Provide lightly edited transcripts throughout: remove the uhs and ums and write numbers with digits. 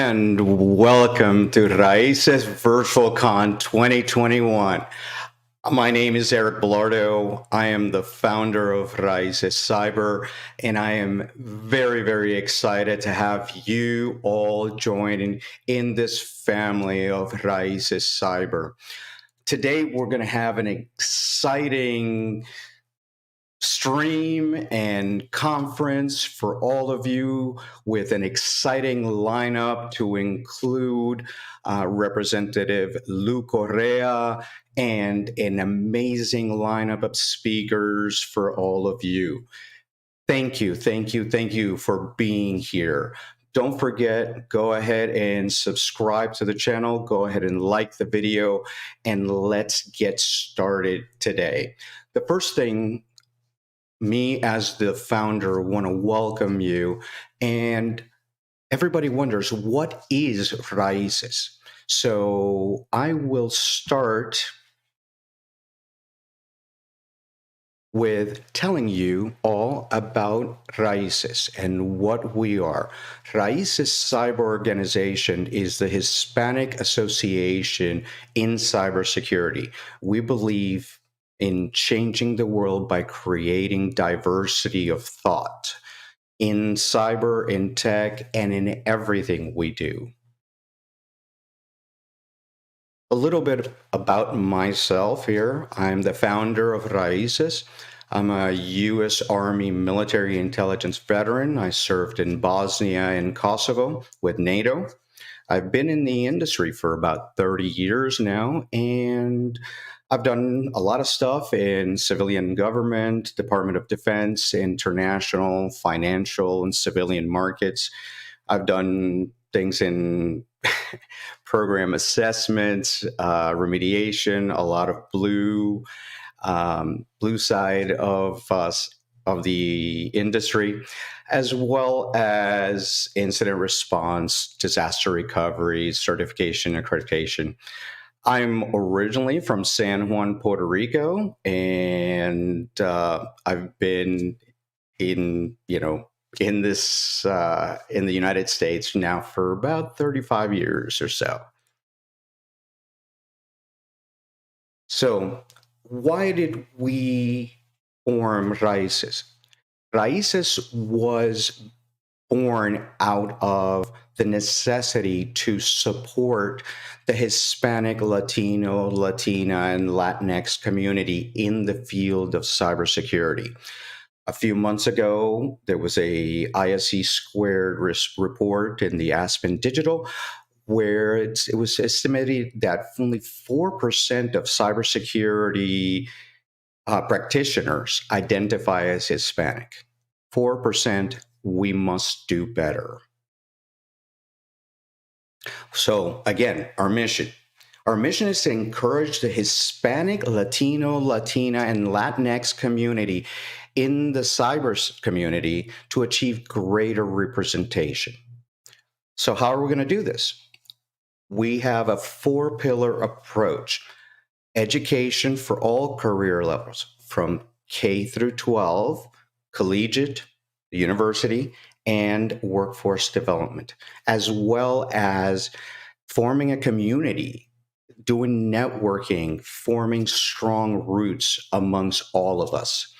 and welcome to Raices Virtual Con 2021. My name is Eric Belardo. I am the founder of Raices Cyber, and I am very, very excited to have you all join in this family of Raices Cyber. Today, we're going to have an exciting stream and conference for all of you with an exciting lineup to include Representative Lou Correa and an amazing lineup of speakers for all of you. Thank you for being here. Don't forget, go ahead and subscribe to the channel. Go ahead and like the video, and let's get started today. The first thing, me as the founder want to welcome you, and everybody wonders, what is Raices? So I will start with telling you all about Raices and what we are. Raices Cyber Organization is the Hispanic Association in cybersecurity. We believe in changing the world by creating diversity of thought in cyber, in tech, and in everything we do. A little bit about myself here. I'm the founder of Raices. I'm a U.S. Army military intelligence veteran. I served in Bosnia and Kosovo with NATO. I've been in the industry for about 30 years now, and I've done a lot of stuff in civilian government, Department of Defense, international, financial, and civilian markets. I've done things in program assessments, remediation, a lot of blue side of the industry, as well as incident response, disaster recovery, certification, accreditation. I'm originally from San Juan, Puerto Rico, and I've been in the United States now for about 35 years or so. So why did we form Raices? Raices was born out of the necessity to support the Hispanic, Latino, Latina, and Latinx community in the field of cybersecurity. A few months ago, there was a ISC squared report in the Aspen Digital where it was estimated that only 4% of cybersecurity practitioners identify as Hispanic. 4%, we must do better. So again, our mission is to encourage the Hispanic, Latino, Latina, and Latinx community in the cyber community to achieve greater representation. So how are we going to do this? We have a 4-pillar approach: education for all career levels, from K through 12, collegiate, university, and workforce development, as well as forming a community, doing networking, forming strong roots amongst all of us.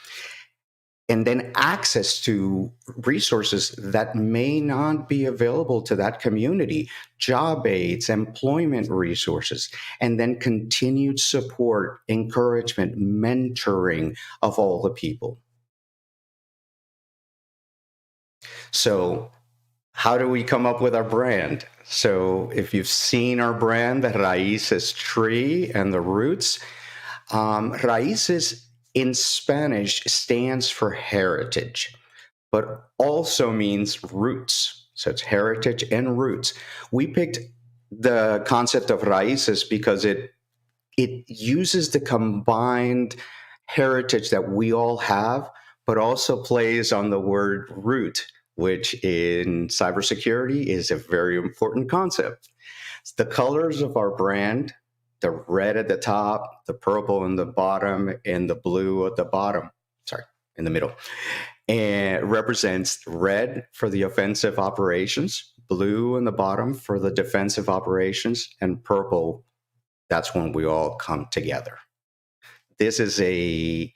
And then access to resources that may not be available to that community, job aids, employment resources, and then continued support, encouragement, mentoring of all the people. So how do we come up with our brand? So if you've seen our brand, the Raices tree and the roots, Raices in Spanish stands for heritage, but also means roots. So it's heritage and roots. We picked the concept of Raices because it uses the combined heritage that we all have, but also plays on the word root, which in cybersecurity is a very important concept. The colors of our brand, the red at the top, the purple in the bottom, and the blue at the bottom, in the middle, and represents red for the offensive operations, blue in the bottom for the defensive operations, and purple, that's when we all come together. This is a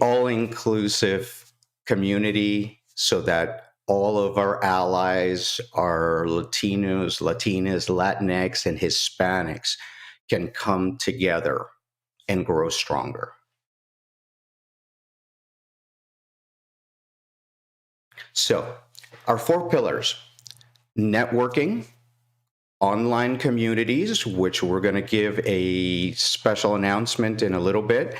all-inclusive community so that all of our allies, our Latinos, Latinas, Latinx, and Hispanics can come together and grow stronger. So, our 4 pillars: networking, online communities, which we're going to give a special announcement in a little bit,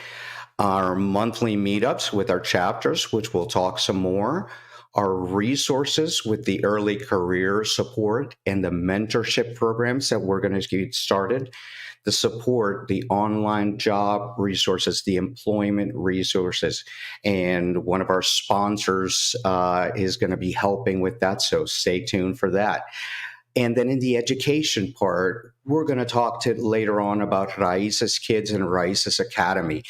our monthly meetups with our chapters, which we'll talk some more, our resources with the early career support and the mentorship programs that we're going to get started, the support, the online job resources, the employment resources, and one of our sponsors is going to be helping with that, so stay tuned for that. And then in the education part, we're going to talk later on about Raices Kids and Raices Academy,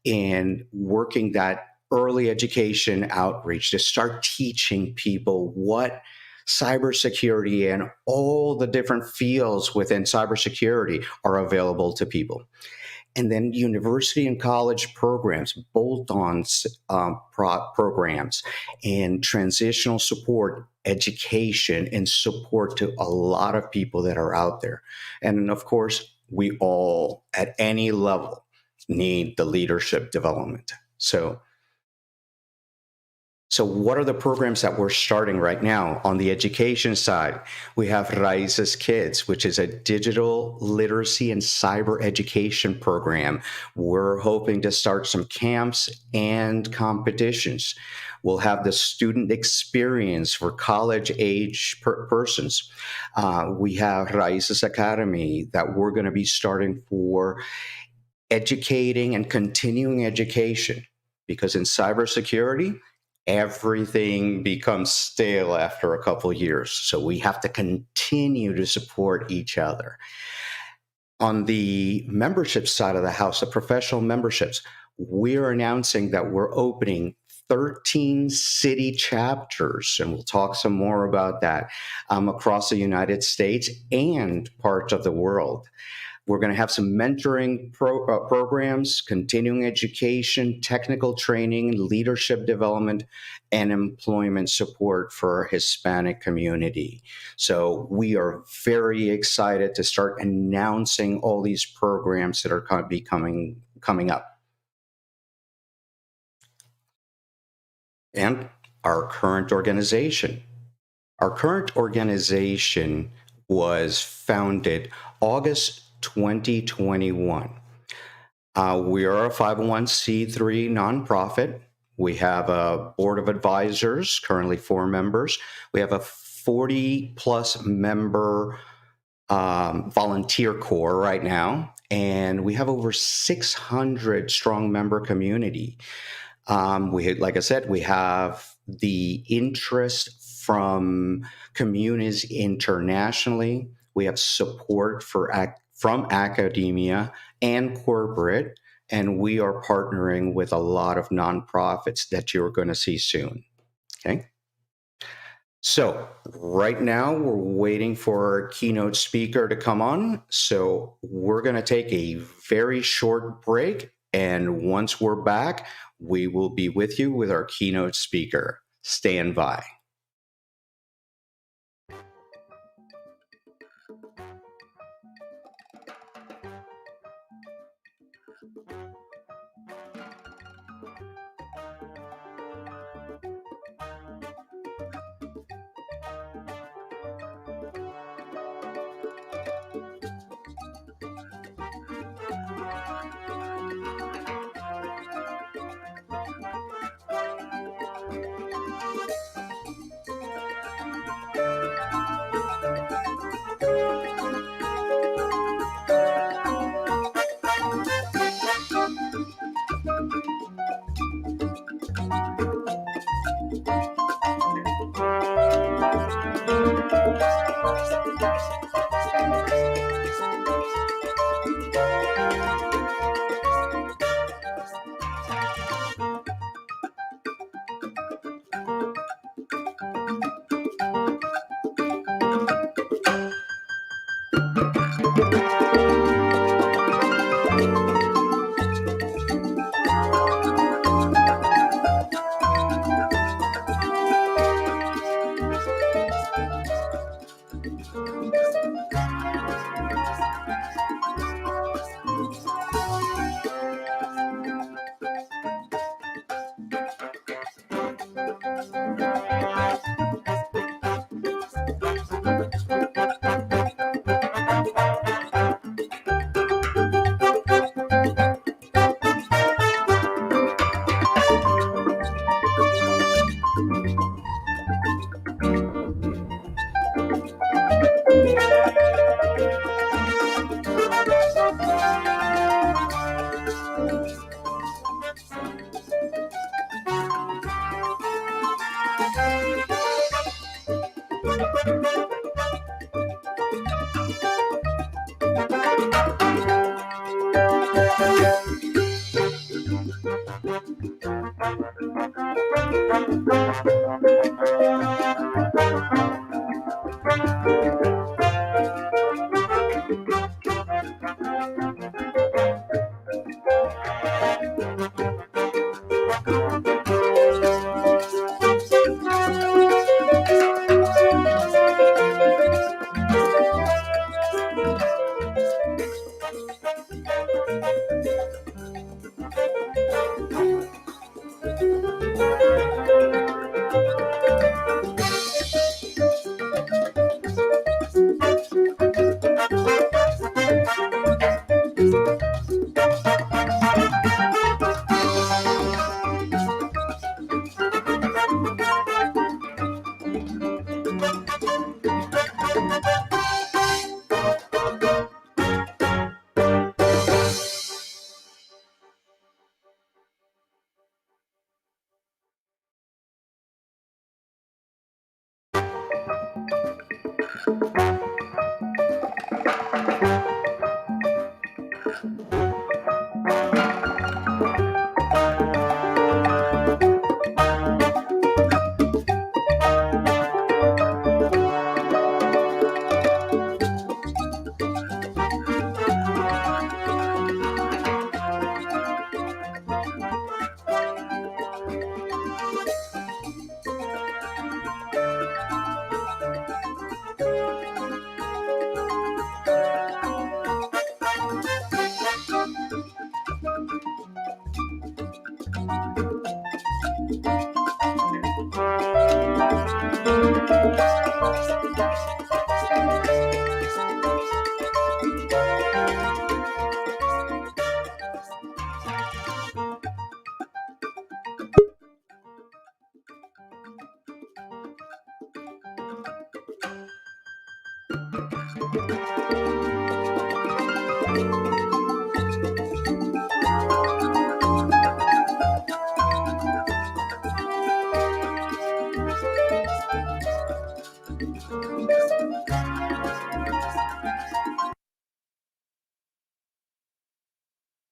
and working that early education outreach to start teaching people what cybersecurity and all the different fields within cybersecurity are available to people. And then university and college programs, bolt-on programs, and transitional support, education, and support to a lot of people that are out there. And of course, we all, at any level, need the leadership development. So what are the programs that we're starting right now? On the education side, we have Raices Kids, which is a digital literacy and cyber education program. We're hoping to start some camps and competitions. We'll have the student experience for college-age persons. We have Raices Academy that we're going to be starting for educating and continuing education, because in cybersecurity, everything becomes stale after a couple of years. So we have to continue to support each other. On the membership side of the house, the professional memberships, we're announcing that we're opening 13 city chapters, and we'll talk some more about that, across the United States and parts of the world. We're going to have some mentoring programs, continuing education, technical training, leadership development, and employment support for our Hispanic community. So we are very excited to start announcing all these programs that are going to be coming up. And our current organization. Our current organization was founded August 2021. We are a 501c3 nonprofit. We have a board of advisors, currently 4 members. We have a 40-plus member volunteer corps right now, and we have over 600 strong member community. Like I said, we have the interest from communities internationally. We have support from academia and corporate, and we are partnering with a lot of nonprofits that you're going to see soon. Okay. So right now we're waiting for our keynote speaker to come on. So we're going to take a very short break, and once we're back, we will be with you with our keynote speaker. Stand by.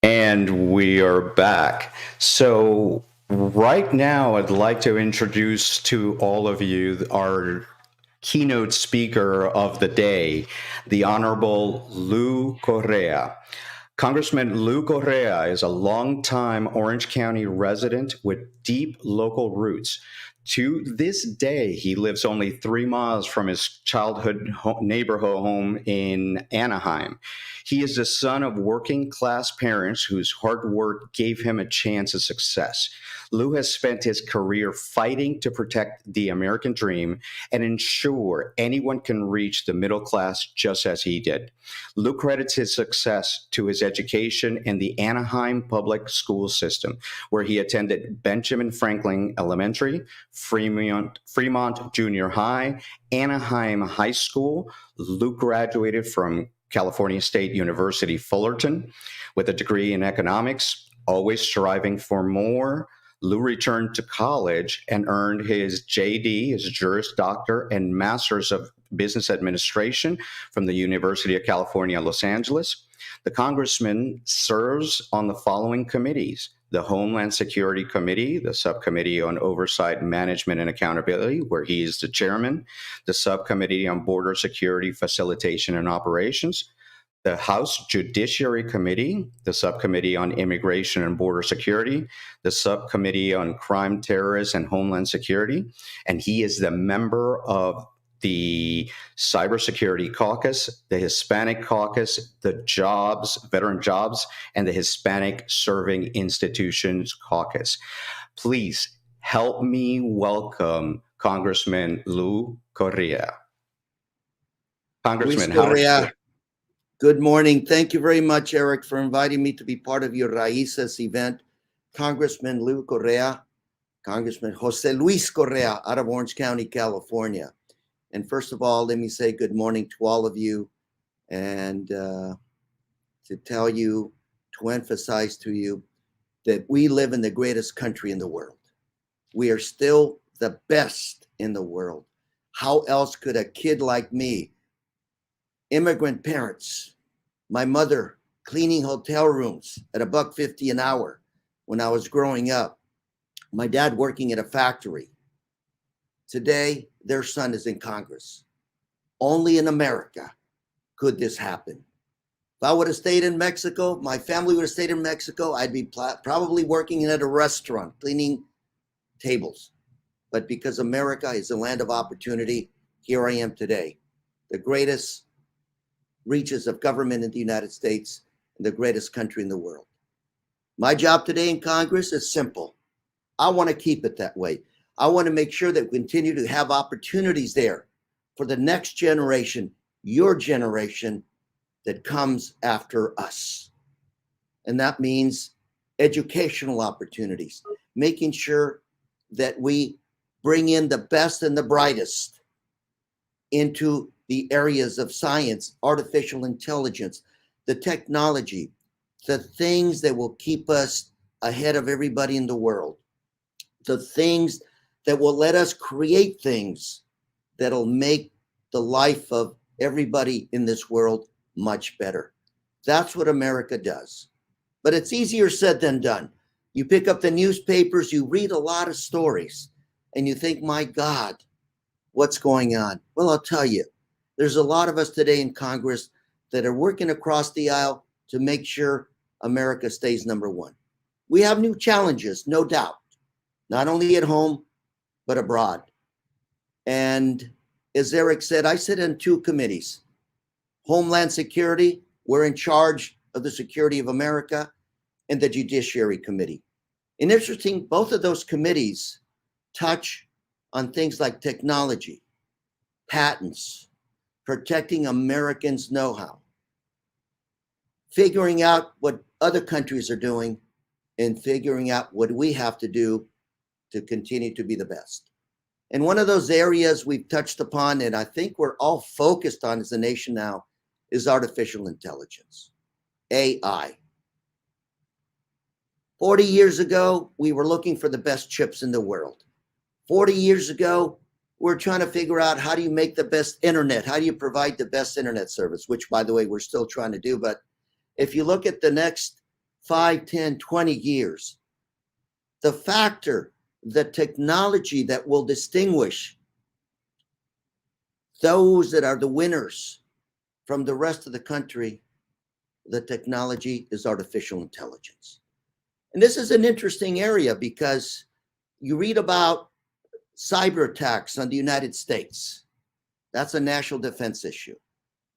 And we are back. So, right now, I'd like to introduce to all of you our keynote speaker of the day, the Honorable Lou Correa. Congressman Lou Correa is a longtime Orange County resident with deep local roots. To this day, he lives only 3 miles from his childhood neighborhood home in Anaheim. He is the son of working class parents whose hard work gave him a chance of success. Lou has spent his career fighting to protect the American dream and ensure anyone can reach the middle class just as he did. Lou credits his success to his education in the Anaheim public school system, where he attended Benjamin Franklin Elementary, Fremont Junior High, Anaheim High School. Lou graduated from California State University, Fullerton, with a degree in economics, always striving for more. Lou returned to college and earned his JD, his Juris Doctor, and Master's of Business Administration from the University of California, Los Angeles. The congressman serves on the following committees: the Homeland Security Committee, the Subcommittee on Oversight, Management, and Accountability, where he is the chairman, the Subcommittee on Border Security, Facilitation, and Operations, the House Judiciary Committee, the Subcommittee on Immigration and Border Security, the Subcommittee on Crime, Terrorism, and Homeland Security, and he is the member of the Cybersecurity Caucus, the Hispanic Caucus, the Veteran Jobs, and the Hispanic Serving Institutions Caucus. Please help me welcome Congressman Lou Correa. Congressman, Correa, good morning. Thank you very much, Eric, for inviting me to be part of your Raices event. Congressman Lou Correa, Congressman Jose Luis Correa out of Orange County, California. And first of all, let me say good morning to all of you and to tell you, to emphasize to you that we live in the greatest country in the world. We are still the best in the world. How else could a kid like me, immigrant parents, my mother cleaning hotel rooms at $1.50 an hour when I was growing up, my dad working at a factory. Today, their son is in Congress. Only in America could this happen. If I would have stayed in Mexico, my family would have stayed in Mexico, I'd be probably working at a restaurant, cleaning tables. But because America is a land of opportunity, here I am today. The greatest reaches of government in the United States and the greatest country in the world. My job today in Congress is simple. I want to keep it that way. I want to make sure that we continue to have opportunities there for the next generation, your generation that comes after us. And that means educational opportunities, making sure that we bring in the best and the brightest into the areas of science, artificial intelligence, the technology, the things that will keep us ahead of everybody in the world, the things that will let us create things that'll make the life of everybody in this world much better. That's what America does. But it's easier said than done. You pick up the newspapers, you read a lot of stories, and you think, my God, what's going on? Well, I'll tell you, there's a lot of us today in Congress that are working across the aisle to make sure America stays number one. We have new challenges, no doubt, not only at home, but abroad. And as Eric said, I sit in two committees. Homeland Security, we're in charge of the security of America, and the Judiciary Committee. And interesting, both of those committees touch on things like technology, patents, protecting Americans' know-how, figuring out what other countries are doing, and figuring out what we have to do to continue to be the best. And one of those areas we've touched upon, and I think we're all focused on as a nation now, is artificial intelligence, AI. 40 years ago, we were looking for the best chips in the world. 40 years ago, we're trying to figure out how do you make the best internet? How do you provide the best internet service? Which, by the way, we're still trying to do. But if you look at the next 5, 10, 20 years, the factor, the technology that will distinguish those that are the winners from the rest of the country, the technology is artificial intelligence. And this is an interesting area because you read about cyber attacks on the United States. That's a national defense issue.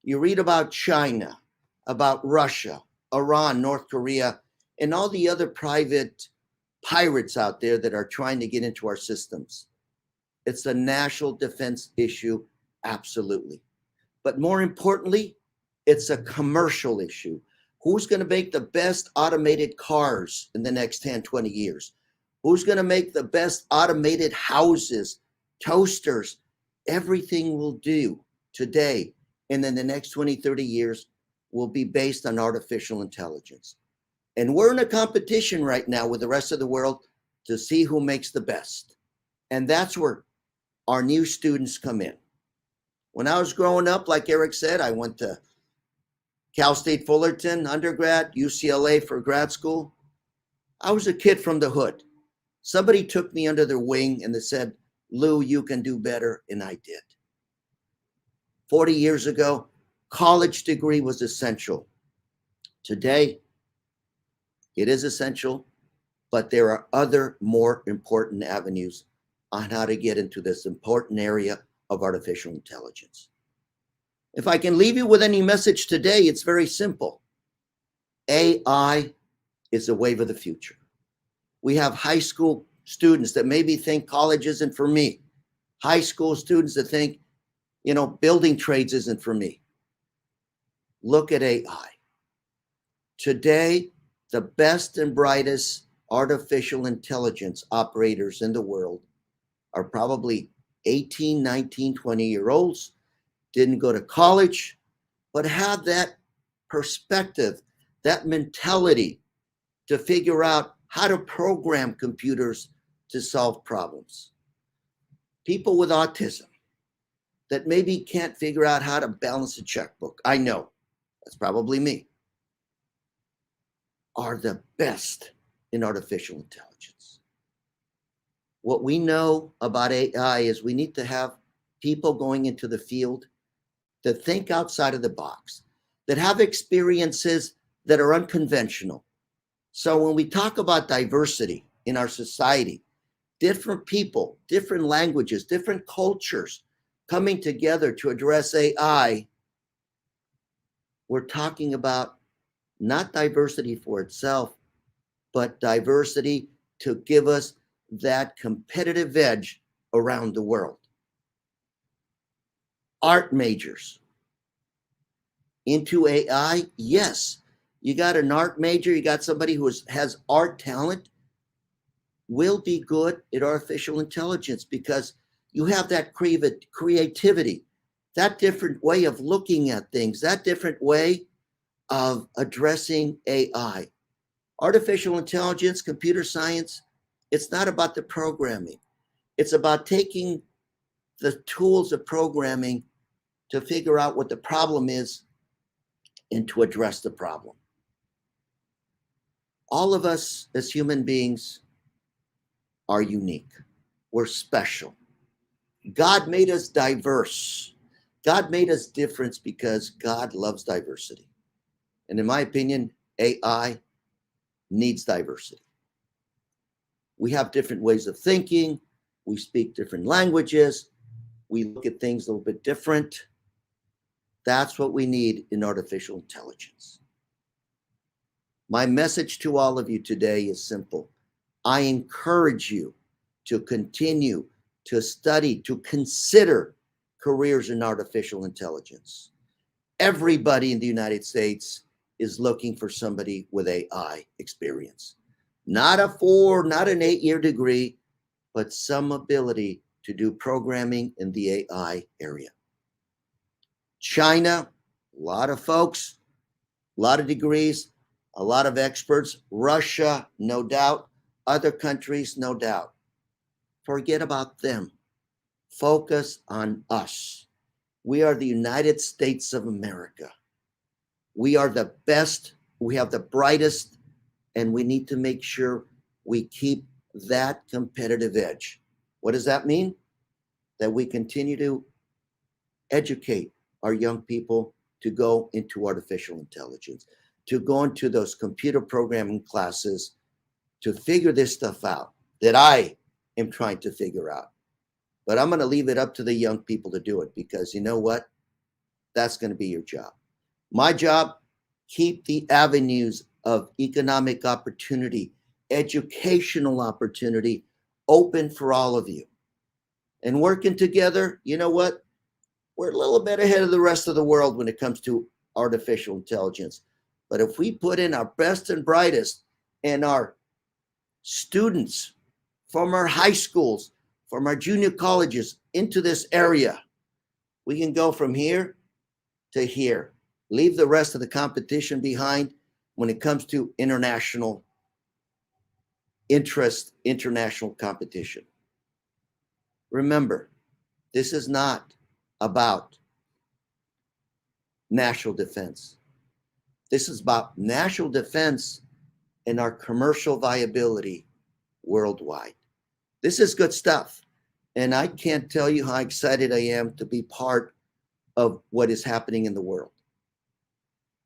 You read about China, about Russia, Iran, North Korea, and all the other private pirates out there that are trying to get into our systems. It's a national defense issue, absolutely. But more importantly, it's a commercial issue. Who's going to make the best automated cars in the next 10, 20 years? Who's going to make the best automated houses, toasters? Everything we'll do today and in the next 20, 30 years will be based on artificial intelligence. And we're in a competition right now with the rest of the world to see who makes the best. And that's where our new students come in. When I was growing up, like Eric said, I went to Cal State Fullerton, undergrad, UCLA for grad school. I was a kid from the hood. Somebody took me under their wing and they said, Lou, you can do better. And I did. 40 years ago, college degree was essential. Today, it is essential, but there are other more important avenues on how to get into this important area of artificial intelligence. If I can leave you with any message today, it's very simple. AI is the wave of the future. We have high school students that maybe think college isn't for me. High school students that think, building trades isn't for me. Look at AI. Today, the best and brightest artificial intelligence operators in the world are probably 18, 19, 20-year-olds, didn't go to college, but have that perspective, that mentality to figure out how to program computers to solve problems. People with autism that maybe can't figure out how to balance a checkbook, I know, that's probably me, are the best in artificial intelligence. What we know about AI is we need to have people going into the field that think outside of the box, that have experiences that are unconventional. So when we talk about diversity in our society, different people, different languages, different cultures coming together to address AI, we're talking about not diversity for itself, but diversity to give us that competitive edge around the world. Art majors into AI, yes. You got an art major, you got somebody who has art talent, will be good at artificial intelligence because you have that creativity, that different way of looking at things, that different way of addressing AI. Artificial intelligence, computer science, it's not about the programming. It's about taking the tools of programming to figure out what the problem is and to address the problem. All of us as human beings are unique. We're special. God made us diverse. God made us different because God loves diversity. And in my opinion, AI needs diversity. We have different ways of thinking. We speak different languages. We look at things a little bit different. That's what we need in artificial intelligence. My message to all of you today is simple. I encourage you to continue to study, to consider careers in artificial intelligence. Everybody in the United States is looking for somebody with AI experience. Not a 4, not an 8-year degree, but some ability to do programming in the AI area. China, a lot of folks, a lot of degrees, a lot of experts. Russia, no doubt. Other countries, no doubt. Forget about them. Focus on us. We are the United States of America. We are the best, we have the brightest, and we need to make sure we keep that competitive edge. What does that mean? That we continue to educate our young people to go into artificial intelligence, to go into those computer programming classes, to figure this stuff out that I am trying to figure out. But I'm going to leave it up to the young people to do it, because you know what? That's going to be your job. My job, keep the avenues of economic opportunity, educational opportunity open for all of you. And working together, you know what? We're a little bit ahead of the rest of the world when it comes to artificial intelligence. But if we put in our best and brightest and our students from our high schools, from our junior colleges into this area, we can go from here to here. Leave the rest of the competition behind when it comes to international interest, international competition. Remember, this is not about national defense. This is about national defense and our commercial viability worldwide. This is good stuff. And I can't tell you how excited I am to be part of what is happening in the world.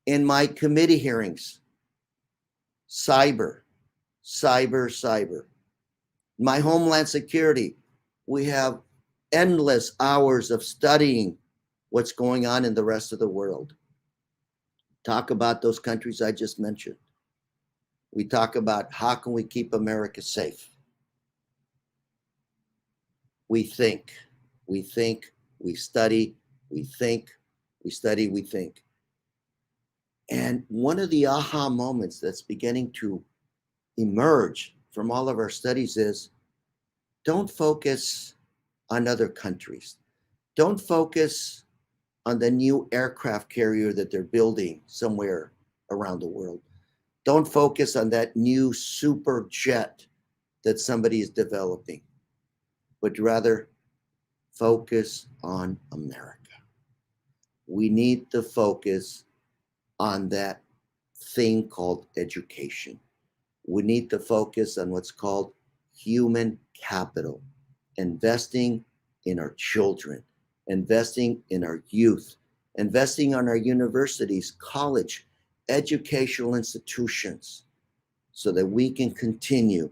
In my committee hearings, cyber. My Homeland Security, we have endless hours of studying what's going on in the rest of the world. Talk about those countries I just mentioned. We talk about how can we keep America safe. We think, we study, we think, we study, we think. And one of the aha moments that's beginning to emerge from all of our studies is, don't focus on other countries. Don't focus on the new aircraft carrier that they're building somewhere around the world. Don't focus on that new super jet that somebody is developing, but rather focus on America. We need to focus on that thing called education. We need to focus on what's called human capital, investing in our children, investing in our youth, investing on our universities, college, educational institutions, so that we can continue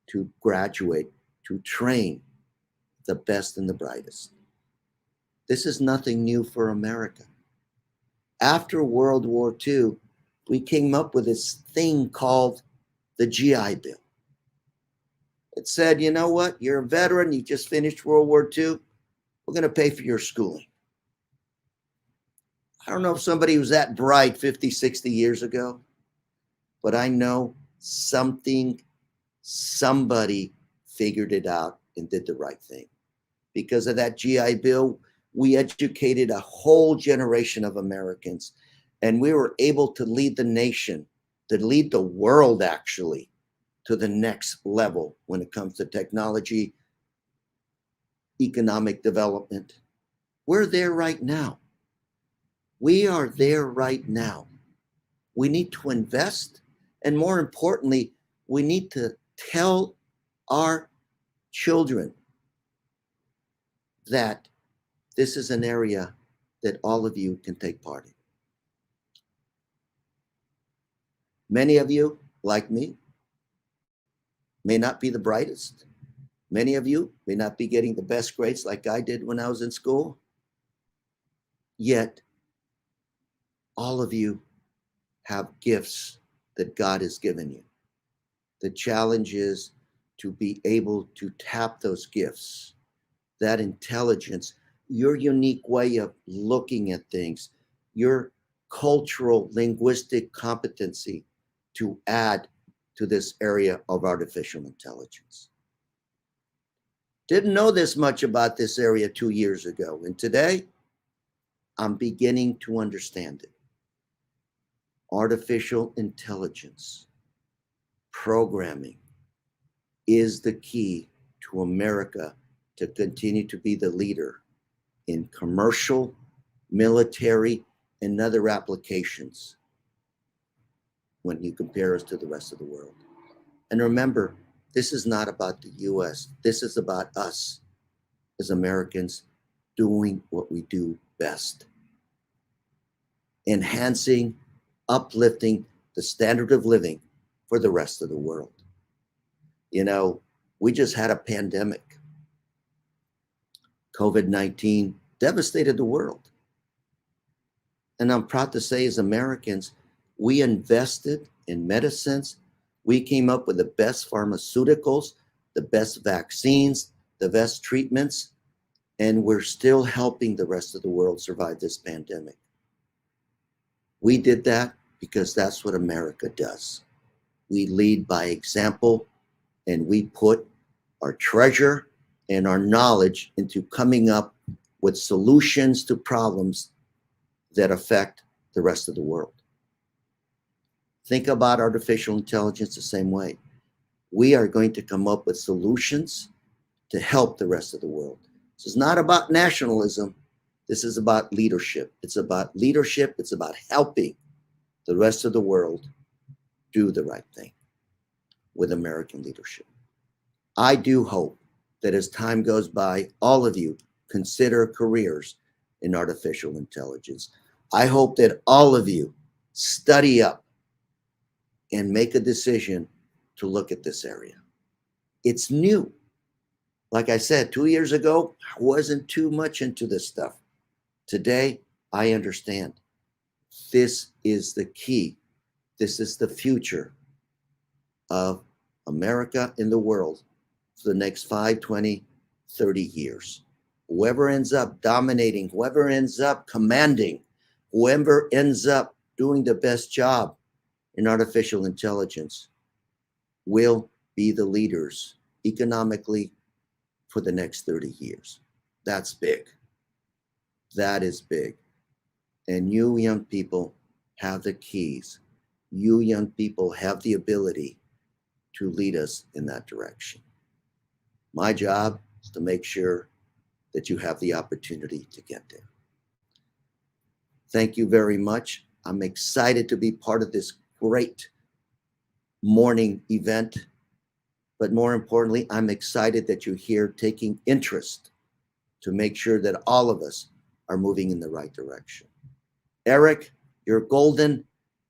to graduate, to train the best and the brightest. This is nothing new for America. After World War II, we came up with this thing called the GI Bill. It said, you know what? You're a veteran. You just finished World War II. We're going to pay for your schooling. I don't know if somebody was that bright 50, 60 years ago, but I know somebody figured it out and did the right thing. Because of that GI Bill, we educated a whole generation of Americans, and we were able to lead the nation, to lead the world actually, to the next level when it comes to technology, economic development, We're there right now. We are there right now. We need to invest. And more importantly, we need to tell our children that this is an area that all of you can take part in. Many of you, like me, may not be the brightest. Many of you may not be getting the best grades like I did when I was in school. Yet, all of you have gifts that God has given you. The challenge is to be able to tap those gifts, that intelligence, your unique way of looking at things, your cultural, linguistic competency to add to this area of artificial intelligence. Didn't know this much about this area 2 years ago, and today I'm beginning to understand it. Artificial intelligence, programming is the key to America to continue to be the leader in commercial, military, and other applications when you compare us to the rest of the world. And remember, this is not about the US. This is about us as Americans doing what we do best. Enhancing, uplifting the standard of living for the rest of the world. You know, we just had a pandemic. COVID-19 devastated the world. And I'm proud to say, as Americans, we invested in medicines. We came up with the best pharmaceuticals, the best vaccines, the best treatments, and we're still helping the rest of the world survive this pandemic. We did that because that's what America does. We lead by example, and we put our treasure and our knowledge into coming up with solutions to problems that affect the rest of the world. Think about artificial intelligence the same way. We are going to come up with solutions to help the rest of the world. This is not about nationalism. This is about leadership. It's about leadership. It's about helping the rest of the world do the right thing with American leadership. I do hope that as time goes by, all of you consider careers in artificial intelligence. I hope that all of you study up and make a decision to look at this area. It's new. Like I said, 2 years ago, I wasn't too much into this stuff. Today, I understand. This is the key. This is the future of America in the world for the next 5, 20, 30 years. Whoever ends up dominating, whoever ends up commanding, whoever ends up doing the best job in artificial intelligence will be the leaders economically for the next 30 years. That's big. That is big. And you young people have the keys. You young people have the ability to lead us in that direction. My job is to make sure that you have the opportunity to get there. Thank you very much. I'm excited to be part of this great morning event. But more importantly, I'm excited that you're here taking interest to make sure that all of us are moving in the right direction. Eric, you're golden.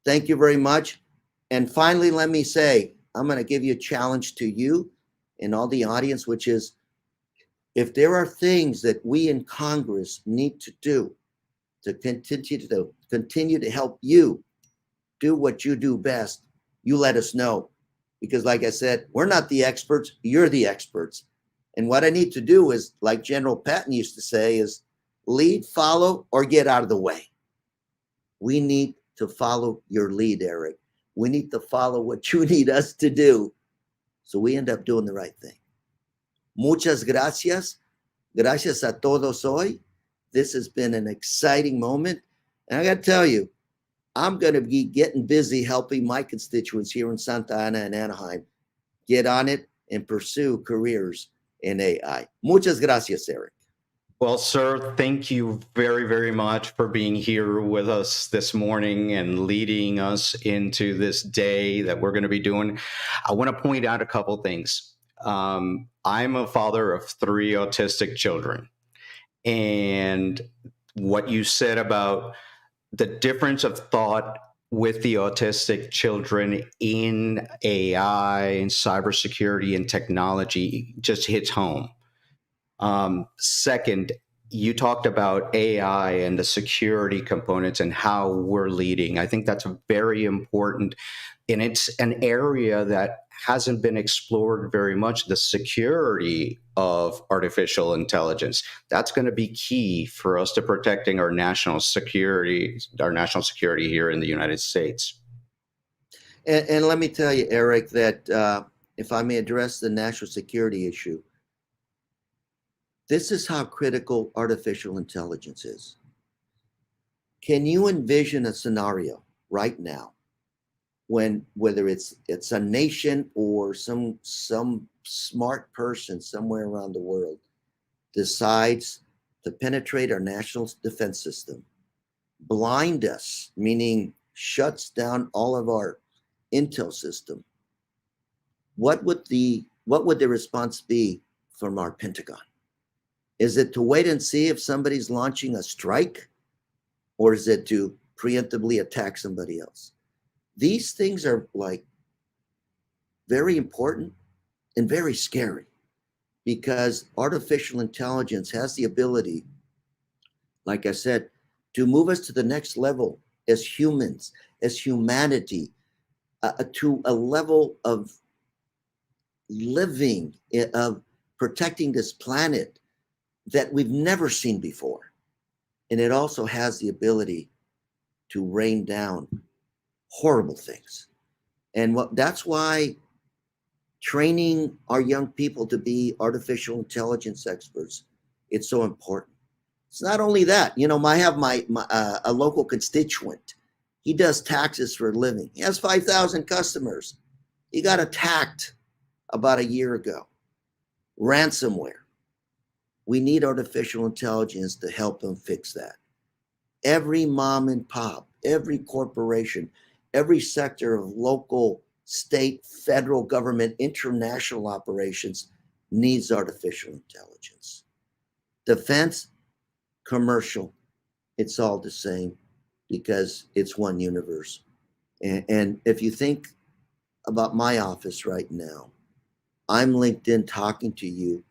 Thank you very much. And finally, let me say, I'm going to give you a challenge to you and all the audience, which is, if there are things that we in Congress need to do to continue to help you do what you do best, you let us know. Because like I said, we're not the experts, you're the experts. And what I need to do is, like General Patton used to say, is lead, follow, or get out of the way. We need to follow your lead, Eric. We need to follow what you need us to do, so we end up doing the right thing. Muchas gracias. Gracias a todos hoy. This has been an exciting moment. And I got to tell you, I'm going to be getting busy helping my constituents here in Santa Ana and Anaheim get on it and pursue careers in AI. Muchas gracias, Eric. Well, sir, thank you very, very much for being here with us this morning and leading us into this day that we're going to be doing. I want to point out a couple things. I'm a father of 3 autistic children, and what you said about the difference of thought with the autistic children in AI and cybersecurity and technology just hits home. Second, you talked about AI and the security components and how we're leading. I think that's very important. And it's an area that hasn't been explored very much, the security of artificial intelligence. That's going to be key for us to protecting our national security here in the United States. And let me tell you, Eric, that if I may address the national security issue, this is how critical artificial intelligence is. Can you envision a scenario right now when, whether it's a nation or some smart person somewhere around the world decides to penetrate our national defense system, blind us, meaning shuts down all of our intel system? What would the response be from our Pentagon? Is it to wait and see if somebody's launching a strike, or is it to preemptively attack somebody else? These things are like very important and very scary, because artificial intelligence has the ability, like I said, to move us to the next level as humans, as humanity, to a level of living, of protecting this planet that we've never seen before. And it also has the ability to rain down horrible things. And that's why training our young people to be artificial intelligence experts, it's so important. It's not only that, I have a local constituent. He does taxes for a living. He has 5,000 customers. He got attacked about a year ago. Ransomware. We need artificial intelligence to help them fix that. Every mom and pop, every corporation, every sector of local, state, federal government, international operations needs artificial intelligence. Defense, commercial, it's all the same, because it's one universe. And if you think about my office right now, I'm linked in talking to you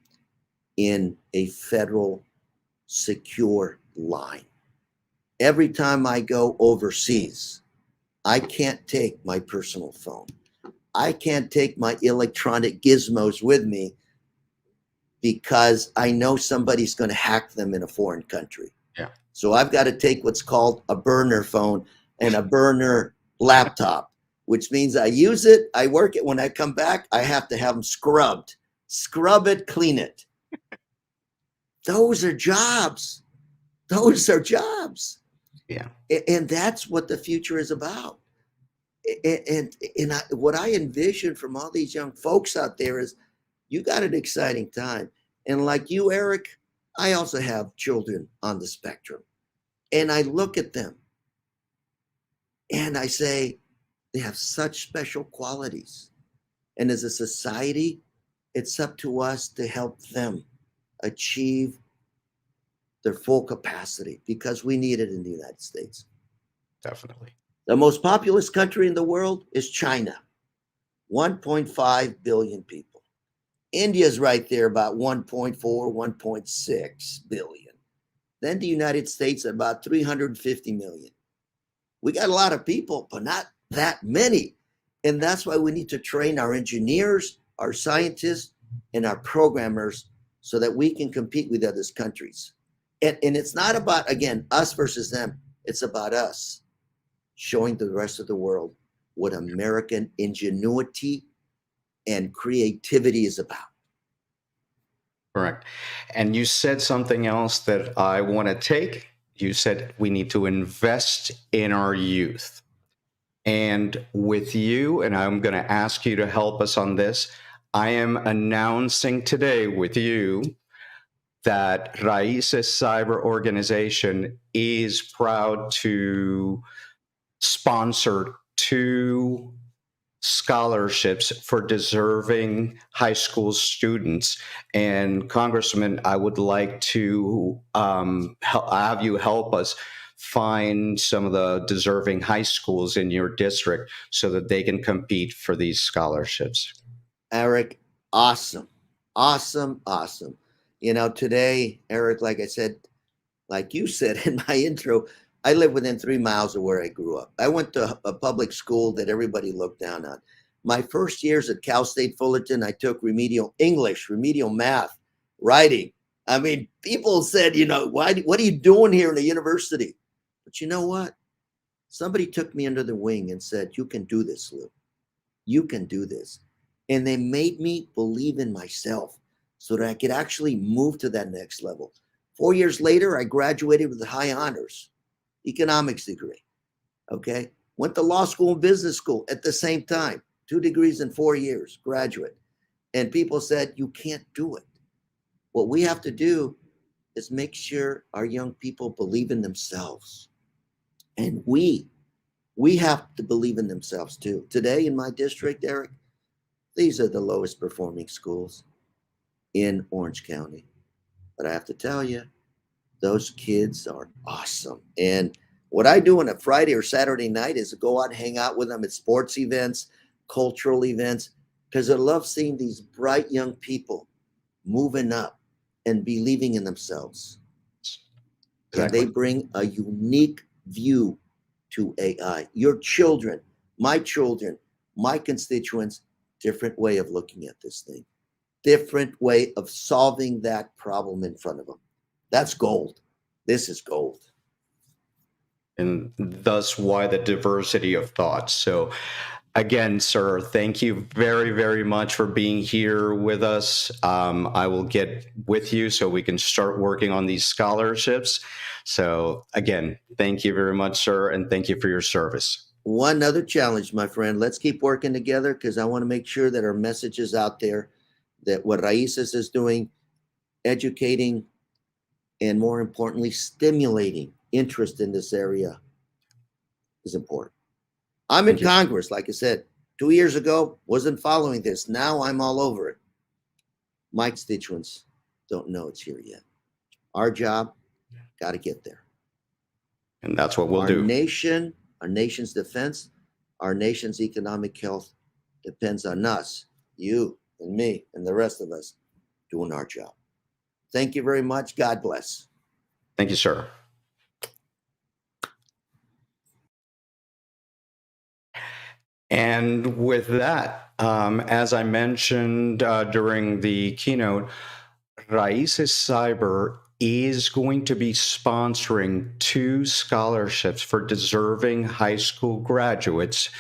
in a federal secure line. Every time I go overseas, I can't take my personal phone. I can't take my electronic gizmos with me, because I know somebody's going to hack them in a foreign country. Yeah. So I've got to take what's called a burner phone and a burner laptop, which means I use it, I work it. When I come back, I have to have them scrubbed. Scrub it, clean it. Those are jobs. Those are jobs. Yeah. And that's what the future is about. And what I envision from all these young folks out there is, you got an exciting time. And like you, Eric, I also have children on the spectrum. And I look at them and I say, they have such special qualities. And as a society, it's up to us to help them achieve their full capacity, because we need it in the United States. Definitely. The most populous country in the world is China, 1.5 billion people. India's right there, about 1.4, 1.6 billion. Then the United States, about 350 million. We got a lot of people, but not that many. And that's why we need to train our engineers, our scientists, and our programmers, so that we can compete with other countries. And it's not about, again, us versus them. It's about us showing the rest of the world what American ingenuity and creativity is about. Correct. And you said something else that I want to take. You said we need to invest in our youth. And with you, and I'm going to ask you to help us on this, I am announcing today with you that Raices Cyber organization is proud to sponsor 2 scholarships for deserving high school students. And Congressman, I would like to have you help us find some of the deserving high schools in your district so that they can compete for these scholarships. Eric, awesome. Awesome. Today, Eric, like I said, like you said in my intro, I live within 3 miles of where I grew up. I went to a public school that everybody looked down on. My first years at Cal State Fullerton, I took remedial English, remedial math, writing. I mean, people said, what are you doing here in a university? But you know what? Somebody took me under the wing and said, you can do this, Lou. You can do this. And they made me believe in myself so that I could actually move to that next level. 4 years later, I graduated with high honors, economics degree. Okay. Went to law school and business school at the same time, 2 degrees in 4 years, graduate. And people said, you can't do it. What we have to do is make sure our young people believe in themselves. And we have to believe in themselves too. Today in my district, Eric, these are the lowest performing schools in Orange County. But I have to tell you, those kids are awesome. And what I do on a Friday or Saturday night is go out and hang out with them at sports events, cultural events, because I love seeing these bright young people moving up and believing in themselves. Exactly. And they bring a unique view to AI. Your children, my constituents, different way of looking at this thing, different way of solving that problem in front of them. That's gold. This is gold. And thus why the diversity of thought. So again, sir, thank you very, very much for being here with us. I will get with you so we can start working on these scholarships. So again, thank you very much, sir, and thank you for your service. One other challenge, my friend. Let's keep working together because I want to make sure that our message is out there, that what Raices is doing, educating, and more importantly, stimulating interest in this area is important. I'm in Congress, like I said, 2 years ago, wasn't following this. Now I'm all over it. My constituents don't know it's here yet. Our job, got to get there. And that's what we'll do. Our nation's defense, our nation's economic health depends on us, you and me and the rest of us doing our job. Thank you very much. God bless. Thank you, sir. And with that, as I mentioned during the keynote, Raices Cyber is going to be sponsoring 2 scholarships for deserving high school graduates.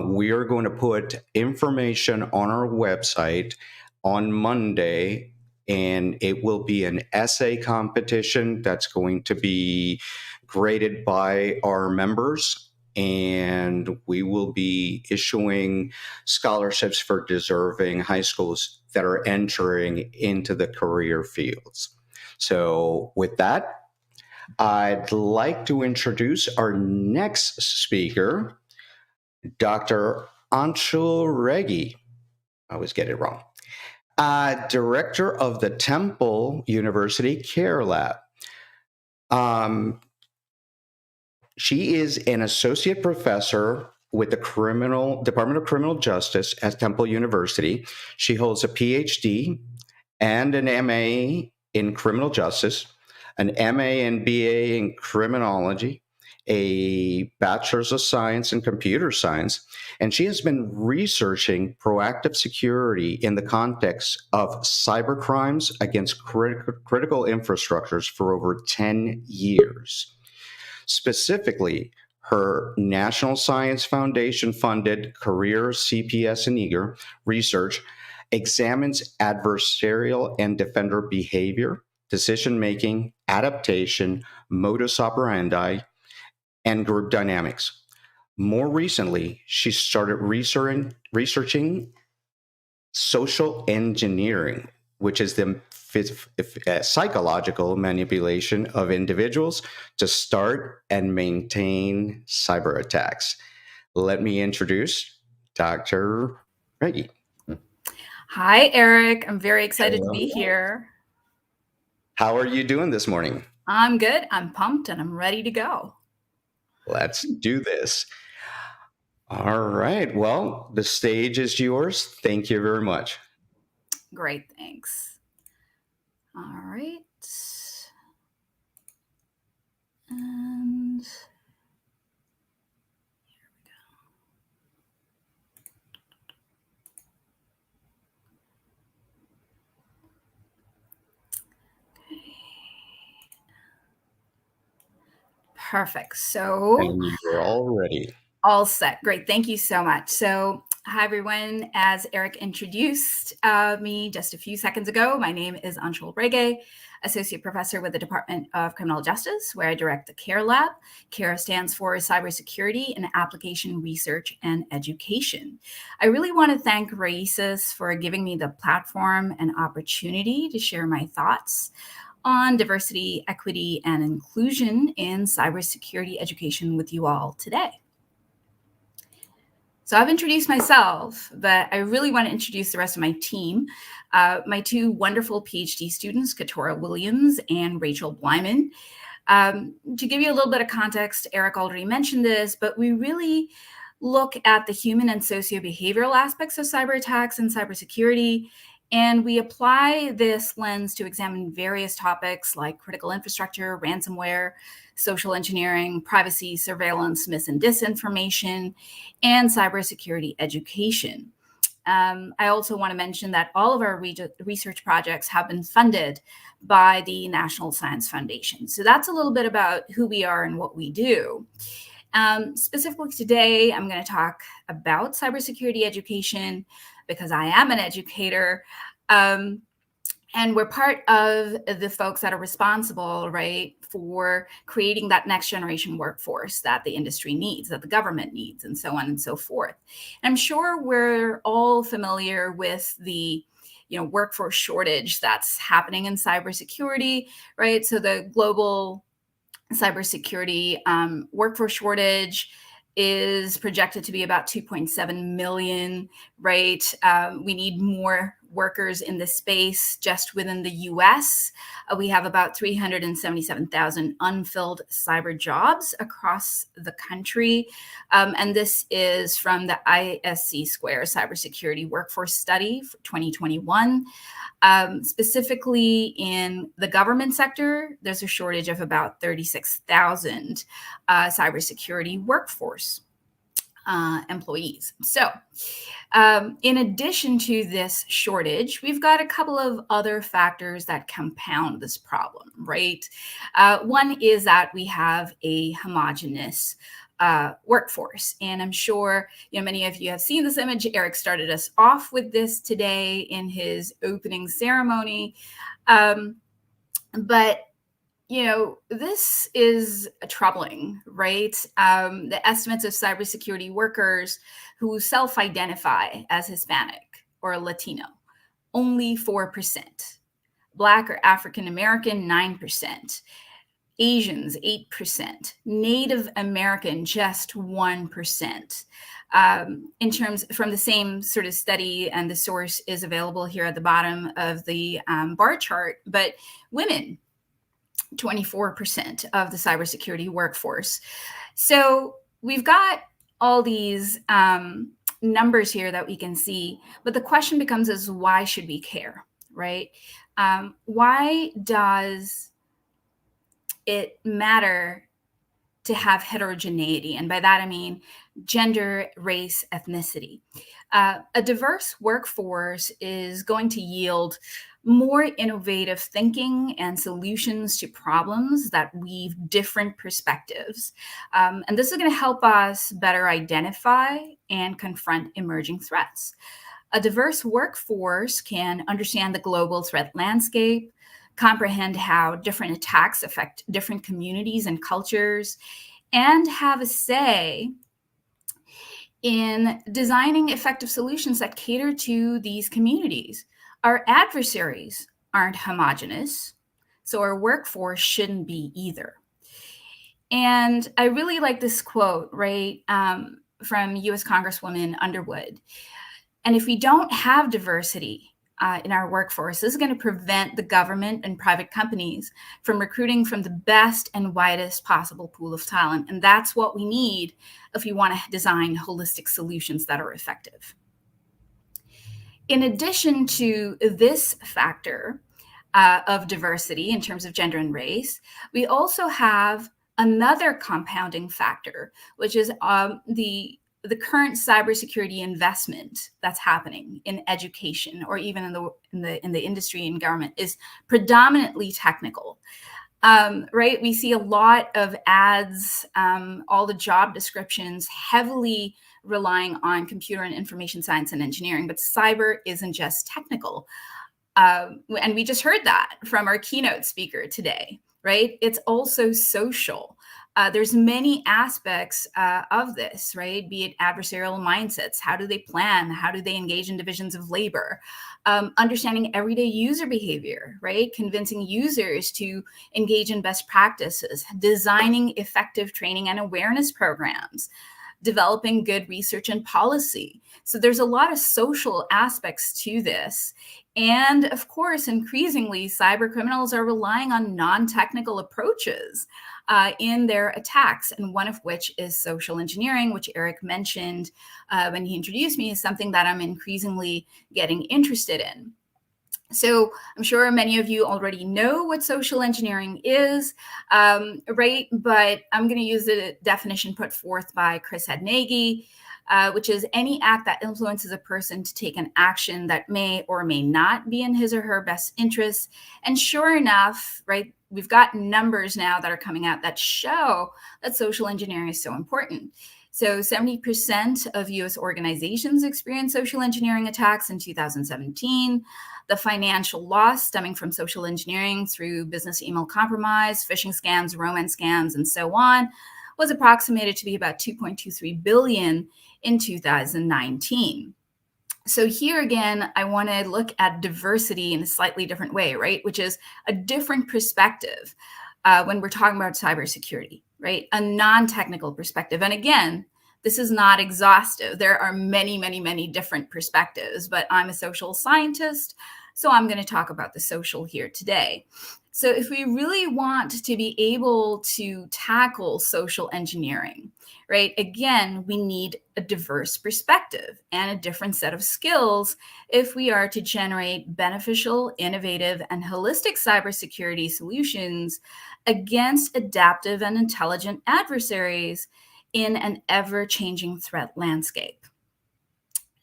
We are going to put information on our website on Monday, and it will be an essay competition that's going to be graded by our members. And we will be issuing scholarships for deserving high schools that are entering into the career fields. So with that, I'd like to introduce our next speaker, Dr. Aunshul Rege. I always get it wrong. Director of the Temple University Care Lab. She is an associate professor with the Department of Criminal Justice at Temple University. She holds a PhD and an MA in criminal justice, an MA and BA in criminology, a bachelor's of science in computer science, and she has been researching proactive security in the context of cyber crimes against critical infrastructures for over 10 years. Specifically, her National Science Foundation funded Career CPS and Eager research examines adversarial and defender behavior, decision-making, adaptation, modus operandi, and group dynamics. More recently, she started researching social engineering, which is the psychological manipulation of individuals to start and maintain cyber attacks. Let me introduce Dr. Rege. Hi, Eric. I'm very excited Hello. to be here. How are you doing this morning? I'm good. I'm pumped and I'm ready to go. Let's do this. All right. Well, the stage is yours. Thank you very much. Great. Thanks. All right. And here we go. Okay. Perfect. So And you're all ready. all set. Great. Thank you so much. So hi, everyone. As Eric introduced me just a few seconds ago, my name is Aunshul Rege, Associate Professor with the Department of Criminal Justice, where I direct the CARE Lab. CARE stands for Cybersecurity and Application Research and Education. I really want to thank Raices for giving me the platform and opportunity to share my thoughts on diversity, equity, and inclusion in cybersecurity education with you all today. So I've introduced myself, but I really want to introduce the rest of my team. My two wonderful PhD students, Katora Williams and Rachel Blyman. To give you a little bit of context, Eric already mentioned this, but we really look at the human and socio-behavioral aspects of cyber attacks and cybersecurity, and we apply this lens to examine various topics like critical infrastructure, ransomware, social engineering, privacy, surveillance, mis and disinformation, and cybersecurity education. I also want to mention that all of our research projects have been funded by the National Science Foundation. So that's a little bit about who we are and what we do. Specifically today, I'm going to talk about cybersecurity education because I am an educator. And we're part of the folks that are responsible, right, for creating that next generation workforce that the industry needs, that the government needs, and so on and so forth. And I'm sure we're all familiar with the workforce shortage that's happening in cybersecurity, right? So the global cybersecurity workforce shortage is projected to be about 2.7 million, right? We need more workers in this space. Just within the US, we have about 377,000 unfilled cyber jobs across the country. And this is from the ISC Square Cybersecurity Workforce Study for 2021. Specifically in the government sector, there's a shortage of about 36,000 cybersecurity workforce employees. So in addition to this shortage, we've got a couple of other factors that compound this problem, right? One is that we have a homogenous workforce. And I'm sure many of you have seen this image. Eric started us off with this today in his opening ceremony. But this is troubling, right? The estimates of cybersecurity workers who self-identify as Hispanic or Latino, only 4%. Black or African American, 9%. Asians, 8%, Native American, just 1%. In terms from the same sort of study, and the source is available here at the bottom of the bar chart, but women, 24% of the cybersecurity workforce. So we've got all these numbers here that we can see, but the question becomes is why should we care, right? Why does it matter to have heterogeneity? And by that, I mean gender, race, ethnicity. A diverse workforce is going to yield more innovative thinking and solutions to problems that weave different perspectives. And this is going to help us better identify and confront emerging threats. A diverse workforce can understand the global threat landscape, comprehend how different attacks affect different communities and cultures, and have a say in designing effective solutions that cater to these communities. Our adversaries aren't homogenous, so our workforce shouldn't be either. And I really like this quote, right, from US Congresswoman Underwood. And if we don't have diversity in our workforce, this is going to prevent the government and private companies from recruiting from the best and widest possible pool of talent. And that's what we need if we want to design holistic solutions that are effective. In addition to this factor of diversity in terms of gender and race, we also have another compounding factor, which is the current cybersecurity investment that's happening in education or even in the industry and government is predominantly technical. Right? We see a lot of ads, all the job descriptions heavily relying on computer and information science and engineering, but cyber isn't just technical. And we just heard that from our keynote speaker today, right? It's also social. There's many aspects of this, right? Be it adversarial mindsets. How do they plan? How do they engage in divisions of labor? Understanding everyday user behavior, right? Convincing users to engage in best practices, designing effective training and awareness programs, developing good research and policy. So there's a lot of social aspects to this. And of course, increasingly, cyber criminals are relying on non-technical approaches in their attacks, and one of which is social engineering, which Eric mentioned when he introduced me, is something that I'm increasingly getting interested in. So I'm sure many of you already know what social engineering is, right? But I'm going to use the definition put forth by Chris Hadnagy, which is any act that influences a person to take an action that may or may not be in his or her best interests. And sure enough, right, we've got numbers now that are coming out that show that social engineering is so important. So 70% of US organizations experienced social engineering attacks in 2017. The financial loss stemming from social engineering through business email compromise, phishing scams, romance scams, and so on was approximated to be about $2.23 billion in 2019. So here again, I want to look at diversity in a slightly different way, right? Which is a different perspective when we're talking about cybersecurity, right? A non-technical perspective. And again, this is not exhaustive. There are many, many, many different perspectives, but I'm a social scientist, so I'm going to talk about the social here today. So if we really want to be able to tackle social engineering, right, again, we need a diverse perspective and a different set of skills if we are to generate beneficial, innovative, and holistic cybersecurity solutions against adaptive and intelligent adversaries in an ever-changing threat landscape.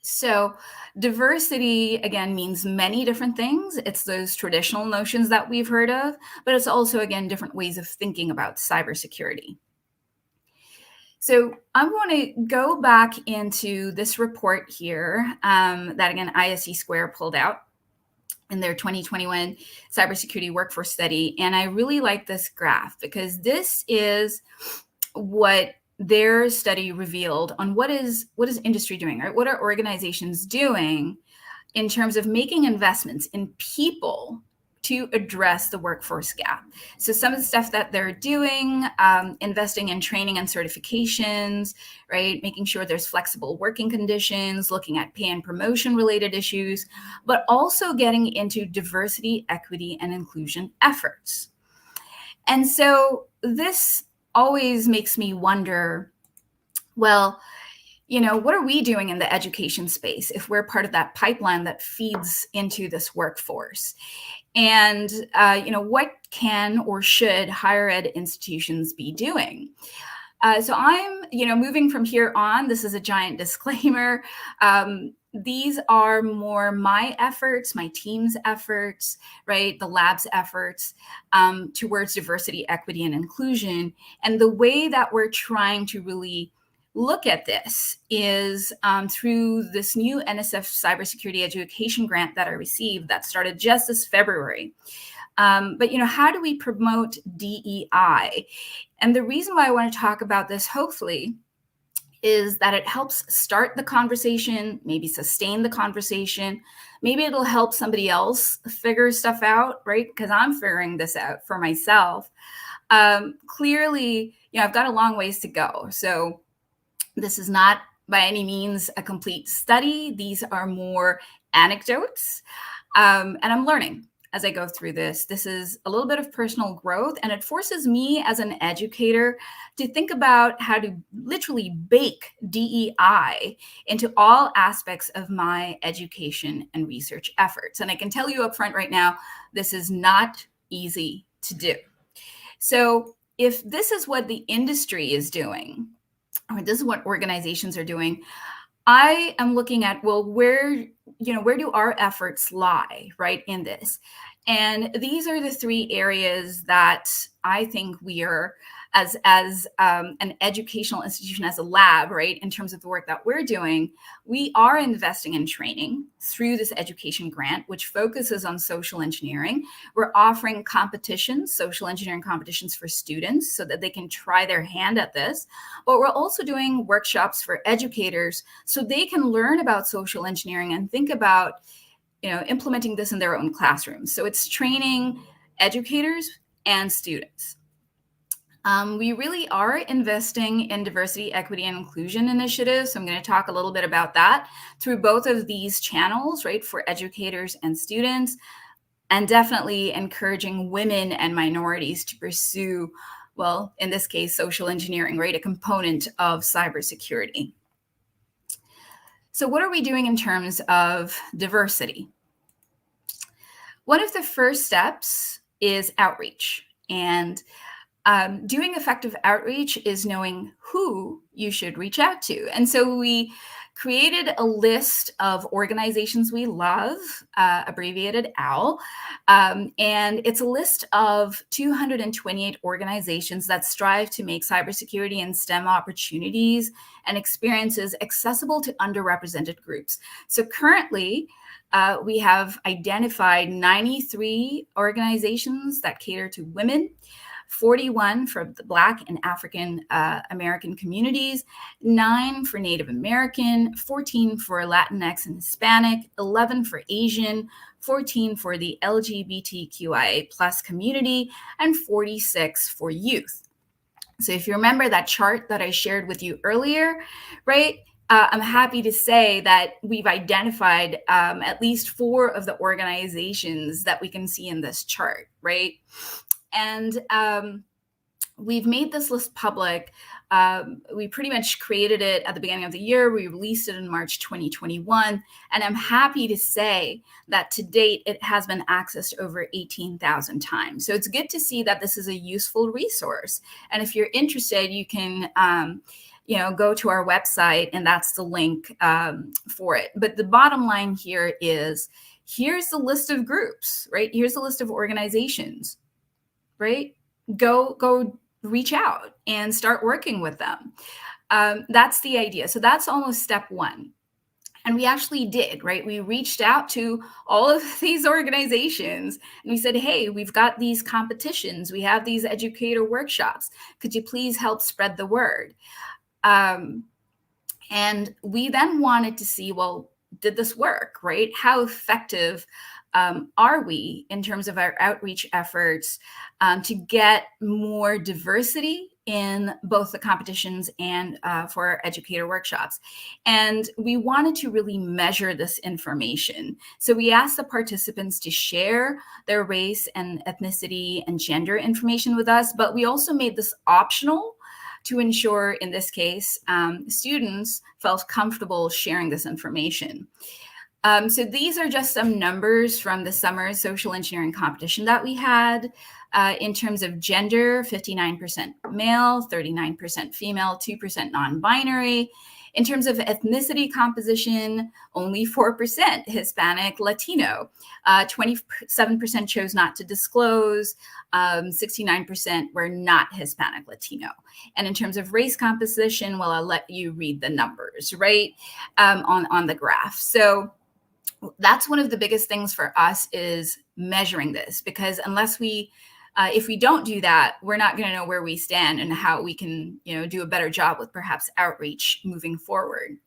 So diversity, again, means many different things. It's those traditional notions that we've heard of, but it's also, again, different ways of thinking about cybersecurity. So I'm going to go back into this report here that, again, ISC Square pulled out in their 2021 cybersecurity workforce study. And I really like this graph because this is what their study revealed on what is industry doing, right? What are organizations doing in terms of making investments in people to address the workforce gap? So some of the stuff that they're doing, investing in training and certifications, right? Making sure there's flexible working conditions, looking at pay and promotion related issues, but also getting into diversity, equity, and inclusion efforts. And so this always makes me wonder, well, you know, what are we doing in the education space if we're part of that pipeline that feeds into this workforce? And, you know, what can or should higher ed institutions be doing? So I'm, you know, moving from here on, this is a giant disclaimer. These are more my efforts, my team's efforts, right? The lab's efforts towards diversity, equity, and inclusion. And the way that we're trying to really look at this is through this new NSF cybersecurity education grant that I received that started just this February. But, you know, how do we promote DEI? And the reason why I want to talk about this, hopefully, is that it helps start the conversation, maybe sustain the conversation. Maybe it'll help somebody else figure stuff out, right? Because I'm figuring this out for myself. Clearly, I've got a long ways to go. So this is not by any means a complete study. These are more anecdotes. And I'm learning as I go through this. This is a little bit of personal growth, and it forces me as an educator to think about how to literally bake DEI into all aspects of my education and research efforts. And I can tell you up front right now, this is not easy to do. So if this is what the industry is doing, or this is what organizations are doing, I am looking at, well, where do our efforts lie, right, in this? And these are the three areas that I think we are, as an educational institution, as a lab, right, in terms of the work that we're doing, we are investing in training through this education grant, which focuses on social engineering. We're offering competitions, social engineering competitions for students so that they can try their hand at this. But we're also doing workshops for educators so they can learn about social engineering and think about, implementing this in their own classrooms. So it's training educators and students. We really are investing in diversity, equity, and inclusion initiatives. So I'm going to talk a little bit about that through both of these channels, right, for educators and students, and definitely encouraging women and minorities to pursue, well, in this case, social engineering, right, a component of cybersecurity. So what are we doing in terms of diversity? One of the first steps is outreach. And doing effective outreach is knowing who you should reach out to. And so we created a list of organizations we love, abbreviated OWL. And it's a list of 228 organizations that strive to make cybersecurity and STEM opportunities and experiences accessible to underrepresented groups. So currently, we have identified 93 organizations that cater to women, 41 for the Black and African American communities, 9 for Native American, 14 for Latinx and Hispanic, 11 for Asian, 14 for the LGBTQIA plus community, and 46 for youth. So if you remember that chart that I shared with you earlier, right? I'm happy to say that we've identified at least 4 of the organizations that we can see in this chart, right? And we've made this list public. We pretty much created it at the beginning of the year. We released it in March 2021. And I'm happy to say that to date, it has been accessed over 18,000 times. So it's good to see that this is a useful resource. And if you're interested, you can go to our website, and that's the link for it. But the bottom line here is, here's the list of groups, right? Here's the list of organizations, right? Go reach out and start working with them. That's the idea. So that's almost step 1. And we actually did, right? We reached out to all of these organizations and we said, hey, we've got these competitions. We have these educator workshops. Could you please help spread the word? And we then wanted to see, well, did this work, right? How effective are we in terms of our outreach efforts to get more diversity in both the competitions and for our educator workshops? And we wanted to really measure this information. So we asked the participants to share their race and ethnicity and gender information with us, but we also made this optional to ensure, in this case, students felt comfortable sharing this information. So these are just some numbers from the summer social engineering competition that we had. In terms of gender, 59% male, 39% female, 2% non-binary. In terms of ethnicity composition, only 4% Hispanic, Latino, 27% chose not to disclose, 69% were not Hispanic, Latino. And in terms of race composition, well, I'll let you read the numbers, right, on the graph. So that's one of the biggest things for us is measuring this, because unless we If we don't do that, we're not going to know where we stand and how we can, do a better job with perhaps outreach moving forward.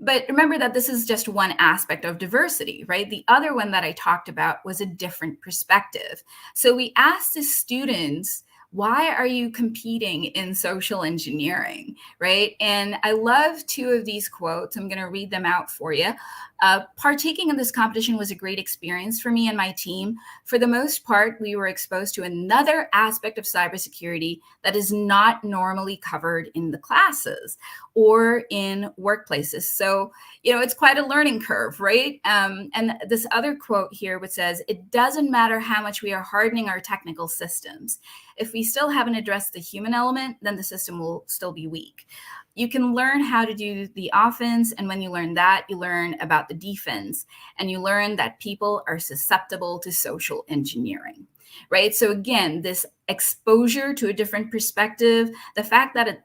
But remember that this is just one aspect of diversity, right? The other one that I talked about was a different perspective. So we asked the students, why are you competing in social engineering, right? And I love two of these quotes. I'm going to read them out for you. Partaking in this competition was a great experience for me and my team. For the most part, we were exposed to another aspect of cybersecurity that is not normally covered in the classes or in workplaces. So, it's quite a learning curve, right? And this other quote here, which says, it doesn't matter how much we are hardening our technical systems. If we still haven't addressed the human element, then the system will still be weak. You can learn how to do the offense. And when you learn that, you learn about the defense. And you learn that people are susceptible to social engineering, right? So again, this exposure to a different perspective, the fact that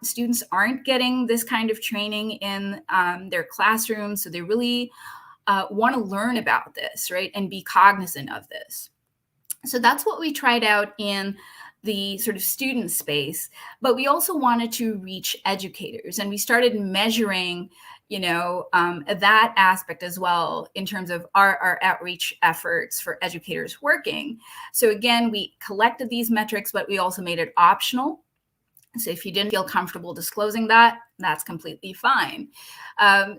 students aren't getting this kind of training in their classrooms. So they really want to learn about this, right? And be cognizant of this. So that's what we tried out in the sort of student space, but we also wanted to reach educators, and we started measuring, that aspect as well in terms of our outreach efforts for educators working. So again, we collected these metrics, but we also made it optional. So if you didn't feel comfortable disclosing that, that's completely fine.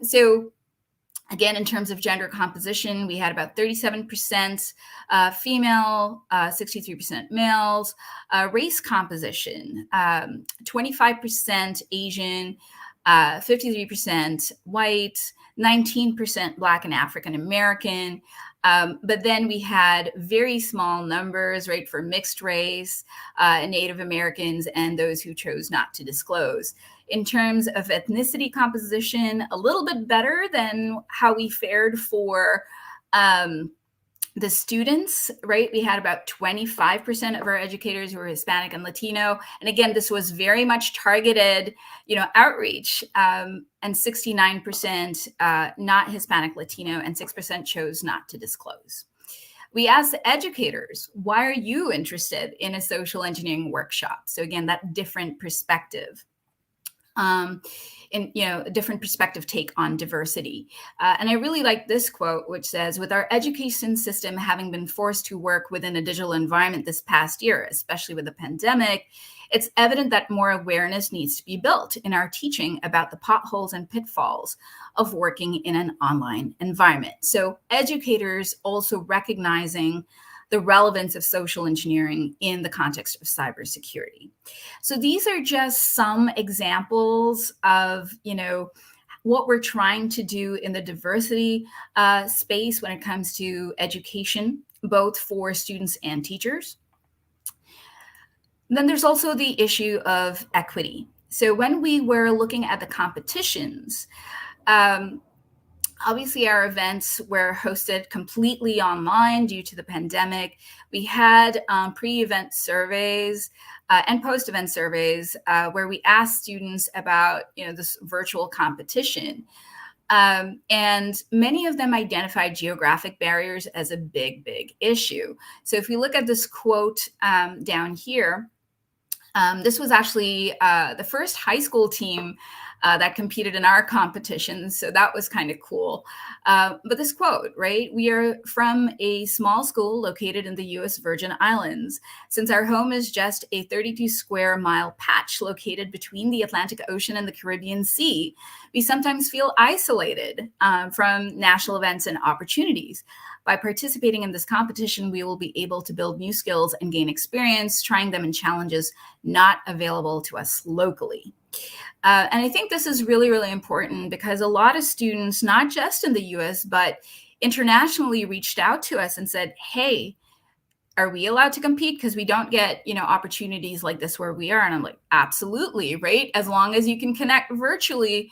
So again, in terms of gender composition, we had about 37% female, 63% males. Race composition, 25% Asian, 53% white, 19% Black and African American. But then we had very small numbers, right, for mixed race, Native Americans, and those who chose not to disclose. In terms of ethnicity composition, a little bit better than how we fared for the students, right? We had about 25% of our educators who were Hispanic and Latino. And again, this was very much targeted, outreach, and 69% not Hispanic, Latino, and 6% chose not to disclose. We asked the educators, why are you interested in a social engineering workshop? So again, that different perspective. A different perspective take on diversity. And I really like this quote, which says, with our education system having been forced to work within a digital environment this past year, especially with the pandemic, it's evident that more awareness needs to be built in our teaching about the potholes and pitfalls of working in an online environment. So educators also recognizing the relevance of social engineering in the context of cybersecurity. So these are just some examples of, what we're trying to do in the diversity space when it comes to education, both for students and teachers. Then there's also the issue of equity. So when we were looking at the competitions, obviously, our events were hosted completely online due to the pandemic. We had pre-event surveys and post-event surveys where we asked students about, this virtual competition. And many of them identified geographic barriers as a big, big issue. So if we look at this quote down here, this was actually the first high school team that competed in our competition. So that was kind of cool. But this quote, right? We are from a small school located in the U.S. Virgin Islands. Since our home is just a 32 square mile patch located between the Atlantic Ocean and the Caribbean Sea, we sometimes feel isolated from national events and opportunities. By participating in this competition, we will be able to build new skills and gain experience, trying them in challenges not available to us locally. And I think this is really, really important because a lot of students, not just in the US, but internationally reached out to us and said, hey, are we allowed to compete? Because we don't get, opportunities like this where we are. And I'm like, absolutely, right? As long as you can connect virtually,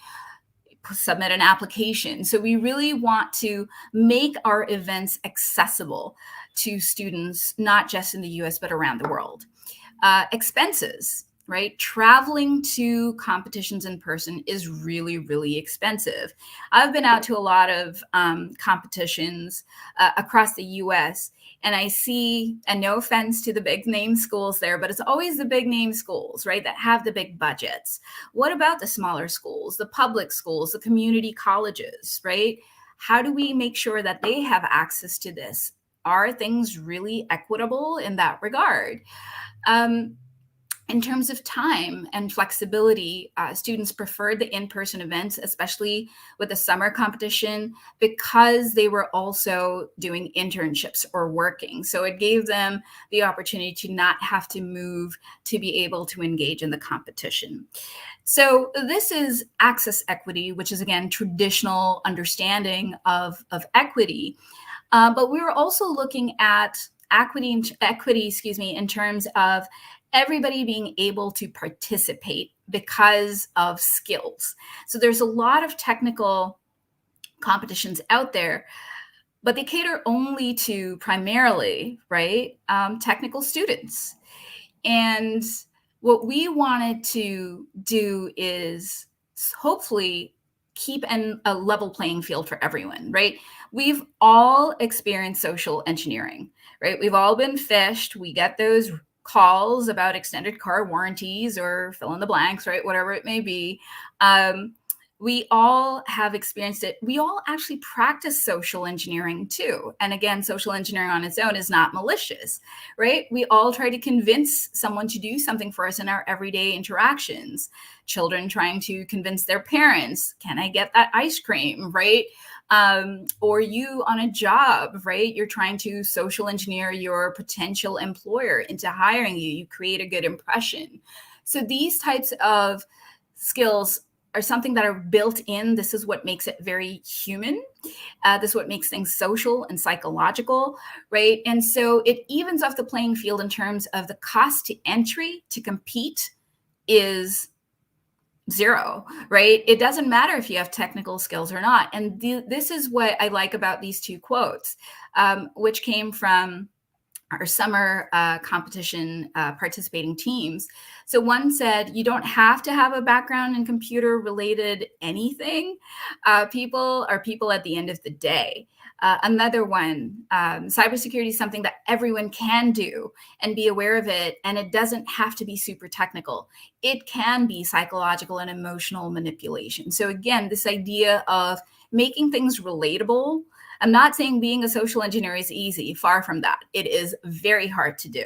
submit an application. So we really want to make our events accessible to students, not just in the US, but around the world. Expenses. right? Traveling to competitions in person is really, really expensive. I've been out to a lot of competitions across the US, and I see, and no offense to the big name schools there, but it's always the big name schools, right, that have the big budgets. What about the smaller schools, the public schools, the community colleges, right? How do we make sure that they have access to this? Are things really equitable in that regard? In terms of time and flexibility, students preferred the in-person events, especially with the summer competition, because they were also doing internships or working. So it gave them the opportunity to not have to move to be able to engage in the competition. So this is access equity, which is, again, traditional understanding of equity. But we were also looking at equity, in terms of everybody being able to participate because of skills. So there's a lot of technical competitions out there, but they cater only to primarily, right, technical students. And what we wanted to do is hopefully keep a level playing field for everyone, right? We've all experienced social engineering, right? We've all been phished. We get those calls about extended car warranties or fill in the blanks, right? Whatever it may be. We all have experienced it. We all actually practice social engineering too. And again, social engineering on its own is not malicious, right? We all try to convince someone to do something for us in our everyday interactions. Children trying to convince their parents, can I get that ice cream, right? Or you on a job, right? You're trying to social engineer your potential employer into hiring you. You create a good impression. So these types of skills are something that are built in. This is what makes it very human. This is what makes things social and psychological, right? And so it evens off the playing field in terms of the cost to entry to compete is zero, right? It doesn't matter if you have technical skills or not. And this is what I like about these two quotes, which came from our summer competition participating teams. So one said, you don't have to have a background in computer related anything. People are people at the end of the day. Another one, cybersecurity is something that everyone can do and be aware of it. And it doesn't have to be super technical. It can be psychological and emotional manipulation. So again, this idea of making things relatable. I'm not saying being a social engineer is easy, far from that. It is very hard to do,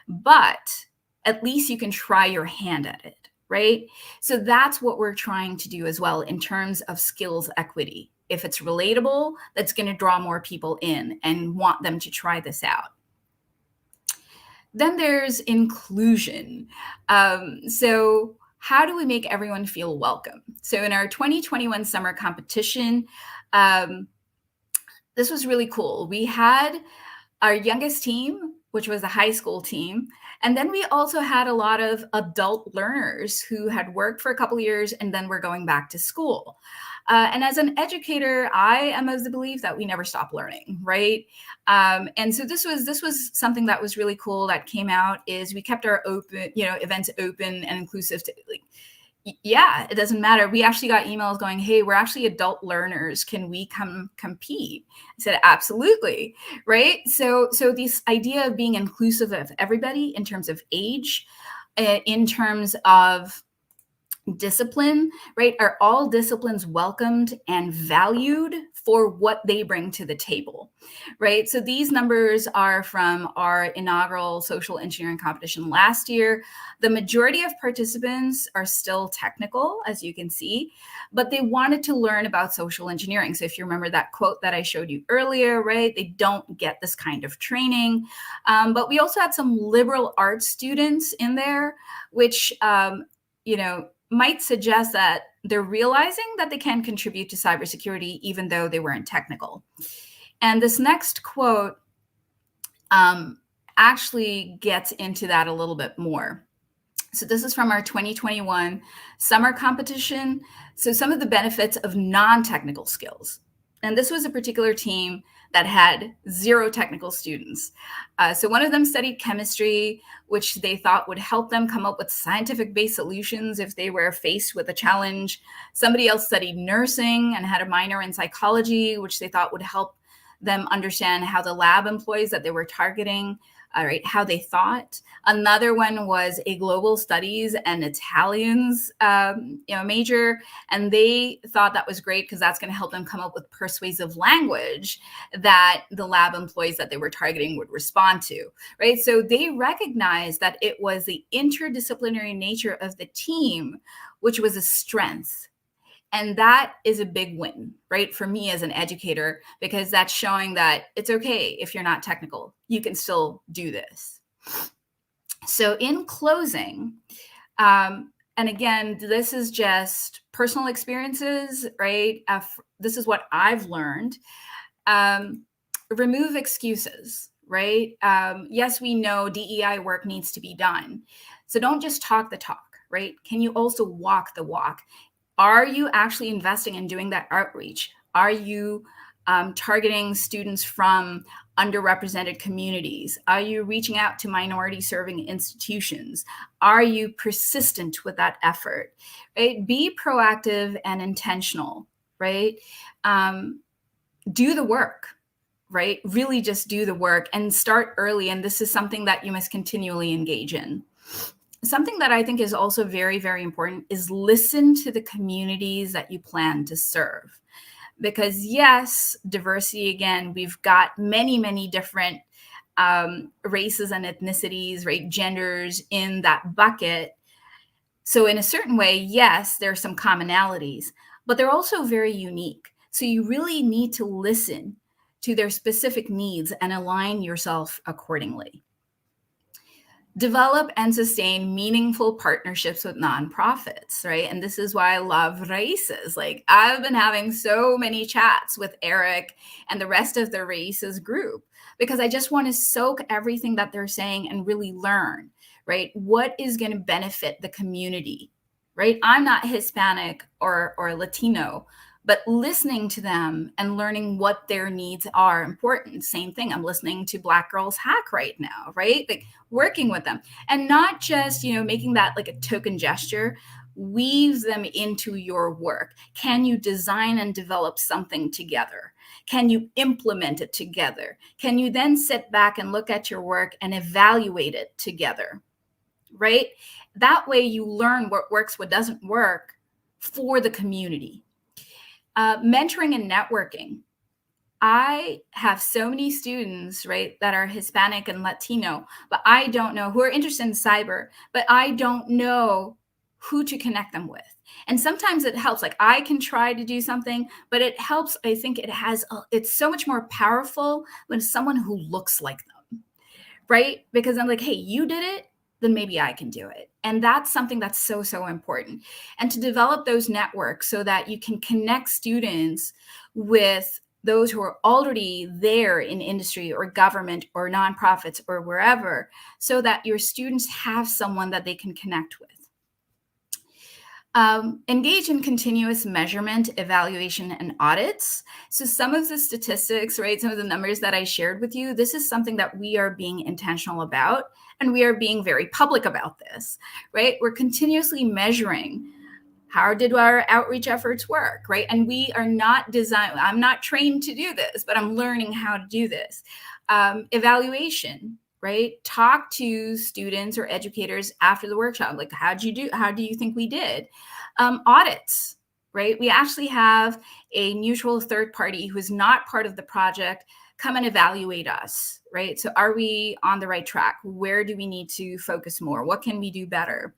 but at least you can try your hand at it, right? So that's what we're trying to do as well in terms of skills equity. If it's relatable, that's going to draw more people in and want them to try this out. Then there's inclusion. So how do we make everyone feel welcome? So in our 2021 summer competition, this was really cool. We had our youngest team, which was the high school team. And then we also had a lot of adult learners who had worked for a couple of years and then were going back to school. And as an educator, I am of the belief that we never stop learning, right? And so this was something that was really cool that came out is we kept our events open and inclusive to, like, yeah, it doesn't matter. We actually got emails going, hey, we're actually adult learners. Can we come compete? I said, absolutely. Right. So this idea of being inclusive of everybody in terms of age, in terms of discipline, right? Are all disciplines welcomed and valued for what they bring to the table, right? So these numbers are from our inaugural social engineering competition last year. The majority of participants are still technical, as you can see, but they wanted to learn about social engineering. So if you remember that quote that I showed you earlier, right? They don't get this kind of training. But we also had some liberal arts students in there, which, might suggest that they're realizing that they can contribute to cybersecurity even though they weren't technical. And this next quote actually gets into that a little bit more. So this is from our 2021 summer competition. So some of the benefits of non-technical skills. And this was a particular team that had 0 technical students. So one of them studied chemistry, which they thought would help them come up with scientific-based solutions if they were faced with a challenge. Somebody else studied nursing and had a minor in psychology, which they thought would help them understand how the lab employees that they were targeting, how they thought. Another one was a global studies and Italians major, and they thought that was great because that's going to help them come up with persuasive language that the lab employees that they were targeting would respond to, right? So they recognized that it was the interdisciplinary nature of the team, which was a strength. And that is a big win, right, for me as an educator, because that's showing that it's okay if you're not technical. You can still do this. So in closing, and again, this is just personal experiences, right? This is what I've learned. Remove excuses, right? Yes, we know DEI work needs to be done. So don't just talk the talk, right? Can you also walk the walk? Are you actually investing in doing that outreach? Are you targeting students from underrepresented communities? Are you reaching out to minority serving institutions? Are you persistent with that effort, right? Be proactive and intentional, right? Do the work, right? Really just do the work and start early. And this is something that you must continually engage in. Something that I think is also very, very important is listen to the communities that you plan to serve. Because yes, diversity, again, we've got many, many different races and ethnicities, right, genders in that bucket. So in a certain way, yes, there are some commonalities, but they're also very unique. So you really need to listen to their specific needs and align yourself accordingly. Develop and sustain meaningful partnerships with nonprofits, right? And this is why I love Raices. Like, I've been having so many chats with Eric and the rest of the Raices group because I just want to soak everything that they're saying and really learn, right? What is going to benefit the community, right? I'm not Hispanic or Latino, but listening to them and learning what their needs are important. Same thing. I'm listening to Black Girls Hack right now, right? Like working with them and not just, making that like a token gesture, weave them into your work. Can you design and develop something together? Can you implement it together? Can you then sit back and look at your work and evaluate it together, right? That way you learn what works, what doesn't work for the community. Mentoring and networking. I have so many students, right, that are Hispanic and Latino, but I don't know, who are interested in cyber, but I don't know who to connect them with. And sometimes it helps, like I can try to do something, but it helps. I think it's so much more powerful when someone who looks like them, right? Because I'm like, hey, you did it, then maybe I can do it. And that's something that's so, so important. And to develop those networks so that you can connect students with those who are already there in industry or government or nonprofits or wherever, so that your students have someone that they can connect with. Engage in continuous measurement, evaluation, and audits. So some of the statistics, right, some of the numbers that I shared with you, this is something that we are being intentional about, and we are being very public about this, right? We're continuously measuring how did our outreach efforts work, right? And we are not designed, I'm not trained to do this, but I'm learning how to do this. Evaluation, right? Talk to students or educators after the workshop. Like, how do you think we did? Audits, right? We actually have a neutral third party who is not part of the project come and evaluate us, right? So are we on the right track? Where do we need to focus more? What can we do better?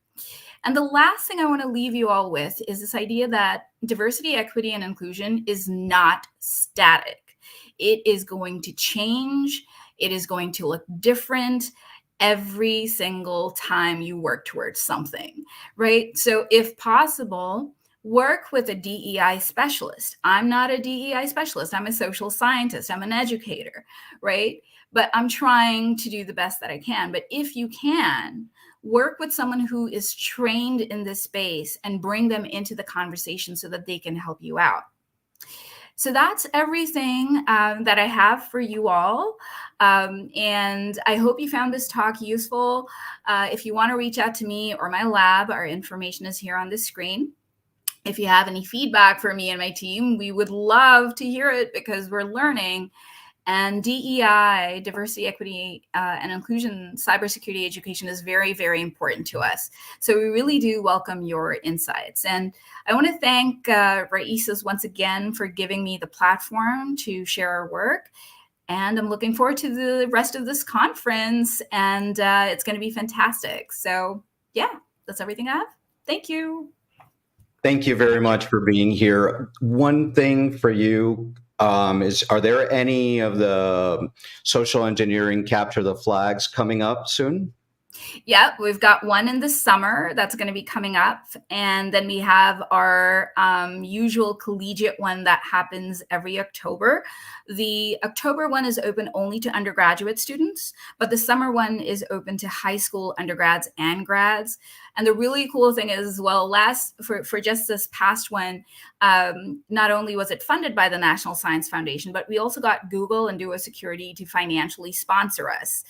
And the last thing I want to leave you all with is this idea that diversity, equity, and inclusion is not static. It is going to change. It is going to look different every single time you work towards something, right? So if possible, work with a DEI specialist. I'm not a DEI specialist. I'm a social scientist. I'm an educator, right? But I'm trying to do the best that I can. But if you can, work with someone who is trained in this space and bring them into the conversation so that they can help you out. So that's everything that I have for you all. And I hope you found this talk useful. If you want to reach out to me or my lab, our information is here on the screen. If you have any feedback for me and my team, we would love to hear it because we're learning. And DEI, diversity, equity, and inclusion, cybersecurity education is very, very important to us. So we really do welcome your insights. And I want to thank Raices once again for giving me the platform to share our work. And I'm looking forward to the rest of this conference, and it's going to be fantastic. So yeah, that's everything I have. Thank you. Thank you very much for being here. One thing for you is, are there any of the social engineering capture the flags coming up soon? Yep, we've got one in the summer that's going to be coming up. And then we have our usual collegiate one that happens every October. The October one is open only to undergraduate students, but the summer one is open to high school undergrads and grads. And the really cool thing is, well, for just this past one, not only was it funded by the National Science Foundation, but we also got Google and Duo Security to financially sponsor us.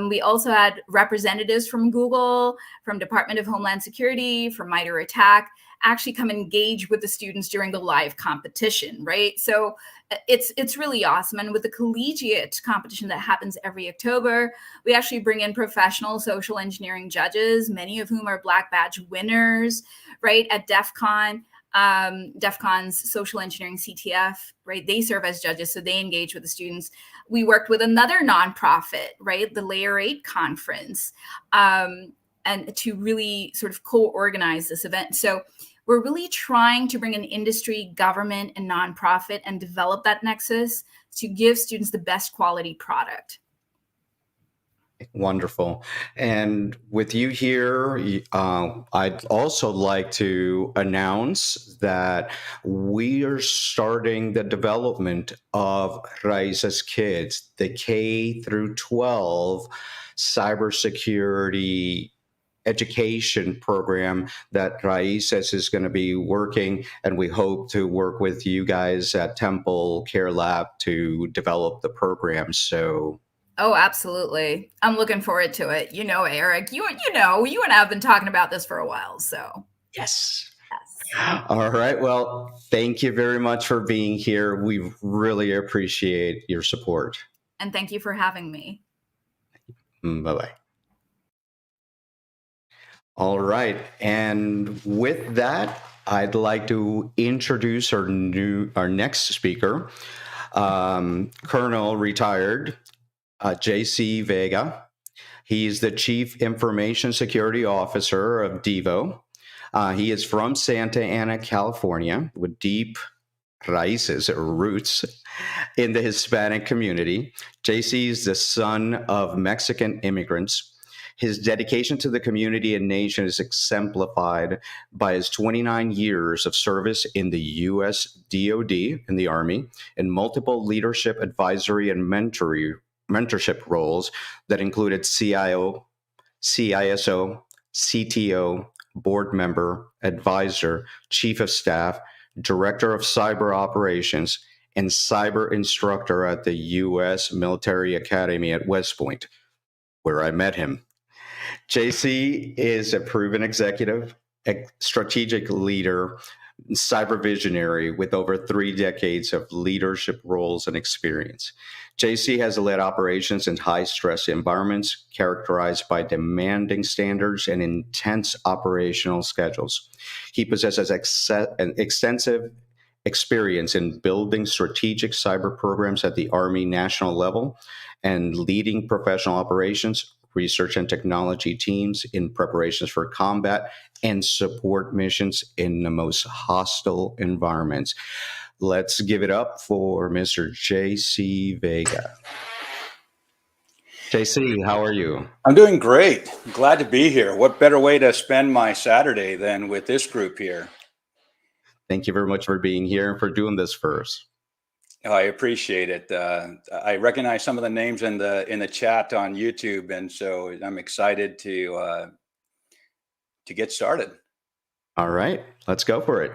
We also had representatives from Google, from Department of Homeland Security, from MITRE ATT&CK, actually come engage with the students during the live competition, right? So it's really awesome. And with the collegiate competition that happens every October, we actually bring in professional social engineering judges, many of whom are Black Badge winners, right, at DEF CON. DEF CON's social engineering CTF, right? They serve as judges, so they engage with the students. We worked with another nonprofit, right? The Layer 8 conference, and to really sort of co-organize this event. So we're really trying to bring in industry, government, and nonprofit and develop that nexus to give students the best quality product. Wonderful. And with you here, I'd also like to announce that we are starting the development of Raices Kids, the K through 12 cybersecurity education program that Raices is going to be working, and we hope to work with you guys at Temple Care Lab to develop the program. So Oh, absolutely. I'm looking forward to it. You know, Eric, you and I have been talking about this for a while. So yes. yes. All right. Well, thank you very much for being here. We really appreciate your support. And thank you for having me. Bye-bye. All right. And with that, I'd like to introduce our next speaker, Colonel retired J.C. Vega. He's the Chief Information Security Officer of Devo. He is from Santa Ana, California, with deep Raices, roots in the Hispanic community. JC is the son of Mexican immigrants. His dedication to the community and nation is exemplified by his 29 years of service in the U.S. DoD, in the Army, and multiple leadership, advisory, and mentorship roles that included CIO, CISO, CTO, board member, advisor, chief of staff, director of cyber operations, and cyber instructor at the U.S. Military Academy at West Point, where I met him. JC is a proven executive, strategic leader, cyber visionary with over 3 decades of leadership roles and experience. JC has led operations in high-stress environments characterized by demanding standards and intense operational schedules. He possesses an extensive experience in building strategic cyber programs at the Army national level and leading professional operations, research, and technology teams in preparations for combat and support missions in the most hostile environments. Let's give it up for Mr. J.C. Vega. JC, how are you? I'm doing great. Glad to be here. What better way to spend my Saturday than with this group here? Thank you very much for being here and for doing this for us. Oh, I appreciate it. I recognize some of the names in the chat on YouTube, and so I'm excited to get started. All right, let's go for it.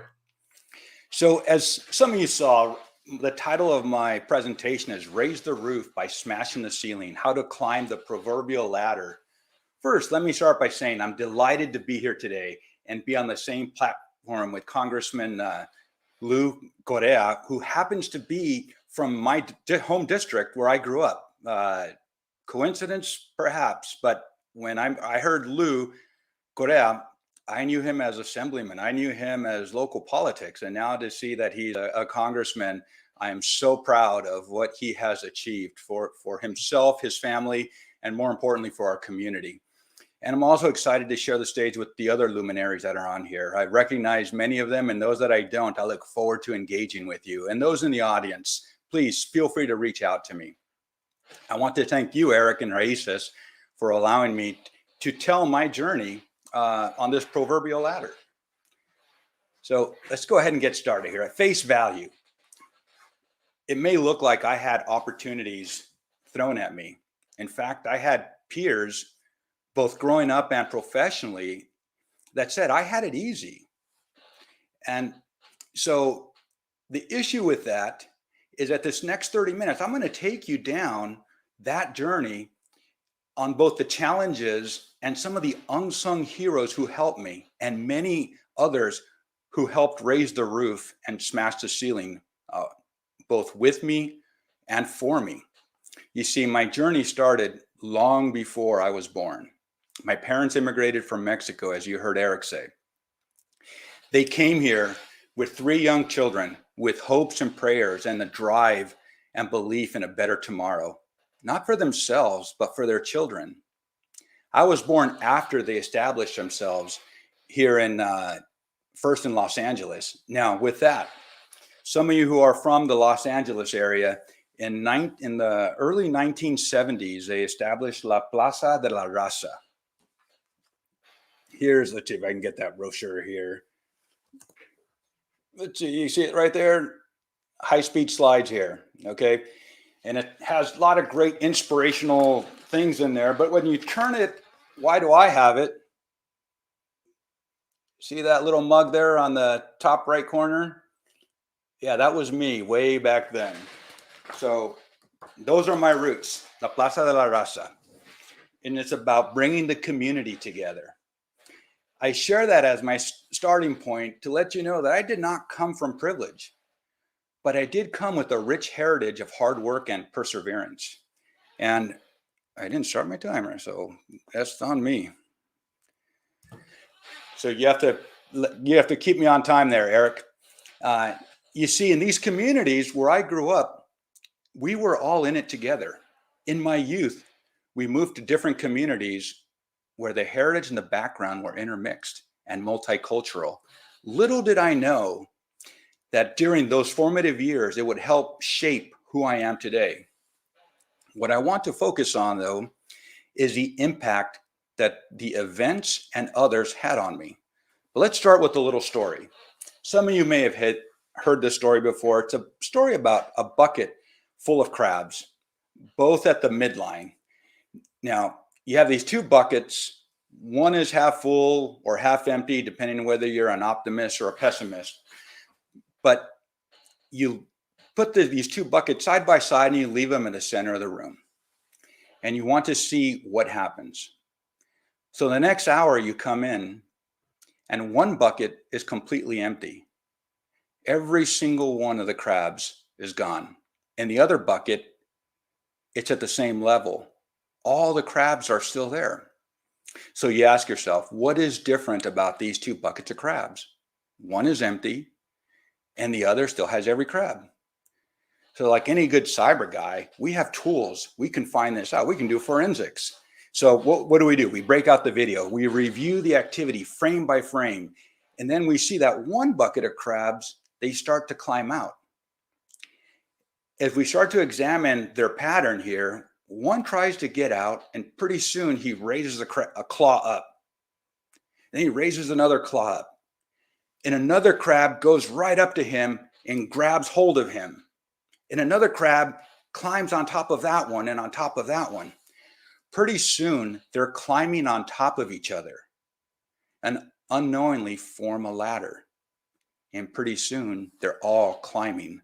So, as some of you saw, the title of my presentation is Raise the Roof by Smashing the Ceiling, How to Climb the Proverbial Ladder. First, let me start by saying I'm delighted to be here today and be on the same platform with Congressman Lou Correa, who happens to be from my home district where I grew up. Coincidence, perhaps, but when I heard Lou Correa, I knew him as assemblyman. I knew him as local politics. And now to see that he's a congressman, I am so proud of what he has achieved for himself, his family, and more importantly, for our community. And I'm also excited to share the stage with the other luminaries that are on here. I recognize many of them, and those that I don't, I look forward to engaging with you. And those in the audience, please feel free to reach out to me. I want to thank you, Eric and Raices, for allowing me to tell my journey on this proverbial ladder. So let's go ahead and get started here. At face value, it may look like I had opportunities thrown at me. In fact, I had peers, both growing up and professionally, that said I had it easy. And so the issue with that is that this next 30 minutes, I'm going to take you down that journey on both the challenges and some of the unsung heroes who helped me, and many others who helped raise the roof and smash the ceiling, both with me and for me. You see, my journey started long before I was born. My parents immigrated from Mexico, as you heard Eric say. They came here with 3 young children with hopes and prayers and the drive and belief in a better tomorrow, not for themselves, but for their children. I was born after they established themselves here in first in Los Angeles. Now, with that, some of you who are from the Los Angeles area, in the early 1970s, they established La Plaza de la Raza. Let's see if I can get that brochure here. Let's see, you see it right there? High-speed slides here, okay? And it has a lot of great inspirational things in there, but when you turn it, why do I have it? See that little mug there on the top right corner? Yeah, that was me way back then. So those are my roots, La Plaza de la Raza. And it's about bringing the community together. I share that as my starting point to let you know that I did not come from privilege, but I did come with a rich heritage of hard work and perseverance. And I didn't start my timer, so that's on me. So you have to keep me on time there, Eric. You see, in these communities where I grew up, we were all in it together. In my youth, we moved to different communities where the heritage and the background were intermixed and multicultural. Little did I know that during those formative years, it would help shape who I am today. What I want to focus on, though, is the impact that the events and others had on me. But let's start with a little story. Some of you may have heard this story before. It's a story about a bucket full of crabs, both at the midline. Now, you have these 2 buckets. One is half full or half empty, depending on whether you're an optimist or a pessimist. But you put these 2 buckets side by side and you leave them in the center of the room. And you want to see what happens. So the next hour you come in and one bucket is completely empty. Every single one of the crabs is gone. And the other bucket, it's at the same level. All the crabs are still there. So you ask yourself, what is different about these 2 buckets of crabs? One is empty and the other still has every crab. So like any good cyber guy, we have tools. We can find this out. We can do forensics. So what do? We break out the video. We review the activity frame by frame. And then we see that one bucket of crabs, they start to climb out. If we start to examine their pattern here, one tries to get out and pretty soon he raises a claw up. Then he raises another claw up. And another crab goes right up to him and grabs hold of him. And another crab climbs on top of that one and on top of that one. Pretty soon, they're climbing on top of each other and unknowingly form a ladder. And pretty soon, they're all climbing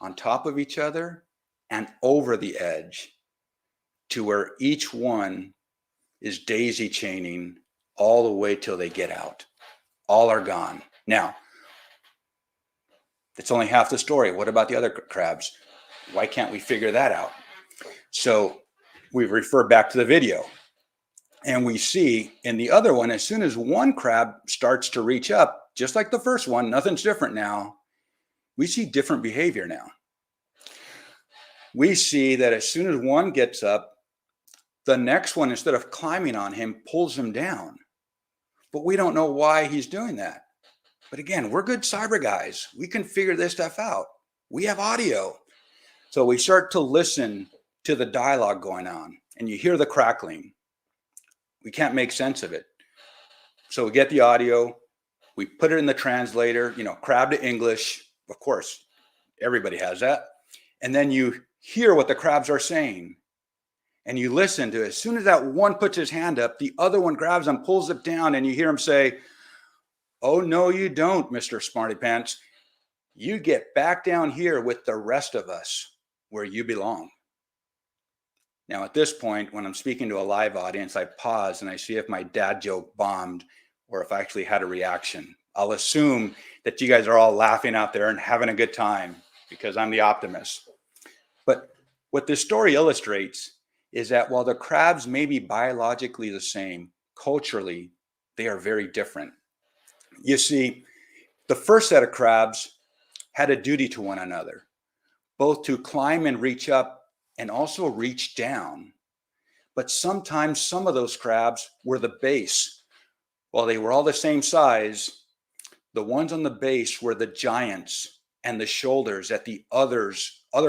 on top of each other and over the edge to where each one is daisy chaining all the way till they get out. All are gone. Now, it's only half the story. What about the other crabs? Why can't we figure that out? So we refer back to the video, and we see in the other one, as soon as one crab starts to reach up, just like the first one, nothing's different now. We see different behavior now. We see that as soon as one gets up, the next one, instead of climbing on him, pulls him down. But we don't know why he's doing that. But again, we're good cyber guys. We can figure this stuff out. We have audio. So we start to listen to the dialogue going on, and you hear the crackling. We can't make sense of it. So we get the audio, we put it in the translator, crab to English. Of course, everybody has that. And then you hear what the crabs are saying. And you listen to it. As soon as that one puts his hand up, the other one grabs him, pulls it down, and you hear him say, "Oh, no, you don't, Mr. Smarty Pants. You get back down here with the rest of us where you belong." Now, at this point, when I'm speaking to a live audience, I pause and I see if my dad joke bombed or if I actually had a reaction. I'll assume that you guys are all laughing out there and having a good time because I'm the optimist. But what this story illustrates is that while the crabs may be biologically the same, culturally, they are very different. You see, the first set of crabs had a duty to one another, both to climb and reach up and also reach down. But sometimes some of those crabs were the base. While they were all the same size, the ones on the base were the giants and the shoulders that the other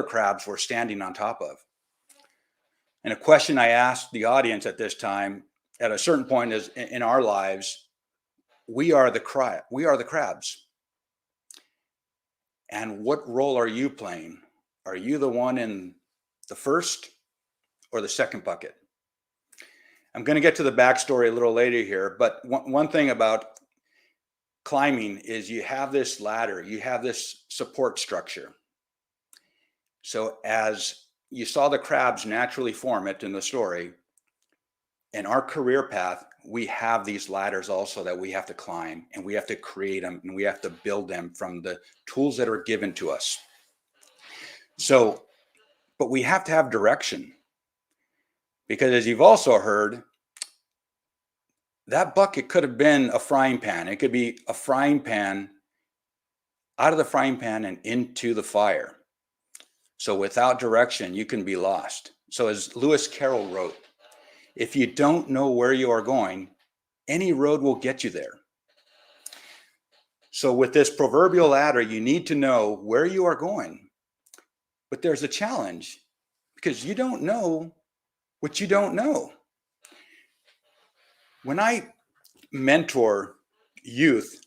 crabs were standing on top of. And a question I asked the audience at this time, at a certain point is in our lives, we are the crabs. And what role are you playing? Are you the one in the first or the second bucket? I'm going to get to the backstory a little later here, but one thing about climbing is you have this ladder, you have this support structure. So as you saw the crabs naturally form it in the story, in our career path, we have these ladders also that we have to climb, and we have to create them, and we have to build them from the tools that are given to us. So, but we have to have direction, because as you've also heard, that bucket could have been a frying pan. It could be a frying pan out of the frying pan and into the fire. So without direction, you can be lost. So as Lewis Carroll wrote, if you don't know where you are going, any road will get you there. So with this proverbial ladder, you need to know where you are going. But there's a challenge because you don't know what you don't know. When I mentor youth,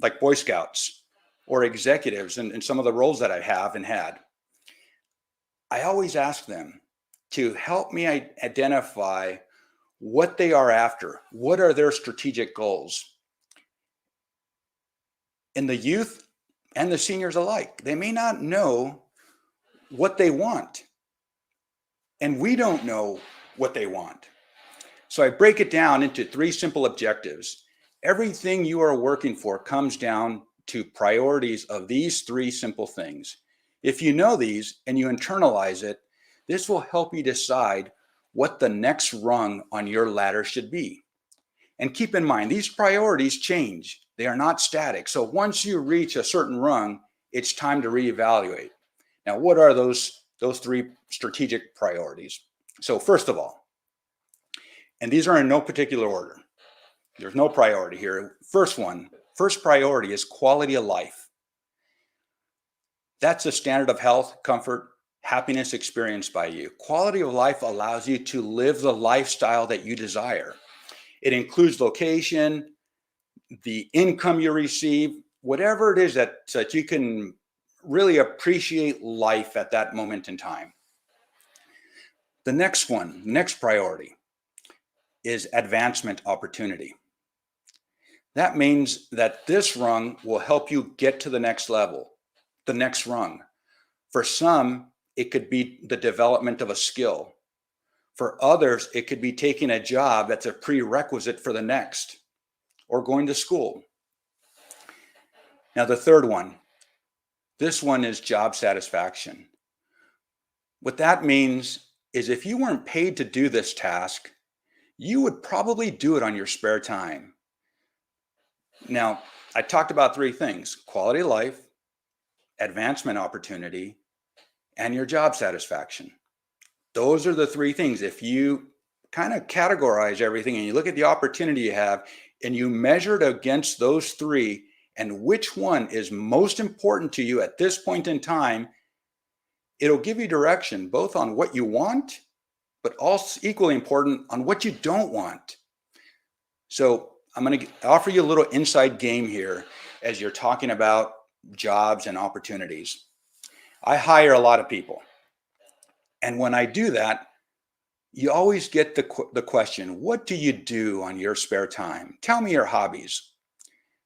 like Boy Scouts or executives in some of the roles that I have and had, I always ask them to help me identify what they are after. What are their strategic goals? In the youth and the seniors alike, they may not know what they want. And we don't know what they want. So I break it down into 3 simple objectives. Everything you are working for comes down to priorities of these 3 simple things. If you know these and you internalize it, this will help you decide what the next rung on your ladder should be. And keep in mind, these priorities change. They are not static. So once you reach a certain rung, it's time to reevaluate. Now, what are those 3 strategic priorities? So first of all, and these are in no particular order. There's no priority here. First priority is quality of life. That's a standard of health, comfort, happiness experienced by you. Quality of life allows you to live the lifestyle that you desire. It includes location, the income you receive, whatever it is that you can really appreciate life at that moment in time. The next priority is advancement opportunity. That means that this rung will help you get to the next level, the next rung. For some, it could be the development of a skill. For others, it could be taking a job that's a prerequisite for the next, or going to school. Now, the third one, this one is job satisfaction. What that means is if you weren't paid to do this task, you would probably do it on your spare time. Now, I talked about three things: quality of life, advancement opportunity, and your job satisfaction. Those are the three things. If you kind of categorize everything and you look at the opportunity you have and you measure it against those three and which one is most important to you at this point in time, it'll give you direction both on what you want, but also equally important on what you don't want. So I'm going to offer you a little inside game here as you're talking about jobs and opportunities. I hire a lot of people. And when I do that, you always get the question, what do you do on your spare time? Tell me your hobbies.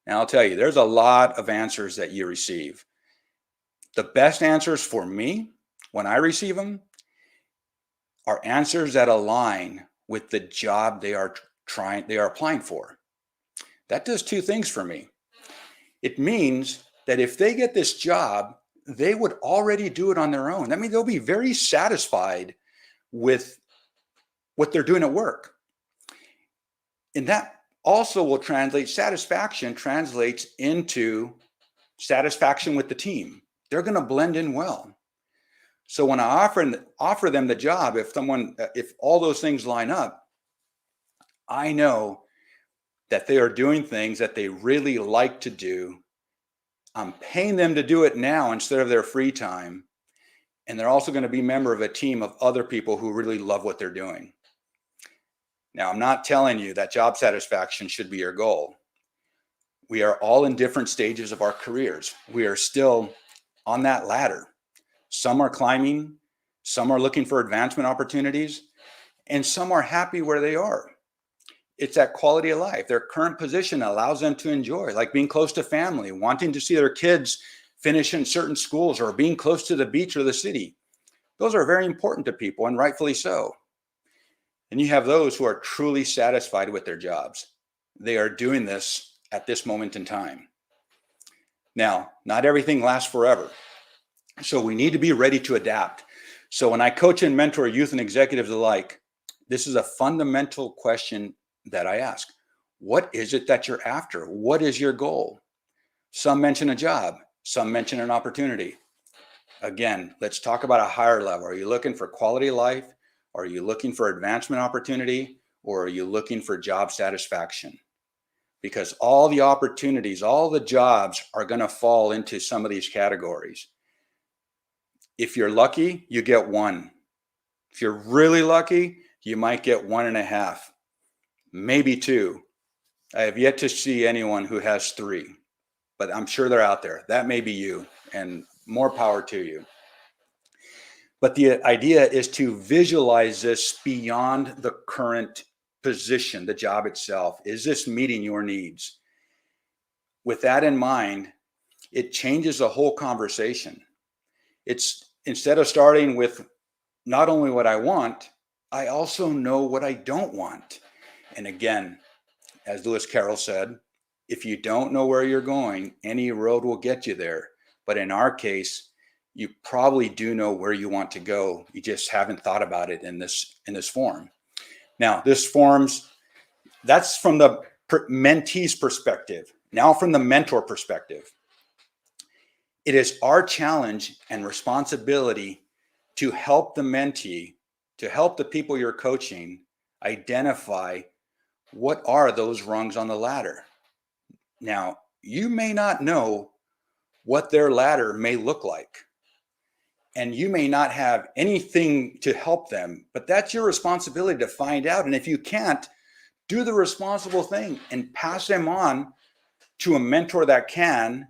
Now, I'll tell you, there's a lot of answers that you receive. The best answers for me, when I receive them, are answers that align with the job they are applying for. That does two things for me. It means that if they get this job, they would already do it on their own. That means they'll be very satisfied with what they're doing at work. And that also will translate, satisfaction translates into satisfaction with the team. They're going to blend in well. So when I offer them the job, if all those things line up, I know that they are doing things that they really like to do. I'm paying them to do it now instead of their free time. And they're also going to be a member of a team of other people who really love what they're doing. Now, I'm not telling you that job satisfaction should be your goal. We are all in different stages of our careers. We are still on that ladder. Some are climbing, some are looking for advancement opportunities, and some are happy where they are. It's that quality of life. Their current position allows them to enjoy, like being close to family, wanting to see their kids finish in certain schools, or being close to the beach or the city. Those are very important to people, and rightfully so. And you have those who are truly satisfied with their jobs. They are doing this at this moment in time. Now, not everything lasts forever. So we need to be ready to adapt. So when I coach and mentor youth and executives alike, this is a fundamental question that I ask. What is it that you're after? What is your goal? Some mention a job, some mention an opportunity. Again, let's talk about a higher level. Are you looking for quality of life? Are you looking for advancement opportunity? Or are you looking for job satisfaction? Because all the opportunities, all the jobs are going to fall into some of these categories. If you're lucky, you get one. If you're really lucky, you might get 1.5, maybe 2. I have yet to see anyone who has 3, but I'm sure they're out there. That may be you, and more power to you. But the idea is to visualize this beyond the current position, the job itself. Is this meeting your needs? With that in mind, it changes the whole conversation. It's instead of starting with not only what I want, I also know what I don't want. And again, as Lewis Carroll said, if you don't know where you're going, any road will get you there. But in our case, you probably do know where you want to go. You just haven't thought about it in this form. Now, that's from the mentee's perspective. Now, from the mentor perspective, it is our challenge and responsibility to help the mentee, to help the people you're coaching identify what are those rungs on the ladder. Now, you may not know what their ladder may look like, and you may not have anything to help them, but that's your responsibility to find out. And if you can't, do the responsible thing and pass them on to a mentor that can,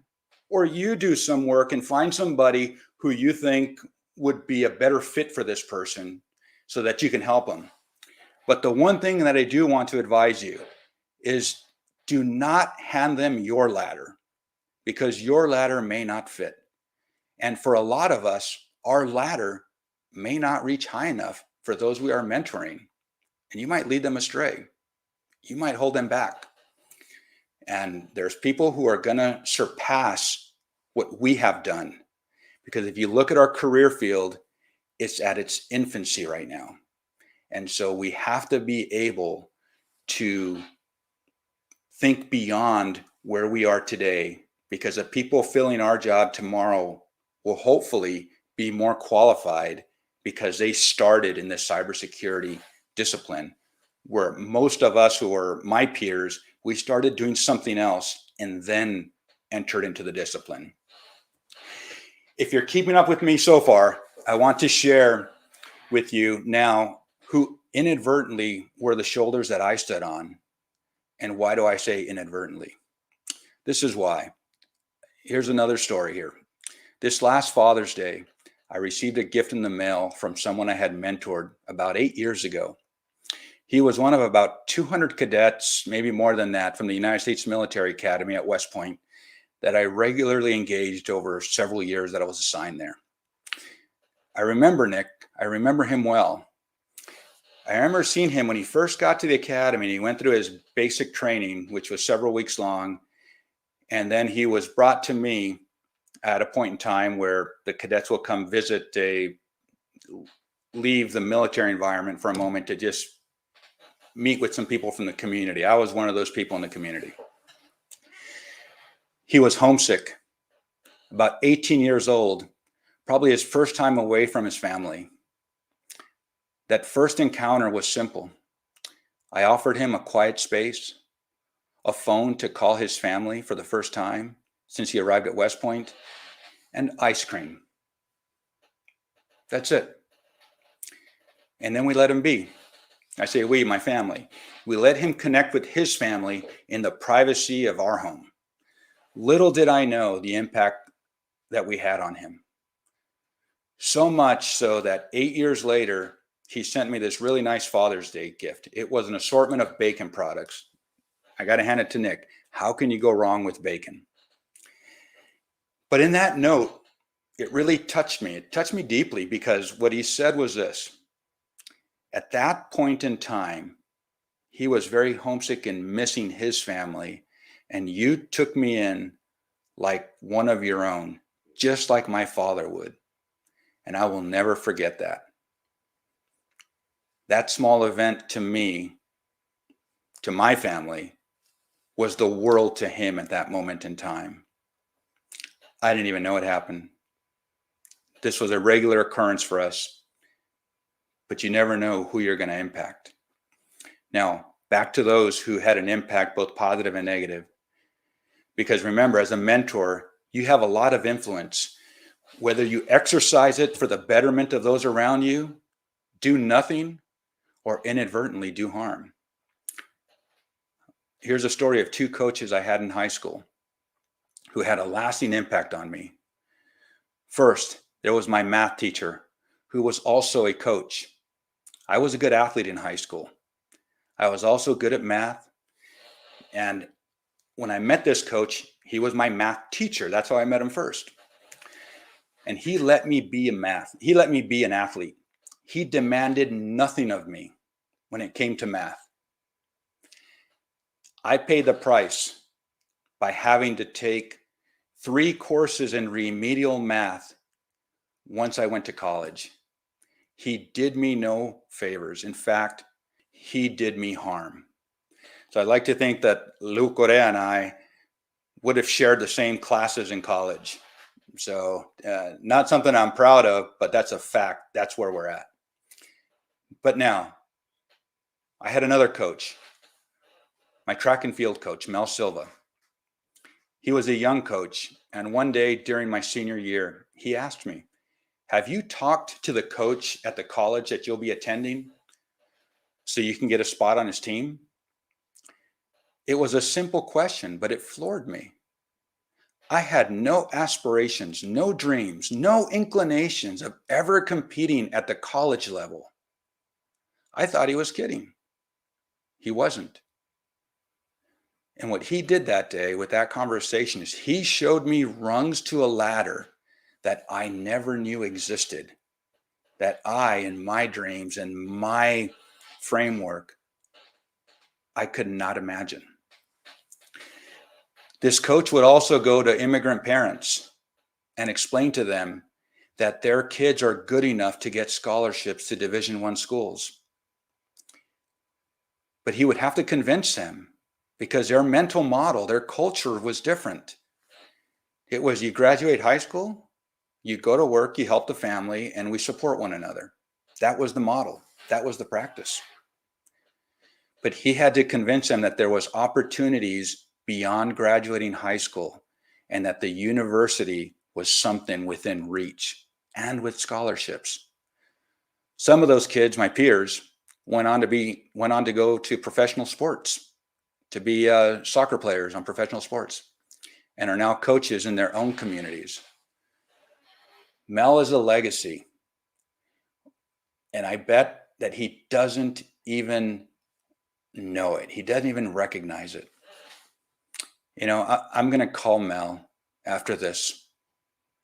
or you do some work and find somebody who you think would be a better fit for this person so that you can help them. But the one thing that I do want to advise you is do not hand them your ladder, because your ladder may not fit. And for a lot of us, our ladder may not reach high enough for those we are mentoring, and you might lead them astray. You might hold them back. And there's people who are going to surpass what we have done. Because if you look at our career field, it's at its infancy right now. And so we have to be able to think beyond where we are today, because the people filling our job tomorrow will hopefully be more qualified because they started in this cybersecurity discipline, where most of us who are my peers, we started doing something else and then entered into the discipline. If you're keeping up with me so far, I want to share with you now who inadvertently were the shoulders that I stood on. And why do I say inadvertently? This is why. Here's another story here. This last Father's Day, I received a gift in the mail from someone I had mentored about 8 years ago. He was one of about 200 cadets, maybe more than that, from the United States Military Academy at West Point that I regularly engaged over several years that I was assigned there. I remember Nick. I remember him well. I remember seeing him when he first got to the academy. He went through his basic training, which was several weeks long. And then he was brought to me at a point in time where the cadets will come visit, leave the military environment for a moment to just meet with some people from the community. I was one of those people in the community. He was homesick, about 18 years old, probably his first time away from his family. That first encounter was simple. I offered him a quiet space, a phone to call his family for the first time since he arrived at West Point, and ice cream. That's it. And then we let him be. I say we, my family. We let him connect with his family in the privacy of our home. Little did I know the impact that we had on him. So much so that 8 years later, he sent me this really nice Father's Day gift. It was an assortment of bacon products. I got to hand it to Nick. How can you go wrong with bacon? But in that note, it really touched me. It touched me deeply because what he said was this. At that point in time, he was very homesick and missing his family. And you took me in like one of your own, just like my father would. And I will never forget that. That small event to me, to my family, was the world to him at that moment in time. I didn't even know it happened. This was a regular occurrence for us, but you never know who you're going to impact. Now, back to those who had an impact, both positive and negative. Because remember, as a mentor, you have a lot of influence. Whether you exercise it for the betterment of those around you, do nothing, or inadvertently do harm. Here's a story of two coaches I had in high school who had a lasting impact on me. First, there was my math teacher, who was also a coach. I was a good athlete in high school. I was also good at math. And when I met this coach, he was my math teacher. That's how I met him first. And he let me be an athlete. He demanded nothing of me when it came to math. I paid the price by having to take 3 courses in remedial math once I went to college. He did me no favors. In fact, he did me harm. So I'd like to think that Lou Correa and I would have shared the same classes in college. So not something I'm proud of, but that's a fact. That's where we're at. But now, I had another coach, my track and field coach, Mel Silva. He was a young coach, and one day during my senior year, he asked me, have you talked to the coach at the college that you'll be attending so you can get a spot on his team? It was a simple question, but it floored me. I had no aspirations, no dreams, no inclinations of ever competing at the college level. I thought he was kidding. He wasn't. And what he did that day with that conversation is he showed me rungs to a ladder that I never knew existed, that I, in my dreams and my framework, I could not imagine. This coach would also go to immigrant parents and explain to them that their kids are good enough to get scholarships to Division I schools. But he would have to convince them because their mental model, their culture was different. It was, you graduate high school, you go to work, you help the family, and we support one another. That was the model. That was the practice. But he had to convince them that there was opportunities beyond graduating high school and that the university was something within reach and with scholarships. Some of those kids, my peers, went on to go to professional sports, to be soccer players on professional sports, and are now coaches in their own communities. Mel is a legacy, and I bet that he doesn't even know it. He doesn't even recognize it. You know, I'm going to call Mel after this,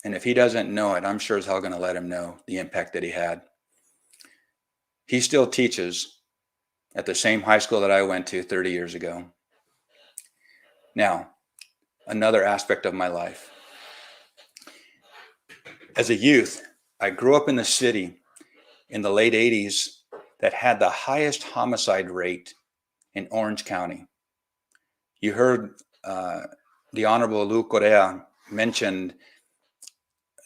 and if he doesn't know it, I'm sure as hell going to let him know the impact that he had. He still teaches at the same high school that I went to 30 years ago. Now, another aspect of my life. As a youth, I grew up in the city in the late 80s that had the highest homicide rate in Orange County. You heard the Honorable Lou Correa mention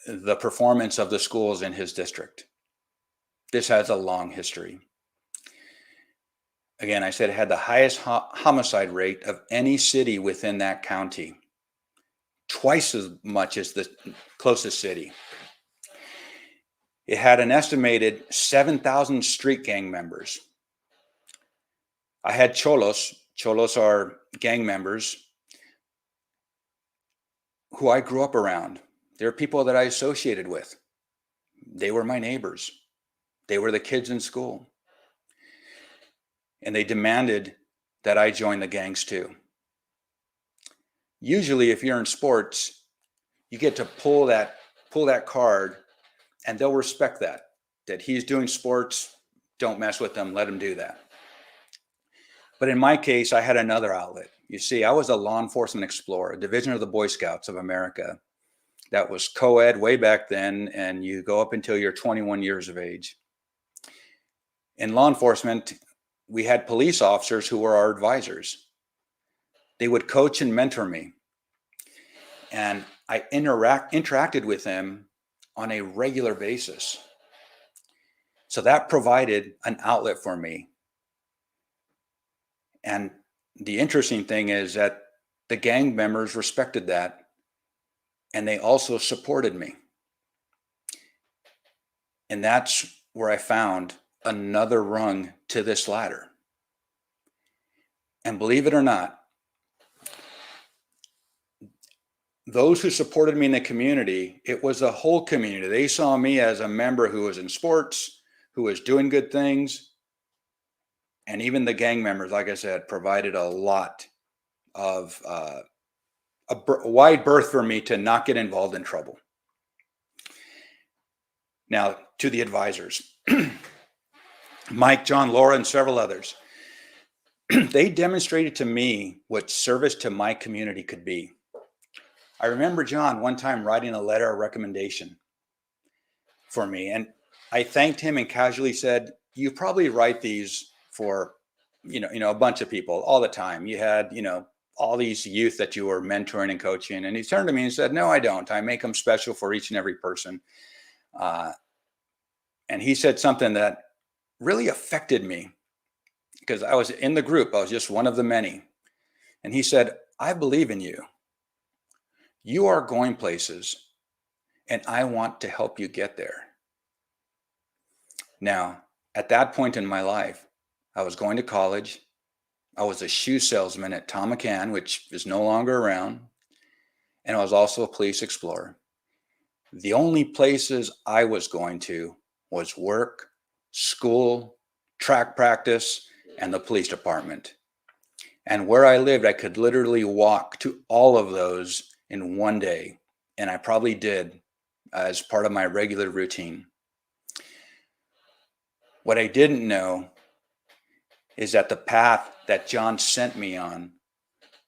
the performance of the schools in his district. This has a long history. Again, I said it had the highest homicide rate of any city within that county, twice as much as the closest city. It had an estimated 7,000 street gang members. I had cholos. Cholos are gang members who I grew up around. They're people that I associated with. They were my neighbors. They were the kids in school. And they demanded that I join the gangs too. Usually, if you're in sports, you get to pull that card, and they'll respect that he's doing sports, don't mess with him, let him do that. But in my case, I had another outlet. You see, I was a law enforcement explorer, a division of the Boy Scouts of America. That was co-ed way back then, and you go up until you're 21 years of age. In law enforcement, we had police officers who were our advisors. They would coach and mentor me. And I interacted with them on a regular basis. So that provided an outlet for me. And the interesting thing is that the gang members respected that, and they also supported me. And that's where I found another rung to this ladder. And believe it or not, those who supported me in the community, it was a whole community. They saw me as a member who was in sports, who was doing good things. And even the gang members, like I said, provided a lot of a wide berth for me to not get involved in trouble. Now, to the advisors, Mike, John, Laura, and several others, they demonstrated to me what service to my community could be. I remember John one time writing a letter of recommendation for me, and I thanked him and casually said, "You probably write these for, a bunch of people all the time. You had, all these youth that you were mentoring and coaching." And he turned to me and said, "No, I don't. I make them special for each and every person." And he said something that really affected me because I was in the group. I was just one of the many. And he said, "I believe in you. You are going places, and I want to help you get there." Now, at that point in my life, I was going to college. I was a shoe salesman at Tom McCann, which is no longer around. And I was also a police explorer. The only places I was going to was work, school, track practice, and the police department. And where I lived, I could literally walk to all of those in one day. And I probably did as part of my regular routine. What I didn't know is that the path that John sent me on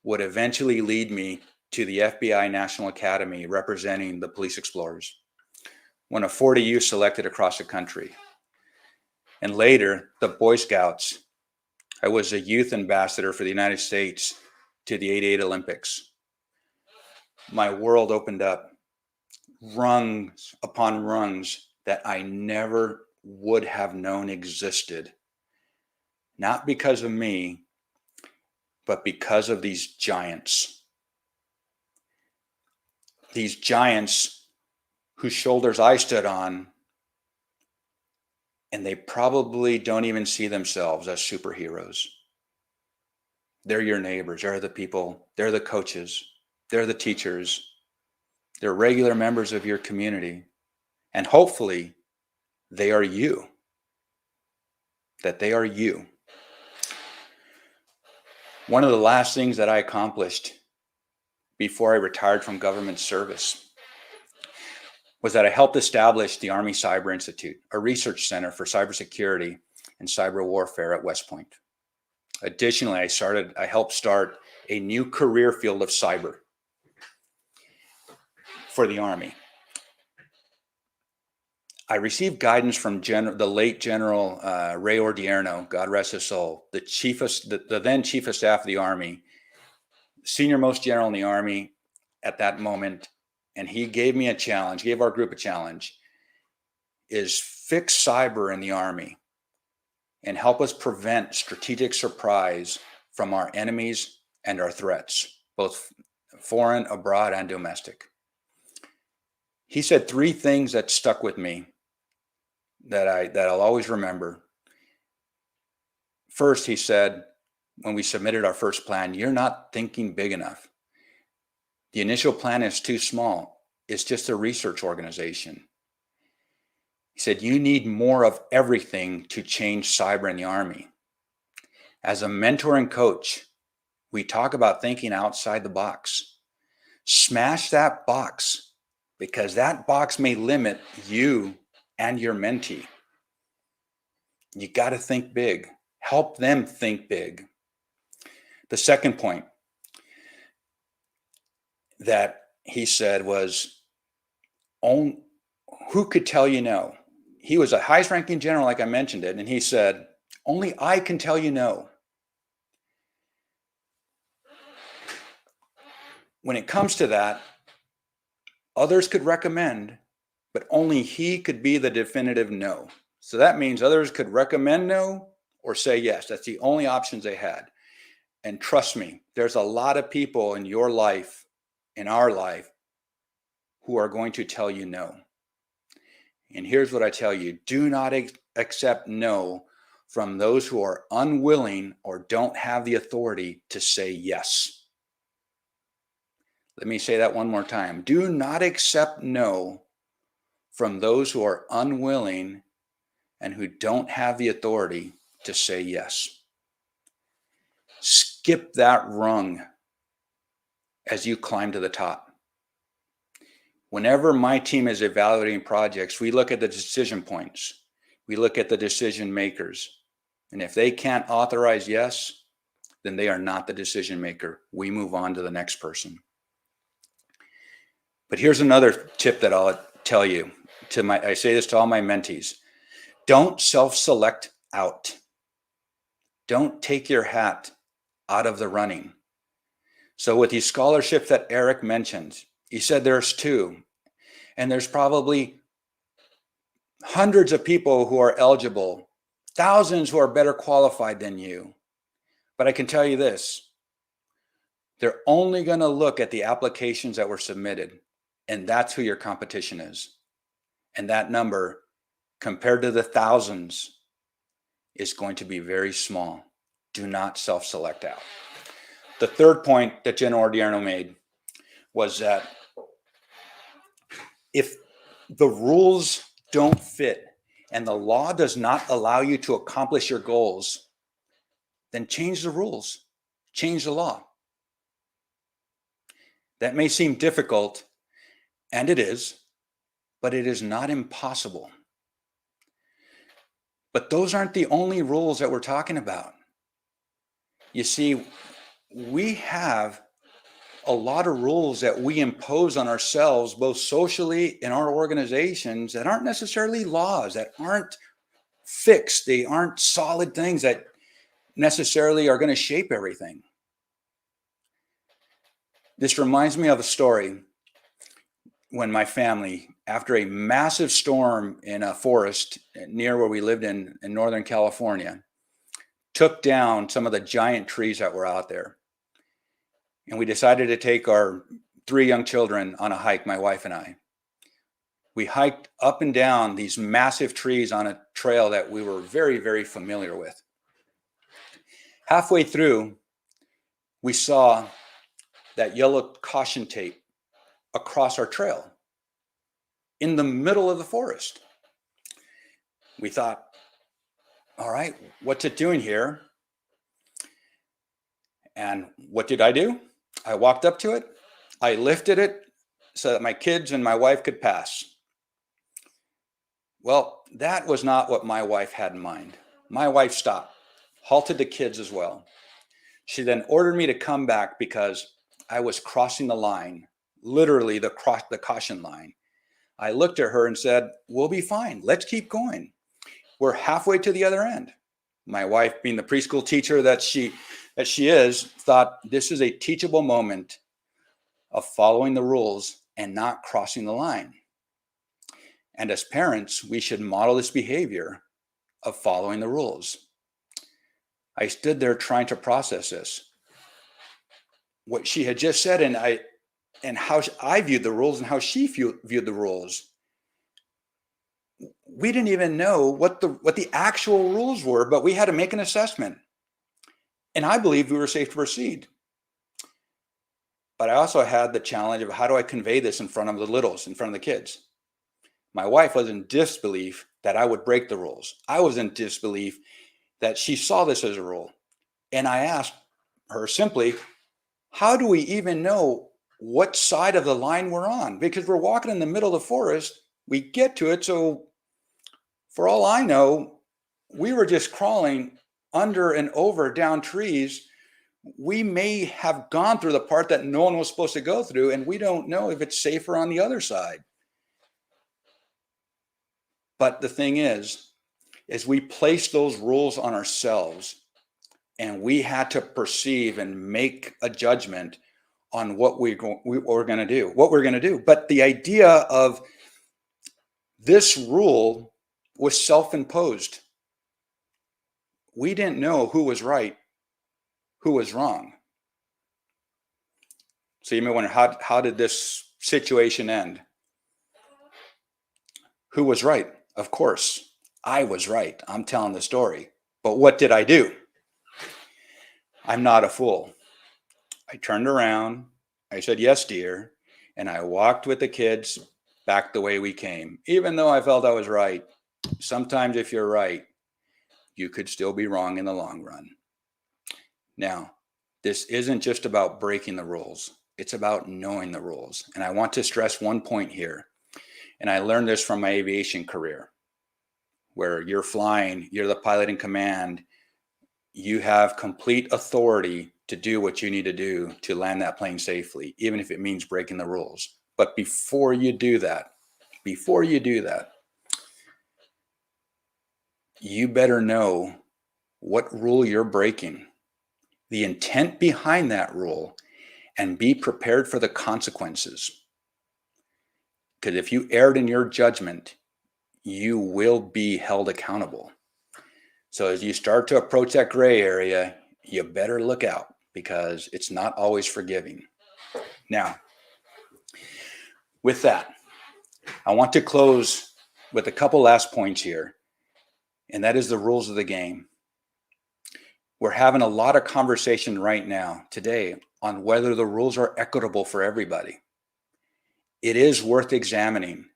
would eventually lead me to the FBI National Academy representing the Police Explorers, one of 40 youth selected across the country. And later, the Boy Scouts. I was a youth ambassador for the United States to the '88 Olympics. My world opened up, rungs upon rungs that I never would have known existed. Not because of me, but because of these giants. These giants whose shoulders I stood on, and they probably don't even see themselves as superheroes. They're your neighbors, they're the people, they're the coaches, they're the teachers, they're regular members of your community, and hopefully they are you. That they are you. One of the last things that I accomplished before I retired from government service was that I helped establish the Army Cyber Institute, a research center for cybersecurity and cyber warfare at West Point. Additionally, I helped start a new career field of cyber for the Army. I received guidance from the late General Ray Odierno, God rest his soul, the then Chief of Staff of the Army, senior most general in the Army at that moment. And he gave me a challenge, gave our group a challenge, is fix cyber in the Army and help us prevent strategic surprise from our enemies and our threats, both foreign, abroad, and domestic. He said 3 things that stuck with me that I'll always remember. First, he said, when we submitted our first plan, you're not thinking big enough. The initial plan is too small. It's just a research organization. He said, you need more of everything to change cyber in the Army. As a mentor and coach, we talk about thinking outside the box. Smash that box, because that box may limit you and your mentee. You got to think big. Help them think big. The second point that he said was, who could tell you no? He was a highest ranking general, like I mentioned it, and he said, only I can tell you no. When it comes to that, others could recommend, but only he could be the definitive no. So that means others could recommend no or say yes. That's the only options they had. And trust me, there's a lot of people in your life, in our life, who are going to tell you no. And here's what I tell you. Do not accept no from those who are unwilling or don't have the authority to say yes. Let me say that one more time. Do not accept no from those who are unwilling and who don't have the authority to say yes. Skip that rung as you climb to the top. Whenever my team is evaluating projects, we look at the decision points. We look at the decision makers. And if they can't authorize yes, then they are not the decision maker. We move on to the next person. But here's another tip that I'll tell you. I say this to all my mentees. Don't self-select out. Don't take your hat out of the running. So with these scholarships that Eric mentioned, he said there's 2, and there's probably hundreds of people who are eligible, thousands who are better qualified than you. But I can tell you this, they're only going to look at the applications that were submitted, and that's who your competition is. And that number, compared to the thousands, is going to be very small. Do not self-select out. The third point that General Odierno made was that if the rules don't fit and the law does not allow you to accomplish your goals, then change the rules, change the law. That may seem difficult, and it is, but it is not impossible. But those aren't the only rules that we're talking about. You see, we have a lot of rules that we impose on ourselves, both socially in our organizations, that aren't necessarily laws, that aren't fixed. They aren't solid things that necessarily are going to shape everything. This reminds me of a story when my family, after a massive storm in a forest near where we lived in Northern California, took down some of the giant trees that were out there. And we decided to take our 3 young children on a hike, my wife and I. We hiked up and down these massive trees on a trail that we were very, very familiar with. Halfway through, we saw that yellow caution tape across our trail in the middle of the forest. We thought, all right, what's it doing here? And what did I do? I walked up to it. I lifted it so that my kids and my wife could pass. Well, that was not what my wife had in mind. My wife stopped, halted the kids as well. She then ordered me to come back because I was crossing the line, literally the caution line. I looked at her and said, we'll be fine. Let's keep going. We're halfway to the other end. My wife, being the preschool teacher that she is, thought this is a teachable moment of following the rules and not crossing the line. And as parents, we should model this behavior of following the rules. I stood there trying to process this. What she had just said and how I viewed the rules and how she viewed the rules. We didn't even know what the actual rules were, but we had to make an assessment. And I believed we were safe to proceed. But I also had the challenge of how do I convey this in front of the littles, in front of the kids? My wife was in disbelief that I would break the rules. I was in disbelief that she saw this as a rule. And I asked her simply, how do we even know what side of the line we're on? Because we're walking in the middle of the forest. We get to it. So for all I know, we were just crawling under and over down trees. We may have gone through the part that no one was supposed to go through, and we don't know if it's safer on the other side. But the thing is we placed those rules on ourselves, and we had to perceive and make a judgment on what we're going to do. But the idea of this rule was self-imposed. We didn't know who was right, who was wrong. So you may wonder, how did this situation end? Who was right? Of course, I was right. I'm telling the story. But what did I do? I'm not a fool. I turned around. I said, yes, dear. And I walked with the kids back the way we came, even though I felt I was right. Sometimes if you're right, you could still be wrong in the long run. Now, this isn't just about breaking the rules. It's about knowing the rules. And I want to stress one point here. And I learned this from my aviation career, where you're flying, you're the pilot in command. You have complete authority to do what you need to do to land that plane safely, even if it means breaking the rules. But before you do that, you better know what rule you're breaking, the intent behind that rule, and be prepared for the consequences. Because if you erred in your judgment, you will be held accountable. So as you start to approach that gray area, you better look out, because it's not always forgiving. Now, with that, I want to close with a couple last points here, and that is the rules of the game. We're having a lot of conversation right now today on whether the rules are equitable for everybody. It is worth examining,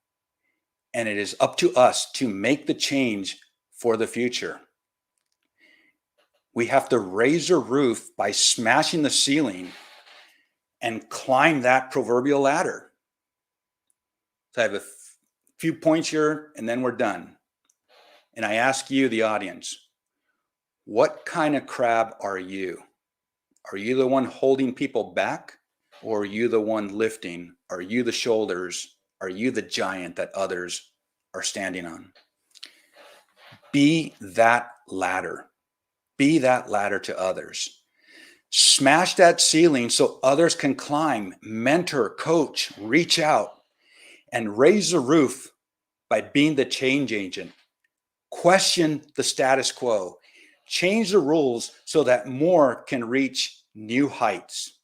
and it is up to us to make the change for the future. We have to raise the roof by smashing the ceiling and climb that proverbial ladder. So I have a few points here, and then we're done. And I ask you, the audience, what kind of crab are you? Are you the one holding people back, or are you the one lifting? Are you the shoulders? Are you the giant that others are standing on? Be that ladder. Be that ladder to others. Smash that ceiling so others can climb, mentor, coach, reach out, and raise the roof by being the change agent. Question the status quo. Change the rules so that more can reach new heights.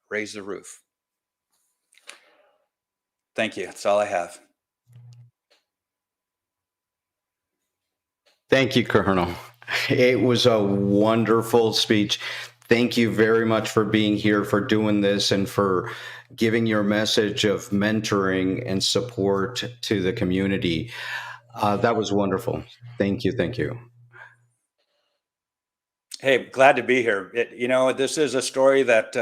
Raise the roof. Thank you. That's all I have. Thank you, Colonel. It was a wonderful speech. Thank you very much for being here, for doing this, and for giving your message of mentoring and support to the community. That was wonderful. Thank you. Thank you. Hey, glad to be here. This is a story that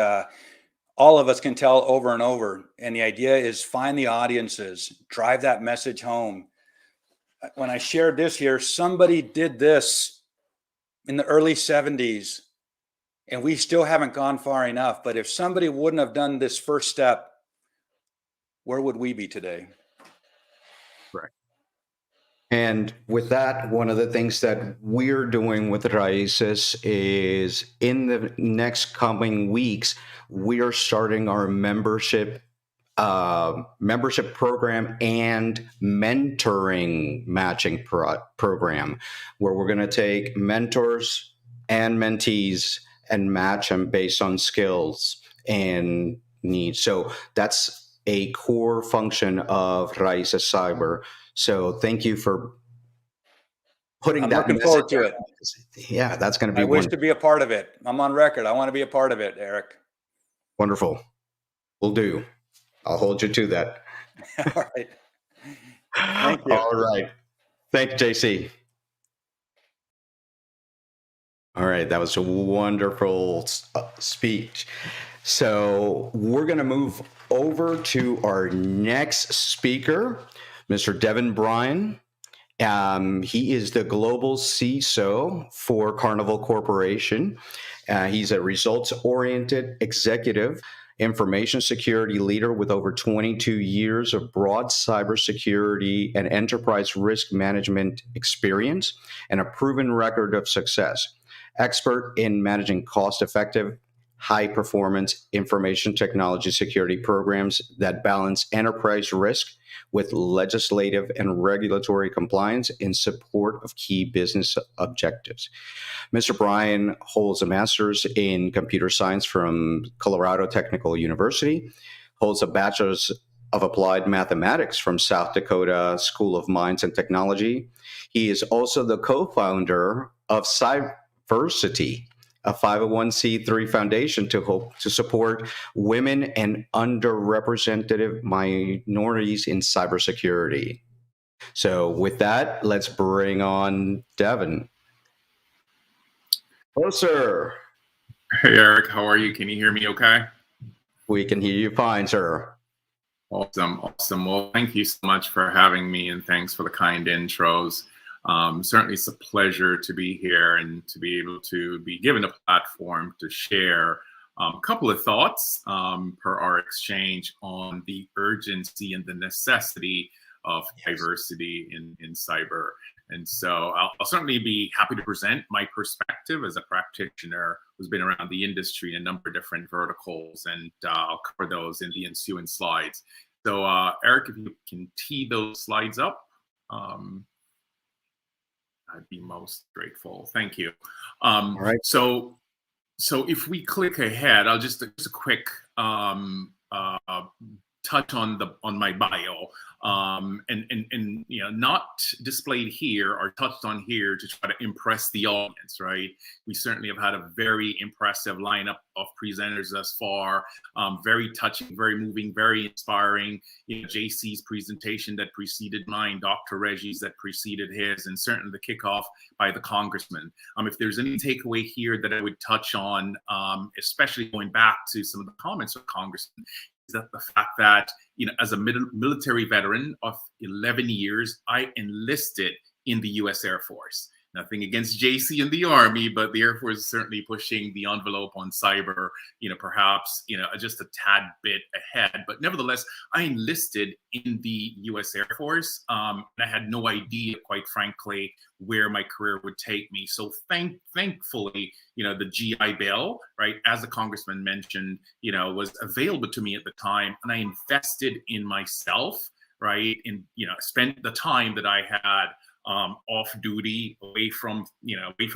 all of us can tell over and over. And the idea is find the audiences, drive that message home. When I shared this here, somebody did this in the early 70s, and we still haven't gone far enough. But if somebody wouldn't have done this first step, where would we be today? Right. And with that, one of the things that we're doing with Raices is in the next coming weeks, we are starting our membership program and mentoring matching program, where we're going to take mentors and mentees and match them based on skills and needs. So that's a core function of Raices Cyber. So thank you for putting that. I'm looking forward to it. Yeah, that's going to be. I wish to be a part of it. I'm on record. I want to be a part of it, Eric. Wonderful. Will do. I'll hold you to that. All right. Thank you. All right. Thank you, JC. All right. That was a wonderful speech. So we're going to move over to our next speaker, Mr. Devon Bryan. He is the global CISO for Carnival Corporation. He's a results-oriented executive information security leader with over 22 years of broad cybersecurity and enterprise risk management experience and a proven record of success. Expert in managing cost-effective, high-performance information technology security programs that balance enterprise risk with legislative and regulatory compliance in support of key business objectives. Mr. Bryan holds a master's in computer science from Colorado Technical University, holds a bachelor's of applied mathematics from South Dakota School of Mines and Technology. He is also the co-founder of CyberSecurity, a 501c3 foundation to support women and underrepresented minorities in cybersecurity. So with that, let's bring on Devon. Hello, sir. Hey, Eric, how are you? Can you hear me okay? We can hear you fine, sir. Awesome. Well, thank you so much for having me, and thanks for the kind intros. Certainly it's a pleasure to be here and to be able to be given a platform to share a couple of thoughts per our exchange on the urgency and the necessity of diversity in cyber. And so I'll certainly be happy to present my perspective as a practitioner who's been around the industry in a number of different verticals, and I'll cover those in the ensuing slides. So Eric, if you can tee those slides up, I'd be most grateful. Thank you. All right. So if we click ahead, I'll just a quick touch on my bio, and not displayed here or touched on here to try to impress the audience, right? We certainly have had a very impressive lineup of presenters thus far, very touching, very moving, very inspiring. JC's presentation that preceded mine, Dr. Rege's that preceded his, and certainly the kickoff by the congressman. If there's any takeaway here that I would touch on, especially going back to some of the comments of Congressman, is that the fact that, as a military veteran of 11 years, I enlisted in the U.S. Air Force. Nothing against JC and the Army, but the Air Force is certainly pushing the envelope on cyber, perhaps, just a tad bit ahead. But nevertheless, I enlisted in the U.S. Air Force, and I had no idea, quite frankly, where my career would take me. So thankfully, the GI Bill, right, as the congressman mentioned, was available to me at the time, and I invested in myself, right, and spent the time that I had off duty, away from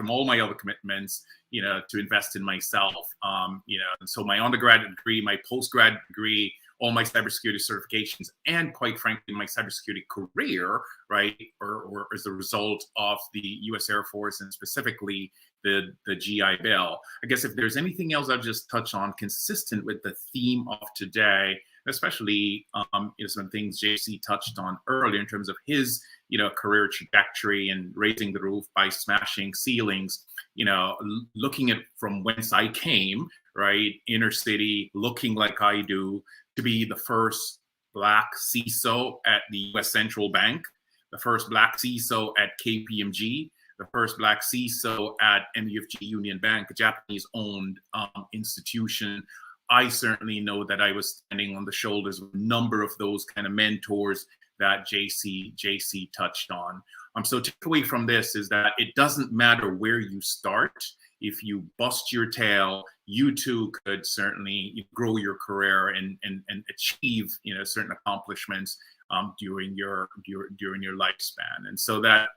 all my other commitments, to invest in myself. And so my undergraduate degree, my postgrad degree, all my cybersecurity certifications, and quite frankly, my cybersecurity career, right, or as a result of the U.S. Air Force and specifically the GI Bill. I guess if there's anything else I'll just touch on consistent with the theme of today, especially some things JC touched on earlier in terms of his career trajectory and raising the roof by smashing ceilings, looking at from whence I came, right, inner city, looking like I do, to be the first Black CISO at the U.S. Central Bank, the first Black CISO at KPMG, the first Black CISO at MUFG Union Bank, a Japanese-owned institution. I certainly know that I was standing on the shoulders of a number of those kind of mentors that JC touched on. So takeaway from this is that it doesn't matter where you start. If you bust your tail, you too could certainly grow your career and achieve certain accomplishments during your lifespan. And so that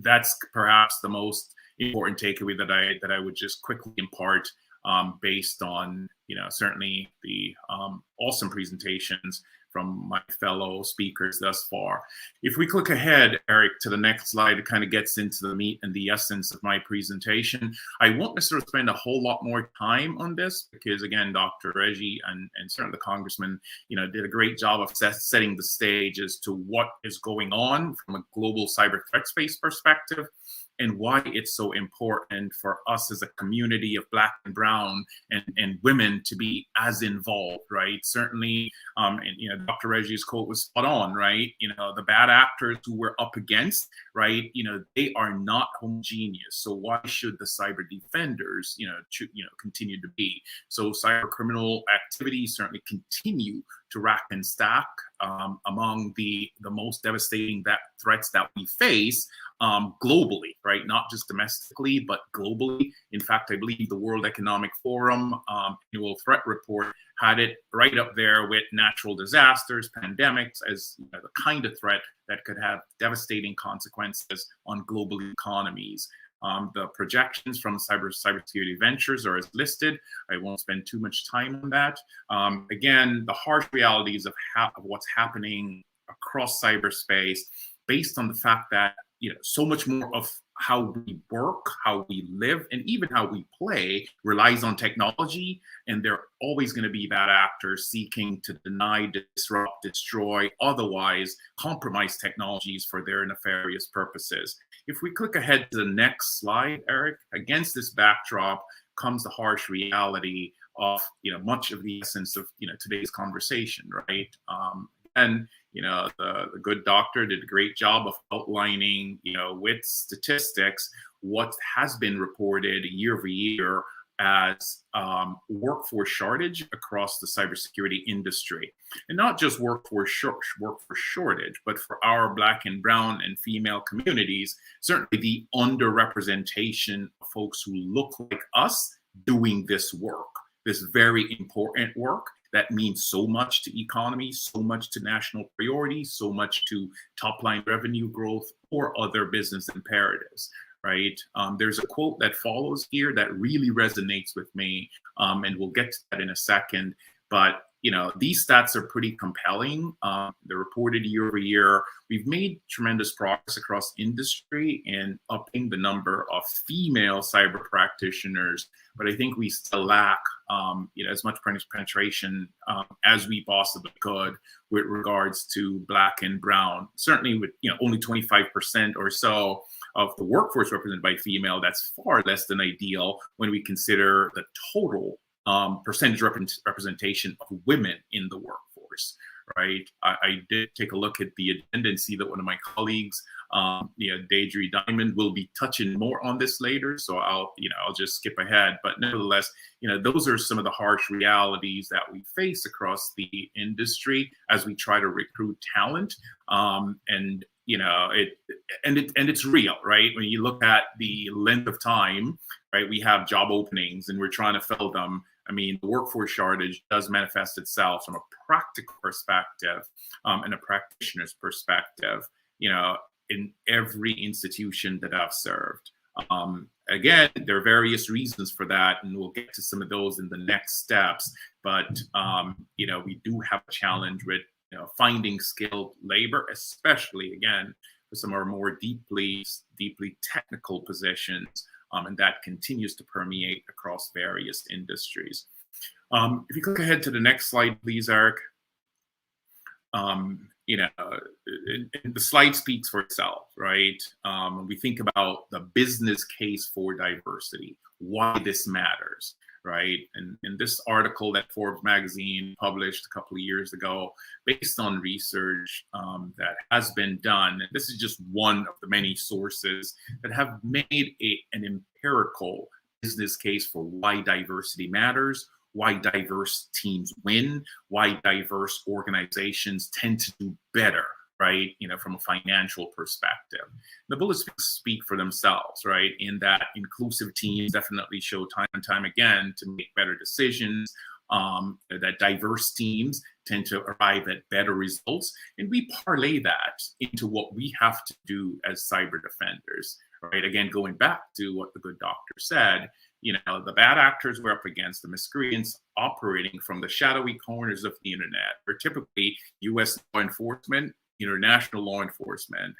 that's perhaps the most important takeaway that I would just quickly impart, based on certainly the awesome presentations from my fellow speakers thus far. If we click ahead, Eric, to the next slide, it kind of gets into the meat and the essence of my presentation. I won't necessarily spend a whole lot more time on this because, again, Dr. Rege and certainly the congressman, did a great job of setting the stage as to what is going on from a global cyber threat space perspective, and why it's so important for us as a community of Black and Brown and women to be as involved, right? Certainly, and Dr. Rege's quote was spot on, right? The bad actors who we're up against, right? They are not homogeneous. So why should the cyber defenders, continue to be? So cyber criminal activity certainly continue to rack and stack among the most devastating threats that we face globally, right? Not just domestically, but globally. In fact, I believe the World Economic Forum annual threat report had it right up there with natural disasters, pandemics, as the kind of threat that could have devastating consequences on global economies. The projections from Cybersecurity Ventures are as listed. I won't spend too much time on that. Again, the harsh realities of what's happening across cyberspace, based on the fact that so much more of how we work, how we live, and even how we play relies on technology. And there are always going to be bad actors seeking to deny, disrupt, destroy, otherwise compromise technologies for their nefarious purposes. If we click ahead to the next slide, Eric, against this backdrop comes the harsh reality of much of the essence of today's conversation, right? And the good doctor did a great job of outlining, with statistics, what has been reported year over year as workforce shortage across the cybersecurity industry. And not just workforce shortage, but for our Black and Brown and female communities, certainly the underrepresentation of folks who look like us doing this work, this very important work that means so much to economy, so much to national priorities, so much to top line revenue growth or other business imperatives, right? There's a quote that follows here that really resonates with me, and we'll get to that in a second. But these stats are pretty compelling. They're reported year over year. We've made tremendous progress across industry in upping the number of female cyber practitioners, but I think we still lack as much penetration as we possibly could with regards to Black and Brown. Certainly with only 25% or so of the workforce represented by female, that's far less than ideal when we consider the total percentage representation of women in the workforce, right? I did take a look at the agenda and see that one of my colleagues, Deidre Diamond, will be touching more on this later. So I'll just skip ahead. But nevertheless, those are some of the harsh realities that we face across the industry as we try to recruit talent. And it's real, right? When you look at the length of time, right, we have job openings and we're trying to fill them. I mean, the workforce shortage does manifest itself from a practical perspective and a practitioner's perspective, in every institution that I've served. Again, there are various reasons for that, and we'll get to some of those in the next steps. But, we do have a challenge with finding skilled labor, especially, again, for some of our more deeply technical positions. And that continues to permeate across various industries. If you click ahead to the next slide, please, Eric. The slide speaks for itself, right? When we think about the business case for diversity, why this matters, right? And in this article that Forbes magazine published a couple of years ago, based on research that has been done, and this is just one of the many sources that have made an empirical business case for why diversity matters, why diverse teams win, why diverse organizations tend to do better, right? From a financial perspective. The bullets speak for themselves, right? In that inclusive teams definitely show time and time again to make better decisions, that diverse teams tend to arrive at better results. And we parlay that into what we have to do as cyber defenders, right? Again, going back to what the good doctor said, the bad actors we're up against, the miscreants operating from the shadowy corners of the internet, where typically U.S. law enforcement, international law enforcement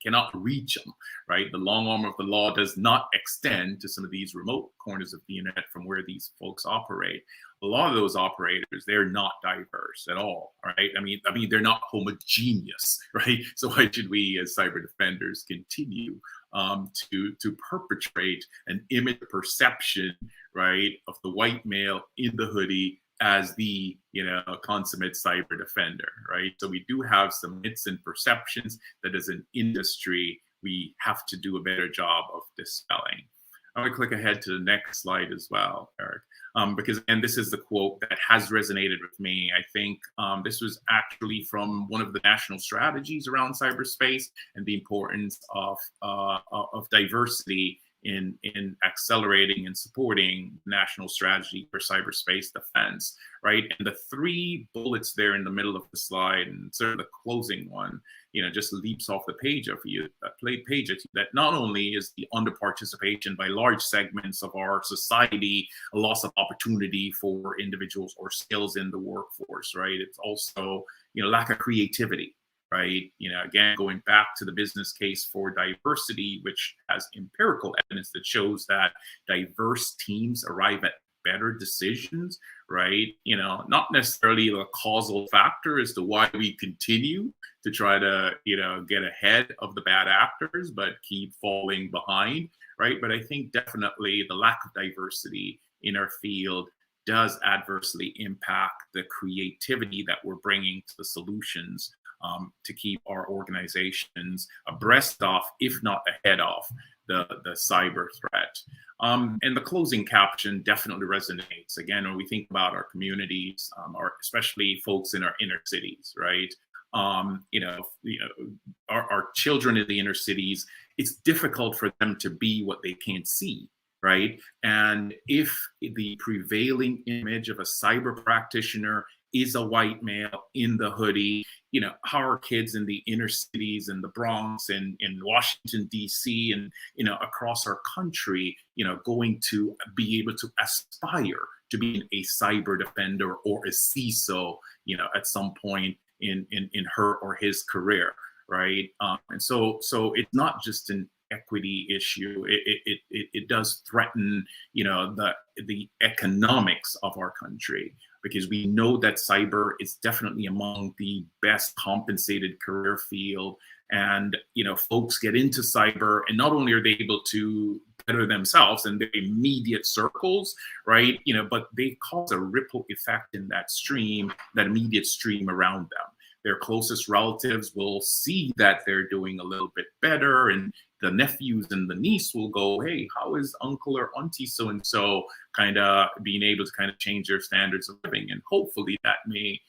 cannot reach them, right? The long arm of the law does not extend to some of these remote corners of the internet from where these folks operate. A lot of those operators, they're not diverse at all, right? I mean, they're not homogeneous, right? So why should we as cyber defenders continue to perpetrate an image perception, right, of the white male in the hoodie as the consummate cyber defender, right? So we do have some myths and perceptions that as an industry we have to do a better job of dispelling. I'm going to click ahead to the next slide as well, Eric, because again, this is the quote that has resonated with me. I think this was actually from one of the national strategies around cyberspace and the importance of diversity in accelerating and supporting national strategy for cyberspace defense, right? And the three bullets there in the middle of the slide, and sort of the closing one, just leaps off the page at you, that not only is the under-participation by large segments of our society a loss of opportunity for individuals or skills in the workforce, right? It's also, lack of creativity, right? Again, going back to the business case for diversity, which has empirical evidence that shows that diverse teams arrive at better decisions, right? Not necessarily the causal factor as to why we continue to try to, get ahead of the bad actors, but keep falling behind, right? But I think definitely the lack of diversity in our field does adversely impact the creativity that we're bringing to the solutions to keep our organizations abreast of, if not ahead of, the cyber threat. And the closing caption definitely resonates. Again, when we think about our communities, or especially folks in our inner cities, right? Our children in the inner cities, it's difficult for them to be what they can't see, right? And if the prevailing image of a cyber practitioner is a white male in the hoodie, how are kids in the inner cities and the Bronx and in Washington, D.C. and, across our country, going to be able to aspire to being a cyber defender or a CISO, at some point in her or his career, right? And so it's not just an equity issue. It does threaten, the economics of our country, because we know that cyber is definitely among the best compensated career field. And, folks get into cyber and not only are they able to better themselves in their immediate circles, right? But they cause a ripple effect in that stream, that immediate stream around them. Their closest relatives will see that they're doing a little bit better, and the nephews and the niece will go, hey, how is uncle or auntie so-and-so kind of being able to kind of change their standards of living? And hopefully that may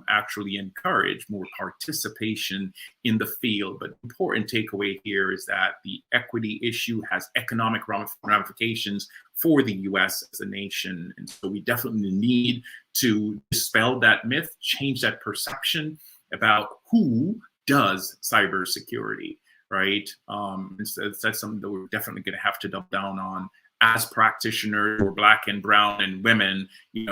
actually encourage more participation in the field. But important takeaway here is that the equity issue has economic ramifications for the US as a nation. And so we definitely need to dispel that myth, change that perception about who does cybersecurity, right? That's something that we're definitely going to have to double down on as practitioners, or Black and brown and women,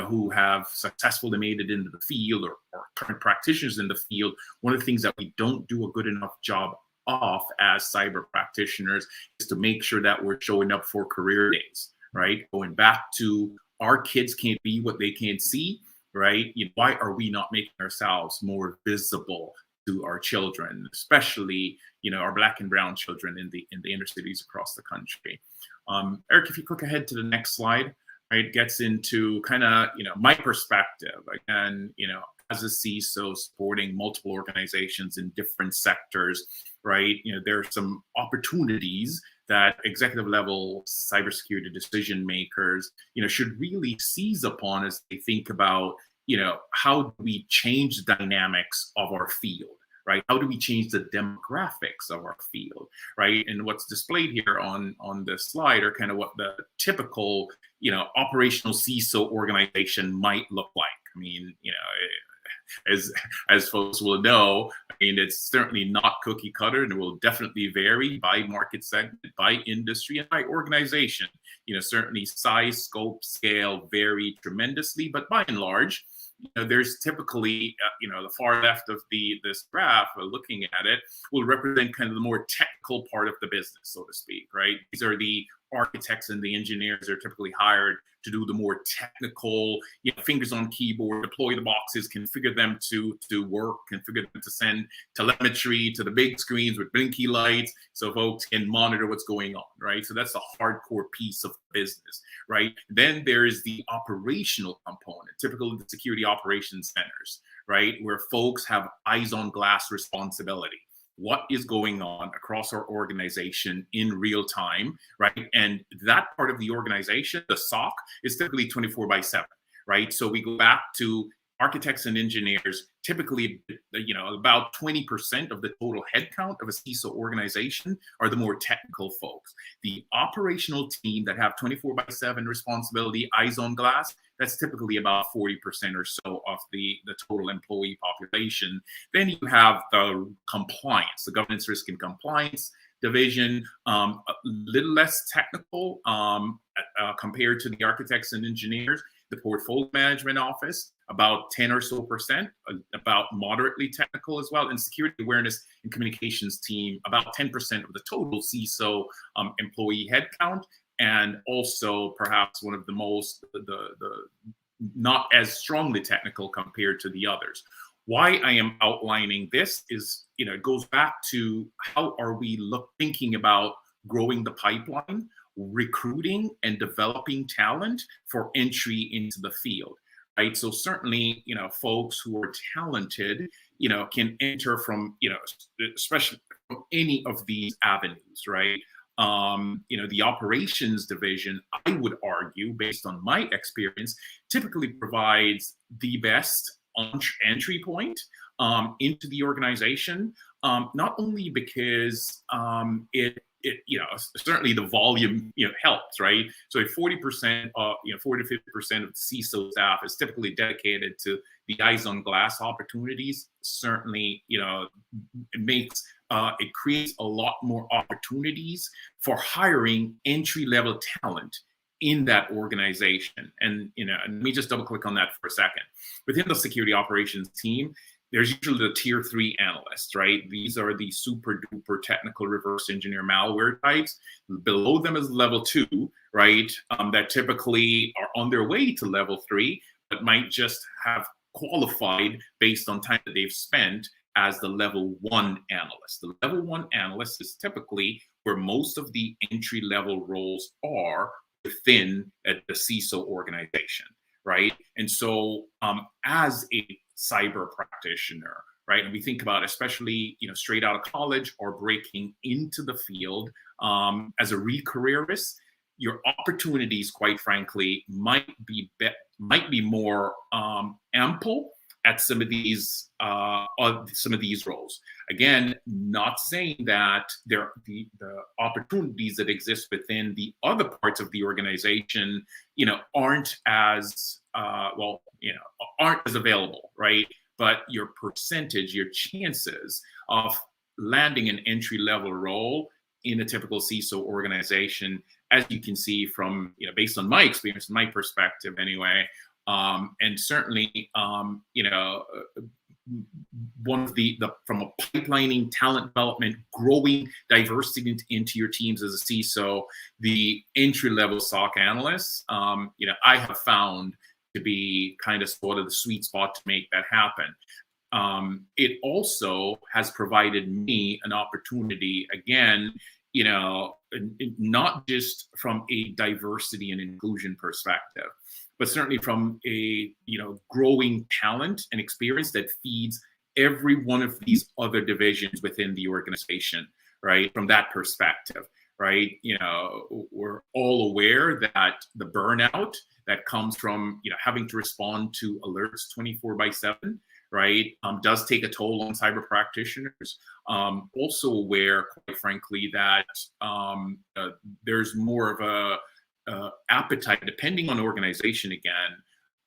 who have successfully made it into the field, or current practitioners in the field. One of the things that we don't do a good enough job of as cyber practitioners is to make sure that we're showing up for career days, right? Going back to our kids can't be what they can't see, right? Why are we not making ourselves more visible to our children, especially our Black and brown children in the inner cities across the country? Eric, if you click ahead to the next slide, right, gets into kind of my perspective again. As a CISO supporting multiple organizations in different sectors, right? There are some opportunities that executive level cybersecurity decision makers, should really seize upon as they think about, how do we change the dynamics of our field, right? How do we change the demographics of our field, right? And what's displayed here on this slide are kind of what the typical, operational CISO organization might look like. I mean, as folks will know, it's certainly not cookie cutter, and it will definitely vary by market segment, by industry, and by organization. Certainly size, scope, scale vary tremendously, but by and large, there's typically, the far left of this graph, looking at it, will represent kind of the more technical part of the business, so to speak, right? These are the architects and the engineers that are typically hired to do the more technical, fingers on keyboard, deploy the boxes, configure them to work, configure them to send telemetry to the big screens with blinky lights so folks can monitor what's going on, right? So that's the hardcore piece of business, right? Then there is the operational component, typical of the security operations centers, right? Where folks have eyes on glass responsibility. What is going on across our organization in real time, right? And that part of the organization, the SOC, is typically 24/7, right? So we go back to architects and engineers, typically, about 20% of the total headcount of a CISO organization are the more technical folks. The operational team that have 24/7 responsibility, eyes on glass, that's typically about 40% or so of the total employee population. Then you have the compliance, the governance, risk, and compliance division, a little less technical compared to the architects and engineers. The portfolio management office, about 10 or so percent, about moderately technical as well. And security awareness and communications team, about 10% of the total CISO employee headcount. And also perhaps one of the most, the not as strongly technical compared to the others. Why I am outlining this is, it goes back to how are we thinking about growing the pipeline, recruiting and developing talent for entry into the field, right? So certainly, folks who are talented, can enter from, especially from any of these avenues, right? The operations division, I would argue, based on my experience, typically provides the best entry point into the organization, not only because it certainly the volume, helps, right? So 40%, 40 to 50% of the CISO staff is typically dedicated to the eyes on glass opportunities. Certainly, it creates a lot more opportunities for hiring entry-level talent in that organization. And, let me just double click on that for a second. Within the security operations team, there's usually the tier 3 analysts, right? These are the super duper technical reverse engineer malware types. Below them is level 2, right? That typically are on their way to level 3, but might just have qualified based on time that they've spent as the level 1 analyst. The level 1 analyst is typically where most of the entry-level roles are within the CISO organization, right? And so as a cyber practitioner, right, and we think about especially, straight out of college or breaking into the field as a re-careerist, your opportunities, quite frankly, might be more ample at some of these roles. Again, not saying that the opportunities that exist within the other parts of the organization, aren't as aren't as available, right? But your percentage, your chances of landing an entry-level role in a typical CISO organization, as you can see from, based on my experience, my perspective anyway, and certainly, one of from a pipelining, talent development, growing diversity into your teams as a CISO, the entry-level SOC analysts, I have found to be kind of sort of the sweet spot to make that happen. It also has provided me an opportunity, again, not just from a diversity and inclusion perspective, but certainly from a growing talent and experience that feeds every one of these other divisions within the organization, right? From that perspective, right? We're all aware that the burnout that comes from having to respond to alerts 24/7, right, does take a toll on cyber practitioners. Also aware, quite frankly, that there's more of a appetite, depending on organization again,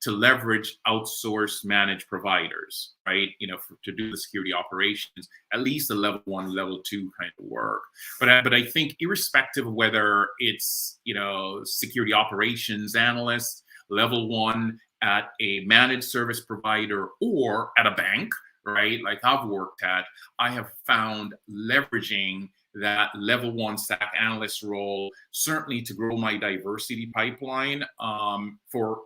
to leverage outsourced managed providers, right? To do the security operations, at least the level 1, level 2 kind of work. But I think irrespective of whether it's, security operations analyst, level 1 at a managed service provider or at a bank, right? Like I've worked at, I have found leveraging that level 1 stack analyst role, certainly to grow my diversity pipeline for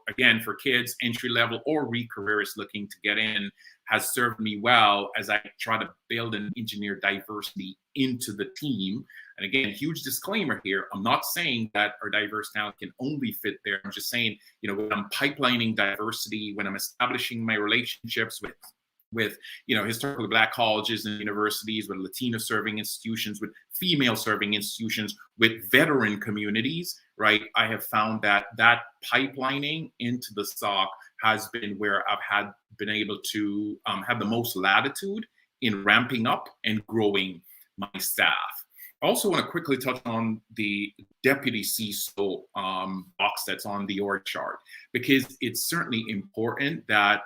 kids, entry level or re-careerists looking to get in, has served me well as I try to build and engineer diversity into the team. And again, huge disclaimer here, I'm not saying that our diverse talent can only fit there. I'm just saying, when I'm pipelining diversity, when I'm establishing my relationships with historically Black colleges and universities, with Latino serving institutions, with female serving institutions, with veteran communities, right? I have found that pipelining into the SOC has been where I've been able to have the most latitude in ramping up and growing my staff. I also want to quickly touch on the deputy CISO box that's on the org chart, because it's certainly important that,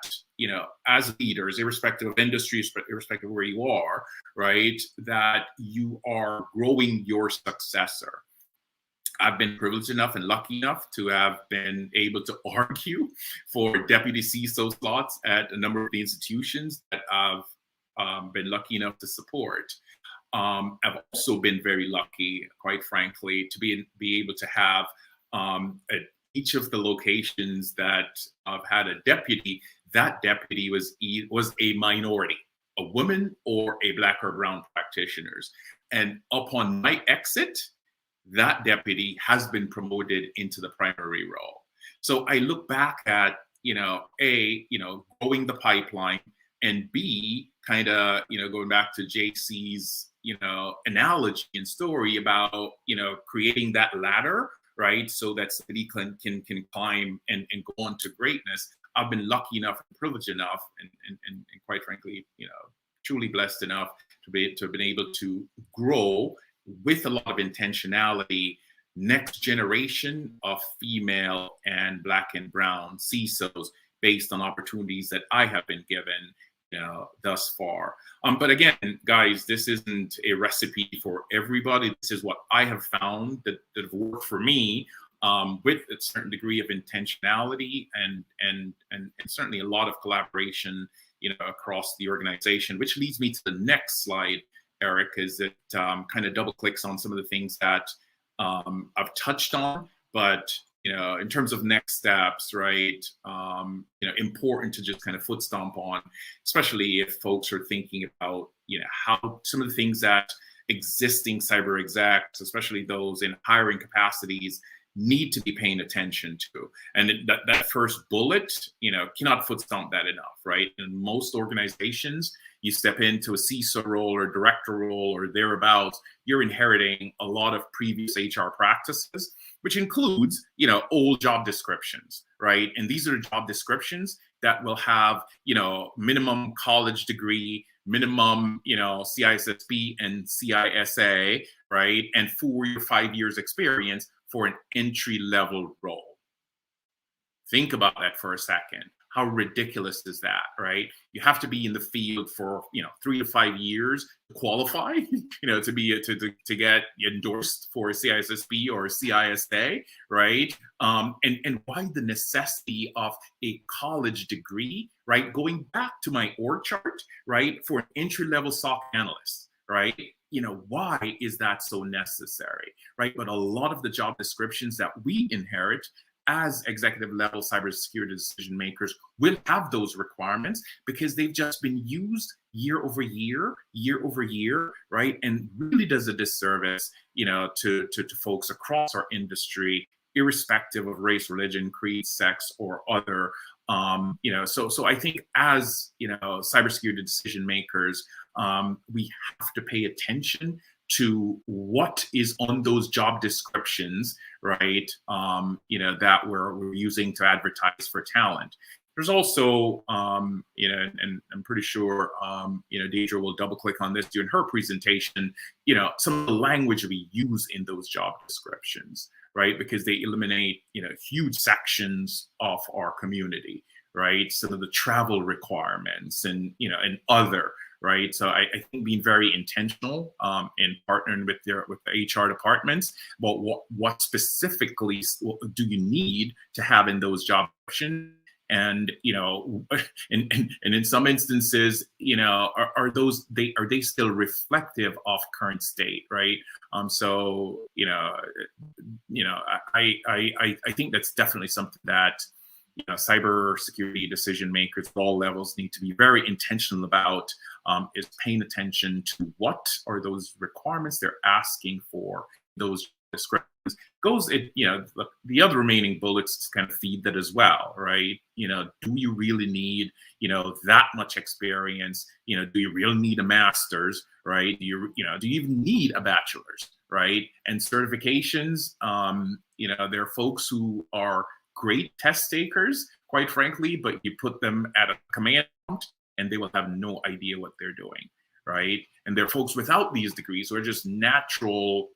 as leaders, irrespective of industry, irrespective of where you are, right, that you are growing your successor. I've been privileged enough and lucky enough to have been able to argue for deputy CISO slots at a number of the institutions that I've been lucky enough to support. I've also been very lucky, quite frankly, to be able to have at each of the locations that I've had a deputy, that deputy was a minority, a woman or a Black or brown practitioners. And upon my exit, that deputy has been promoted into the primary role. So I look back at, growing the pipeline, and B, kind of, going back to JC's, analogy and story about, creating that ladder, right? So that somebody can climb and go on to greatness. I've been lucky enough and privileged enough and quite frankly, truly blessed enough to have been able to grow with a lot of intentionality, next generation of female and Black and brown CISOs based on opportunities that I have been given, thus far. But again, guys, this isn't a recipe for everybody. This is what I have found that have worked for me, with a certain degree of intentionality and certainly a lot of collaboration, across the organization, which leads me to the next slide, Eric, is it kind of double clicks on some of the things that I've touched on, but in terms of next steps, right, important to just kind of foot stomp on, especially if folks are thinking about, how some of the things that, existing cyber execs, especially those in hiring capacities, need to be paying attention to. And that first bullet, cannot foot stomp that enough, right? In most organizations, you step into a CISO role or director role or thereabouts, you're inheriting a lot of previous HR practices, which includes, old job descriptions, right? And these are job descriptions that will have, minimum college degree, minimum, CISSP and CISA, right? And 4 or 5 years experience for an entry-level role. Think about that for a second. How ridiculous is that, right? You have to be in the field for 3 to 5 years to qualify, to get endorsed for a CISSP or a CISA, right? And why the necessity of a college degree, right? Going back to my org chart, right? For an entry-level SOC analyst, right? Why is that so necessary, right? But a lot of the job descriptions that we inherit as executive level cybersecurity decision makers will have those requirements because they've just been used year over year, right? And really does a disservice, to folks across our industry, irrespective of race, religion, creed, sex, or other. So I think as cybersecurity decision makers, we have to pay attention to what is on those job descriptions, right? That we're using to advertise for talent. There's also, and I'm pretty sure, Deidre will double click on this during her presentation, some of the language we use in those job descriptions, right? Because they eliminate, huge sections of our community, right? Some of the travel requirements and, and other, right? So I think being very intentional in partnering with the HR departments about what specifically do you need to have in those job descriptions. And and in some instances, are they still reflective of current state, right? I think that's definitely something that cybersecurity decision makers at all levels need to be very intentional about, is paying attention to what are those requirements they're asking for, those descriptions. The other remaining bullets kind of feed that as well, right? Do you really need, that much experience? Do you really need a master's, right? Do you even need a bachelor's, right? And certifications, there are folks who are great test takers, quite frankly, but you put them at a command prompt and they will have no idea what they're doing, right? And there are folks without these degrees who are just natural,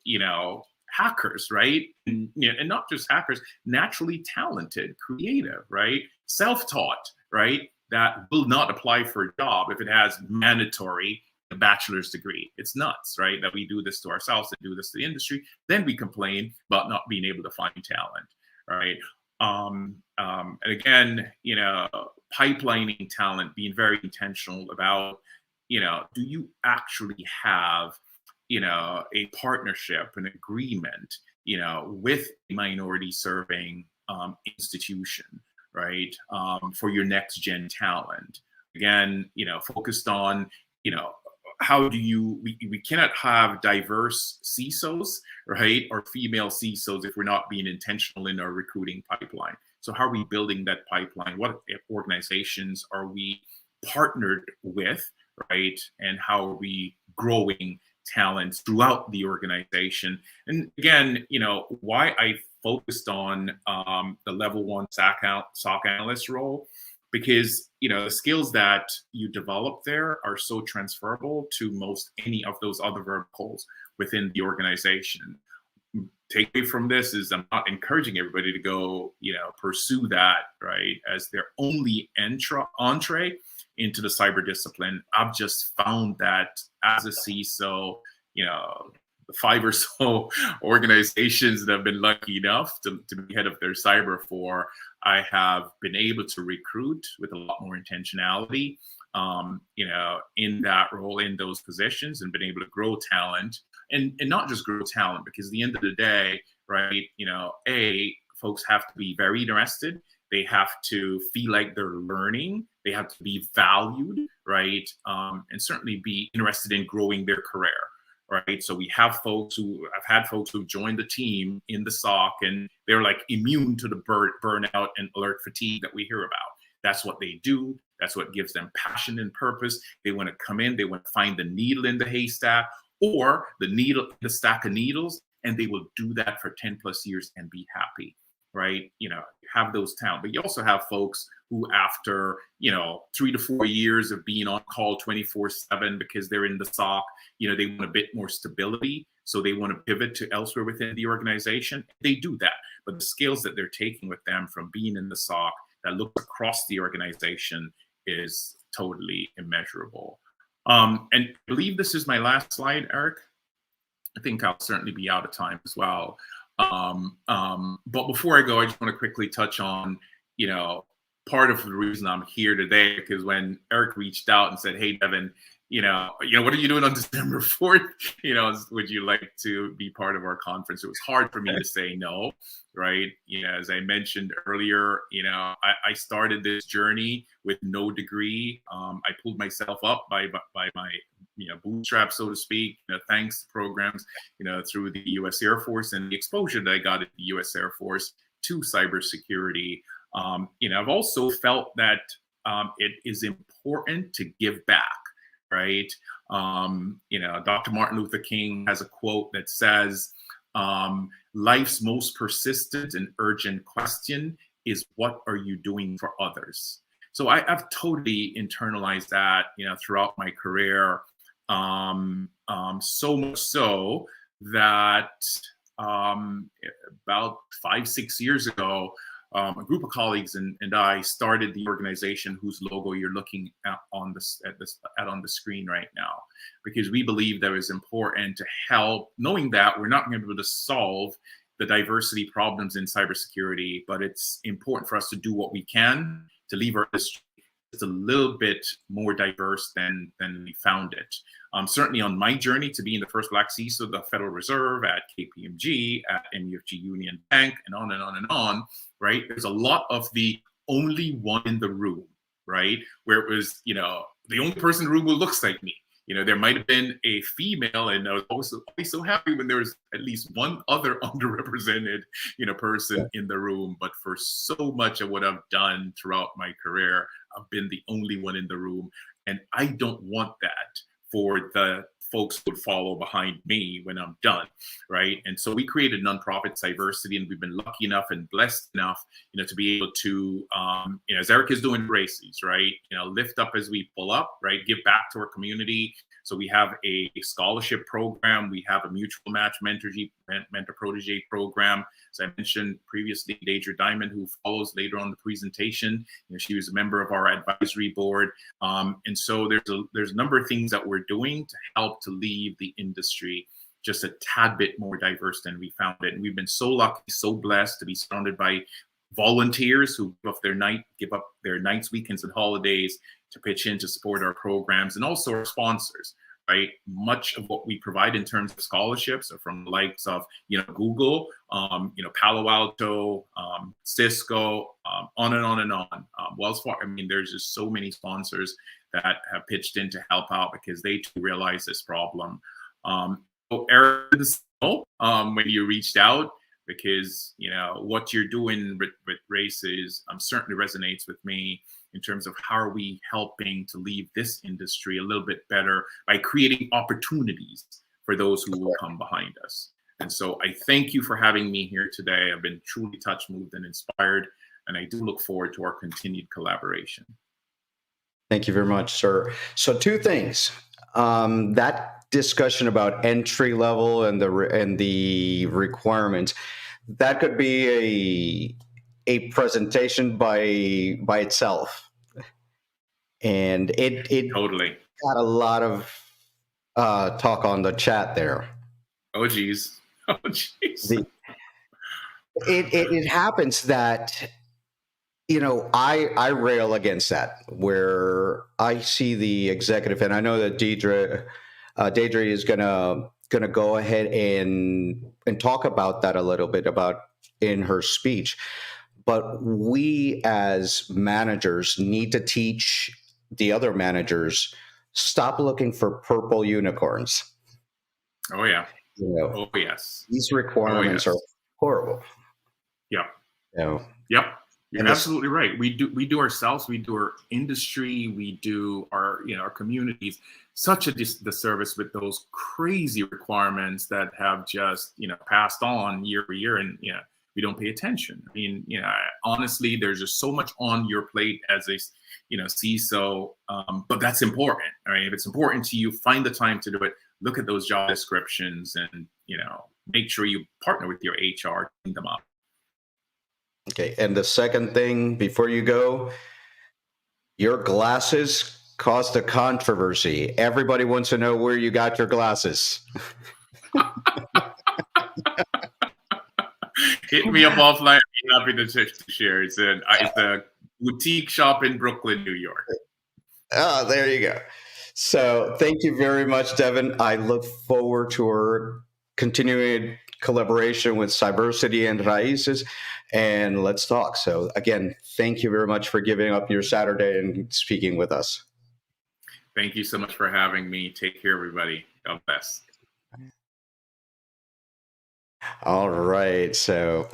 hackers, right? And not just hackers, naturally talented, creative, right? Self-taught, right? That will not apply for a job if it has mandatory a bachelor's degree. It's nuts, right? That we do this to ourselves and do this to the industry. Then we complain about not being able to find talent, right? And again, pipelining talent, being very intentional about, do you actually have, a partnership, an agreement, with a minority serving institution, right? For your next gen talent. Again, focused on, how do we cannot have diverse CISOs, right? Or female CISOs if we're not being intentional in our recruiting pipeline. So how are we building that pipeline? What organizations are we partnered with, right? And how are we growing talent throughout the organization? And again, why I focused on the level 1 SOC analyst role, because the skills that you develop there are so transferable to most any of those other verticals within the organization. Takeaway from this is I'm not encouraging everybody to go, pursue that, right, as their only entree into the cyber discipline. I've just found that as a CISO, the 5 or so organizations that have been lucky enough to be head of their cyber for, I have been able to recruit with a lot more intentionality, in that role, in those positions, and been able to grow talent, and not just grow talent, because at the end of the day, right, folks have to be very interested. They have to feel like they're learning. They have to be valued, right? And certainly be interested in growing their career, right? So we have folks who, I've had folks who joined the team in the SOC, and they're like immune to the burnout and alert fatigue that we hear about. That's what they do. That's what gives them passion and purpose. They want to come in, they want to find the needle in the haystack or the needle in the stack of needles, and they will do that for 10 plus years and be happy, right? You know, you have those talent, but you also have folks who after, 3 to 4 years of being on call 24/7 because they're in the SOC, they want a bit more stability. So they want to pivot to elsewhere within the organization. They do that. But the skills that they're taking with them from being in the SOC that looks across the organization is totally immeasurable. And I believe this is my last slide, Eric. I think I'll certainly be out of time as well. But before I go, I just want to quickly touch on, part of the reason I'm here today, because when Eric reached out and said, "Hey, Devon, what are you doing on December 4th? Would you like to be part of our conference?" It was hard for me to say no, right? As I mentioned earlier, I started this journey with no degree. I pulled myself up by my bootstrap, so to speak, thanks to programs, through the U.S. Air Force and the exposure that I got at the U.S. Air Force to cybersecurity. I've also felt that it is important to give back, right? Dr. Martin Luther King has a quote that says, life's most persistent and urgent question is, what are you doing for others? So I've totally internalized that, throughout my career. So much so that about 5-6 years ago, a group of colleagues and I started the organization whose logo you're looking at on the screen right now, because we believe that it's important to help, knowing that we're not going to be able to solve the diversity problems in cybersecurity, but it's important for us to do what we can to leave our industry just a little bit more diverse than we found it. Certainly on my journey to being the first Black CISO of the Federal Reserve, at KPMG, at MUFG Union Bank, and on and on and on, right? There's a lot of the only one in the room, right? Where it was, the only person in the room who looks like me. There might have been a female, and I was always so happy when there was at least one other underrepresented, person in the room. But for so much of what I've done throughout my career, I've been the only one in the room. And I don't want that for the folks who would follow behind me when I'm done, right? And so we created nonprofit Cyversity, and we've been lucky enough and blessed enough, to be able to, as Eric is doing Raices, right? Lift up as we pull up, right? Give back to our community. So we have a scholarship program. We have a mutual match mentor-protege program. As I mentioned previously, Deidre Diamond, who follows later on the presentation, she was a member of our advisory board. And so there's a number of things that we're doing to help to leave the industry just a tad bit more diverse than we found it. And we've been so lucky, so blessed to be surrounded by volunteers who give up their nights, weekends, and holidays to pitch in to support our programs, and also our sponsors, right? Much of what we provide in terms of scholarships are from the likes of, Google, Palo Alto, Cisco, on and on and on. Wells Fargo. There's just so many sponsors that have pitched in to help out because they too realize this problem. So Eric, when you reached out, because what you're doing with Raices certainly resonates with me in terms of how are we helping to leave this industry a little bit better by creating opportunities for those who will come behind us. And so I thank you for having me here today. I've been truly touched, moved, and inspired, and I do look forward to our continued collaboration. Thank you very much, sir. So 2 things. That discussion about entry level and the requirements, that could be a presentation by itself, and it totally got a lot of talk on the chat there. Oh geez. It happens that I rail against that, where I see the executive, and I know that Deidre is gonna go ahead and talk about that a little bit in her speech. But we as managers need to teach the other managers, stop looking for purple unicorns. Oh yeah. You know, Oh yes. these requirements are horrible. Yep. You know, Yep. You're and this, absolutely right. We do ourselves, we do our industry, we do our, our communities such a disservice with those crazy requirements that have just, passed on year for year, and we don't pay attention. I mean, honestly, there's just so much on your plate as a, CISO, but that's important. I mean, if it's important to you, find the time to do it. Look at those job descriptions, and make sure you partner with your HR, clean them up. okay. And the second thing before you go, your glasses caused a controversy. Everybody wants to know where you got your glasses. Hit me up offline. I'd be happy to share. It's a boutique shop in Brooklyn, New York. Oh, there you go. So thank you very much, Devon. I look forward to our continuing collaboration with CyberSecurity and Raices, and let's talk. So again, thank you very much for giving up your Saturday and speaking with us. Thank you so much for having me. Take care, everybody. God bless. All right. So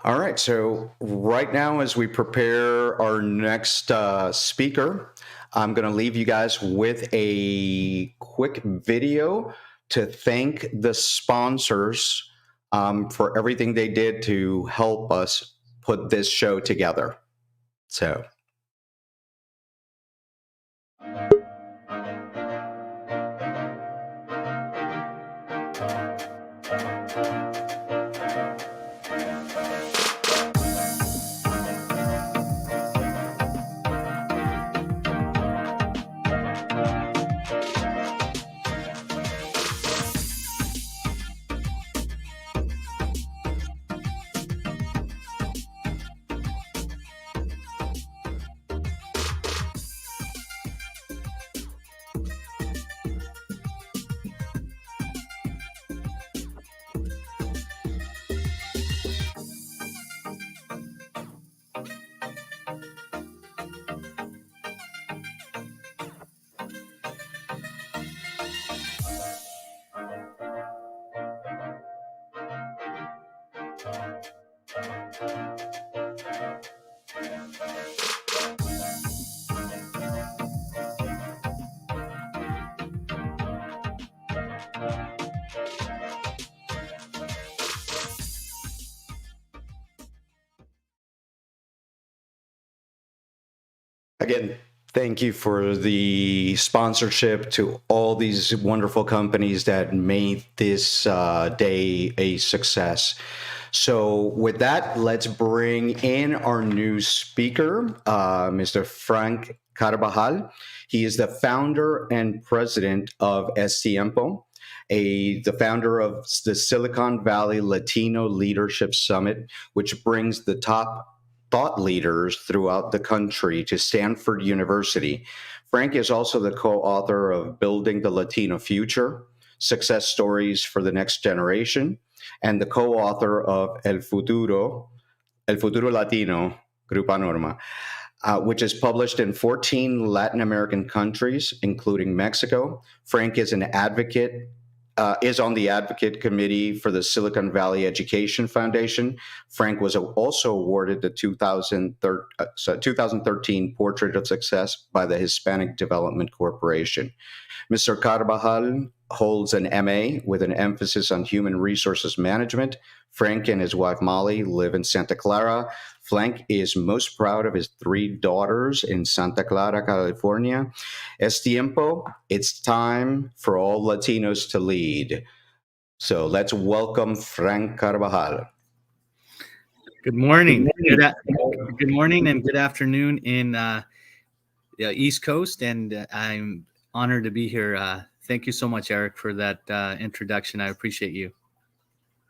right now, as we prepare our next speaker, I'm going to leave you guys with a quick video to thank the sponsors for everything they did to help us put this show together. So. Again, thank you for the sponsorship to all these wonderful companies that made this day a success. So with that, let's bring in our new speaker, Mr. Frank Carbajal. He is the founder and president of Estiempo, the founder of the Silicon Valley Latino Leadership Summit, which brings the top thought leaders throughout the country to Stanford University. Frank is also the co-author of Building the Latino Future, Success Stories for the Next Generation, and the co-author of El Futuro Latino, Grupa Norma, which is published in 14 Latin American countries, including Mexico. Frank is an advocate is on the advocate committee for the Silicon Valley Education Foundation. Frank was also awarded the 2013 Portrait of Success by the Hispanic Development Corporation. Mr. Carbajal holds an MA with an emphasis on human resources management. Frank and his wife Molly live in Santa Clara. Frank is most proud of his 3 daughters in Santa Clara, California. Es tiempo, it's time for all Latinos to lead. So let's welcome Frank Carbajal. Good morning. Good morning and good afternoon in East Coast, and I'm honored to be here. Thank you so much, Eric, for that introduction. I appreciate you.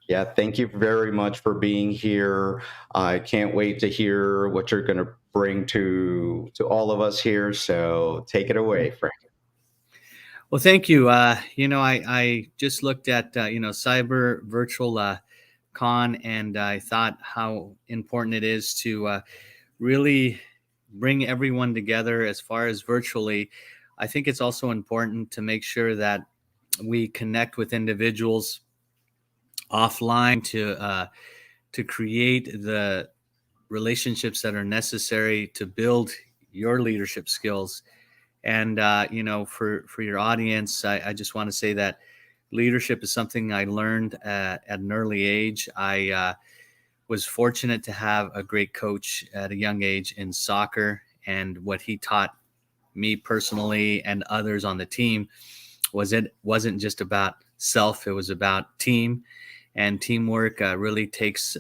Yeah, thank you very much for being here. I can't wait to hear what you're going to bring to all of us here. So take it away, Frank. Well, thank you. I just looked at Cyber Virtual Con, and I thought how important it is to really bring everyone together as far as virtually. I think it's also important to make sure that we connect with individuals offline to create the relationships that are necessary to build your leadership skills. And for your audience, I just want to say that leadership is something I learned at an early age. I was fortunate to have a great coach at a young age in soccer, and what he taught me personally and others on the team was it wasn't just about self, it was about team. And teamwork really takes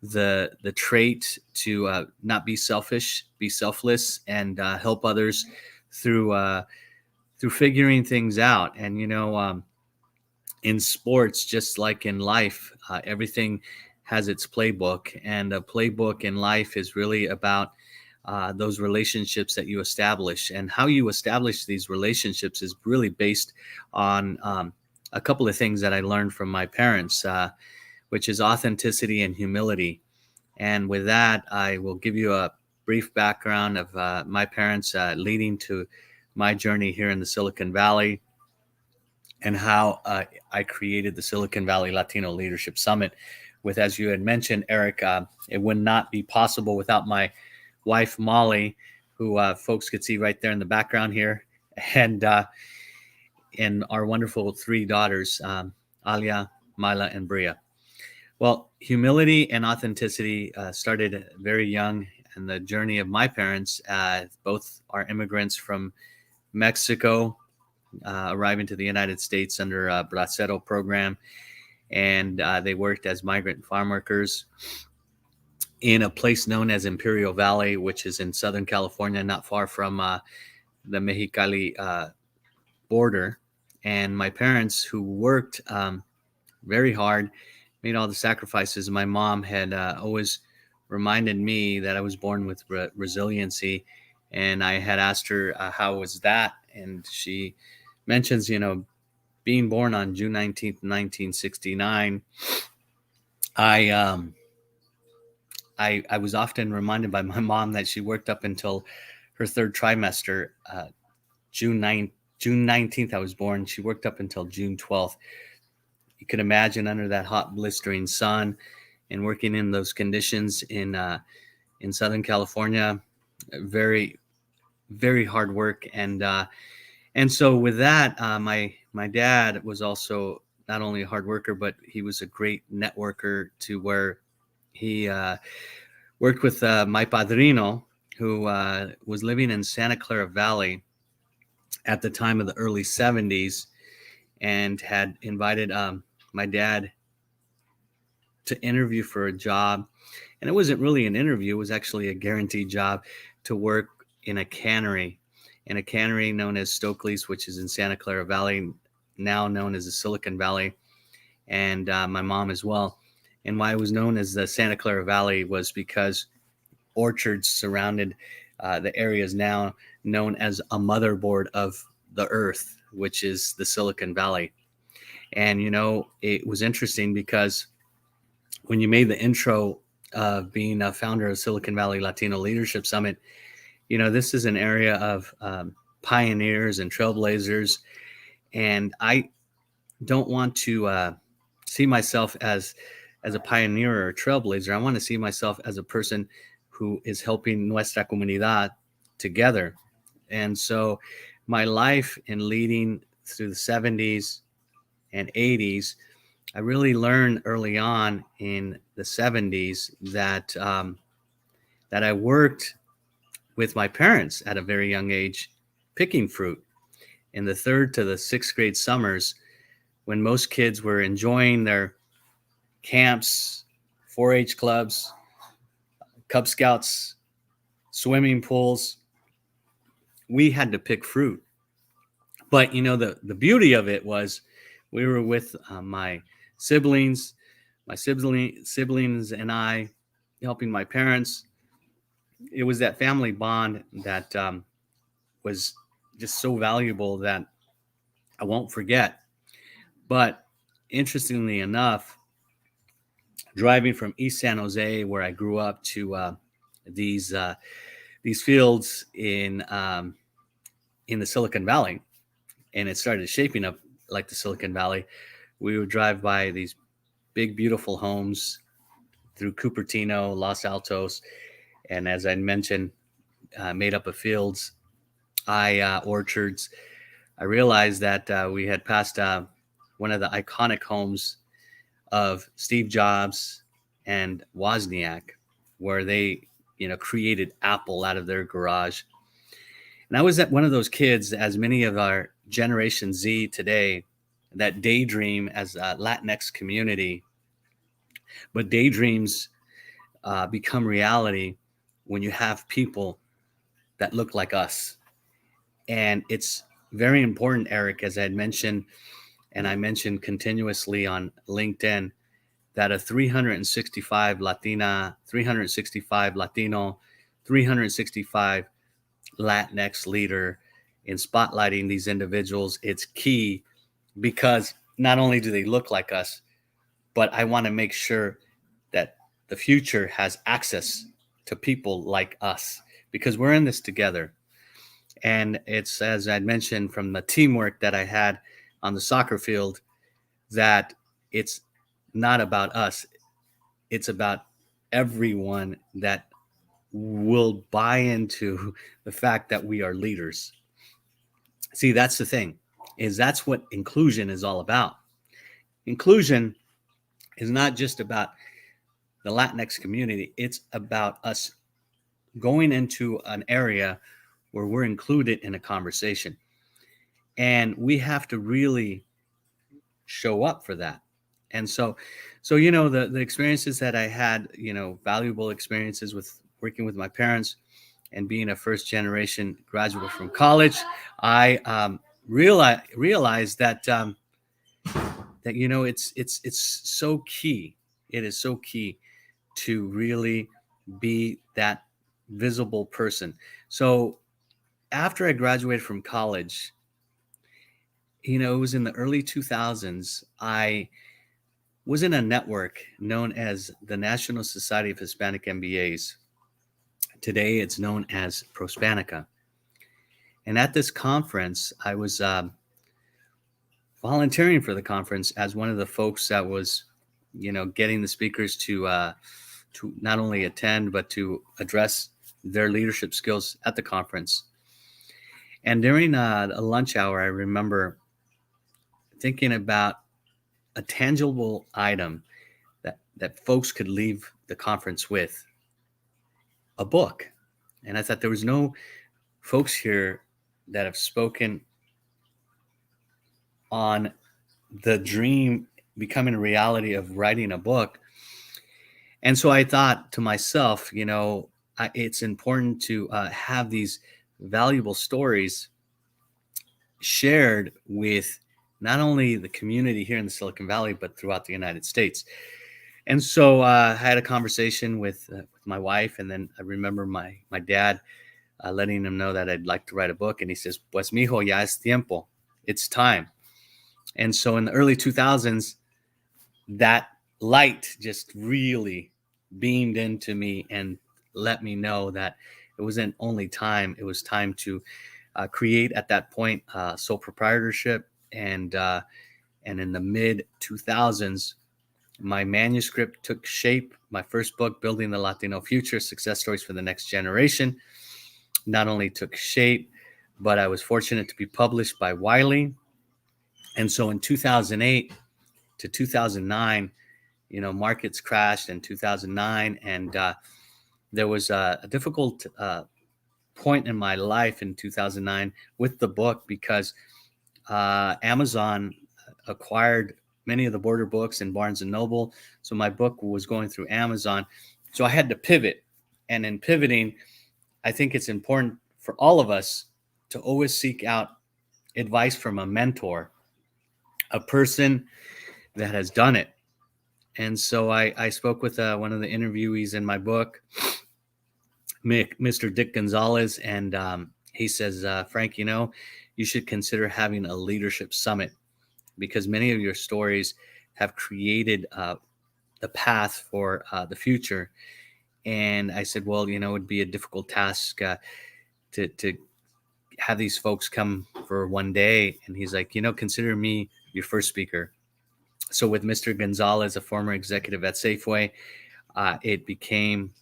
the trait to not be selfish, be selfless, and help others through figuring things out. And in sports, just like in life, everything has its playbook, and a playbook in life is really about those relationships that you establish. And how you establish these relationships is really based on a couple of things that I learned from my parents, which is authenticity and humility. And with that, I will give you a brief background of my parents leading to my journey here in the Silicon Valley, and how I created the Silicon Valley Latino Leadership Summit. With, as you had mentioned, Eric, it would not be possible without my wife, Molly, who folks could see right there in the background here, and our wonderful 3 daughters, Alia, Mila, and Bria. Well, humility and authenticity started very young, and the journey of my parents, both are immigrants from Mexico, arriving to the United States under a Bracero program, and they worked as migrant farm workers in a place known as Imperial Valley, which is in Southern California, not far from the Mexicali border. And my parents, who worked very hard, made all the sacrifices. My mom had always reminded me that I was born with resiliency, and I had asked her how was that, and she mentions, being born on June 19th, 1969. I was often reminded by my mom that she worked up until her 3rd trimester. June 19th, I was born. She worked up until June 12th. You could imagine under that hot, blistering sun and working in those conditions in Southern California. Very, very hard work. And so with that, my dad was also not only a hard worker, but he was a great networker, to where he worked with my padrino, who was living in Santa Clara Valley at the time of the early 70s, and had invited my dad to interview for a job. And it wasn't really an interview, it was actually a guaranteed job to work in a cannery known as Stokely's, which is in Santa Clara Valley, now known as the Silicon Valley, and my mom as well. And why it was known as the Santa Clara Valley was because orchards surrounded the areas now known as a motherboard of the earth, which is the Silicon Valley. And, it was interesting because when you made the intro of being a founder of Silicon Valley Latino Leadership Summit, this is an area of pioneers and trailblazers. And I don't want to see myself as a pioneer or a trailblazer. I want to see myself as a person who is helping nuestra comunidad together. And so my life in leading through the 70s and 80s, I really learned early on in the 70s that that I worked with my parents at a very young age, picking fruit in the 3rd to the 6th grade summers, when most kids were enjoying their camps, 4-H clubs, Cub Scouts, swimming pools. We had to pick fruit. But, the beauty of it was we were with my siblings and I, helping my parents. It was that family bond that was just so valuable that I won't forget. But interestingly enough, driving from East San Jose, where I grew up, to these fields in the Silicon Valley, and it started shaping up like the Silicon Valley, we would drive by these big, beautiful homes through Cupertino, Los Altos, and as I mentioned, made up of fields, orchards. I realized that we had passed one of the iconic homes of Steve Jobs and Wozniak, where they, created Apple out of their garage. And I was one of those kids, as many of our Generation Z today, that daydream as a Latinx community. But daydreams become reality when you have people that look like us. And it's very important, Eric, as I had mentioned, and I mentioned continuously on LinkedIn, that a 365 Latina, 365 Latino, 365 Latinx leader in spotlighting these individuals, it's key, because not only do they look like us, but I want to make sure that the future has access to people like us, because we're in this together. And it's, as I mentioned, from the teamwork that I had on the soccer field, that it's not about us. It's about everyone that will buy into the fact that we are leaders. See, that's the thing, is that's what inclusion is all about. Inclusion is not just about the Latinx community. It's about us going into an area where we're included in a conversation. And we have to really show up for that. And so the experiences that I had, valuable experiences with working with my parents and being a first generation graduate from college, I realized that it's so key. It is so key to really be that visible person. So after I graduated from college, it was in the early 2000s, I was in a network known as the National Society of Hispanic MBAs. Today, it's known as Prospanica. And at this conference, I was volunteering for the conference as one of the folks that was, getting the speakers to not only attend, but to address their leadership skills at the conference. And during a lunch hour, I remember thinking about a tangible item that folks could leave the conference with, a book. And I thought there was no folks here that have spoken on the dream becoming a reality of writing a book. And so I thought to myself, it's important to have these valuable stories shared with not only the community here in the Silicon Valley, but throughout the United States. And so I had a conversation with my wife, and then I remember my dad letting him know that I'd like to write a book. And he says, "Pues mijo, ya es tiempo. It's time." And so in the early 2000s, that light just really beamed into me and let me know that it wasn't only time, it was time to create at that point sole proprietorship. And in the mid 2000s, my manuscript took shape. My first book, Building the Latino Future, Success Stories for the Next Generation, not only took shape, but I was fortunate to be published by Wiley. And so in 2008 to 2009, markets crashed in 2009. And there was a difficult point in my life in 2009 with the book, because Amazon acquired many of the border books in Barnes & Noble. So my book was going through Amazon. So I had to pivot. And in pivoting, I think it's important for all of us to always seek out advice from a mentor, a person that has done it. And so I spoke with one of the interviewees in my book, Mr. Dick Gonzalez, and he says, "Frank, you should consider having a leadership summit, because many of your stories have created the path for the future." And I said, "Well, it would be a difficult task to have these folks come for one day, and he's like, consider me your first speaker. So with Mr. Gonzalez, a former executive at Safeway, it became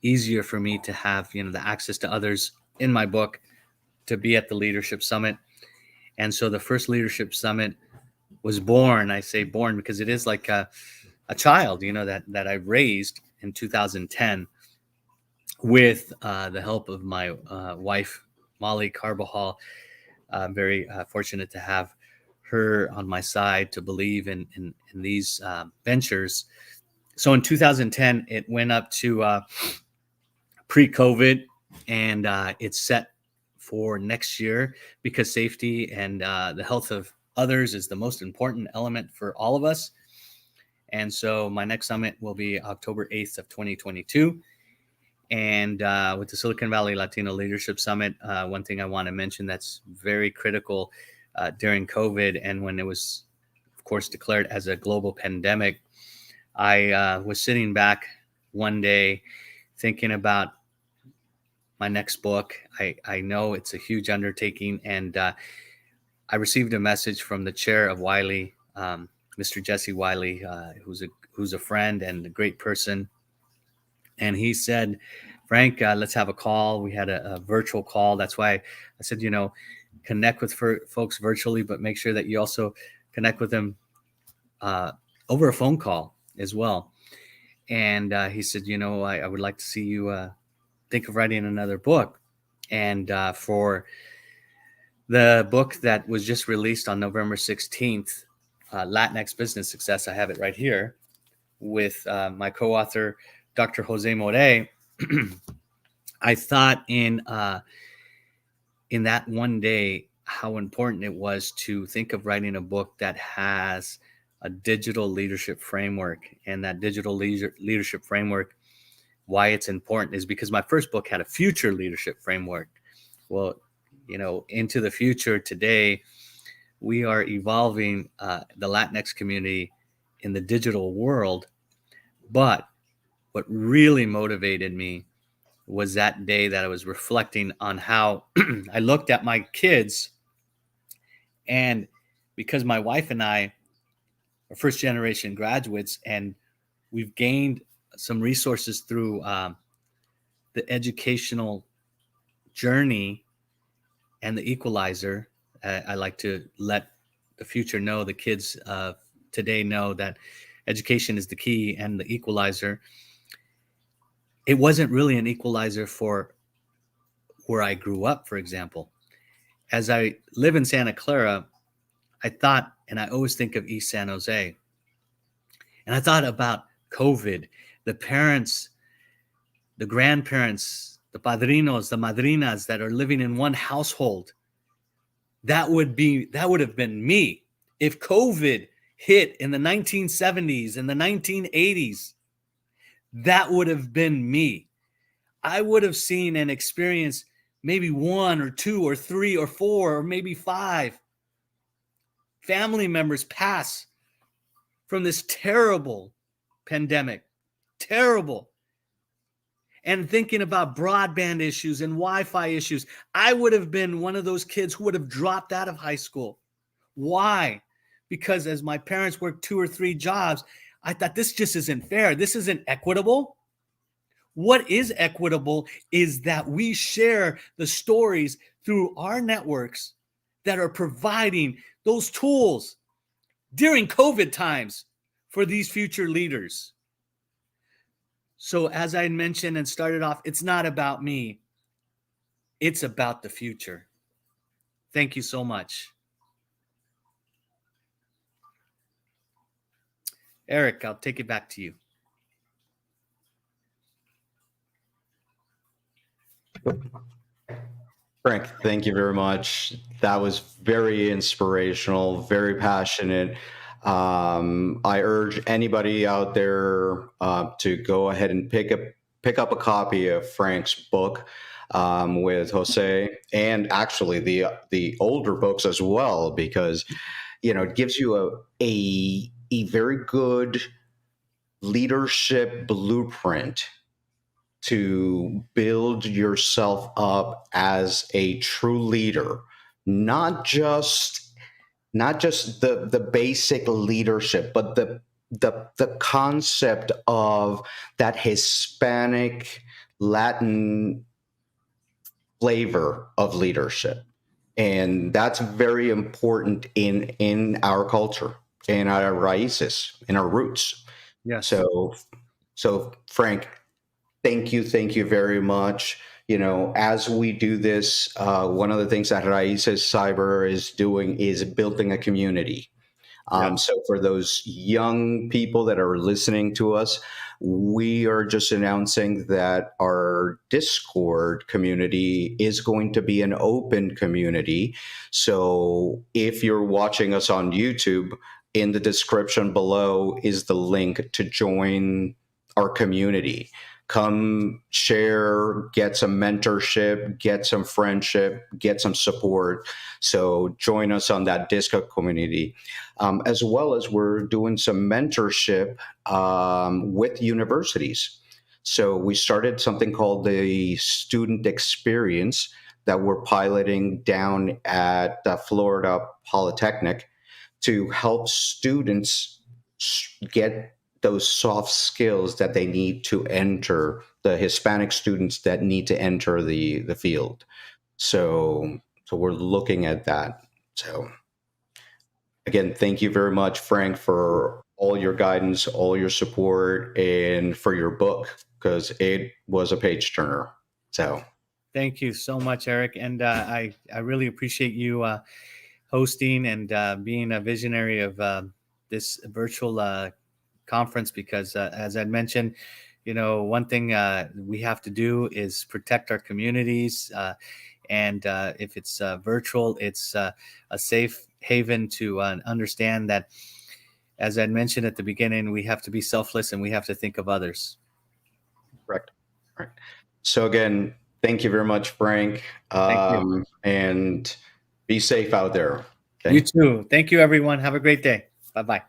easier for me to have, the access to others in my book to be at the Leadership Summit. And so the first Leadership Summit was born. I say born because it is like a child, that I raised in 2010 with the help of my wife, Molly Carbajal. I'm very fortunate to have her on my side to believe in these ventures. So in 2010, it went up to pre-COVID, and it's set for next year because safety and the health of others is the most important element for all of us. And so my next summit will be October 8th of 2022. And with the Silicon Valley Latino Leadership Summit, one thing I want to mention that's very critical during COVID, and when it was, of course, declared as a global pandemic, I was sitting back one day thinking about my next book. I know it's a huge undertaking, and I received a message from the chair of Wiley, Mr. Jesse Wiley, who's a friend and a great person. And he said, Frank, let's have a call. We had a virtual call. That's why I said, connect with folks virtually, but make sure that you also connect with them over a phone call as well. And he said, I would like to see you think of writing another book. And for the book that was just released on November 16th, Latinx Business Success, I have it right here with my co-author, Dr. Jose Morey. I thought in that one day how important it was to think of writing a book that has a digital leadership framework. And that digital leadership framework, why it's important is because my first book had a future leadership framework. Well, into the future today, we are evolving the Latinx community in the digital world. But what really motivated me was that day that I was reflecting on how I looked at my kids, and because my wife and I are first generation graduates, and we've gained some resources through the educational journey and the equalizer. I like to let the future know, the kids today know that education is the key, and the equalizer. It wasn't really an equalizer for where I grew up, for example. As I live in Santa Clara, I thought, and I always think of East San Jose, and I thought about COVID, the parents, the grandparents, the padrinos, the madrinas that are living in one household. That would have been me. If COVID hit in the 1970s and the 1980s, that would have been me. I would have seen and experienced maybe 1 or 2 or 3 or 4 or maybe 5 family members pass from this terrible pandemic. Terrible. And thinking about broadband issues and Wi-Fi issues, I would have been one of those kids who would have dropped out of high school. Why? Because as my parents worked 2 or 3 jobs, I thought this just isn't fair. This isn't equitable. What is equitable is that we share the stories through our networks that are providing those tools during COVID times for these future leaders. So as I mentioned and started off, it's not about me. It's about the future. Thank you so much. Eric, I'll take it back to you. Frank, thank you very much. That was very inspirational, very passionate. I urge anybody out there to go ahead and pick up a copy of Frank's book with Jose, and actually the older books as well, because it gives you a very good leadership blueprint to build yourself up as a true leader, not just the basic leadership, but the concept of that Hispanic Latin flavor of leadership. And that's very important in our culture, in our raíces, in our roots. Yes. So Frank, thank you very much. As we do this, one of the things that Raices Cyber is doing is building a community. So for those young people that are listening to us, we are just announcing that our Discord community is going to be an open community. So if you're watching us on YouTube, in the description below is the link to join our community. Come share, get some mentorship, get some friendship, get some support. So join us on that Discord community. As well as we're doing some mentorship with universities. So we started something called the Student Experience that we're piloting down at Florida Polytechnic to help students get those soft skills that they need to enter, the Hispanic students that need to enter the field. So we're looking at that. So again, thank you very much, Frank, for all your guidance, all your support, and for your book, because it was a page turner. So thank you so much, Eric. And I really appreciate you hosting and being a visionary of this virtual conference, because as I mentioned, one thing we have to do is protect our communities. And if it's virtual, it's a safe haven to understand that, as I mentioned at the beginning, we have to be selfless and we have to think of others. Correct. Right. So again, thank you very much, Frank. Thank you. And be safe out there. Okay? You too. Thank you, everyone. Have a great day. Bye-bye.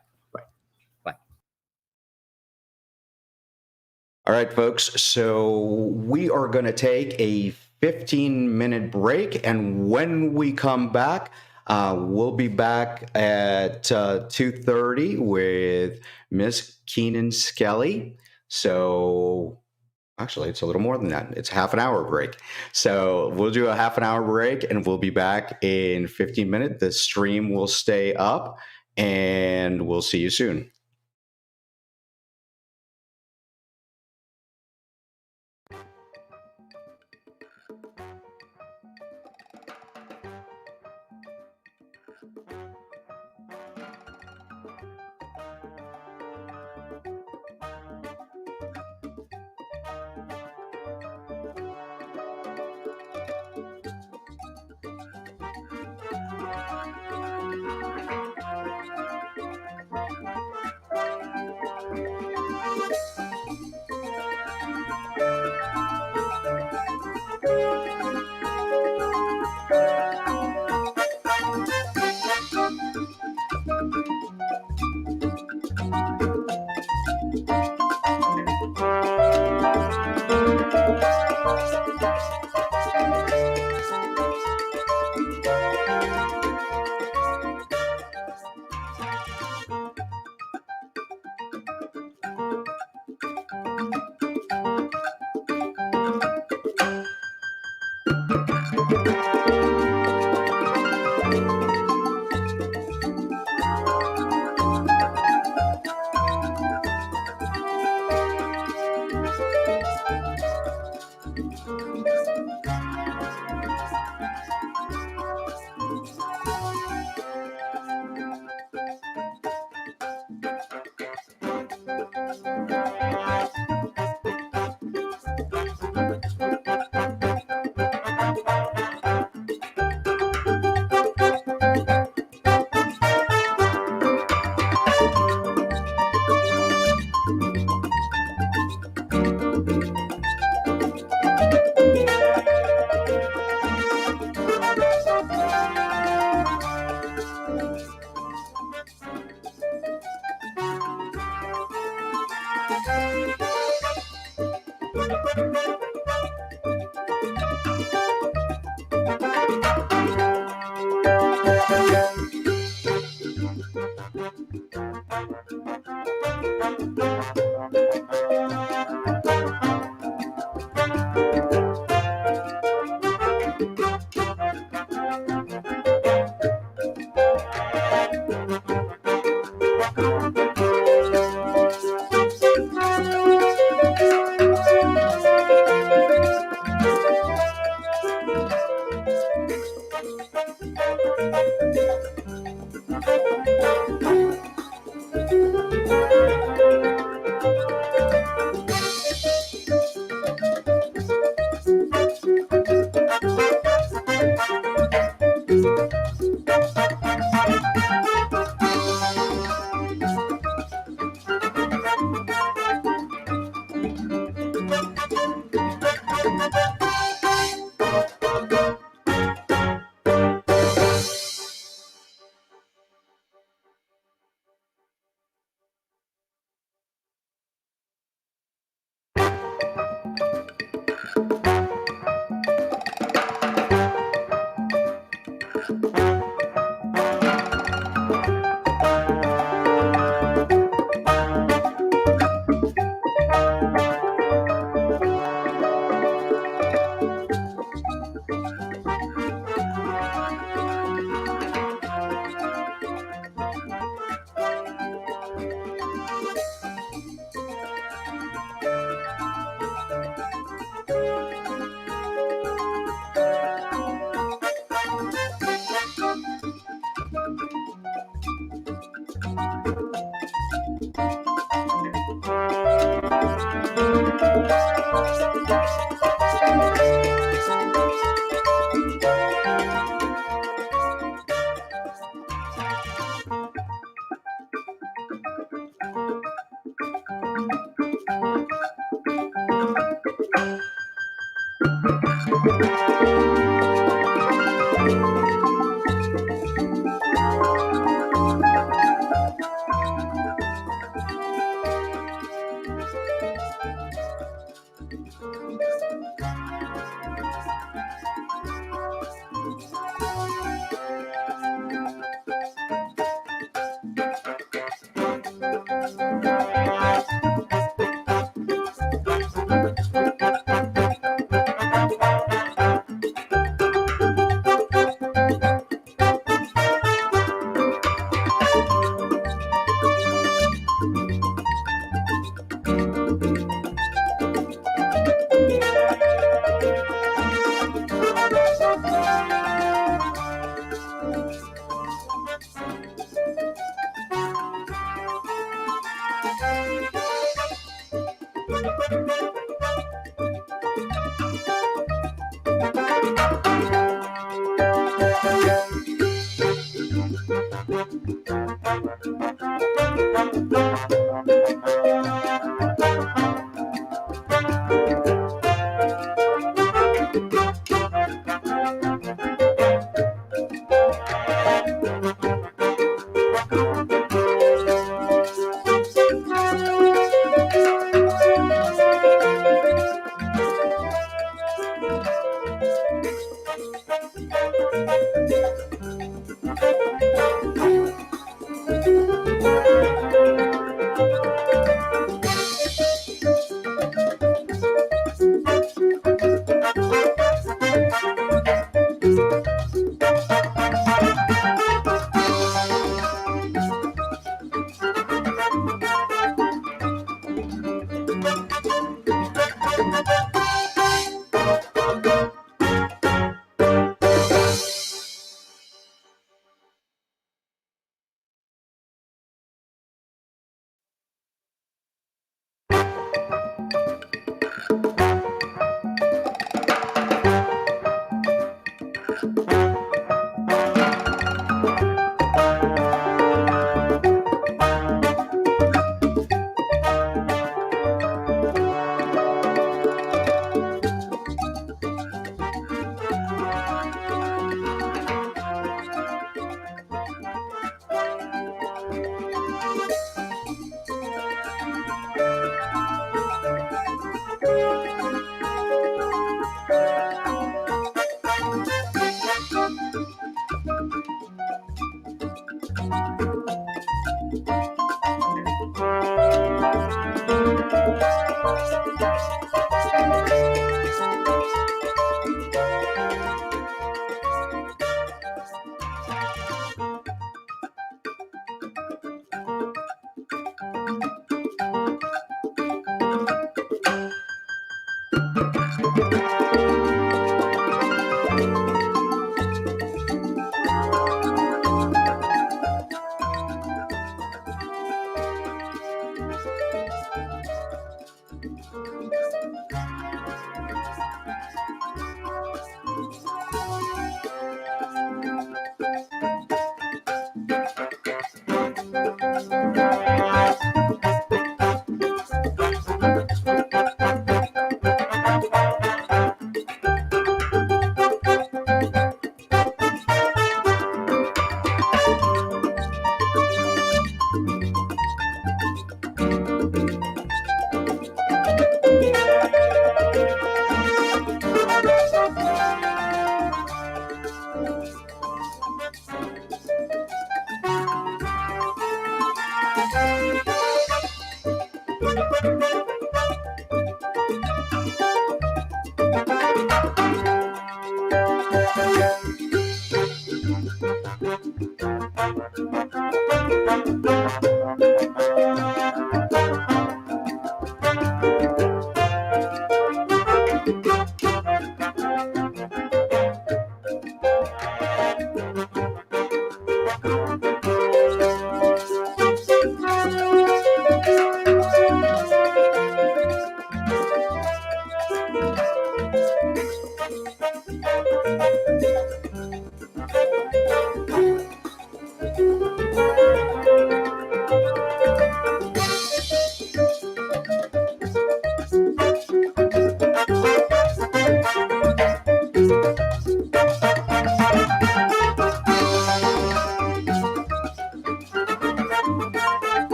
All right, folks. So we are going to take a 15-minute break. And when we come back, we'll be back at 2:30 with Miss Keenan Skelly. So actually, it's a little more than that. It's half an hour break. So we'll do a half an hour break and we'll be back in 15 minutes. The stream will stay up and we'll see you soon.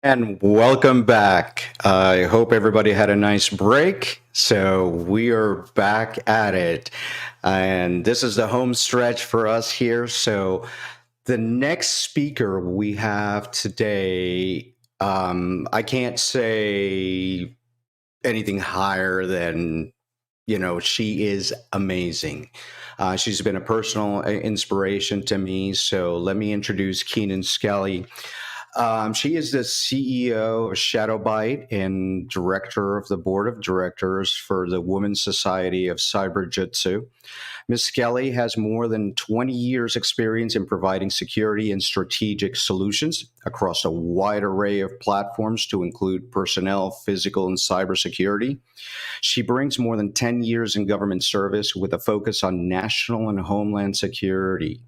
And welcome back. I hope everybody had a nice break. So we are back at it. And this is the home stretch for us here. So the next speaker we have today, I can't say anything higher than, she is amazing. She's been a personal inspiration to me. So let me introduce Keenan Skelly. She is the CEO of Shadowbyte and director of the board of directors for the Women's Society of Cyber Jutsu. Ms. Skelly has more than 20 years experience in providing security and strategic solutions across a wide array of platforms to include personnel, physical, and cybersecurity. She brings more than 10 years in government service with a focus on national and homeland security.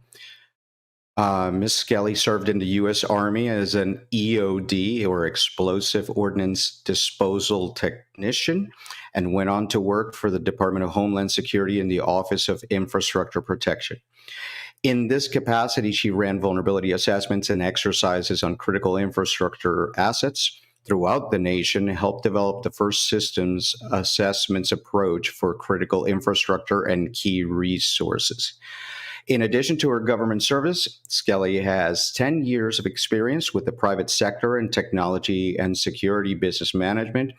Ms. Skelly served in the U.S. Army as an EOD, or Explosive Ordnance Disposal Technician, and went on to work for the Department of Homeland Security in the Office of Infrastructure Protection. In this capacity, she ran vulnerability assessments and exercises on critical infrastructure assets throughout the nation, helped develop the first systems assessments approach for critical infrastructure and key resources. In addition to her government service, Skelly has 10 years of experience with the private sector in technology and security business management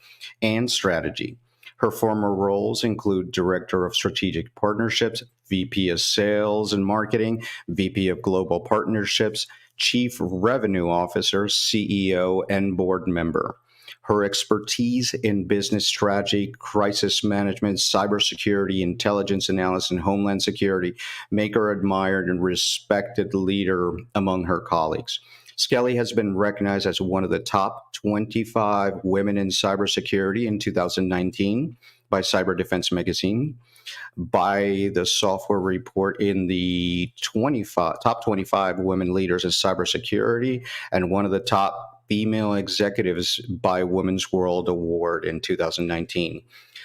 and strategy. Her former roles include Director of Strategic Partnerships, VP of Sales and Marketing, VP of Global Partnerships, Chief Revenue Officer, CEO, and board member. Her expertise in business strategy, crisis management, cybersecurity, intelligence analysis, and homeland security make her admired and respected leader among her colleagues. Skelly has been recognized as one of the top 25 women in cybersecurity in 2019 by Cyber Defense Magazine, by the Software Report in the top 25 women leaders in cybersecurity, and one of the top female executives by Women's World Award in 2019.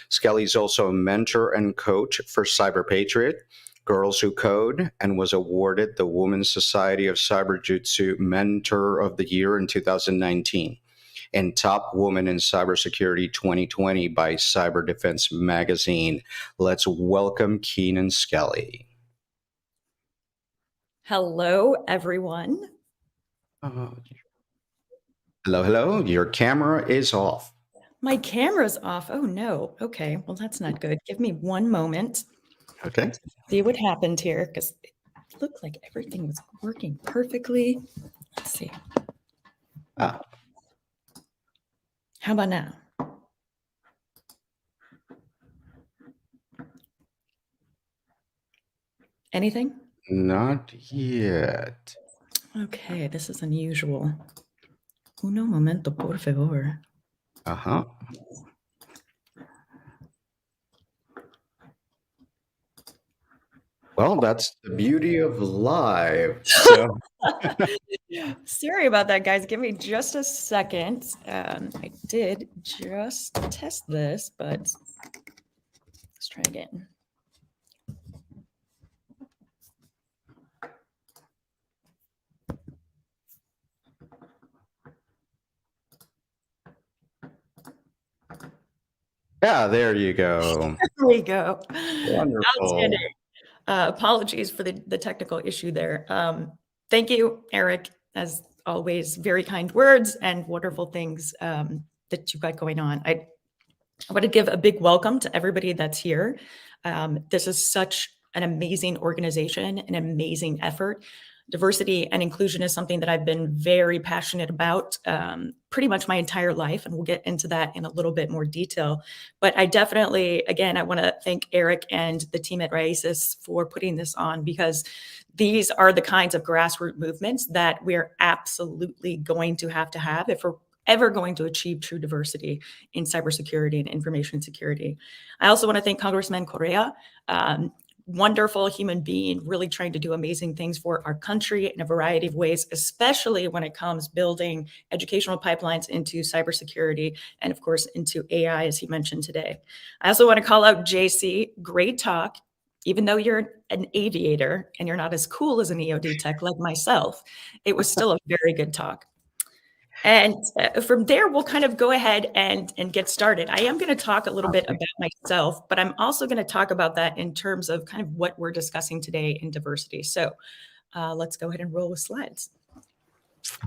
Skelly is also a mentor and coach for Cyber Patriot, Girls Who Code, and was awarded the Women's Society of Cyber Jutsu Mentor of the Year in 2019 and Top Woman in Cybersecurity 2020 by Cyber Defense Magazine. Let's welcome Keenan Skelly. Hello, everyone. Hello. Your camera is off. My camera's off. Oh, no. Okay. Well, that's not good. Give me one moment. Okay. See what happened here, because it looked like everything was working perfectly. Let's see. Ah. How about now? Anything? Not yet. Okay, this is unusual. Uno momento, por favor. Uh-huh. Well, that's the beauty of live. So Sorry about that, guys. Give me just a second. I did just test this, but let's try again. Yeah, there you go. There we go. Wonderful. Outstanding. Apologies for the technical issue there. Thank you, Eric, as always, very kind words and wonderful things that you've got going on. I want to give a big welcome to everybody that's here. This is such an amazing organization, an amazing effort. Diversity and inclusion is something that I've been very passionate about pretty much my entire life, and we'll get into that in a little bit more detail. But I definitely, again, I want to thank Eric and the team at Raices for putting this on, because these are the kinds of grassroots movements that we're absolutely going to have if we're ever going to achieve true diversity in cybersecurity and information security. I also want to thank Congressman Correa, wonderful human being, really trying to do amazing things for our country in a variety of ways, especially when it comes building educational pipelines into cybersecurity and, of course, into AI, as he mentioned today. I also want to call out JC, great talk. Even though you're an aviator and you're not as cool as an EOD tech like myself, it was still a very good talk. And from there, we'll kind of go ahead and get started. I am going to talk a little bit about myself, but I'm also going to talk about that in terms of kind of what we're discussing today in diversity. So let's go ahead and roll with slides.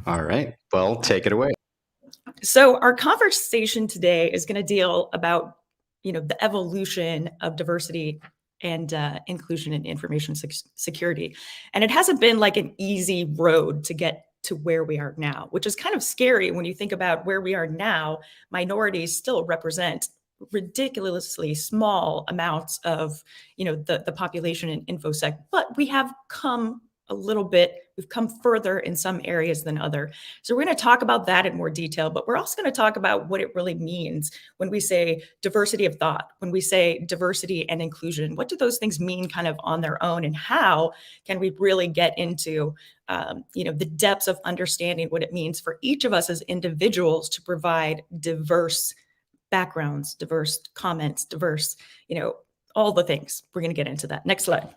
All right. Well, take it away. So our conversation today is going to deal about, the evolution of diversity and inclusion in information security. And it hasn't been like an easy road to get to where we are now, which is kind of scary when you think about where we are now. Minorities still represent ridiculously small amounts of, the population in infosec, but we have come a little bit, we've come further in some areas than other. So we're going to talk about that in more detail, but we're also going to talk about what it really means when we say diversity of thought, when we say diversity and inclusion. What do those things mean kind of on their own, and how can we really get into the depths of understanding what it means for each of us as individuals to provide diverse backgrounds, diverse comments, diverse, all the things. We're going to get into that. Next slide.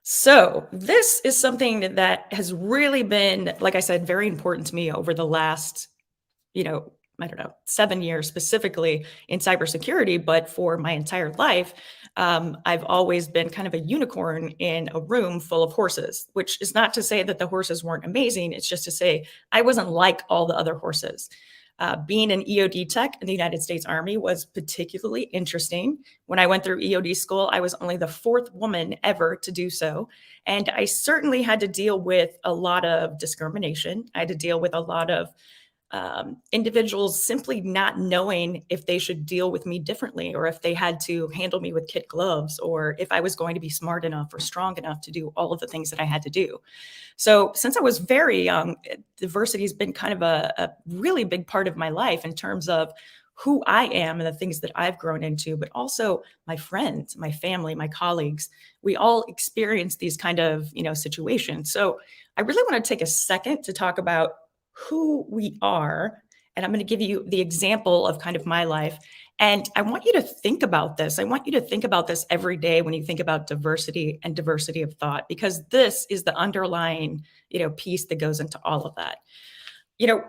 So this is something that has really been, like I said, very important to me over the last, 7 years specifically in cybersecurity, but for my entire life, I've always been kind of a unicorn in a room full of horses, which is not to say that the horses weren't amazing. It's just to say I wasn't like all the other horses. Being an EOD tech in the United States Army was particularly interesting. When I went through EOD school, I was only the 4th woman ever to do so. And I certainly had to deal with a lot of discrimination. I had to deal with a lot of individuals simply not knowing if they should deal with me differently, or if they had to handle me with kid gloves, or if I was going to be smart enough or strong enough to do all of the things that I had to do. So since I was very young, diversity has been kind of a really big part of my life in terms of who I am and the things that I've grown into, but also my friends, my family, my colleagues. We all experience these kind of, situations. So I really want to take a second to talk about who we are. And I'm going to give you the example of kind of my life. And I want you to think about this. I want you to think about this every day when you think about diversity and diversity of thought, because this is the underlying, piece that goes into all of that.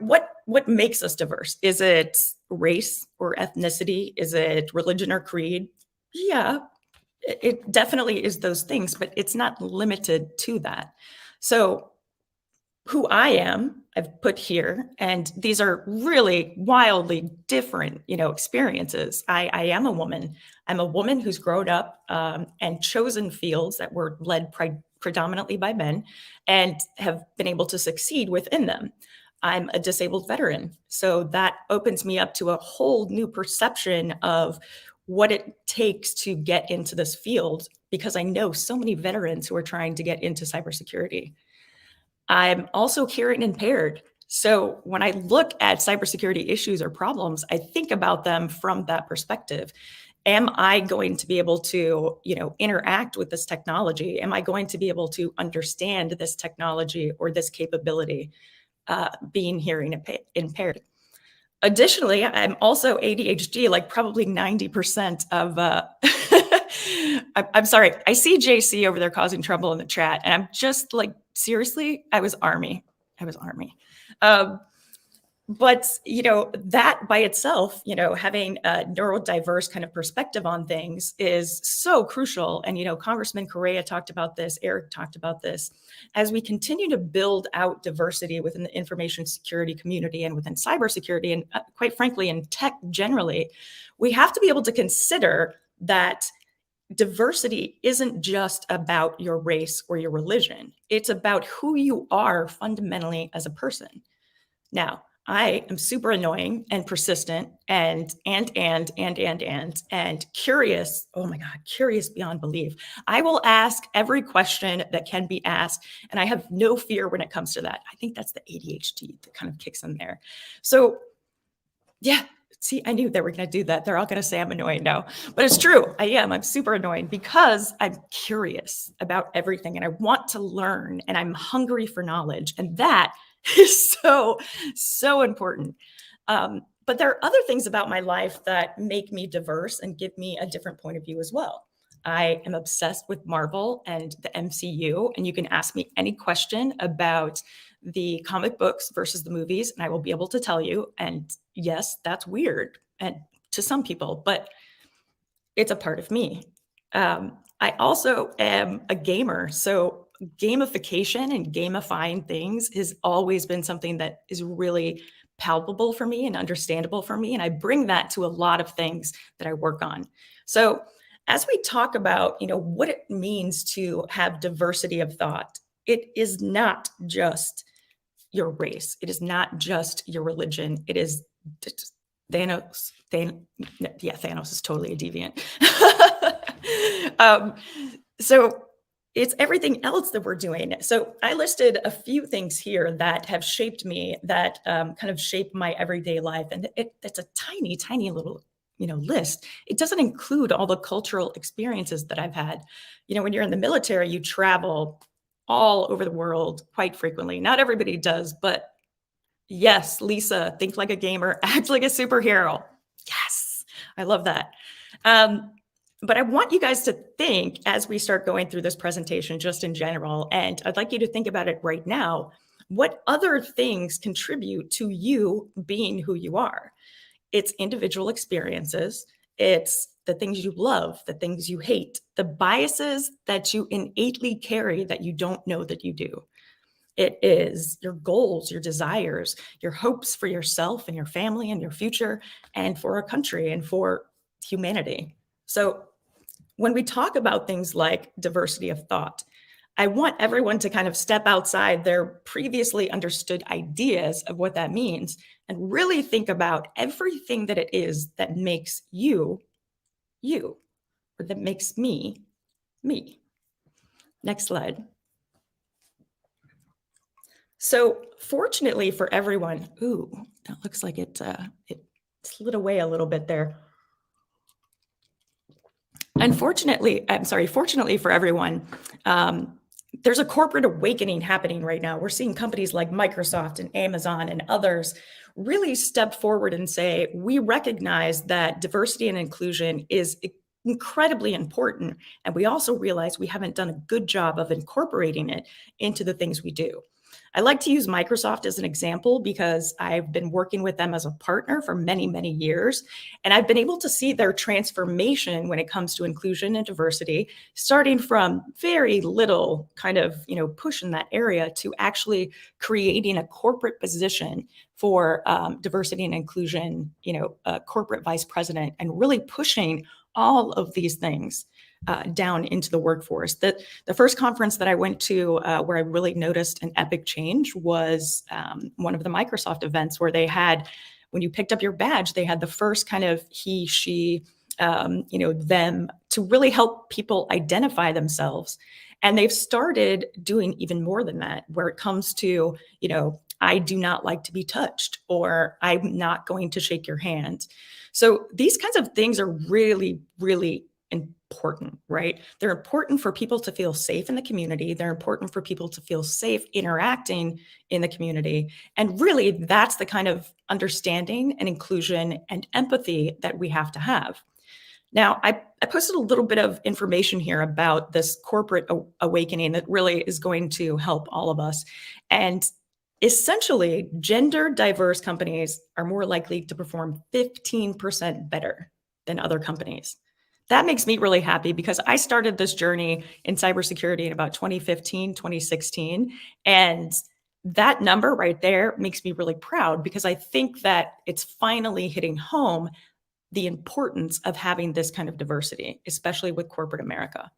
What makes us diverse? Is it race or ethnicity? Is it religion or creed? Yeah, it definitely is those things, but it's not limited to that. So who I am, I've put here, and these are really wildly different, experiences. I am a woman. I'm a woman who's grown up and chosen fields that were led predominantly by men and have been able to succeed within them. I'm a disabled veteran. So that opens me up to a whole new perception of what it takes to get into this field, because I know so many veterans who are trying to get into cybersecurity. I'm also hearing impaired. So when I look at cybersecurity issues or problems, I think about them from that perspective. Am I going to be able to, interact with this technology? Am I going to be able to understand this technology or this capability, being hearing impaired? Additionally, I'm also ADHD, like probably 90% of, I'm sorry, I see JC over there causing trouble in the chat, and I'm just like, seriously, I was Army. But, that by itself, having a neurodiverse kind of perspective on things is so crucial. And, Congressman Correa talked about this, Eric talked about this. As we continue to build out diversity within the information security community and within cybersecurity, and quite frankly, in tech generally, we have to be able to consider that diversity isn't just about your race or your religion. It's about who you are fundamentally as a person. Now, I am super annoying and persistent and curious. Oh my God, curious beyond belief. I will ask every question that can be asked, and I have no fear when it comes to that. I think that's the ADHD that kind of kicks in there. So yeah, see, I knew they were going to do that. They're all going to say I'm annoying now, but it's true. I am. I'm super annoying because I'm curious about everything and I want to learn and I'm hungry for knowledge. And that is so important. But there are other things about my life that make me diverse and give me a different point of view as well. I am obsessed with Marvel and the MCU, and you can ask me any question about the comic books versus the movies, and I will be able to tell you. And yes, that's weird and to some people, but it's a part of me. I also am a gamer, so gamification and gamifying things has always been something that is really palpable for me and understandable for me. And I bring that to a lot of things that I work on. So as we talk about, what it means to have diversity of thought, it is not just your race. It is not just your religion. It is Thanos. Thanos is totally a deviant. So it's everything else that we're doing. So I listed a few things here that have shaped me, that kind of shape my everyday life. And it's a tiny, tiny little, list. It doesn't include all the cultural experiences that I've had. When you're in the military, you travel all over the world quite frequently. Not everybody does, but yes, Lisa, think like a gamer, act like a superhero. Yes, I love that. But I want you guys to think as we start going through this presentation, just in general, and I'd like you to think about it right now. What other things contribute to you being who you are? It's individual experiences. It's the things you love, the things you hate, the biases that you innately carry that you don't know that you do. It is your goals, your desires, your hopes for yourself and your family and your future and for our country and for humanity. So when we talk about things like diversity of thought, I want everyone to kind of step outside their previously understood ideas of what that means and really think about everything that it is that makes you, you, or that makes me, me. Next slide. So fortunately for everyone, ooh, that looks like it slid away a little bit there. Fortunately for everyone, there's a corporate awakening happening right now. We're seeing companies like Microsoft and Amazon and others really step forward and say, we recognize that diversity and inclusion is incredibly important. And we also realize we haven't done a good job of incorporating it into the things we do. I like to use Microsoft as an example because I've been working with them as a partner for many, many years. And I've been able to see their transformation when it comes to inclusion and diversity, starting from very little kind of, push in that area to actually creating a corporate position for diversity and inclusion, a corporate vice president, and really pushing all of these things down into the workforce. The first conference that I went to where I really noticed an epic change was one of the Microsoft events where they had, when you picked up your badge, they had the first kind of he, she, them to really help people identify themselves. And they've started doing even more than that, where it comes to, I do not like to be touched, or I'm not going to shake your hand. So these kinds of things are really, really important, right? They're important for people to feel safe in the community. They're important for people to feel safe interacting in the community. And really, that's the kind of understanding and inclusion and empathy that we have to have. Now, I posted a little bit of information here about this corporate awakening that really is going to help all of us. And Essentially, gender diverse companies are more likely to perform 15% better than other companies. That makes me really happy because I started this journey in cybersecurity in about 2015, 2016. And that number right there makes me really proud because I think that it's finally hitting home the importance of having this kind of diversity, especially with corporate America.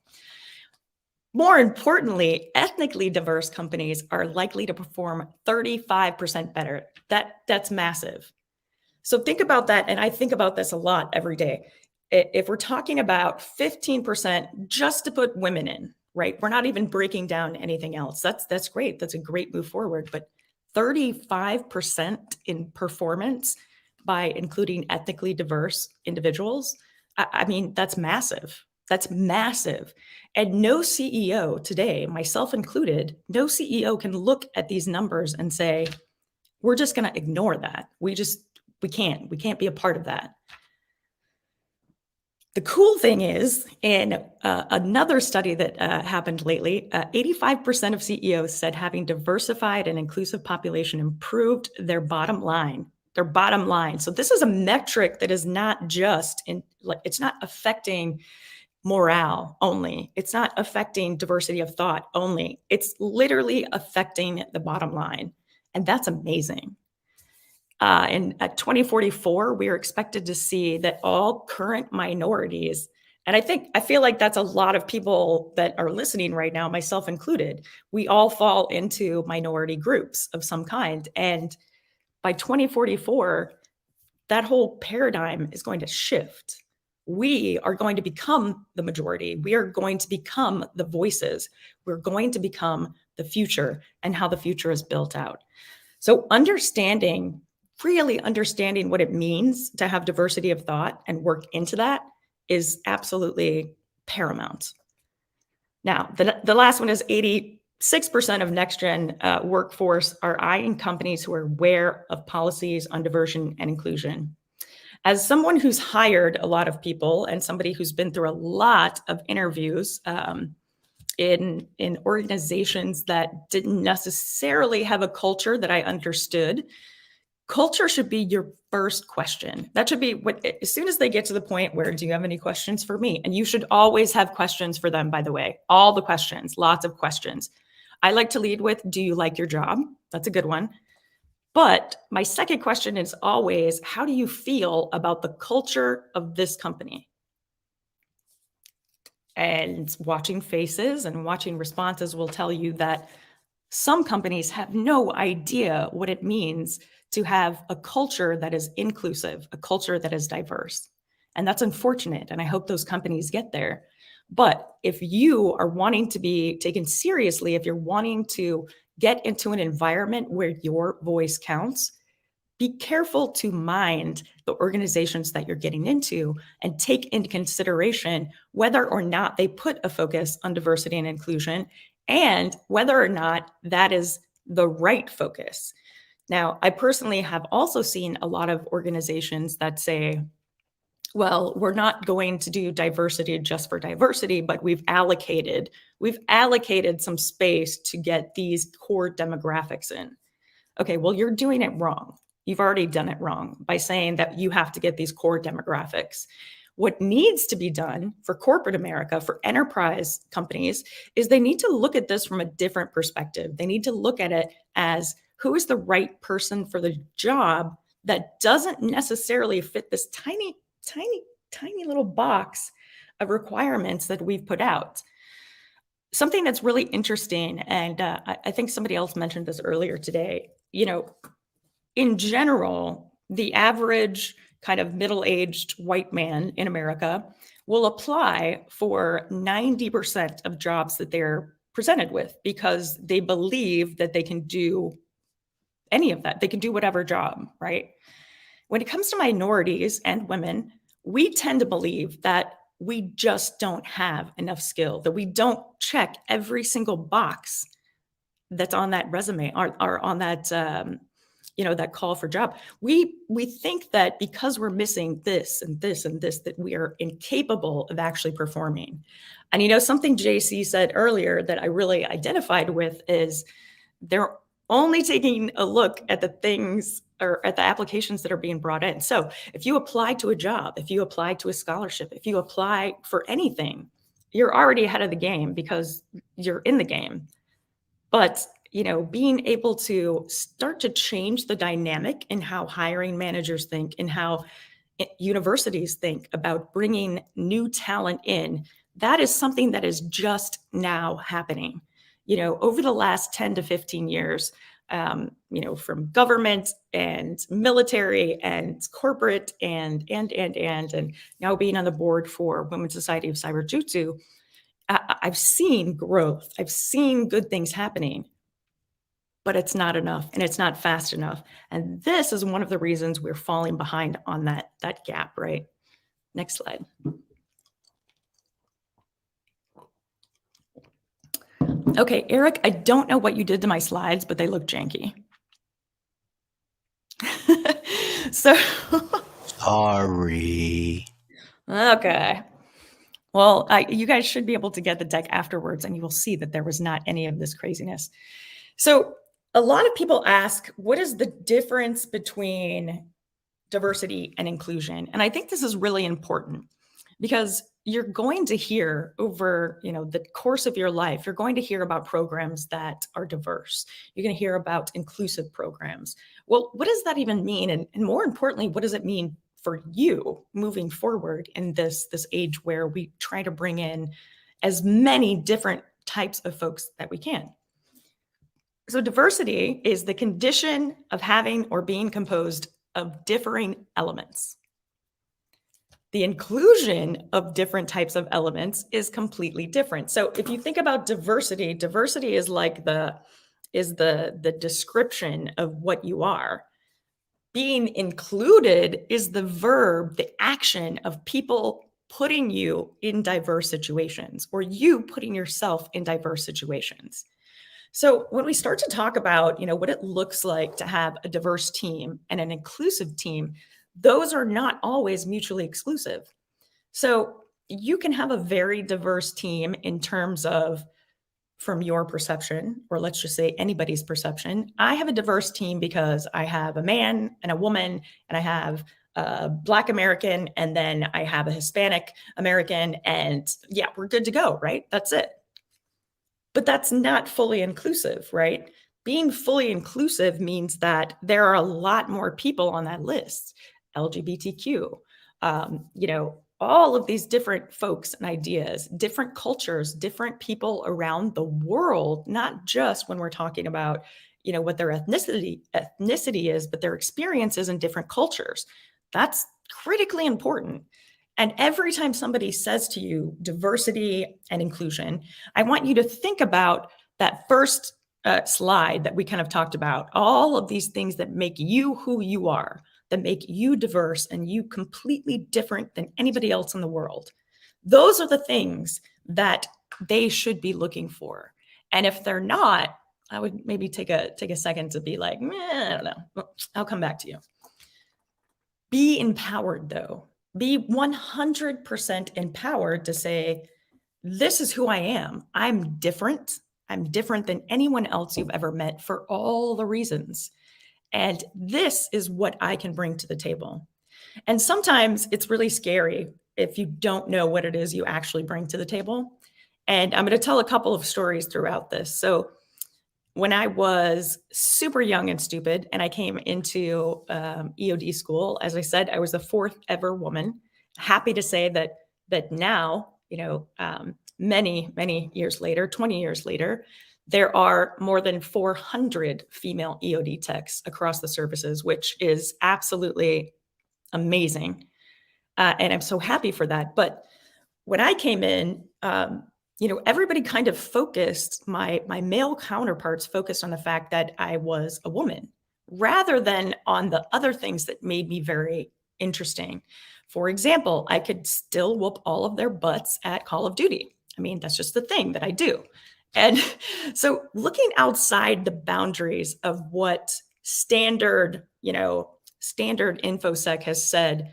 More importantly, ethnically diverse companies are likely to perform 35% better. That's massive. So think about that. And I think about this a lot every day. If we're talking about 15% just to put women in, right? We're not even breaking down anything else. That's great. That's a great move forward. But 35% in performance by including ethnically diverse individuals, I mean, that's massive. That's massive. And no CEO today, myself included, no CEO can look at these numbers and say, we're just going to ignore that. We can't be a part of that. The cool thing is, in another study that happened lately, 85% of CEOs said having diversified and inclusive population improved their bottom line. So this is a metric that is not just it's not affecting morale only. It's not affecting diversity of thought only. It's literally affecting the bottom line. And that's amazing. And at 2044, we are expected to see that all current minorities, and I feel like that's a lot of people that are listening right now, myself included, we all fall into minority groups of some kind. And by 2044, that whole paradigm is going to shift. We are going to become the majority. We are going to become the voices. We're going to become the future and how the future is built out. So really understanding what it means to have diversity of thought and work into that is absolutely paramount. Now, the last one is 86% of next-gen workforce are eyeing companies who are aware of policies on diversion and inclusion. As someone who's hired a lot of people and somebody who's been through a lot of interviews in organizations that didn't necessarily have a culture that I understood, culture should be your first question. That should be as soon as they get to the point where, do you have any questions for me? And you should always have questions for them, by the way, all the questions, lots of questions. I like to lead with, do you like your job? That's a good one. But my second question is always, how do you feel about the culture of this company? And watching faces and watching responses will tell you that some companies have no idea what it means to have a culture that is inclusive, a culture that is diverse. And that's unfortunate. And I hope those companies get there. But if you are wanting to be taken seriously, if you're wanting to get into an environment where your voice counts, be careful to mind the organizations that you're getting into and take into consideration whether or not they put a focus on diversity and inclusion and whether or not that is the right focus. Now, I personally have also seen a lot of organizations that say, well, we're not going to do diversity just for diversity, but we've allocated some space to get these core demographics in. Okay, well, you're doing it wrong. You've already done it wrong by saying that you have to get these core demographics. What needs to be done for corporate America, for enterprise companies, is they need to look at this from a different perspective. They need to look at it as, who is the right person for the job that doesn't necessarily fit this tiny little box of requirements that we've put out. Something that's really interesting, and I think somebody else mentioned this earlier today, in general, the average kind of middle-aged white man in America will apply for 90% of jobs that they're presented with because they believe that they can do any of that. They can do whatever job, right? When it comes to minorities and women, we tend to believe that we just don't have enough skill, that we don't check every single box that's on that resume or on that, that call for job. We think that because we're missing this and this and this, that we are incapable of actually performing. And something JC said earlier that I really identified with is only taking a look at the things or at the applications that are being brought in. So if you apply to a job, if you apply to a scholarship, if you apply for anything, you're already ahead of the game because you're in the game. But, you know, being able to start to change the dynamic in how hiring managers think and how universities think about bringing new talent in, that is something that is just now happening. You know, over the last 10 to 15 years, you know, from government and military and corporate and now being on the board for Women's Society of Cyber Jutsu, I've seen growth. I've seen good things happening, but it's not enough and it's not fast enough. And this is one of the reasons we're falling behind on that gap, right? Next slide. Okay, Eric, I don't know what you did to my slides, but they look janky. So. Sorry. Okay. Well, you guys should be able to get the deck afterwards and you will see that there was not any of this craziness. So a lot of people ask, what is the difference between diversity and inclusion? And I think this is really important because you're going to hear over, you know, the course of your life, you're going to hear about programs that are diverse. You're going to hear about inclusive programs. Well, what does that even mean? And more importantly, what does it mean for you moving forward in this age where we try to bring in as many different types of folks that we can? So diversity is the condition of having or being composed of differing elements. The inclusion of different types of elements is completely different. So if you think about diversity, diversity is like the description of what you are. Being included is the verb, the action of people putting you in diverse situations or you putting yourself in diverse situations. So when we start to talk about, you know, what it looks like to have a diverse team and an inclusive team, those are not always mutually exclusive. So you can have a very diverse team in terms of, from your perception, or let's just say anybody's perception. I have a diverse team because I have a man and a woman, and I have a Black American, and then I have a Hispanic American, and yeah, we're good to go, right? That's it. But that's not fully inclusive, right? Being fully inclusive means that there are a lot more people on that list. LGBTQ, you know, all of these different folks and ideas, different cultures, different people around the world, not just when we're talking about, you know, what their ethnicity is, but their experiences in different cultures. That's critically important. And every time somebody says to you diversity and inclusion, I want you to think about that first slide that we kind of talked about, all of these things that make you who you are, that make you diverse and you completely different than anybody else in the world. Those are the things that they should be looking for. And if they're not, I would maybe take a second to be like, I don't know. I'll come back to you. Be empowered though. Be 100% empowered to say, this is who I am. I'm different. I'm different than anyone else you've ever met for all the reasons. And this is what I can bring to the table. And sometimes it's really scary if you don't know what it is you actually bring to the table. And I'm going to tell a couple of stories throughout this. So when I was super young and stupid and I came into EOD school, as I said, I was the 4th ever woman. Happy to say that now, you know, many years later, 20 years later, there are more than 400 female EOD techs across the services, which is absolutely amazing. And I'm so happy for that. But when I came in, you know, everybody kind of focused, my male counterparts focused on the fact that I was a woman rather than on the other things that made me very interesting. For example, I could still whoop all of their butts at Call of Duty. I mean, that's just the thing that I do. And so looking outside the boundaries of what standard infosec has said,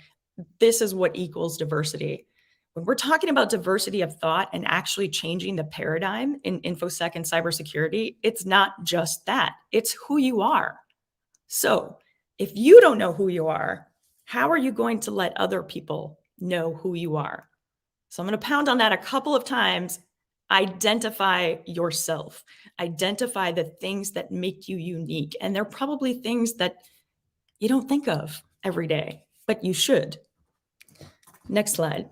this is what equals diversity. When we're talking about diversity of thought and actually changing the paradigm in infosec and cybersecurity, it's not just that, it's who you are. So if you don't know who you are, how are you going to let other people know who you are? So I'm going to pound on that a couple of times. Identify yourself. Identify the things that make you unique. And they're probably things that you don't think of every day, but you should. Next slide.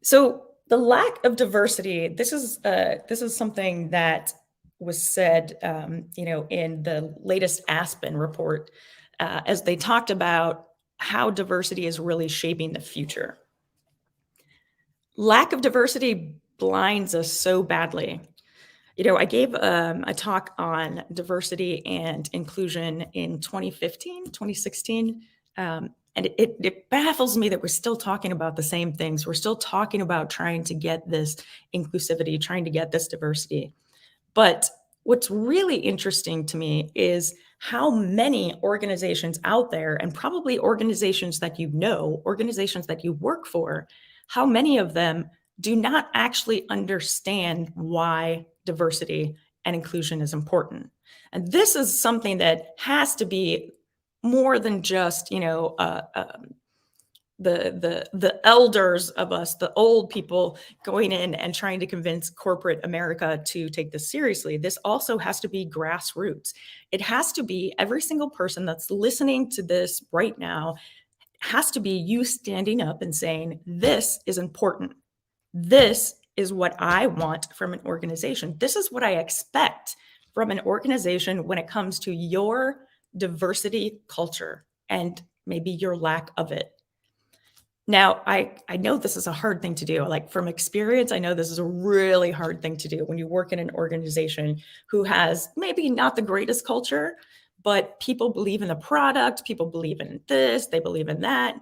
So the lack of diversity, this is something that was said, in the latest Aspen report, as they talked about how diversity is really shaping the future. Lack of diversity blinds us so badly. I gave a talk on diversity and inclusion in 2016. And it baffles me that we're still talking about the same things. We're still talking about trying to get this inclusivity, trying to get this diversity. But what's really interesting to me is how many organizations out there, and probably organizations that you know, organizations that you work for, how many of them do not actually understand why diversity and inclusion is important. And this is something that has to be more than just, the elders of us, the old people going in and trying to convince corporate America to take this seriously. This also has to be grassroots. It has to be every single person that's listening to this right now has to be you standing up and saying, this is important. This is what I want from an organization. This is what I expect from an organization when it comes to your diversity culture and maybe your lack of it. Now, I know this is a hard thing to do. Like from experience, I know this is a really hard thing to do when you work in an organization who has maybe not the greatest culture, but people believe in the product, people believe in this, they believe in that.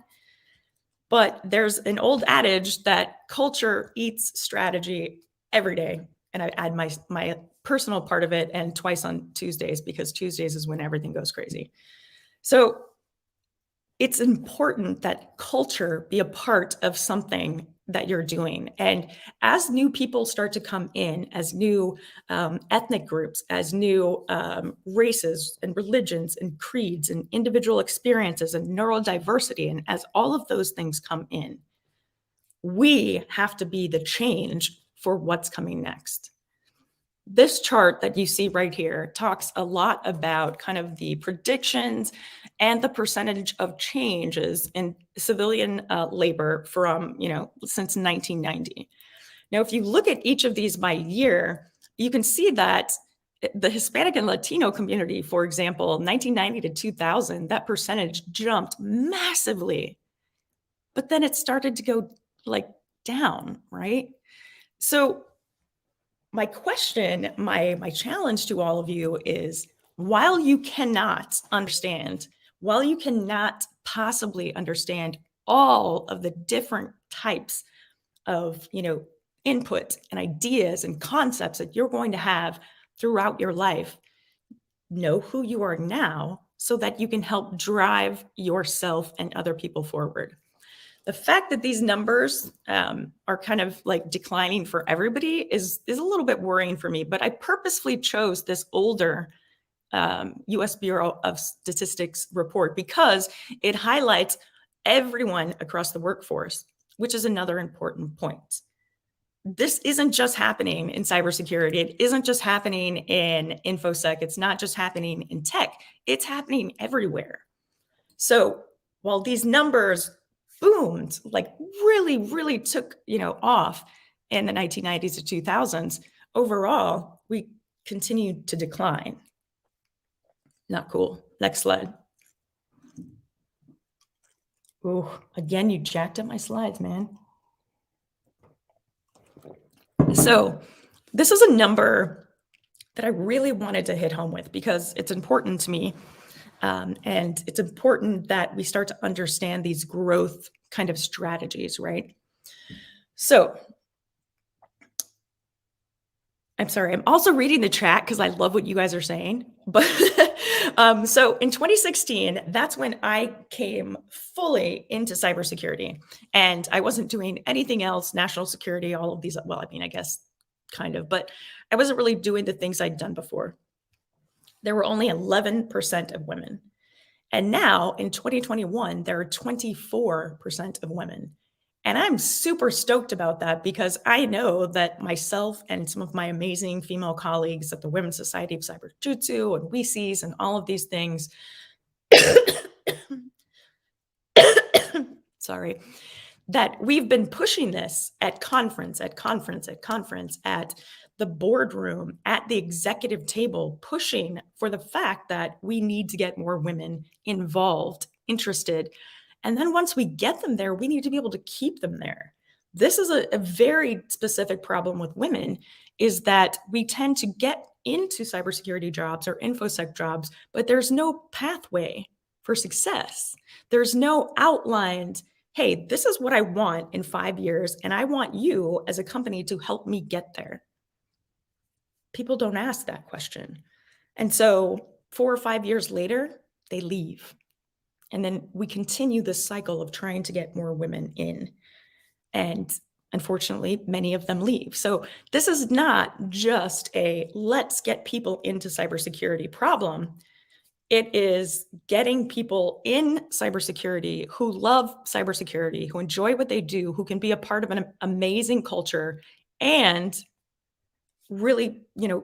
But there's an old adage that culture eats strategy every day. And I add my personal part of it and twice on Tuesdays, because Tuesdays is when everything goes crazy. So it's important that culture be a part of something that you're doing. And as new people start to come in, as new ethnic groups, as new races and religions and creeds and individual experiences and neurodiversity, and as all of those things come in, we have to be the change for what's coming next. This chart that you see right here talks a lot about kind of the predictions and the percentage of changes in civilian labor from, since 1990. Now, if you look at each of these by year, you can see that the Hispanic and Latino community, for example, 1990 to 2000, that percentage jumped massively, but then it started to go down, right? So my question, my challenge to all of you is, while you cannot possibly understand all of the different types of, input and ideas and concepts that you're going to have throughout your life, know who you are now so that you can help drive yourself and other people forward. The fact that these numbers are kind of declining for everybody is a little bit worrying for me, but I purposefully chose this older US Bureau of Statistics report because it highlights everyone across the workforce, which is another important point. This isn't just happening in cybersecurity. It isn't just happening in infosec. It's not just happening in tech. It's happening everywhere. So while these numbers boomed, really took, off in the 1990s to 2000s, overall, we continued to decline. Not cool. Next slide. Oh, again, you jacked up my slides, man. So this is a number that I really wanted to hit home with because it's important to me. And it's important that we start to understand these growth kind of strategies, right? So I'm sorry. I'm also reading the chat because I love what you guys are saying. But so in 2016, that's when I came fully into cybersecurity, and I wasn't doing anything else, national security, all of these. Well, I mean, I guess kind of, but I wasn't really doing the things I'd done before. There were only 11% of women. And now in 2021, there are 24% of women. And I'm super stoked about that because I know that myself and some of my amazing female colleagues at the Women's Society of Cyber Jutsu and WECs and all of these things, sorry, that we've been pushing this at conference, at the boardroom, at the executive table, pushing for the fact that we need to get more women involved, interested. And then once we get them there, we need to be able to keep them there. This is a very specific problem with women, is that we tend to get into cybersecurity jobs or infosec jobs, but there's no pathway for success. There's no outlined, hey, this is what I want in 5 years, and I want you as a company to help me get there. People don't ask that question. And so 4 or 5 years later, they leave. And then we continue this cycle of trying to get more women in. And unfortunately, many of them leave. So this is not just a let's get people into cybersecurity problem. It is getting people in cybersecurity who love cybersecurity, who enjoy what they do, who can be a part of an amazing culture and really,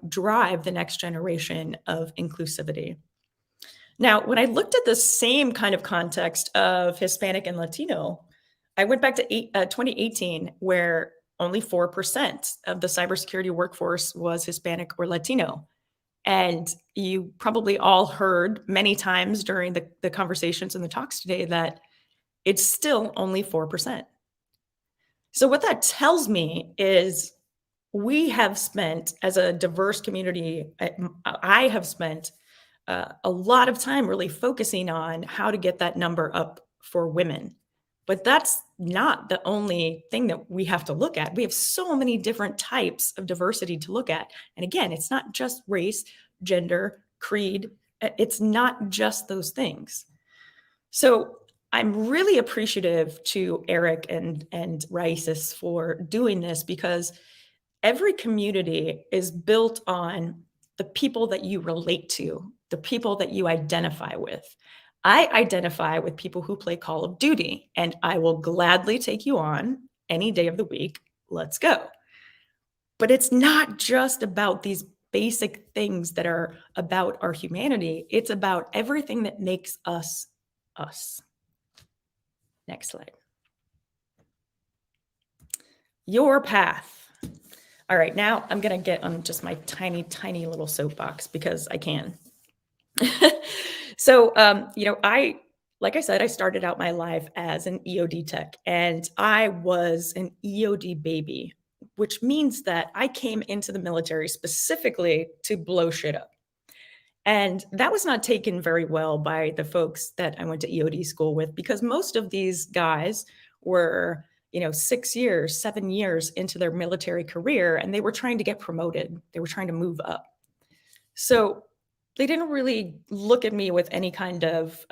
drive the next generation of inclusivity. Now, when I looked at the same kind of context of Hispanic and Latino, I went back to 2018, where only 4% of the cybersecurity workforce was Hispanic or Latino. And you probably all heard many times during the conversations and the talks today that it's still only 4%. So what that tells me is we have spent, as a diverse community, I have spent a lot of time really focusing on how to get that number up for women. But that's not the only thing that we have to look at. We have so many different types of diversity to look at. And again, it's not just race, gender, creed. It's not just those things. So I'm really appreciative to Eric and Raices for doing this, because every community is built on the people that you relate to, the people that you identify with. I identify with people who play Call of Duty, and I will gladly take you on any day of the week. Let's go. But it's not just about these basic things that are about our humanity. It's about everything that makes us us. Next slide. Your path. All right, now I'm going to get on just my tiny, tiny little soapbox because I can. So, like I said, I started out my life as an EOD tech, and I was an EOD baby, which means that I came into the military specifically to blow shit up. And that was not taken very well by the folks that I went to EOD school with, because most of these guys were 6 years, 7 years into their military career, and they were trying to get promoted. They were trying to move up. So they didn't really look at me with any kind of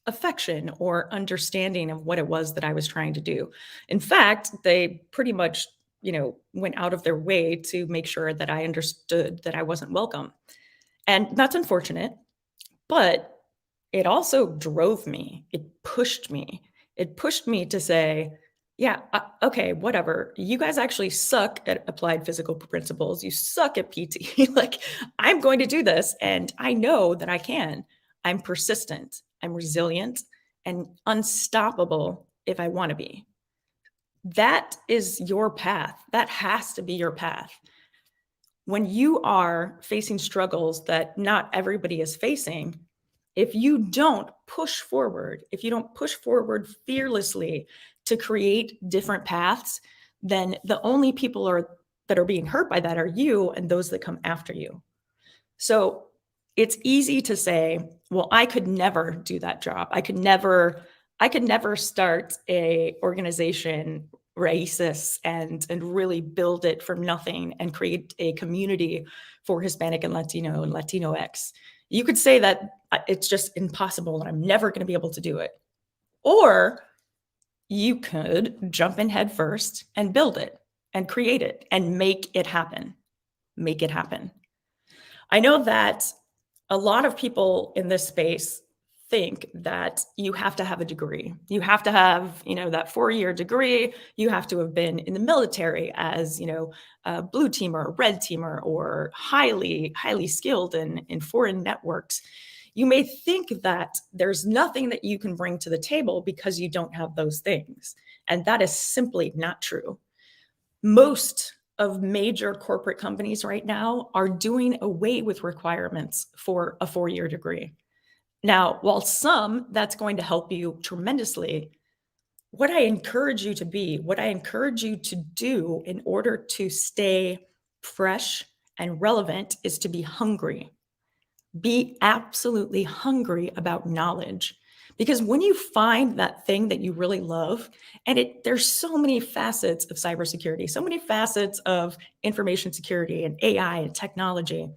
affection or understanding of what it was that I was trying to do. In fact, they pretty much, went out of their way to make sure that I understood that I wasn't welcome. And that's unfortunate, but it also drove me. It pushed me. It pushed me to say, yeah, okay, whatever. You guys actually suck at applied physical principles. You suck at PT. Like, I'm going to do this, and I know that I can. I'm persistent. I'm resilient and unstoppable if I want to be. That is your path. That has to be your path. When you are facing struggles that not everybody is facing, if you don't push forward, if you don't push forward fearlessly to create different paths, then the only people that are being hurt by that are you and those that come after you. So it's easy to say, well, I could never do that job. I could never start a organization Raices and really build it from nothing and create a community for Hispanic and Latino and Latinx. You could say that it's just impossible and I'm never going to be able to do it. Or you could jump in head first and build it and create it and make it happen. Make it happen. I know that a lot of people in this space think that you have to have a degree. You have to have, that 4-year degree. You have to have been in the military as, a blue teamer, red teamer, or highly, highly skilled in foreign networks. You may think that there's nothing that you can bring to the table because you don't have those things. And that is simply not true. Most of major corporate companies right now are doing away with requirements for a 4-year degree. Now, while that's going to help you tremendously, what I encourage you to be, what I encourage you to do in order to stay fresh and relevant is to be hungry. Be absolutely hungry about knowledge. Because when you find that thing that you really love, and there's so many facets of cybersecurity, so many facets of information security and AI and technology,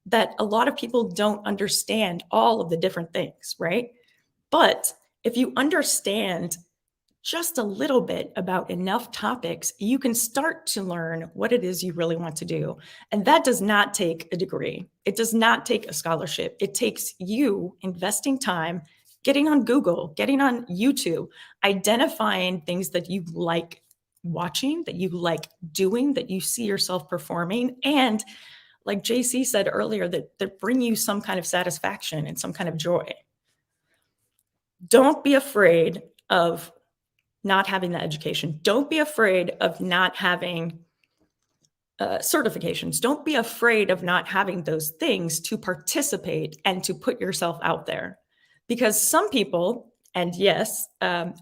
that a lot of people don't understand all of the different things, right? But if you understand just a little bit about enough topics, you can start to learn what it is you really want to do. And that does not take a degree. It does not take a scholarship. It takes you investing time, getting on Google, getting on YouTube, identifying things that you like watching, that you like doing, that you see yourself performing, and like JC said earlier, that bring you some kind of satisfaction and some kind of joy. Don't be afraid of not having the education. Don't be afraid of not having certifications. Don't be afraid of not having those things to participate and to put yourself out there. Because some people, and yes,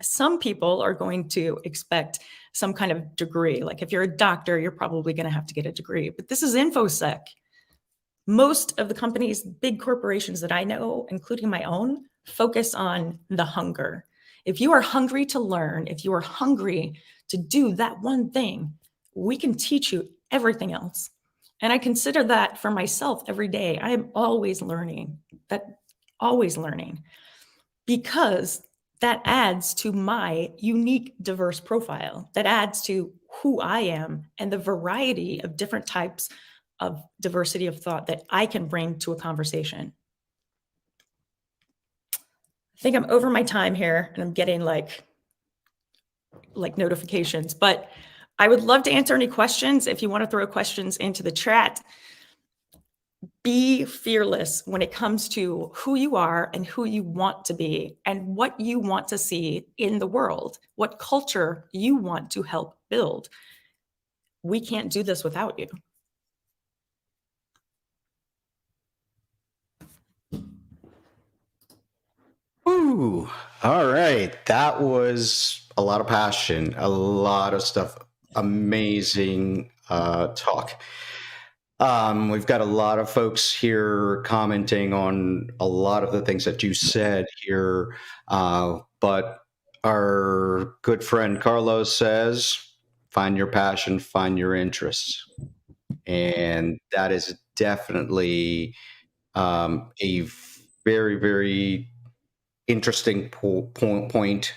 some people are going to expect some kind of degree. Like if you're a doctor, you're probably going to have to get a degree. But this is infosec. Most of the companies, big corporations that I know, including my own, focus on the hunger. If you are hungry to learn, if you are hungry to do that one thing, we can teach you everything else. And I consider that for myself every day. I am always learning, because that adds to my unique, diverse profile. That adds to who I am and the variety of different types of diversity of thought that I can bring to a conversation. I think I'm over my time here and I'm getting like notifications, but I would love to answer any questions. If you want to throw questions into the chat, be fearless when it comes to who you are and who you want to be and what you want to see in the world, what culture you want to help build. We can't do this without you. Ooh, all right. That was a lot of passion, a lot of stuff. Amazing talk. We've got a lot of folks here commenting on a lot of the things that you said here. But our good friend Carlos says, find your passion, find your interests. And that is definitely a very, very interesting point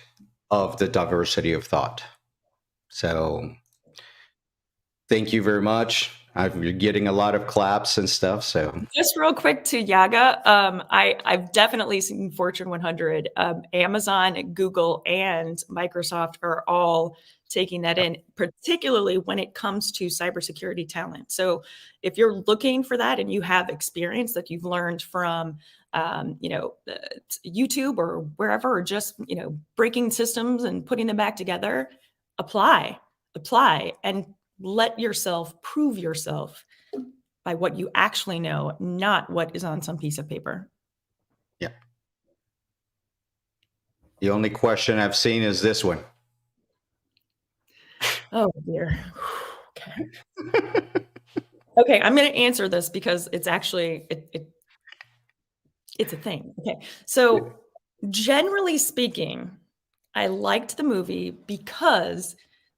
of the diversity of thought. So thank you very much. You're getting a lot of claps and stuff. So just real quick to Yaga, I've definitely seen Fortune 100. Amazon, Google, and Microsoft are all taking that in, particularly when it comes to cybersecurity talent. So if you're looking for that and you have experience that you've learned from YouTube or wherever, or just, breaking systems and putting them back together, apply and let yourself prove yourself by what you actually know, not what is on some piece of paper. Yeah. The only question I've seen is this one. Oh dear. Okay. Okay, I'm going to answer this because it's actually it's a thing. Okay. So generally speaking, I liked the movie because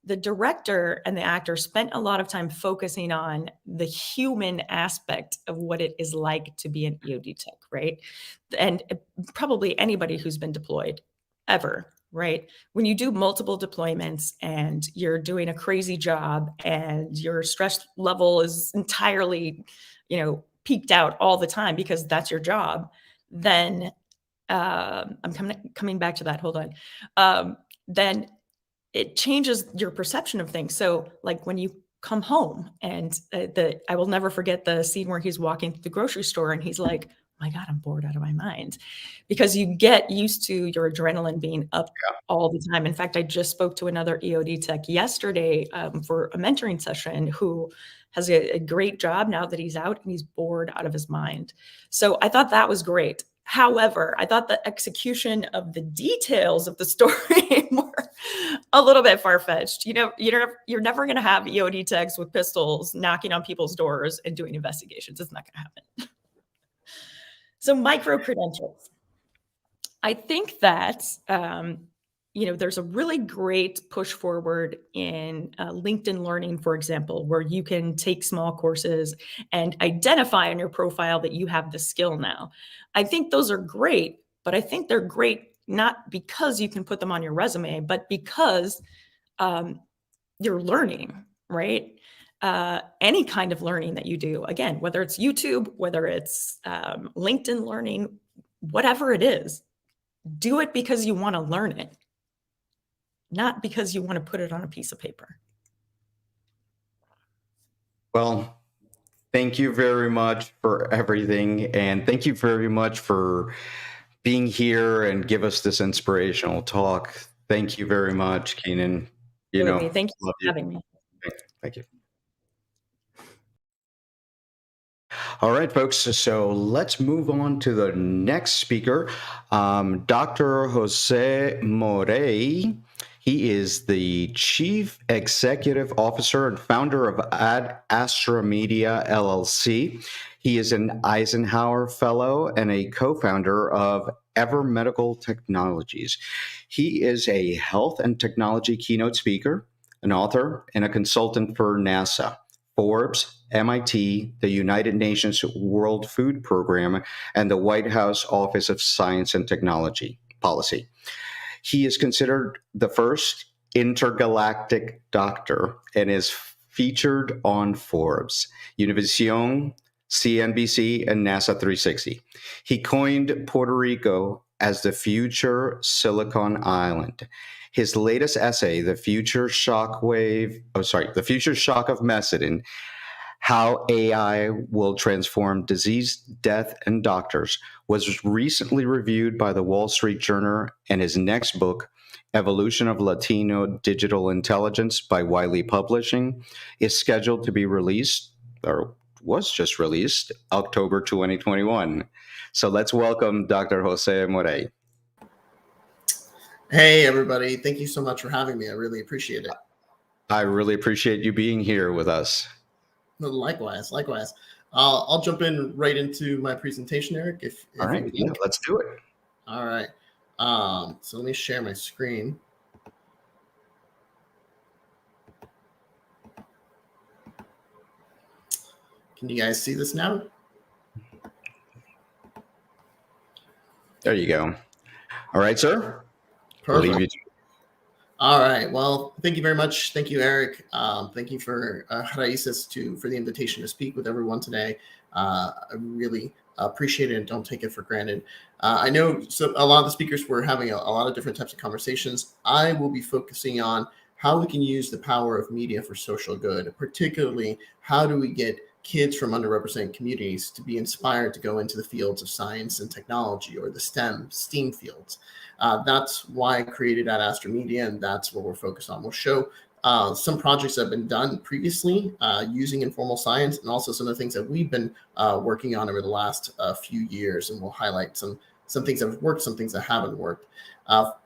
the director and the actor spent a lot of time focusing on the human aspect of what it is like to be an EOD tech, right? And probably anybody who's been deployed ever, right? When you do multiple deployments and you're doing a crazy job and your stress level is entirely, peaked out all the time because that's your job, then I'm coming back to that. Hold on. Then it changes your perception of things. So like when you come home and I will never forget the scene where he's walking through the grocery store and he's like, oh my God, I'm bored out of my mind, because you get used to your adrenaline being up all the time. In fact, I just spoke to another EOD tech yesterday for a mentoring session who has a great job now that he's out and he's bored out of his mind. So I thought that was great. However, I thought the execution of the details of the story were a little bit far-fetched. You're never going to have EOD techs with pistols knocking on people's doors and doing investigations. It's not going to happen. So micro-credentials. I think that, there's a really great push forward in LinkedIn Learning, for example, where you can take small courses and identify on your profile that you have the skill now. I think those are great, but I think they're great not because you can put them on your resume, but because you're learning, right? Any kind of learning that you do, again, whether it's YouTube, whether it's LinkedIn Learning, whatever it is, do it because you want to learn it, not because you want to put it on a piece of paper. Well, thank you very much for everything. And thank you very much for being here and give us this inspirational talk. Thank you very much, Keenan. Thank you for having me. Thank you. All right, folks. So let's move on to the next speaker, Dr. Jose Morey. He is the Chief Executive Officer and founder of Ad Astra Media, LLC. He is an Eisenhower Fellow and a co-founder of Ever Medical Technologies. He is a health and technology keynote speaker, an author, and a consultant for NASA, Forbes, MIT, the United Nations World Food Program, and the White House Office of Science and Technology Policy. He is considered the first intergalactic doctor and is featured on Forbes, Univision, CNBC, and NASA 360. He coined Puerto Rico as the future Silicon Island. His latest essay, The Future Shock of Medicine, How AI Will Transform Disease, Death, and Doctors, was recently reviewed by the Wall Street Journal, and his next book, Evolution of Latino Digital Intelligence by Wiley Publishing, is scheduled to be released, or was just released, October 2021. So let's welcome Dr. Jose Morey. Hey, everybody. Thank you so much for having me. I really appreciate it. I really appreciate you being here with us. Likewise. I'll jump in right into my presentation, Eric. All right, yeah, let's do it. All right. So let me share my screen. Can you guys see this now? There you go. All right, sir. Perfect. All right. Well, thank you very much. Thank you, Eric. Thank you for Raices for the invitation to speak with everyone today. I really appreciate it and don't take it for granted. I know a lot of the speakers were having a lot of different types of conversations. I will be focusing on how we can use the power of media for social good, particularly how do we get kids from underrepresented communities to be inspired to go into the fields of science and technology, or the STEM fields. That's why I created Ad Astra Media, and that's what we're focused on. We'll show some projects that have been done previously using informal science, and also some of the things that we've been working on over the last few years, and we'll highlight some things that have worked, some things that haven't worked.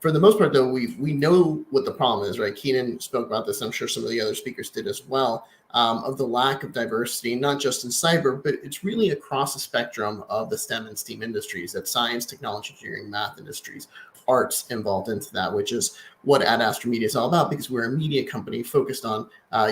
For the most part, though, we know what the problem is, right? Keenan spoke about this. I'm sure some of the other speakers did as well, of the lack of diversity, not just in cyber, but it's really across the spectrum of the STEM and STEAM industries, that science, technology, engineering, math industries. arts involved into that, which is what Ad Astra Media is all about, because we're a media company focused on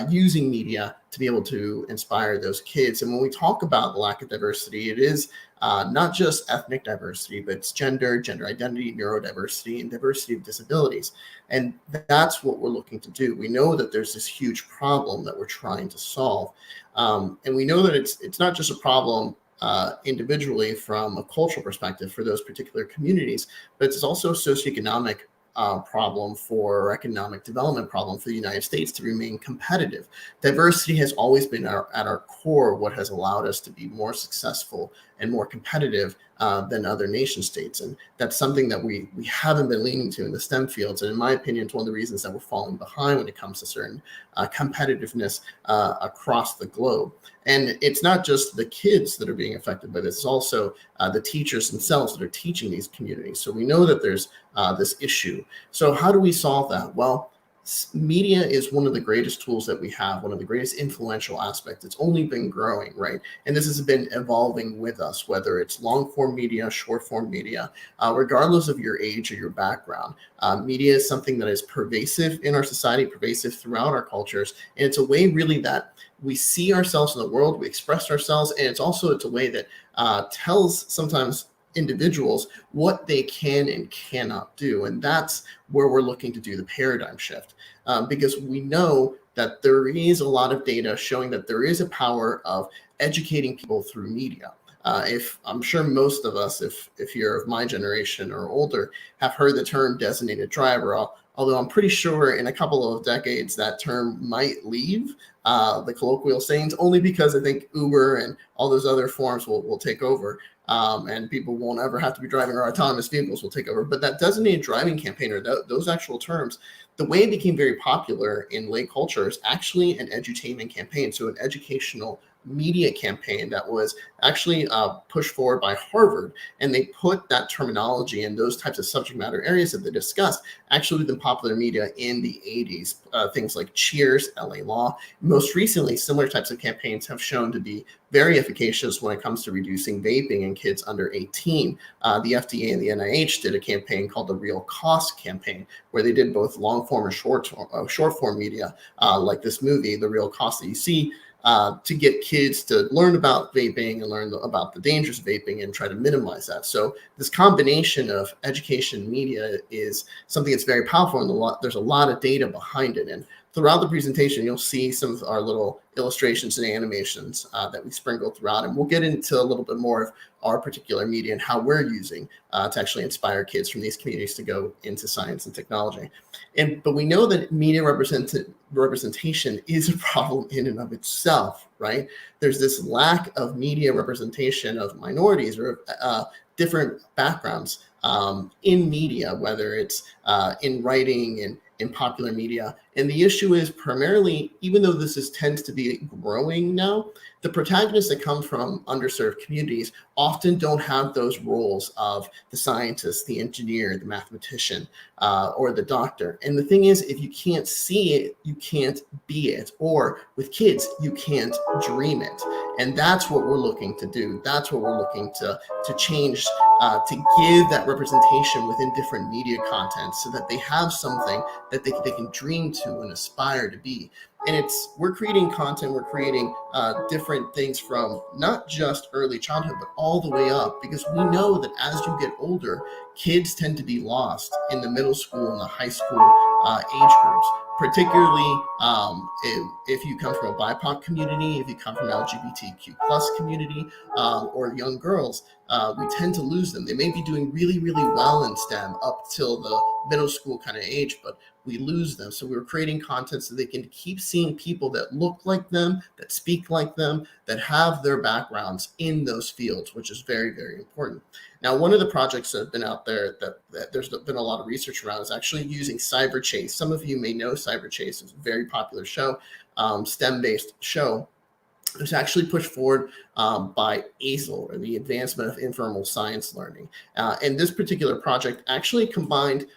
using media to be able to inspire those kids. And when we talk about the lack of diversity, it is not just ethnic diversity, but it's gender identity, neurodiversity, and diversity of disabilities. And that's what we're looking to do. We know that there's this huge problem that we're trying to solve. And we know that it's not just a problem individually from a cultural perspective for those particular communities, but it's also a socioeconomic problem or economic development problem for the United States to remain competitive. Diversity has always been at our core what has allowed us to be more successful and more competitive than other nation states. And that's something that we haven't been leaning to in the STEM fields. And in my opinion, it's one of the reasons that we're falling behind when it comes to certain competitiveness across the globe. And it's not just the kids that are being affected by this, it's also the teachers themselves that are teaching these communities. So we know that there's this issue. So how do we solve that? Well, media is one of the greatest tools that we have, one of the greatest influential aspects. It's only been growing, right? And this has been evolving with us, whether it's long form media, short form media, regardless of your age or your background. Media is something that is pervasive in our society, pervasive throughout our cultures. And it's a way really that we see ourselves in the world, we express ourselves, and it's a way that tells sometimes individuals what they can and cannot do. And that's where we're looking to do the paradigm shift, because we know that there is a lot of data showing that there is a power of educating people through media. If I'm sure most of us, if you're of my generation or older, have heard the term designated driver, although I'm pretty sure in a couple of decades that term might leave the colloquial sayings, only because I think Uber and all those other forms will take over. And people won't ever have to be driving, or autonomous vehicles will take over. But that designated driving campaign, or those actual terms, the way it became very popular in lay culture is actually an edutainment campaign. So an educational media campaign that was actually pushed forward by Harvard. And they put that terminology and those types of subject matter areas that they discussed actually within popular media in the 80s. Things like Cheers, LA Law. Most recently, similar types of campaigns have shown to be very efficacious when it comes to reducing vaping in kids under 18. The FDA and the NIH did a campaign called the Real Cost campaign, where they did both long form and short form media, like this movie, The Real Cost that you see, to get kids to learn about vaping and learn about the dangers of vaping and try to minimize that. So this combination of education and media is something that's very powerful, and there's a lot of data behind it. And throughout the presentation, you'll see some of our little illustrations and animations that we sprinkle throughout. And we'll get into a little bit more of our particular media and how we're using to actually inspire kids from these communities to go into science and technology. But we know that media representation is a problem in and of itself, right? There's this lack of media representation of minorities or different backgrounds in media, whether it's in writing and in popular media. And the issue is primarily, even though this tends to be growing now, the protagonists that come from underserved communities often don't have those roles of the scientist, the engineer, the mathematician, or the doctor. And the thing is, if you can't see it, you can't be it. Or with kids, you can't dream it. And that's what we're looking to do. That's what we're looking to change, to give that representation within different media content so that they have something that they can dream to and aspire to be. And we're creating content, we're creating different things from not just early childhood, but all the way up, because we know that as you get older, kids tend to be lost in the middle school and the high school age groups, particularly if you come from a BIPOC community, if you come from an LGBTQ plus community, or young girls, we tend to lose them. They may be doing really, really well in STEM up till the middle school kind of age, but we lose them. So we're creating content so they can keep seeing people that look like them, that speak like them, that have their backgrounds in those fields, which is very, very important. Now, one of the projects that have been out there that there's been a lot of research around is actually using CyberChase. Some of you may know CyberChase. It's a very popular show, STEM-based show. It was actually pushed forward by ASIL, or the Advancement of Informal Science Learning. And this particular project actually combined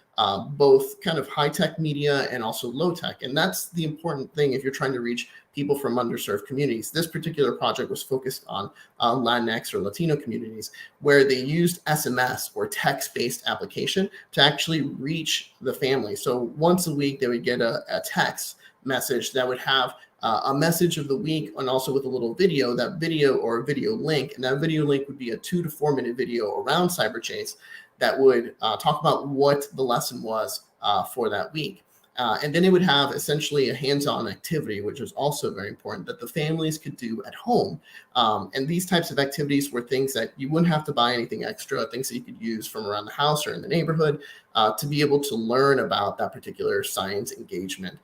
both kind of high-tech media and also low-tech. And that's the important thing if you're trying to reach people from underserved communities. This particular project was focused on Latinx or Latino communities, where they used SMS or text-based application to actually reach the family. So once a week, they would get a text message that would have a message of the week, and also with a little video, that video or a video link. And that video link would be a 2 to 4 minute video around CyberChase that would talk about what the lesson was for that week. And then it would have essentially a hands-on activity, which is also very important, that the families could do at home. And these types of activities were things that you wouldn't have to buy anything extra, things that you could use from around the house or in the neighborhood to be able to learn about that particular science engagement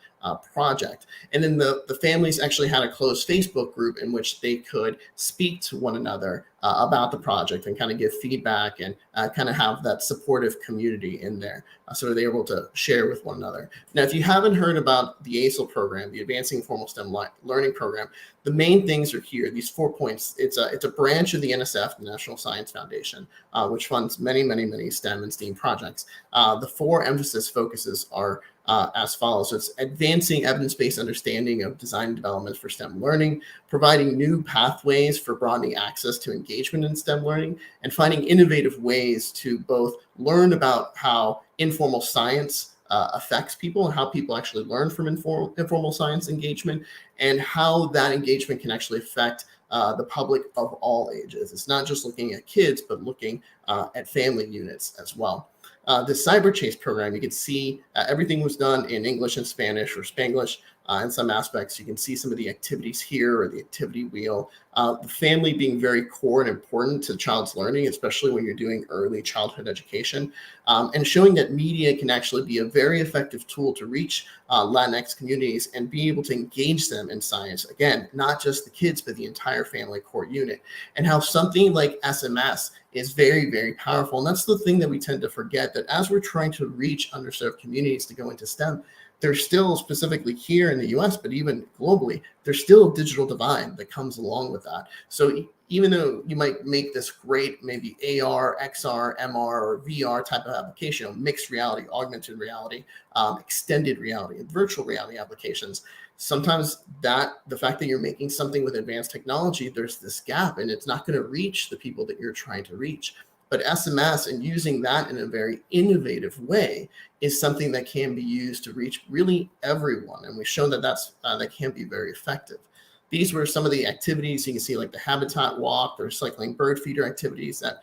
project. And then the families actually had a closed Facebook group in which they could speak to one another about the project and kind of give feedback and kind of have that supportive community in there. So they're able to share with one another. Now, if you haven't heard about the ASIL program, the Advancing Formal STEM Learning Program, the main things are here, these 4 points. It's a branch of the NSF, the National Science Foundation, which funds many, many, many STEM and STEAM projects. The 4 emphasis focuses are as follows. So it's advancing evidence-based understanding of design and development for STEM learning, providing new pathways for broadening access to engagement in STEM learning, and finding innovative ways to both learn about how informal science affects people and how people actually learn from informal science engagement, and how that engagement can actually affect the public of all ages. It's not just looking at kids, but looking at family units as well. The CyberChase program, you can see everything was done in English and Spanish or Spanglish in some aspects. You can see some of the activities here or the activity wheel. The family being very core and important to the child's learning, especially when you're doing early childhood education, and showing that media can actually be a very effective tool to reach Latinx communities and be able to engage them in science. Again, not just the kids, but the entire family core unit, and how something like SMS is very, very powerful. And that's the thing that we tend to forget, that as we're trying to reach underserved communities to go into STEM, there's still, specifically here in the US, but even globally, there's still a digital divide that comes along with that. So even though you might make this great, maybe AR, XR, MR, or VR type of application, mixed reality, augmented reality, extended reality, and virtual reality applications, sometimes the fact that you're making something with advanced technology, there's this gap and it's not going to reach the people that you're trying to reach. But SMS and using that in a very innovative way is something that can be used to reach really everyone. And we've shown that that can be very effective. These were some of the activities. You can see like the habitat walk, the recycling bird feeder activities that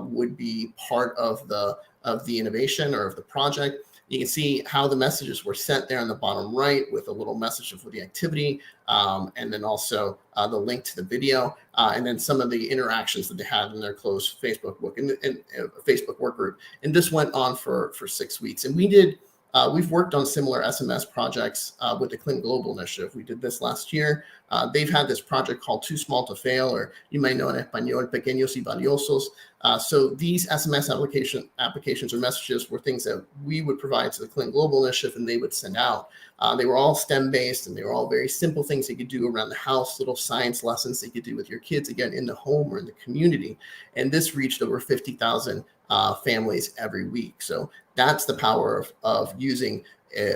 would be part of the innovation or of the project. You can see how the messages were sent there on the bottom right with a little message for the activity, and then also the link to the video, and then some of the interactions that they had in their closed Facebook book and Facebook work group. And this went on for 6 weeks. And we've worked on similar SMS projects with the Clean Global Initiative. We did this last year. They've had this project called Too Small to Fail, or you might know in Español, Pequeños y Valiosos. So these SMS applications or messages were things that we would provide to the Clean Global Initiative and they would send out. They were all STEM-based and they were all very simple things you could do around the house, little science lessons that you could do with your kids, again, in the home or in the community. And this reached over 50,000 families every week. So that's the power of using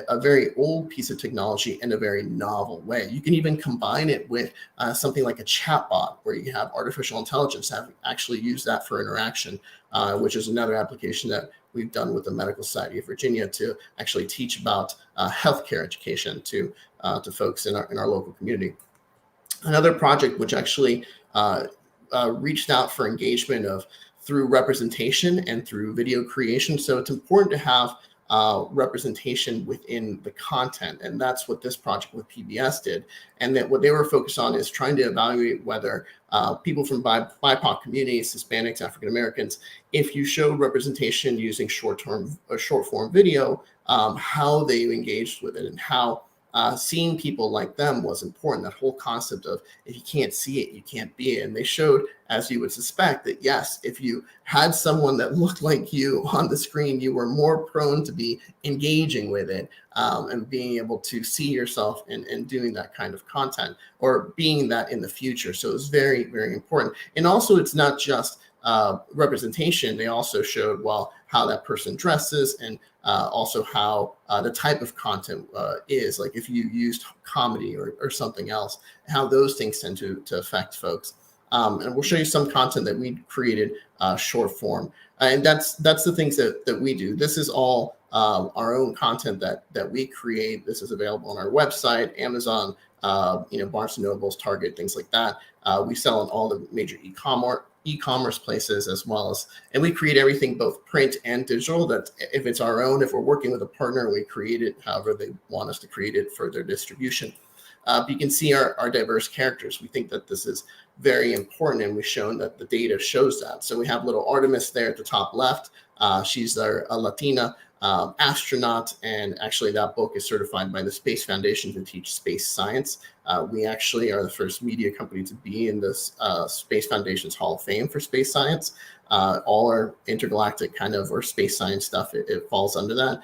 a very old piece of technology in a very novel way. You can even combine it with something like a chatbot, where you have artificial intelligence actually use that for interaction, which is another application that we've done with the Medical Society of Virginia to actually teach about healthcare education to folks in our local community. Another project which actually reached out for engagement through representation and through video creation. So it's important to have representation within the content. And that's what this project with PBS did. And that what they were focused on is trying to evaluate whether people from BIPOC communities, Hispanics, African Americans, if you showed representation using short form video, how they engaged with it and how seeing people like them was important. That whole concept of if you can't see it, you can't be it. And they showed, as you would suspect, that yes, if you had someone that looked like you on the screen, you were more prone to be engaging with it and being able to see yourself in doing that kind of content or being that in the future. So it's very, very important. And also, it's not just representation, they also showed, well, how that person dresses and also how the type of content is, like if you used comedy or something else, how those things tend to affect folks. And we'll show you some content that we created short form. And that's the things that we do. This is all our own content that we create. This is available on our website, Amazon, Barnes & Noble's, Target, things like that. We sell on all the major e-commerce places as well as, and we create everything both print and digital. That if it's our own, if we're working with a partner, we create it however they want us to create it for their distribution. You can see our diverse characters. We think that this is very important, and we've shown that the data shows that. So we have little Artemis there at the top left. She's a Latina astronaut, and actually that book is certified by the Space Foundation to teach space science. We actually are the first media company to be in this Space Foundation's Hall of Fame for space science. All our intergalactic kind of or space science stuff, it falls under that.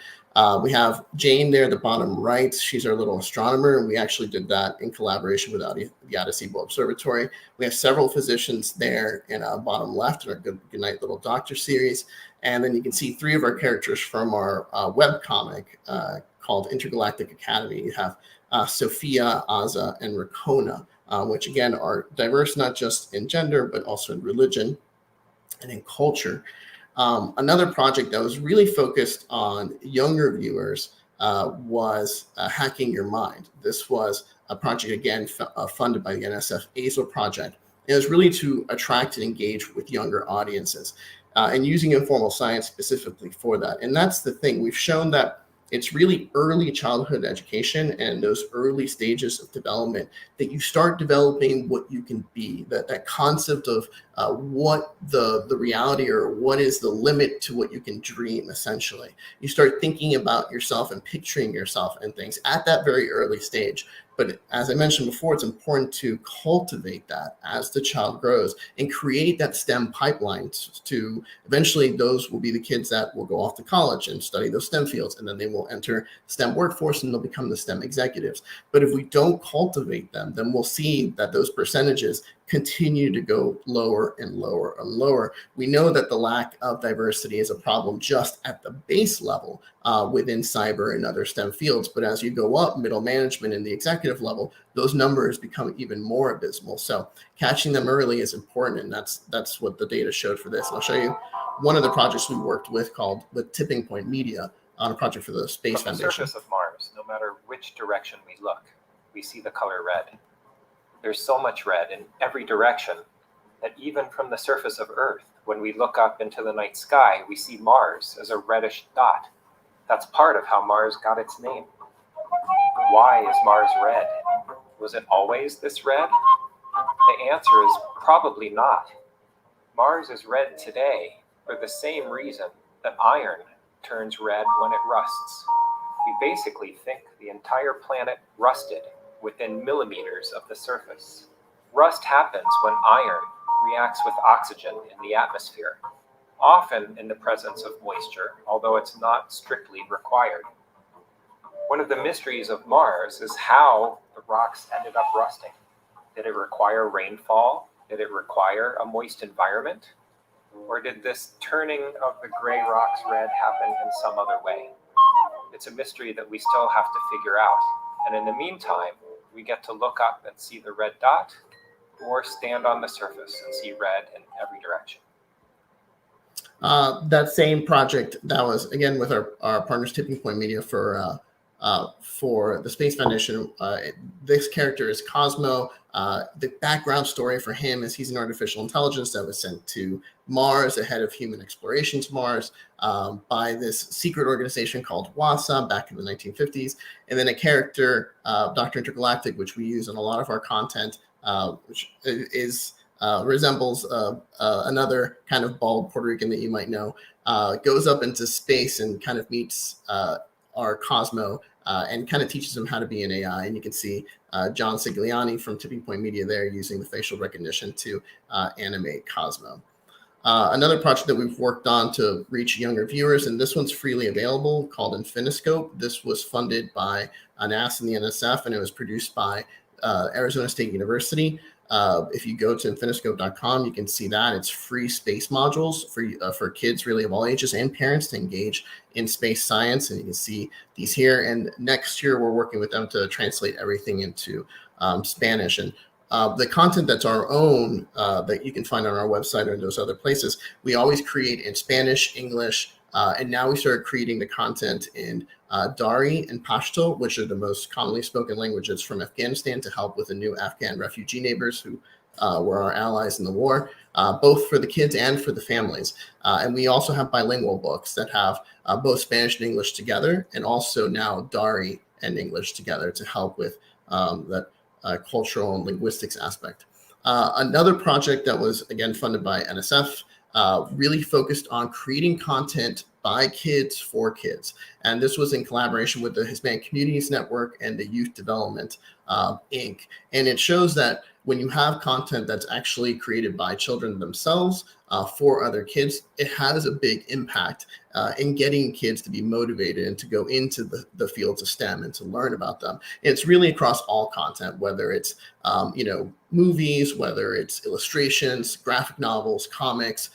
We have Jane there at the bottom right. She's our little astronomer, and we actually did that in collaboration with the Arecibo Observatory. We have several physicians there in bottom left in our Good Night Little Doctor series. And then you can see 3 of our characters from our webcomic called Intergalactic Academy. You have Sophia, Aza, and Rakona, which again are diverse not just in gender, but also in religion and in culture. Another project that was really focused on younger viewers was Hacking Your Mind. This was a project, again, funded by the NSF ASO project. It was really to attract and engage with younger audiences and using informal science specifically for that. And that's the thing. We've shown that it's really early childhood education and those early stages of development that you start developing what you can be, that concept of what the reality or what is the limit to what you can dream, essentially. You start thinking about yourself and picturing yourself and things at that very early stage. But as I mentioned before, it's important to cultivate that as the child grows and create that STEM pipeline to eventually those will be the kids that will go off to college and study those STEM fields, and then they will enter STEM workforce and they'll become the STEM executives. But if we don't cultivate them, then we'll see that those percentages continue to go lower and lower and lower. We know that the lack of diversity is a problem just at the base level within cyber and other STEM fields. But as you go up middle management and the executive level, those numbers become even more abysmal. So catching them early is important. And that's what the data showed for this. And I'll show you one of the projects we worked with called the Tipping Point Media on a project for the Space Foundation. On the surface of Mars, no matter which direction we look, we see the color red. There's so much red in every direction that even from the surface of Earth, when we look up into the night sky, we see Mars as a reddish dot. That's part of how Mars got its name. Why is Mars red? Was it always this red? The answer is probably not. Mars is red today for the same reason that iron turns red when it rusts. We basically think the entire planet rusted within millimeters of the surface. Rust happens when iron reacts with oxygen in the atmosphere, often in the presence of moisture, although it's not strictly required. One of the mysteries of Mars is how the rocks ended up rusting. Did it require rainfall? Did it require a moist environment? Or did this turning of the gray rocks red happen in some other way? It's a mystery that we still have to figure out. And in the meantime, we get to look up and see the red dot, or stand on the surface and see red in every direction. That same project that was, again, with our partners Tipping Point Media for the Space Foundation. This character is Cosmo. The background story for him is he's an artificial intelligence that was sent to Mars ahead of human exploration to Mars by this secret organization called WASA back in the 1950s. And then a character, Dr. Intergalactic, which we use in a lot of our content, which is resembles another kind of bald Puerto Rican that you might know, goes up into space and kind of meets our Cosmo and kind of teaches him how to be an AI. And you can see John Sigliani from Tipping Point Media there using the facial recognition to animate Cosmo. Another project that we've worked on to reach younger viewers, and this one's freely available, called Infiniscope. This was funded by NASA and the NSF, and it was produced by Arizona State University. If you go to infiniscope.com, you can see that it's free space modules for kids really of all ages and parents to engage in space science. And you can see these here. And next year, we're working with them to translate everything into Spanish. And the content that's our own that you can find on our website or those other places, we always create in Spanish, English, and now we started creating the content in Dari and Pashto, which are the most commonly spoken languages from Afghanistan, to help with the new Afghan refugee neighbors who were our allies in the war, both for the kids and for the families. And we also have bilingual books that have both Spanish and English together, and also now Dari and English together to help with that cultural and linguistics aspect. Another project that was, again, funded by NSF, really focused on creating content by kids for kids. And this was in collaboration with the Hispanic Communities Network and the Youth Development Inc. And it shows that when you have content that's actually created by children themselves for other kids, it has a big impact in getting kids to be motivated and to go into the fields of STEM and to learn about them. It's really across all content, whether it's movies, whether it's illustrations, graphic novels, comics,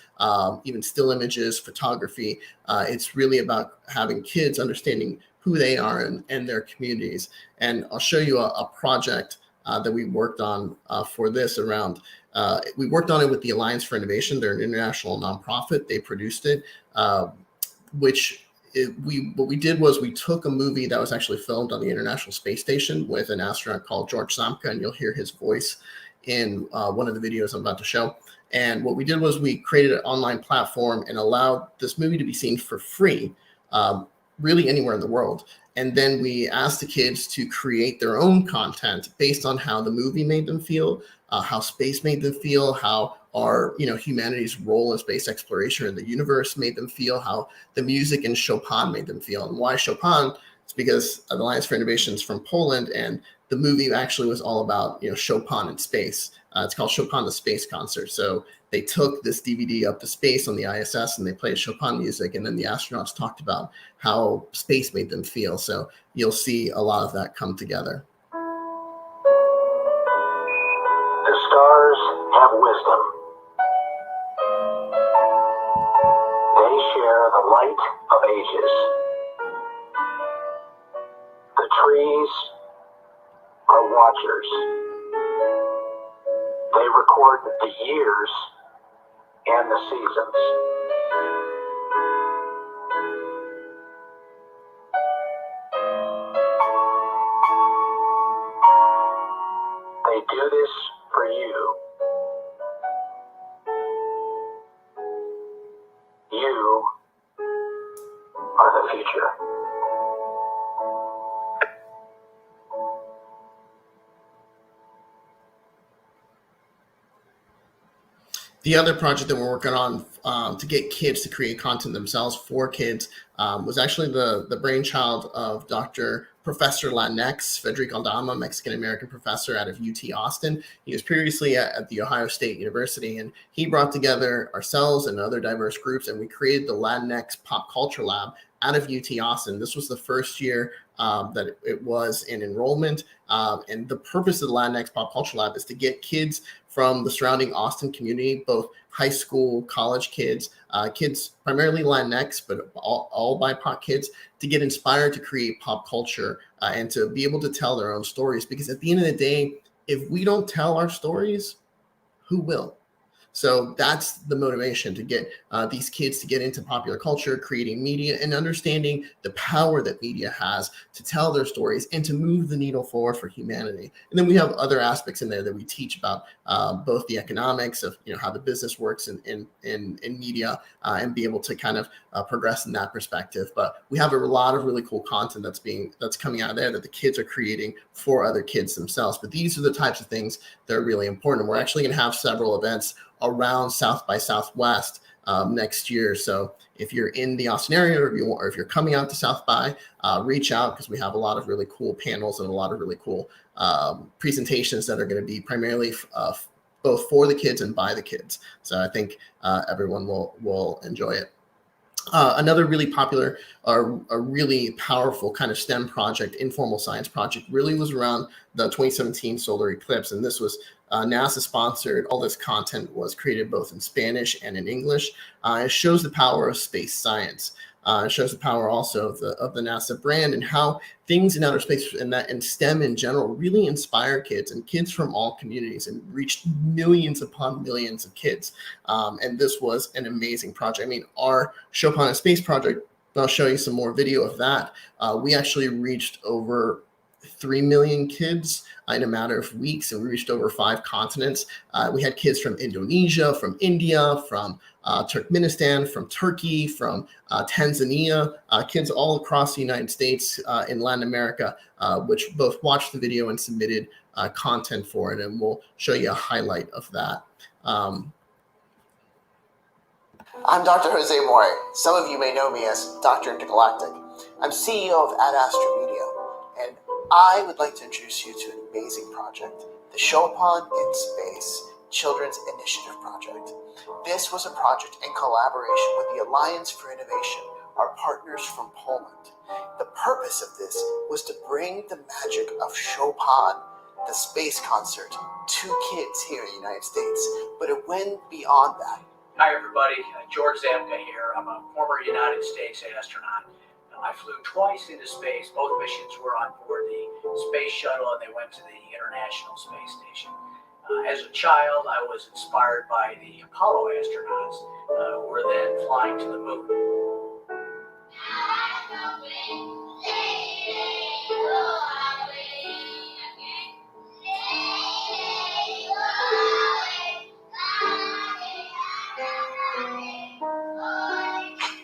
even still images, photography. It's really about having kids understanding who they are and their communities. And I'll show you a project that we worked on for this around. We worked on it with the Alliance for Innovation. They're an international nonprofit. They produced it, what we did was we took a movie that was actually filmed on the International Space Station with an astronaut called George Samka, and you'll hear his voice in one of the videos I'm about to show. And what we did was we created an online platform and allowed this movie to be seen for free, really anywhere in the world. And then we asked the kids to create their own content based on how the movie made them feel, how space made them feel, how our humanity's role in space exploration in the universe made them feel, how the music in Chopin made them feel. And why Chopin? It's because the Alliance for Innovation is from Poland, and the movie actually was all about Chopin in space. It's called Chopin the Space Concert. So they took this DVD up to space on the ISS and they played Chopin music, and then the astronauts talked about how space made them feel. So you'll see a lot of that come together. The stars have wisdom. They share the light of ages. The trees are watchers. They record the years and the seasons. They do this for you. You are the future. The other project that we're working on to get kids to create content themselves for kids was actually the brainchild of Professor Latinx, Federico Aldama, Mexican-American professor out of UT Austin. He was previously at the Ohio State University, and he brought together ourselves and other diverse groups, and we created the Latinx Pop Culture Lab out of UT Austin. This was the first year that it was in enrollment. And the purpose of the Latinx Pop Culture Lab is to get kids from the surrounding Austin community, both high school, college kids, kids primarily Latinx, but all BIPOC kids, to get inspired to create pop culture and to be able to tell their own stories. Because at the end of the day, if we don't tell our stories, who will? So that's the motivation, to get these kids to get into popular culture, creating media, and understanding the power that media has to tell their stories and to move the needle forward for humanity. And then we have other aspects in there that we teach about both the economics of how the business works in media and be able to kind of progress in that perspective. But we have a lot of really cool content that's coming out of there that the kids are creating for other kids themselves. But these are the types of things that are really important. We're actually going to have several events around South by Southwest next year. So if you're in the Austin area, or if you're coming out to South by, reach out, because we have a lot of really cool panels and a lot of really cool presentations that are going to be primarily both for the kids and by the kids. So I think everyone will enjoy it. Another really popular, a really powerful kind of STEM project, informal science project, really was around the 2017 solar eclipse. And this was NASA sponsored. All this content was created both in Spanish and in English. It shows the power of space science. It shows the power also of the NASA brand and how things in outer space and STEM in general really inspire kids and kids from all communities and reached millions upon millions of kids. And this was an amazing project. I mean, our Chopin in Space project, I'll show you some more video of that. We actually reached over 3 million kids in a matter of weeks, and we reached over 5 continents. We had kids from Indonesia, from India, from Turkmenistan, from Turkey, from Tanzania, kids all across the United States, in Latin America, which both watched the video and submitted content for it, and we'll show you a highlight of that. I'm Dr. Jose Morey. Some of you may know me as Dr. Intergalactic. I'm CEO of Ad Astra Media, and I would like to introduce you to an amazing project, the Chopin in Space Children's Initiative Project. This was a project in collaboration with the Alliance for Innovation, our partners from Poland. The purpose of this was to bring the magic of Chopin, the space concert, to kids here in the United States, but it went beyond that. Hi everybody, George Zamka here. I'm a former United States astronaut. I flew twice into space. Both missions were on board the space shuttle and they went to the International Space Station. As a child, I was inspired by the Apollo astronauts who were then flying to the moon.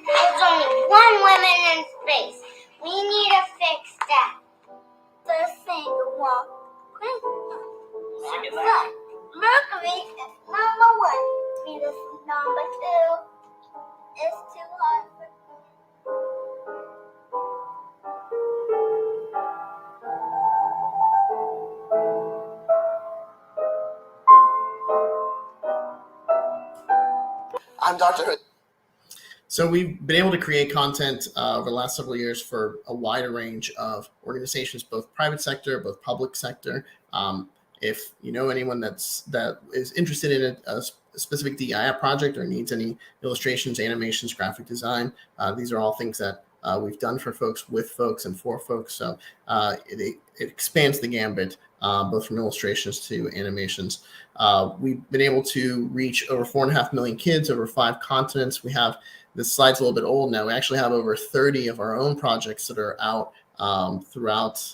There's only one woman in space. We need to fix that. First thing you want. Mercury is number 1. Venus is number 2. It's too hard for I'm Dr. So we've been able to create content over the last several years for a wider range of organizations, both private sector, both public sector. If you know anyone that is interested in a specific DEI project or needs any illustrations, animations, graphic design, these are all things that we've done for folks, with folks, and for folks. So it expands the gambit, both from illustrations to animations. We've been able to reach over 4.5 million kids over 5 continents. We have, this slide's a little bit old now. We actually have over 30 of our own projects that are out throughout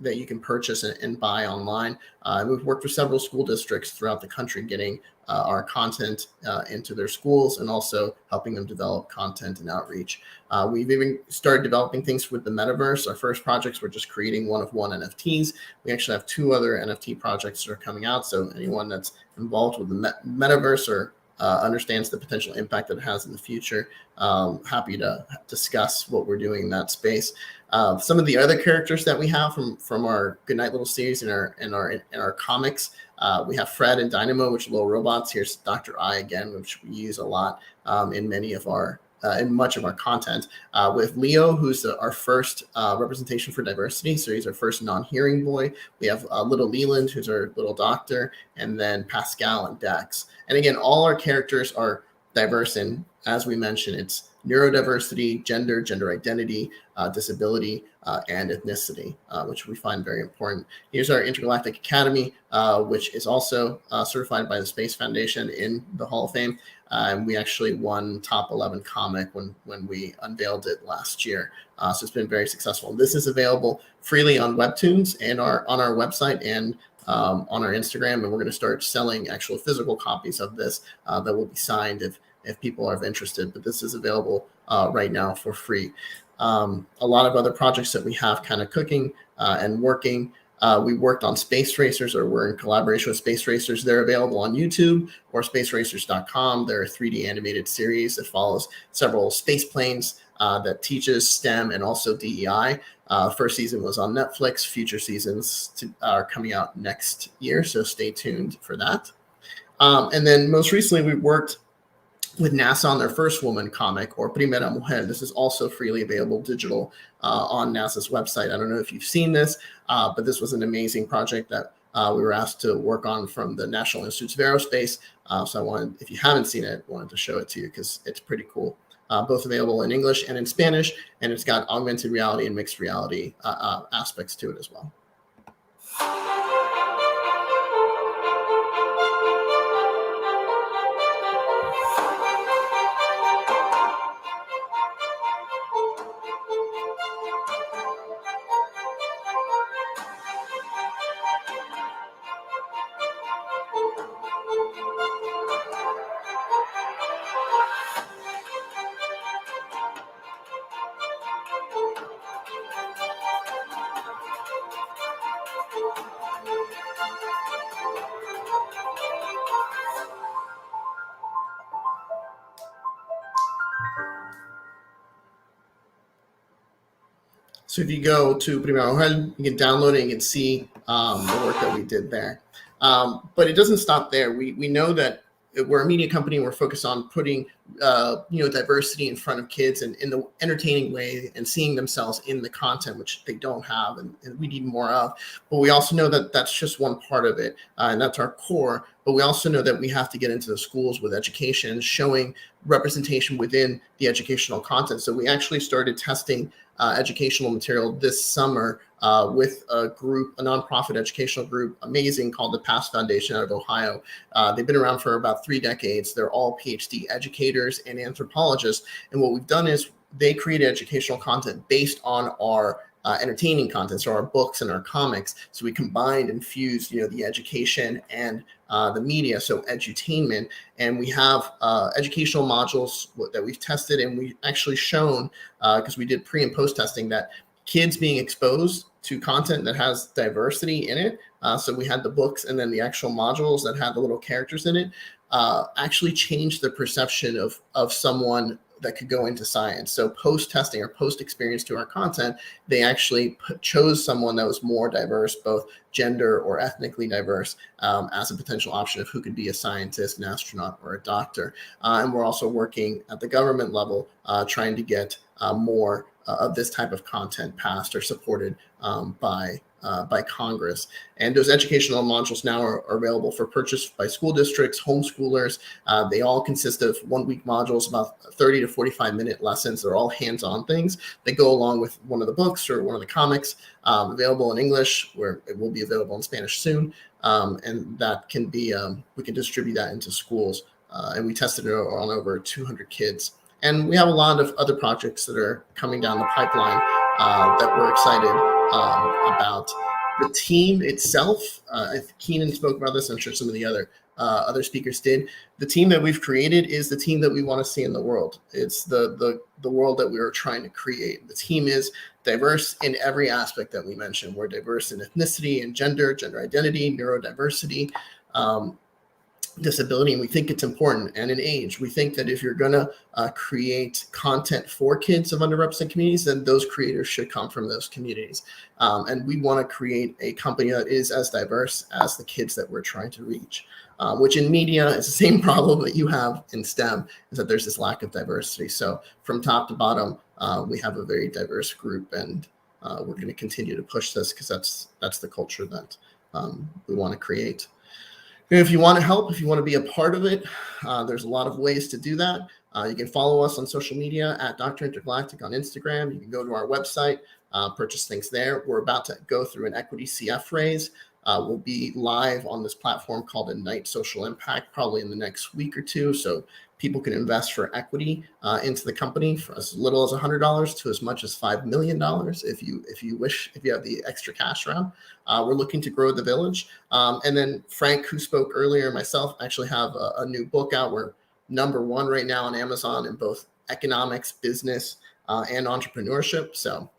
that you can purchase and buy online. We've worked with several school districts throughout the country getting our content into their schools and also helping them develop content and outreach. We've even started developing things with the metaverse. Our first projects were just creating one-of-one NFTs. We actually have 2 other NFT projects that are coming out. So anyone that's involved with the metaverse or understands the potential impact that it has in the future, happy to discuss what we're doing in that space. Some of the other characters that we have from our Goodnight Little series and our comics, we have Fred and Dynamo, which are little robots. Here's Dr. I again, which we use a lot in many of our in much of our content. With Leo, who's our first representation for diversity, so he's our first non-hearing boy. We have little Leland, who's our little doctor, and then Pascal and Dex. And again, all our characters are diverse in, as we mentioned, it's neurodiversity, gender identity, disability, and ethnicity, which we find very important. Here's our Intergalactic Academy, which is also certified by the Space Foundation in the Hall of Fame. And we actually won top 11 comic when we unveiled it last year. So it's been very successful. This is available freely on Webtoons and on our website and on our Instagram. And we're going to start selling actual physical copies of this that will be signed if people are interested. But this is available right now for free. A lot of other projects that we have kind of cooking and working. We worked on Space Racers, or we're in collaboration with Space Racers. They're available on YouTube or spaceracers.com. They're a 3D animated series that follows several space planes that teaches STEM and also DEI. First season was on Netflix. Future seasons are coming out next year, so stay tuned for that. And then most recently, we worked with NASA on their first woman comic, or Primera Mujer. This is also freely available digital on NASA's website. I don't know if you've seen this, but this was an amazing project that we were asked to work on from the National Institutes of Aerospace. So I wanted, if you haven't seen it, I wanted to show it to you because it's pretty cool. Both available in English and in Spanish, and it's got augmented reality and mixed reality aspects to it as well. So if you go to Primera Mujer, you can download it and you can see the work that we did there. But it doesn't stop there. We know that we're a media company. We're focused on putting diversity in front of kids and in the entertaining way and seeing themselves in the content, which they don't have and we need more of. But we also know that that's just one part of it, and that's our core. But we also know that we have to get into the schools with education, showing representation within the educational content. So we actually started testing educational material this summer with a group, a nonprofit educational group, amazing, called the PASS Foundation out of Ohio. They've been around for about 3 decades. They're all PhD educators and anthropologists. And what we've done is they created educational content based on our entertaining content, so our books and our comics. So we combined and fused, the education and the media, so edutainment. And we have educational modules that we've tested, and we've actually shown, because we did pre and post testing, that kids being exposed to content that has diversity in it. So we had the books and then the actual modules that had the little characters in it, actually changed the perception of someone that could go into science. So post-testing or post-experience to our content, they actually chose someone that was more diverse, both gender or ethnically diverse, as a potential option of who could be a scientist, an astronaut, or a doctor. And we're also working at the government level, trying to get more of this type of content passed or supported by Congress. And those educational modules now are available for purchase by school districts, homeschoolers. They all consist of 1-week modules, about 30 to 45-minute lessons. They're all hands-on things that go along with one of the books or one of the comics, available in English, where it will be available in Spanish soon. And that can be, we can distribute that into schools. And we tested it on over 200 kids. And we have a lot of other projects that are coming down the pipeline that we're excited about. The team itself, Keenan spoke about this. I'm sure some of the other speakers did. The team that we've created is the team that we want to see in the world. It's the world that we are trying to create. The team is diverse in every aspect that we mentioned. We're diverse in ethnicity and gender identity, neurodiversity, disability, and we think it's important, and in age. We think that if you're going to create content for kids of underrepresented communities, then those creators should come from those communities. And we want to create a company that is as diverse as the kids that we're trying to reach, which in media is the same problem that you have in STEM, is that there's this lack of diversity. So from top to bottom, we have a very diverse group, and we're going to continue to push this because that's the culture that we want to create. If you want to help, if you want to be a part of it, there's a lot of ways to do that. You can follow us on social media at Dr. Intergalactic on Instagram. You can go to our website, purchase things there. We're about to go through an equity CF raise. We'll be live on this platform called Ignite Social Impact probably in the next week or two. So people can invest for equity into the company for as little as $100 to as much as $5 million if you wish, if you have the extra cash around. We're looking to grow the village. And then Frank, who spoke earlier, and myself actually have a new book out. We're #1 right now on Amazon in both economics, business, and entrepreneurship. So,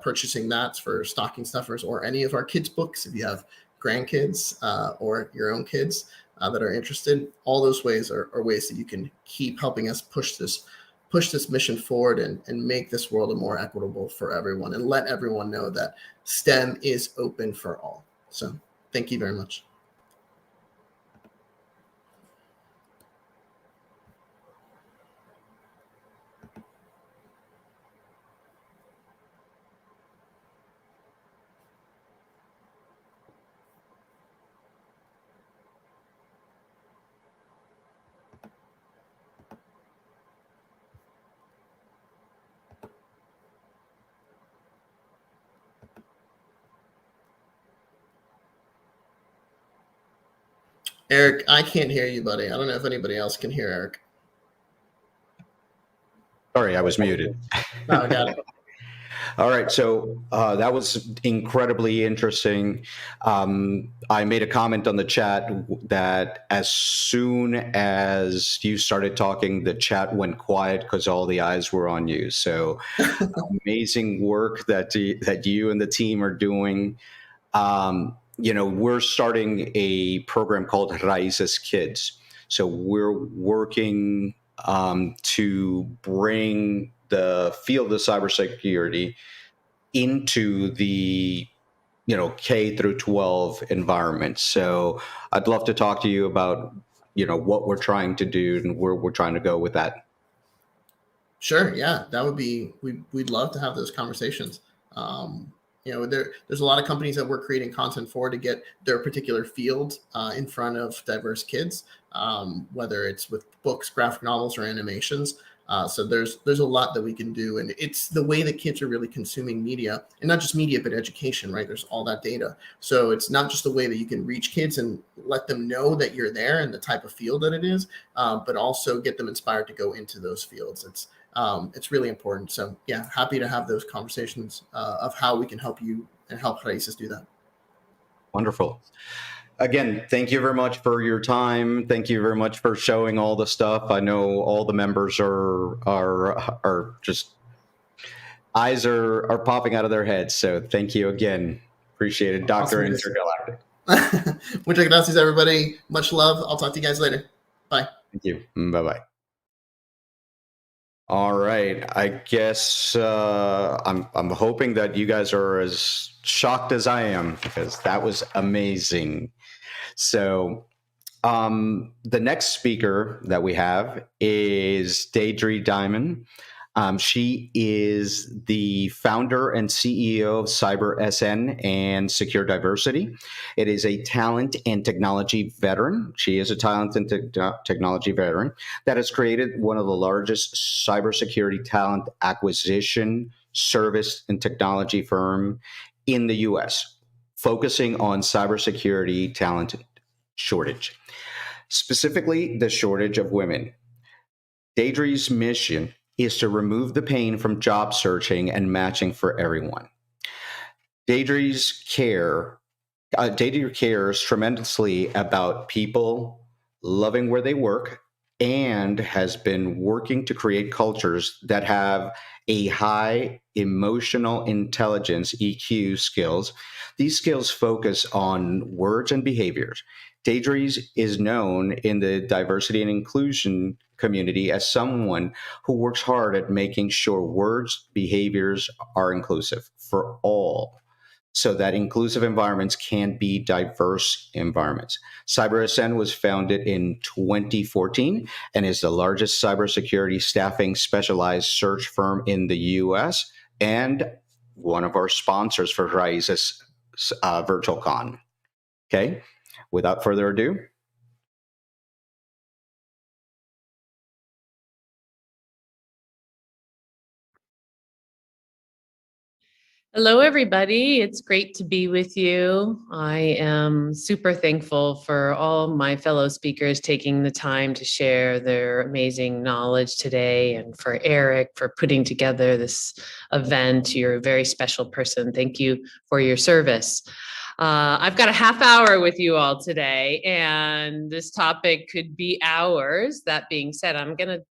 purchasing that for stocking stuffers or any of our kids' books, if you have grandkids or your own kids that are interested, all those ways are ways that you can keep helping us push this mission forward and make this world a more equitable for everyone, and let everyone know that STEM is open for all. So thank you very much. Eric, I can't hear you, buddy. I don't know if anybody else can hear Eric. Sorry, I was muted. No, I got it. All right, so that was incredibly interesting. I made a comment on the chat that as soon as you started talking, the chat went quiet because all the eyes were on you. So amazing work that you and the team are doing. We're starting a program called Raices Kids. So we're working to bring the field of cybersecurity into the K through 12 environment. So I'd love to talk to you about what we're trying to do and where we're trying to go with that. Sure. Yeah, that would be. We'd love to have those conversations. There's a lot of companies that we're creating content for to get their particular field in front of diverse kids, whether it's with books, graphic novels, or animations. So there's a lot that we can do, and it's the way that kids are really consuming media, and not just media, but education, right? There's all that data. So it's not just the way that you can reach kids and let them know that you're there and the type of field that it is, but also get them inspired to go into those fields. It's really important. So yeah, happy to have those conversations of how we can help you and help Raices do that. Wonderful. Again, thank you very much for your time. Thank you very much for showing all the stuff. I know all the members are just eyes are popping out of their heads. So thank you again. Appreciate it, Dr. Awesome. Intergalactic. Muchas gracias, everybody. Much love. I'll talk to you guys later. Bye. Thank you. Bye-bye. All right. I guess I'm hoping that you guys are as shocked as I am, because that was amazing. So the next speaker that we have is Deidre Diamond. She is the founder and CEO of CyberSN and Secure Diversity. It is a talent and technology veteran. She is a talent and technology veteran that has created one of the largest cybersecurity talent acquisition, service, and technology firm in the U.S., focusing on cybersecurity talent shortage, specifically the shortage of women. Deidre's mission is to remove the pain from job searching and matching for everyone. Deidre cares tremendously about people loving where they work and has been working to create cultures that have a high emotional intelligence, EQ skills. These skills focus on words and behaviors. Deidre is known in the diversity and inclusion community as someone who works hard at making sure words, behaviors are inclusive for all, so that inclusive environments can be diverse environments. CyberSN was founded in 2014 and is the largest cybersecurity staffing specialized search firm in the US and one of our sponsors for Raices Virtual Con. Okay, without further ado. Hello, everybody. It's great to be with you. I am super thankful for all my fellow speakers taking the time to share their amazing knowledge today, and for Eric for putting together this event. You're a very special person. Thank you for your service. I've got a half hour with you all today, and this topic could be hours. That being said, I'm going to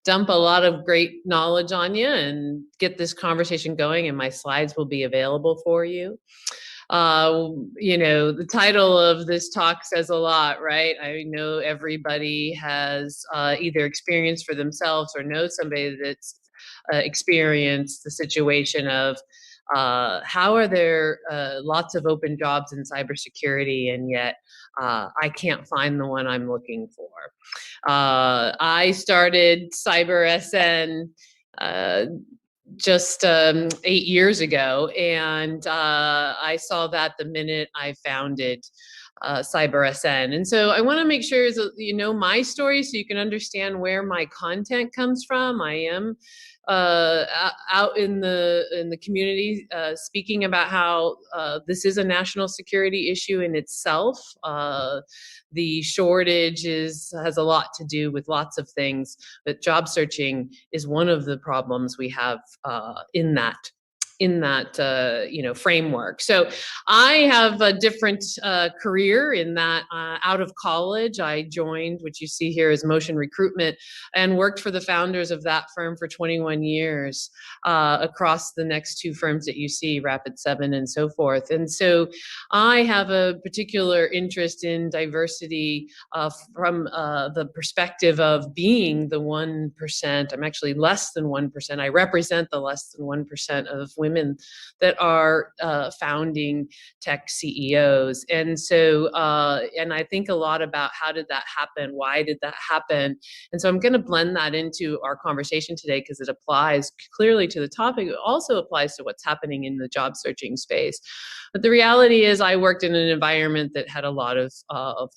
dump a lot of great knowledge on you and get this conversation going, and my slides will be available for you. The title of this talk says a lot, right? I know everybody has either experienced for themselves or knows somebody that's experienced the situation of how are there lots of open jobs in cybersecurity, and yet I can't find the one I'm looking for. I started CyberSN just 8 years ago, and I saw that the minute I founded CyberSN. And so I want to make sure that you know my story so you can understand where my content comes from. I am out in the community, speaking about how this is a national security issue in itself. The shortage has a lot to do with lots of things, but job searching is one of the problems we have in that framework. So I have a different career in that out of college, I joined, which you see here is Motion Recruitment, and worked for the founders of that firm for 21 years across the next two firms that you see, Rapid7 and so forth. And so I have a particular interest in diversity from the perspective of being the 1%. I'm actually less than 1%. I represent the less than 1% of women that are founding tech CEOs. And so, and I think a lot about how did that happen? Why did that happen? And so I'm going to blend that into our conversation today because it applies clearly to the topic. It also applies to what's happening in the job searching space. But the reality is I worked in an environment that had a lot of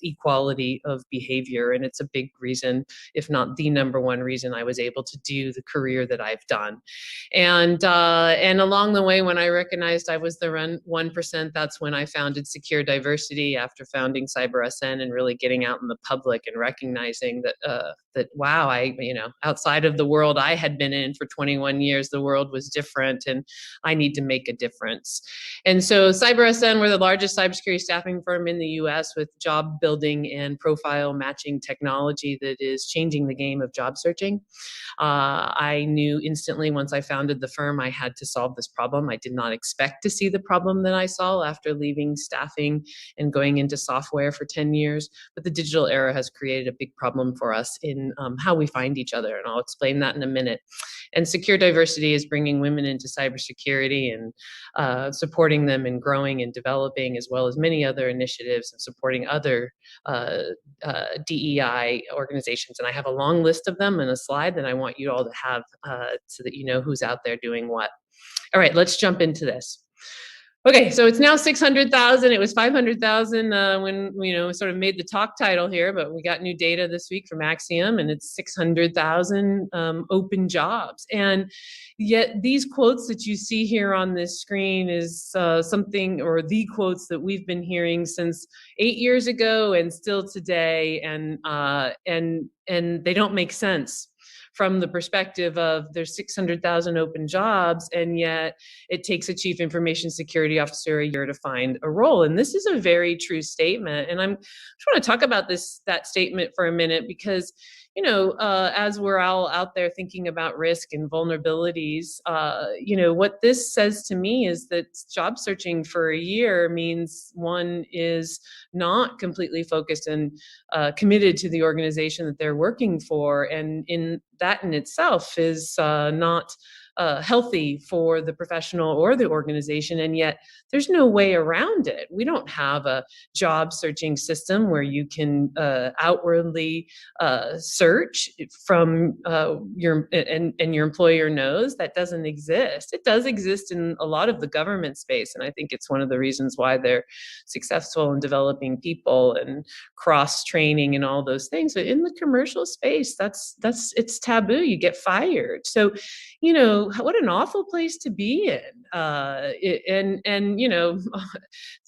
equality of behavior. And it's a big reason, if not the number one reason I was able to do the career that I've done. And along the way, when I recognized I was the 1%, that's when I founded Secure Diversity after founding CyberSN and really getting out in the public and recognizing that wow, outside of the world I had been in for 21 years, the world was different and I need to make a difference. And so CyberSN, we're the largest cybersecurity staffing firm in the US with job building and profile matching technology that is changing the game of job searching. I knew instantly once I founded the firm, I had to solve this problem. I did not expect to see the problem that I saw after leaving staffing and going into software for 10 years. But the digital era has created a big problem for us in how we find each other. And I'll explain that in a minute. And Secure Diversity is bringing women into cybersecurity and supporting them in growing and developing, as well as many other initiatives and supporting other DEI organizations. And I have a long list of them in a slide that I want you all to have so that you know who's out there doing what. All right, let's jump into this. Okay, so it's now 600,000. It was 500,000 when we sort of made the talk title here, but we got new data this week from Axiom, and it's 600,000 open jobs. And yet these quotes that you see here on this screen is something, or the quotes that we've been hearing since 8 years ago and still today, and they don't make sense from the perspective of there's 600,000 open jobs, and yet it takes a chief information security officer a year to find a role. And this is a very true statement. And I just want to talk about that statement for a minute because, as we're all out there thinking about risk and vulnerabilities, what this says to me is that job searching for a year means one is not completely focused and committed to the organization that they're working for. And that in itself is not healthy for the professional or the organization, and yet there's no way around it. We don't have a job searching system where you can outwardly search from your employer knows. That doesn't exist. It does exist in a lot of the government space, and I think it's one of the reasons why they're successful in developing people and cross training and all those things. But in the commercial space, it's taboo. You get fired. So, what an awful place to be in.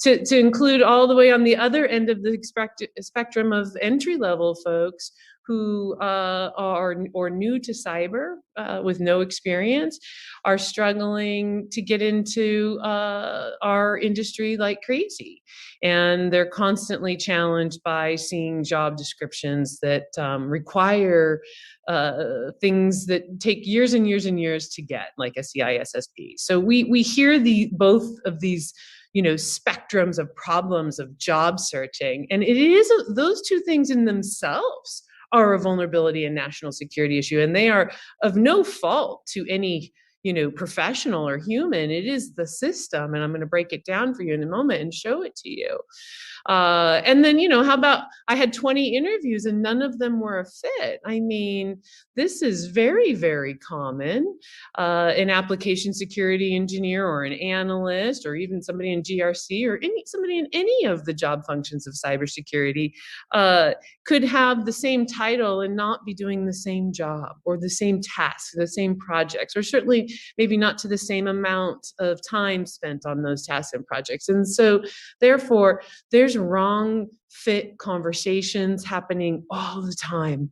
To include all the way on the other end of the spectrum of entry-level folks who are new to cyber with no experience, are struggling to get into our industry like crazy. And they're constantly challenged by seeing job descriptions that require things that take years and years and years to get, like a CISSP. So we hear both of these spectrums of problems of job searching, and it is those two things in themselves are a vulnerability and national security issue, and they are of no fault to any professional or human. It is the system. And I'm going to break it down for you in a moment and show it to you. And then, how about I had 20 interviews and none of them were a fit? I mean, this is very, very common. An application security engineer or an analyst or even somebody in GRC or somebody in any of the job functions of cybersecurity could have the same title and not be doing the same job or the same tasks, the same projects, or certainly maybe not to the same amount of time spent on those tasks and projects. And so therefore, there's wrong fit conversations happening all the time.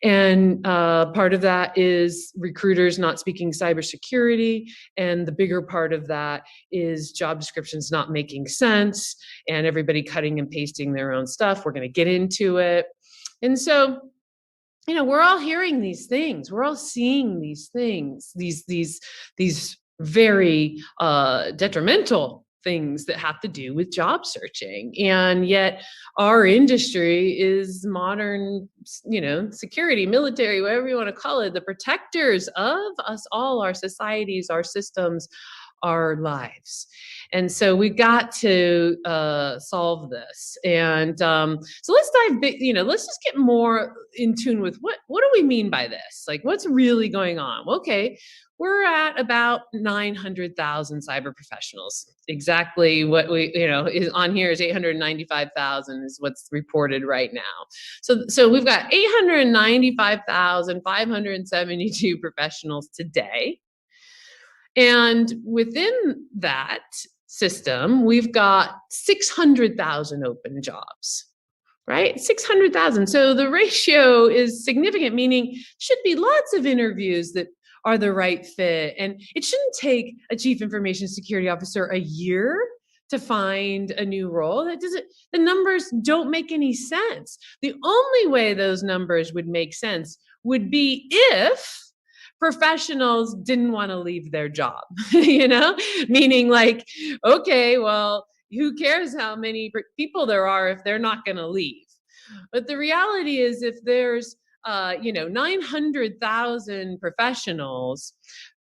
And part of that is recruiters not speaking cybersecurity. And the bigger part of that is job descriptions not making sense and everybody cutting and pasting their own stuff. We're going to get into it. And so, we're all hearing these things. We're all seeing these things, these very detrimental things that have to do with job searching. And yet our industry is modern, security, military, whatever you want to call it, the protectors of us all, our societies, our systems, our lives. And so we've got to solve this. And so let's dive, let's just get more in tune with what do we mean by this? Like, what's really going on? Okay, we're at about 900,000 cyber professionals. Exactly what we, is on here is 895,000 is what's reported right now. So we've got 895,572 professionals today. And within that system, we've got 600,000 open jobs, right? 600,000. So the ratio is significant, meaning should be lots of interviews that are the right fit. And it shouldn't take a chief information security officer a year to find a new role. The numbers don't make any sense. The only way those numbers would make sense would be if professionals didn't want to leave their job, meaning like, okay, well, who cares how many people there are if they're not going to leave? But the reality is if there's 900,000 professionals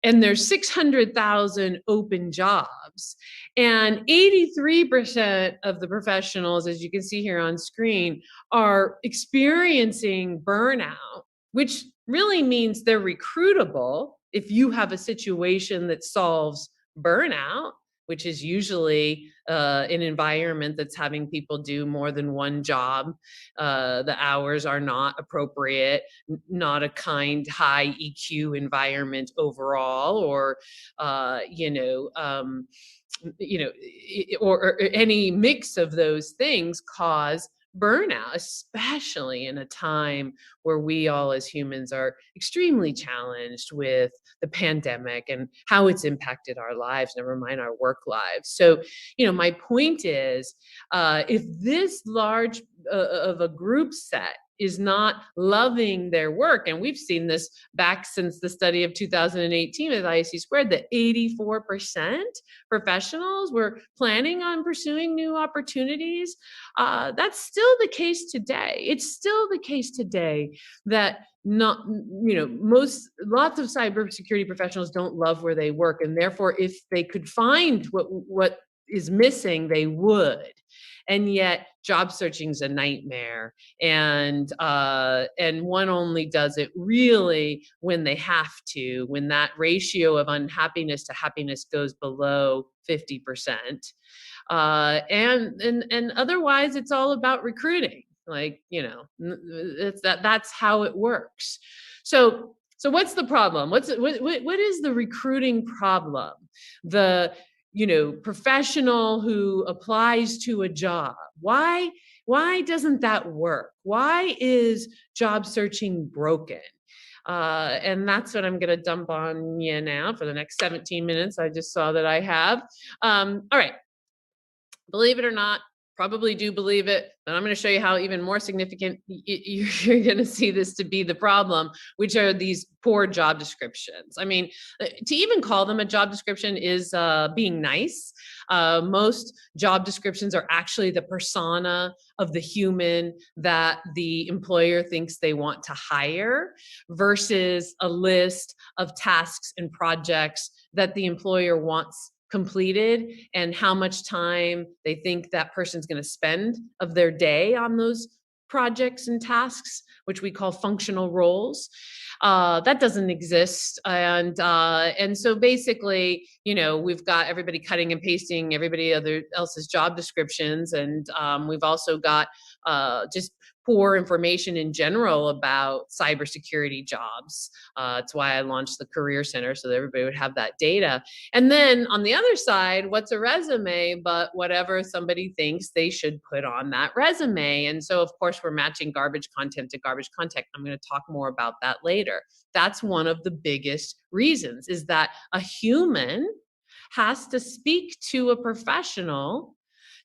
and there's 600,000 open jobs, and 83% of the professionals, as you can see here on screen, are experiencing burnout, which really means they're recruitable if you have a situation that solves burnout, which is usually an environment that's having people do more than one job. The hours are not appropriate, not a kind, high EQ environment overall, or or any mix of those things cause burnout, especially in a time where we all as humans are extremely challenged with the pandemic and how it's impacted our lives, never mind our work lives. So, my point is, if this large of a group set is not loving their work, and we've seen this back since the study of 2018 with ISC Squared, that 84% professionals were planning on pursuing new opportunities. That's still the case today. It's still the case today that lots of cybersecurity professionals don't love where they work, and therefore, if they could find what is missing, they would. And yet job searching is a nightmare. And one only does it really when they have to, when that ratio of unhappiness to happiness goes below 50%. And otherwise it's all about recruiting. That's how it works. So what's the problem? What is the recruiting problem? The professional who applies to a job. Why doesn't that work? Why is job searching broken? And that's what I'm going to dump on you now for the next 17 minutes. I just saw that I have. All right. Believe it or not, probably do believe it, but I'm going to show you how even more significant you're going to see this to be the problem, which are these poor job descriptions. I mean, to even call them a job description is being nice. Most job descriptions are actually the persona of the human that the employer thinks they want to hire versus a list of tasks and projects that the employer wants completed and how much time they think that person's going to spend of their day on those projects and tasks, which we call functional roles. That doesn't exist. And so basically, you know, we've got everybody cutting and pasting everybody else's job descriptions. And we've also got just poor information in general about cybersecurity jobs. That's why I launched the Career Center, so that everybody would have that data. And then on the other side, what's a resume but whatever somebody thinks they should put on that resume? And so, of course, we're matching garbage content to garbage content. I'm going to talk more about that later. That's one of the biggest reasons, is that a human has to speak to a professional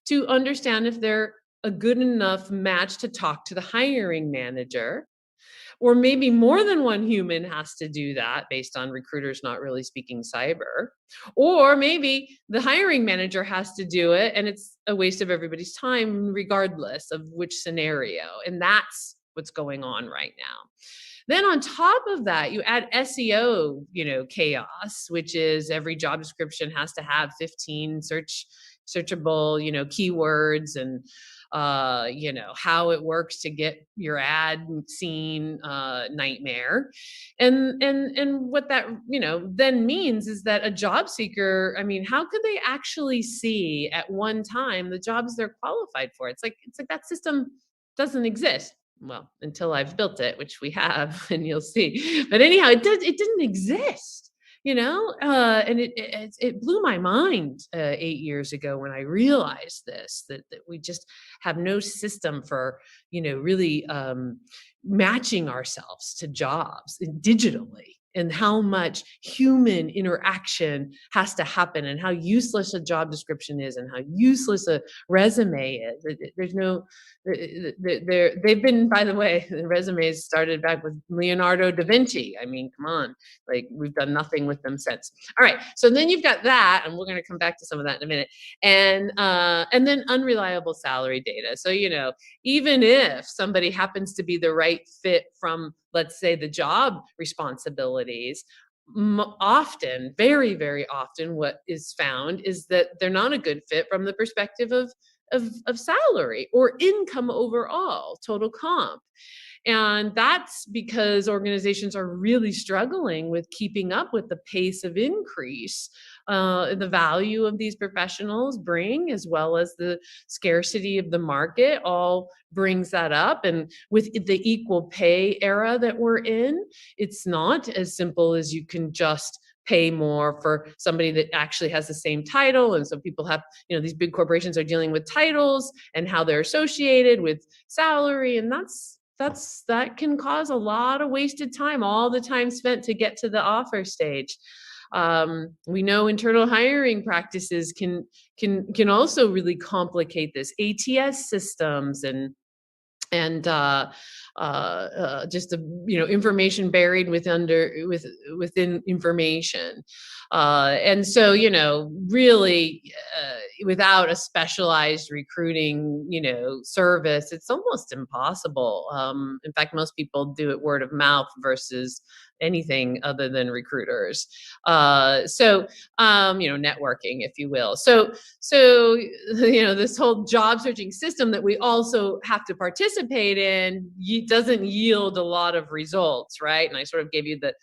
to understand if they're a good enough match to talk to the hiring manager. Or maybe more than one human has to do that based on recruiters not really speaking cyber. Or maybe the hiring manager has to do it and it's a waste of everybody's time regardless of which scenario. And that's what's going on right now. Then on top of that, you add SEO, you know, chaos, which is every job description has to have 15 searchable, you know, keywords and you know, how it works to get your ad seen, nightmare. And what that, you know, then means is that a job seeker, I mean, how could they actually see at one time the jobs they're qualified for? It's like that system doesn't exist. Well, until I've built it, which we have, and you'll see. But anyhow, it didn't exist. You know, and it blew my mind 8 years ago when I realized this, that we just have no system for, you know, really matching ourselves to jobs digitally, and how much human interaction has to happen, and how useless a job description is, and how useless a resume is. There's no, they've been, by the way, the resumes started back with Leonardo da Vinci. I mean, come on, like we've done nothing with them since. All right, so then you've got that, and we're going to come back to some of that in a minute, and then unreliable salary data. So, you know, even if somebody happens to be the right fit from, let's say, the job responsibilities, often, very, very often, what is found is that they're not a good fit from the perspective of salary or income overall, total comp. And that's because organizations are really struggling with keeping up with the pace of increase the value of these professionals bring, as well as the scarcity of the market, all brings that up. And with the equal pay era that we're in, it's not as simple as you can just pay more for somebody that actually has the same title. And so people have, you know, these big corporations are dealing with titles and how they're associated with salary. And that can cause a lot of wasted time, all the time spent to get to the offer stage. We know internal hiring practices can also really complicate this. ATS systems and just the, you know, information buried within information. And so, you know, really without a specialized recruiting, you know, service, it's almost impossible. In fact, most people do it word of mouth versus anything other than recruiters. So you know, networking, if you will. So, you know, this whole job searching system that we also have to participate in doesn't yield a lot of results, right? And I sort of gave you the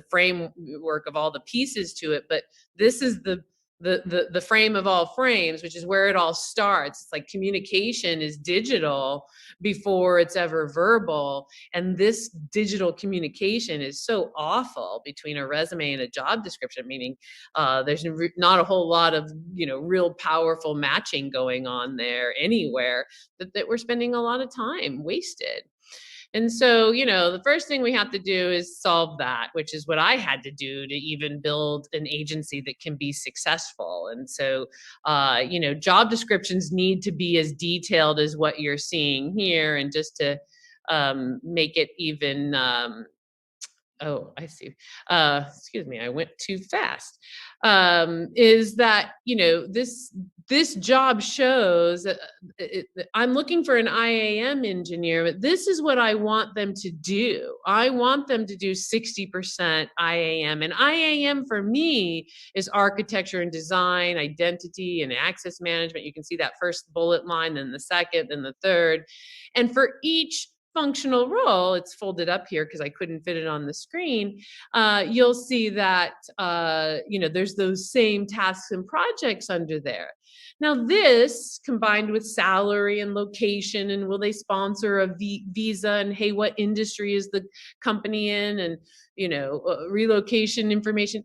framework of all the pieces to it, but this is the frame of all frames, which is where it all starts. It's like communication is digital before it's ever verbal. And this digital communication is so awful between a resume and a job description, meaning there's not a whole lot of, you know, real powerful matching going on there anywhere, that we're spending a lot of time wasted. And so, the first thing we have to do is solve that, which is what I had to do to even build an agency that can be successful. And so, job descriptions need to be as detailed as what you're seeing here. And just to make it even, oh, I see. Excuse me, I went too fast. Is that, this job shows I'm looking for an IAM engineer, but this is what I want them to do. I want them to do 60% IAM. And IAM for me is architecture and design, identity and access management. You can see that first bullet line, then the second, then the third. And for each functional role, it's folded up here because I couldn't fit it on the screen. You'll see that, there's those same tasks and projects under there. Now this combined with salary and location and will they sponsor a visa and hey, what industry is the company in and, relocation information,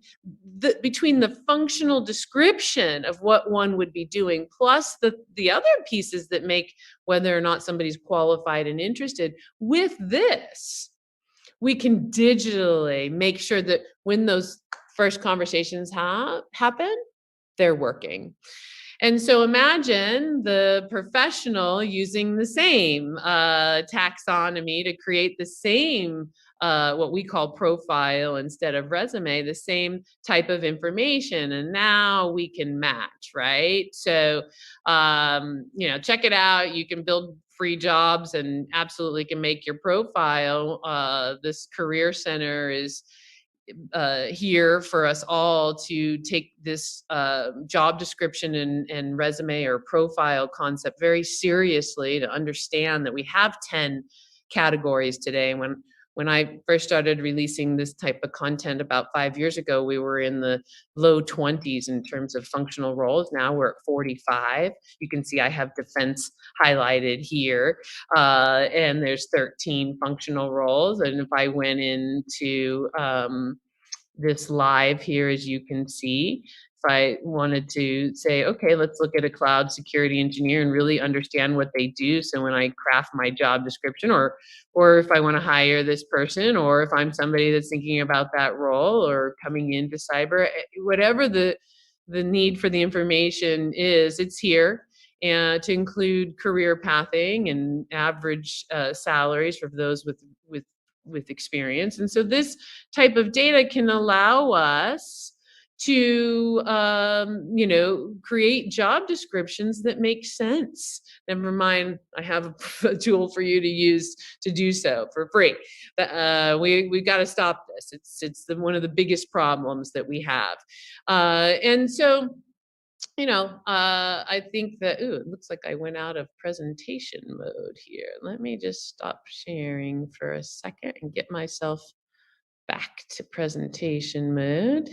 between the functional description of what one would be doing, plus the other pieces that make whether or not somebody's qualified and interested. With this, we can digitally make sure that when those first conversations happen, they're working. And so imagine the professional using the same taxonomy to create the same, what we call profile instead of resume, the same type of information. And now we can match, right? So, check it out. You can build free jobs and absolutely can make your profile. This career center is here for us all to take this job description and resume or profile concept very seriously, to understand that we have 10 categories today. When I first started releasing this type of content about 5 years ago, we were in the low 20s in terms of functional roles. Now we're at 45. You can see I have defense highlighted here, and there's 13 functional roles. And if I went into this live here, as you can see, if I wanted to say, okay, let's look at a cloud security engineer and really understand what they do. So when I craft my job description, or if I want to hire this person, or if I'm somebody that's thinking about that role or coming into cyber, whatever the need for the information is, it's here. And to include career pathing and average salaries for those with experience. And so this type of data can allow us to, create job descriptions that make sense. Never mind, I have a tool for you to use to do so for free. We got to stop this. It's one of the biggest problems that we have. And so, I think that, it looks like I went out of presentation mode here. Let me just stop sharing for a second and get myself back to presentation mode.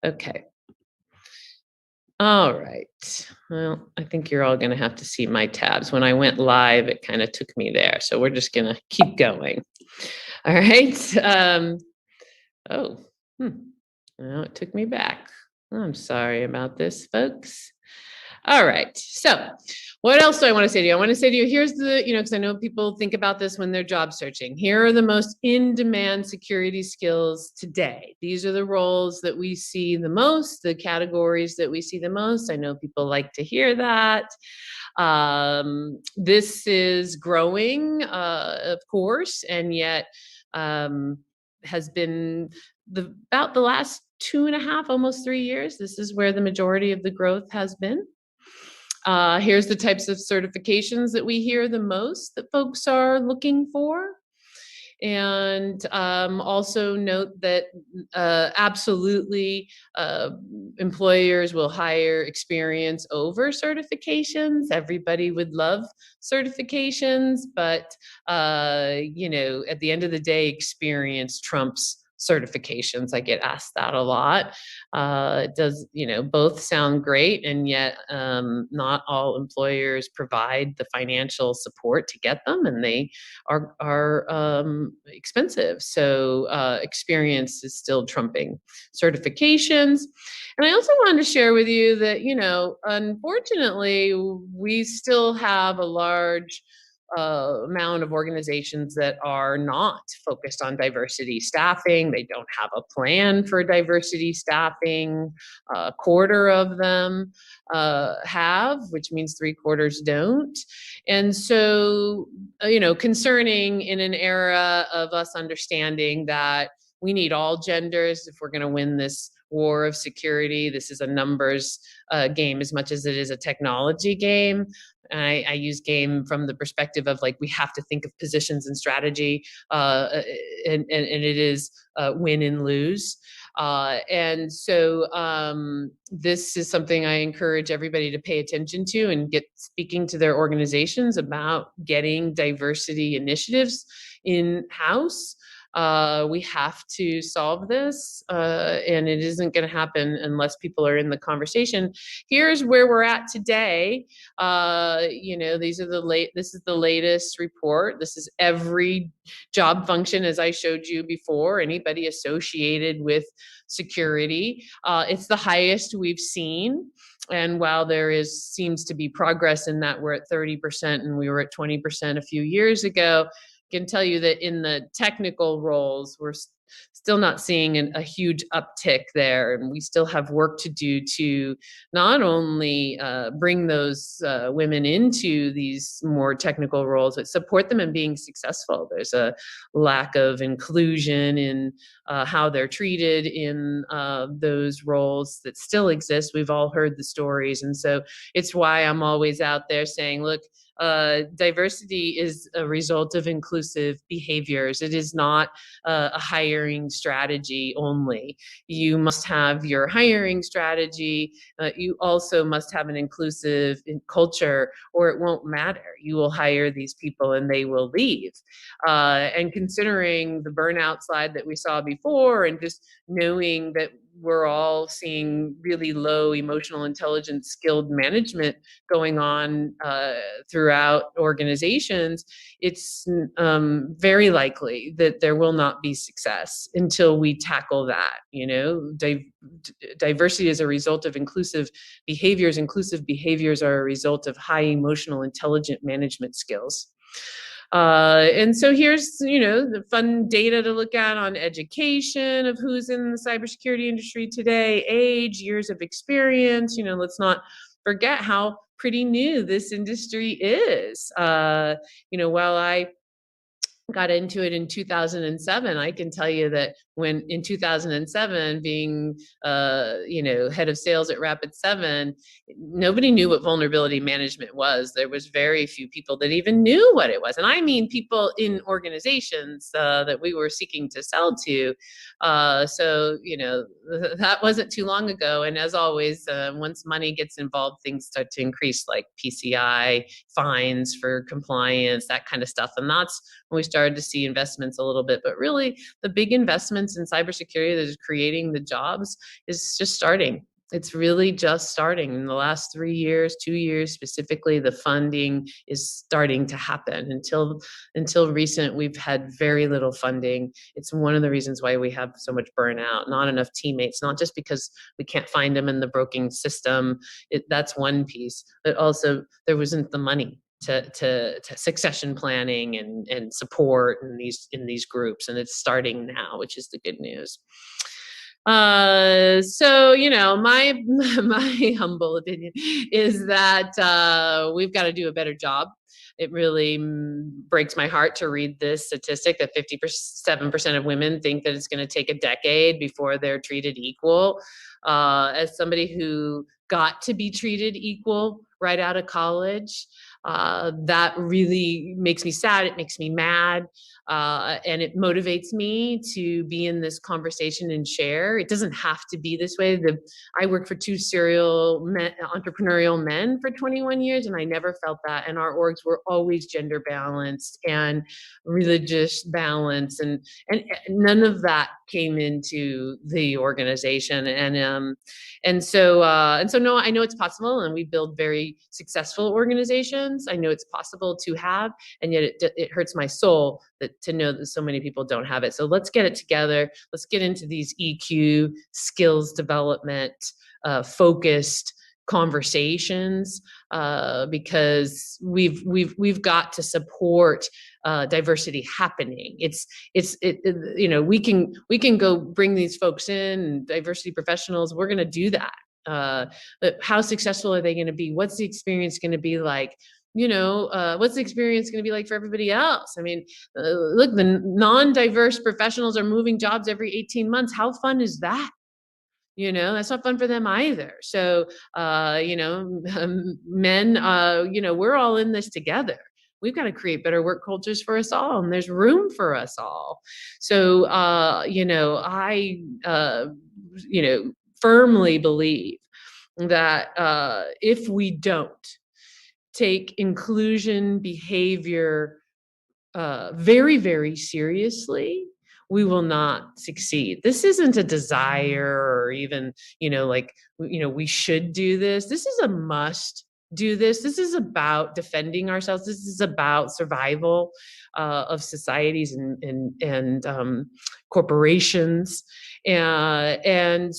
Okay. All right. Well, I think you're all going to have to see my tabs. When I went live, it kind of took me there. So we're just going to keep going. All right. Well, it took me back. I'm sorry about this, folks. All right. So what else do I want to say to you? I want to say to you, here's the, because I know people think about this when they're job searching. Here are the most in-demand security skills today. These are the roles that we see the most, the categories that we see the most. I know people like to hear that. This is growing, of course, and yet has been about the last 2.5, almost 3 years. This is where the majority of the growth has been. Here's the types of certifications that we hear the most that folks are looking for. And also note that absolutely employers will hire experience over certifications. Everybody would love certifications, but at the end of the day, experience trumps certifications. I get asked that a lot. It does, both sound great, and yet not all employers provide the financial support to get them, and they are expensive. So experience is still trumping certifications. And I also wanted to share with you that, unfortunately, we still have a large amount of organizations that are not focused on diversity staffing. They don't have a plan for diversity staffing. A quarter of them have, which means 3/4 don't. And so, concerning in an era of us understanding that we need all genders if we're going to win this war of security. This is a numbers game as much as it is a technology game. I use game from the perspective of like we have to think of positions and strategy, and it is win and lose. And so this is something I encourage everybody to pay attention to and get speaking to their organizations about getting diversity initiatives in-house. We have to solve this, and it isn't going to happen unless people are in the conversation. Here's where we're at today. This is the latest report. This is every job function, as I showed you before, anybody associated with security. It's the highest we've seen. And while there seems to be progress in that, we're at 30% and we were at 20% a few years ago. Can tell you that in the technical roles, we're still not seeing a huge uptick there. And we still have work to do to not only bring those women into these more technical roles, but support them in being successful. There's a lack of inclusion in how they're treated in those roles that still exist. We've all heard the stories. And so it's why I'm always out there saying, look, diversity is a result of inclusive behaviors. It is not a hiring strategy only. You must have your hiring strategy. You also must have an inclusive culture, or it won't matter. You will hire these people and they will leave. And considering the burnout slide that we saw before, and just knowing that we're all seeing really low emotional intelligence skilled management going on throughout organizations, it's very likely that there will not be success until we tackle that. Diversity is a result of inclusive behaviors. Inclusive behaviors are a result of high emotional intelligent management skills. And so here's, the fun data to look at on education of who's in the cybersecurity industry today, age, years of experience. Let's not forget how pretty new this industry is. While I got into it in 2007, I can tell you that when in 2007, being head of sales at Rapid7, nobody knew what vulnerability management was. There was very few people that even knew what it was, and I mean people in organizations that we were seeking to sell to. So that wasn't too long ago. And as always, once money gets involved, things start to increase, like PCI fines for compliance, that kind of stuff, and that's when we started to see investments a little bit. But really, the big investments in cybersecurity that is creating the jobs is just starting. It's really just starting. In the last 3 years, 2 years specifically, the funding is starting to happen. Until recent, we've had very little funding. It's one of the reasons why we have so much burnout, not enough teammates, not just because we can't find them in the broken system. That's one piece, but also there wasn't the money to succession planning and support in these groups, and it's starting now, which is the good news. So my humble opinion is that we've got to do a better job. It really breaks my heart to read this statistic that 57% of women think that it's going to take a decade before they're treated equal. As somebody who got to be treated equal right out of college, that really makes me sad. It makes me mad. And it motivates me to be in this conversation and share. It doesn't have to be this way. I worked for 2 serial entrepreneurial men for 21 years, and I never felt that. And our orgs were always gender balanced and religious balanced, and none of that came into the organization. And so no, I know it's possible, and we build very successful organizations. I know it's possible to have, and yet it hurts my soul to know that so many people don't have it. So let's get it together. Let's get into these EQ skills development, focused conversations, because we've got to support diversity happening. You know, we can go bring these folks in, diversity professionals. We're going to do that. But how successful are they going to be? What's the experience going to be like? You know, what's the experience going to be like for everybody else? I mean, look, the non-diverse professionals are moving jobs every 18 months. How fun is that? You know, that's not fun for them either. So, you know, men, you know, we're all in this together. We've got to create better work cultures for us all, and there's room for us all. So, you know, I, you know, firmly believe that if we don't take inclusion behavior very, very seriously, we will not succeed. This isn't a desire or even, you know, like, you know, we should do this. This is a must do this. This is about defending ourselves. This is about survival of societies and corporations, and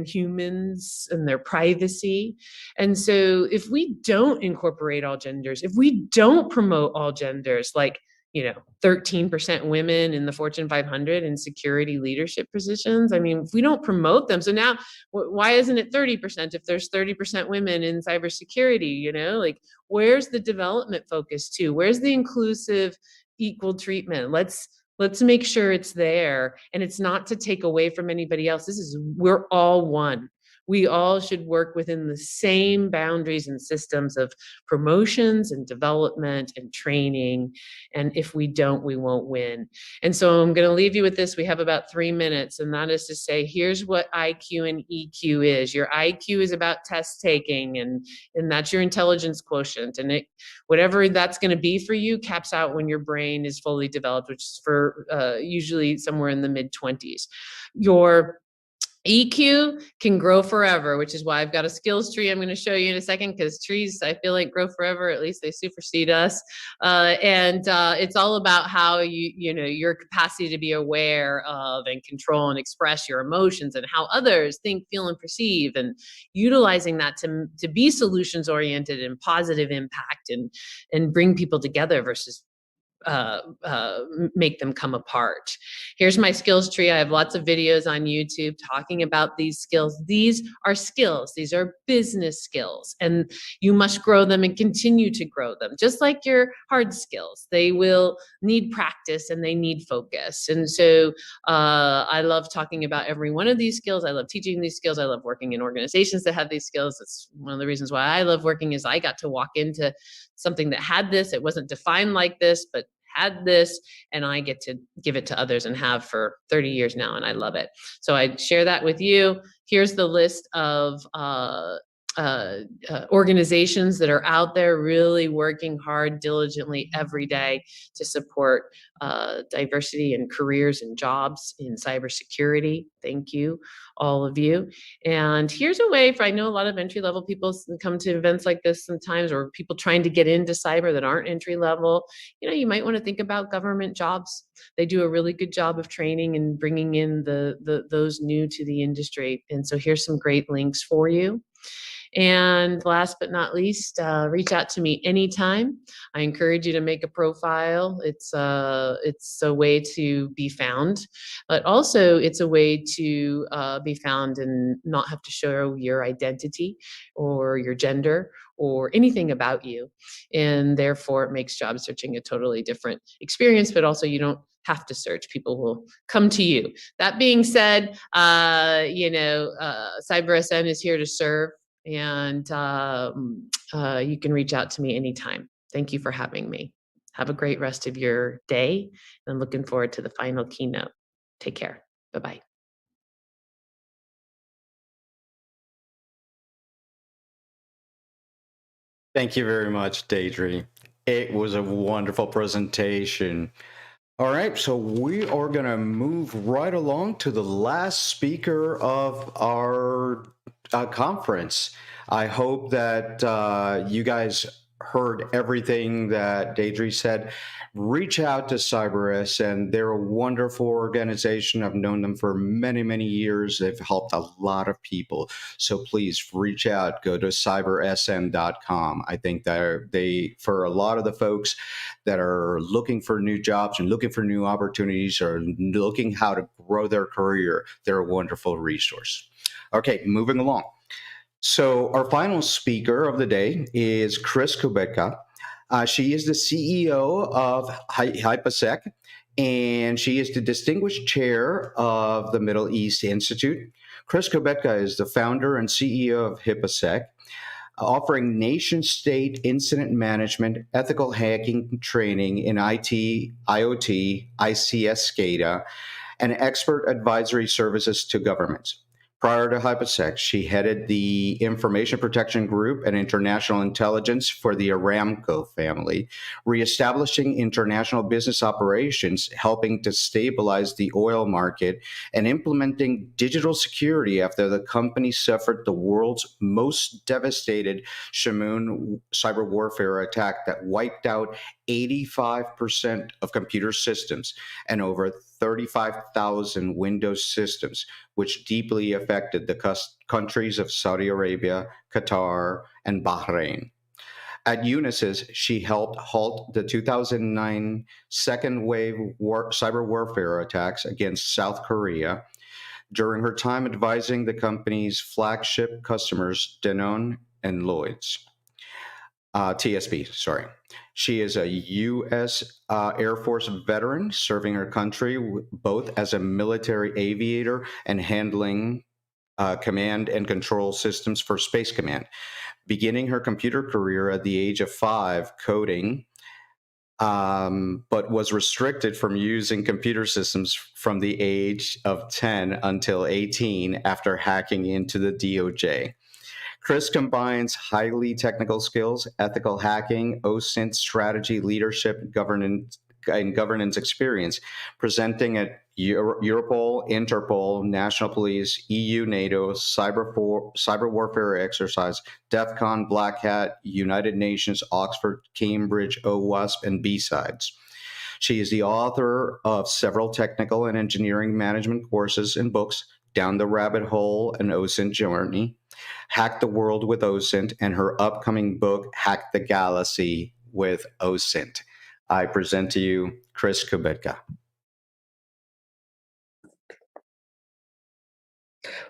humans and their privacy. And so if we don't incorporate all genders, if we don't promote all genders, like, you know, 13% women in the Fortune 500 in security leadership positions. I mean, if we don't promote them, so now why isn't it 30% if there's 30% women in cybersecurity? You know, like, where's the development focus too? Where's the inclusive, equal treatment? Let's make sure it's there, and it's not to take away from anybody else. We're all one. We all should work within the same boundaries and systems of promotions and development and training. And if we don't, we won't win. And so I'm going to leave you with this. We have about 3 minutes, and that is to say, here's what IQ and EQ is. Your IQ is about test taking, and that's your intelligence quotient. And whatever that's going to be for you caps out when your brain is fully developed, which is for usually somewhere in the mid-20s. Your EQ can grow forever, which is why I've got a skills tree I'm going to show you in a second, because trees, I feel like, grow forever. At least they supersede us. And it's all about how you know, your capacity to be aware of and control and express your emotions, and how others think, feel, and perceive, and utilizing that to be solutions oriented and positive impact, and bring people together versus make them come apart. Here's my skills tree. I have lots of videos on YouTube talking about these skills. These are skills. These are business skills, and you must grow them and continue to grow them. Just like your hard skills, they will need practice and they need focus. And so I love talking about every one of these skills. I love teaching these skills. I love working in organizations that have these skills. That's one of the reasons why I love working, is I got to walk into something that had this. It wasn't defined like this, but had this, and I get to give it to others, and have for 30 years now, and I love it. So I share that with you. Here's the list of organizations that are out there really working hard, diligently every day to support diversity and careers and jobs in cybersecurity. Thank you, all of you. And here's a way for, I know a lot of entry-level people come to events like this sometimes, or people trying to get into cyber that aren't entry-level. You know, you might want to think about government jobs. They do a really good job of training and bringing in those new to the industry. And so here's some great links for you. And last but not least, reach out to me anytime. I encourage you to make a profile. It's a way to be found, but also it's a way to be found and not have to show your identity or your gender or anything about you. And therefore it makes job searching a totally different experience, but also you don't have to search. People will come to you. That being said, you know, CyberSN is here to serve. And you can reach out to me anytime. Thank you for having me. Have a great rest of your day, and looking forward to the final keynote. Take care. Bye-bye. Thank you very much, Deidre. It was a wonderful presentation. All right, so we are going to move right along to the last speaker of our conference. I hope that you guys heard everything that Deidre said, reach out to CyberSN. They're a wonderful organization. I've known them for many, many years. They've helped a lot of people. So please reach out. Go to cybersn.com. I think that for a lot of the folks that are looking for new jobs and looking for new opportunities or looking how to grow their career, they're a wonderful resource. Okay, moving along. So our final speaker of the day is Chris Kubecka. She is the CEO of HIPASEC, and she is the distinguished chair of the Middle East Institute. Chris Kubecka is the founder and CEO of HIPASEC, offering nation-state incident management, ethical hacking training in IT, IoT, ICS SCADA, and expert advisory services to governments. Prior to HIPASEC, she headed the Information Protection Group and International Intelligence for the Aramco family, reestablishing international business operations, helping to stabilize the oil market, and implementing digital security after the company suffered the world's most devastated Shamoon cyber warfare attack that wiped out 85% of computer systems and over 35,000 Windows systems, which deeply affected the countries of Saudi Arabia, Qatar, and Bahrain. At Unisys, she helped halt the 2009 second wave cyber warfare attacks against South Korea. During her time advising the company's flagship customers, Danone and Lloyd's. TSB, sorry. She is a U.S. Air Force veteran, serving her country both as a military aviator and handling command and control systems for Space Command. Beginning her computer career at the age of 5, coding, but was restricted from using computer systems from the age of 10 until 18 after hacking into the DOJ. Chris combines highly technical skills, ethical hacking, OSINT strategy, leadership, governance experience, presenting at Europol, Interpol, National Police, EU, NATO, cyber warfare exercise, DEF CON, Black Hat, United Nations, Oxford, Cambridge, OWASP, and B-Sides. She is the author of several technical and engineering management courses and books, Down the Rabbit Hole, an OSINT Journey, Hack the World with OSINT, and her upcoming book, Hack the Galaxy with OSINT. I present to you Chris Kubecka.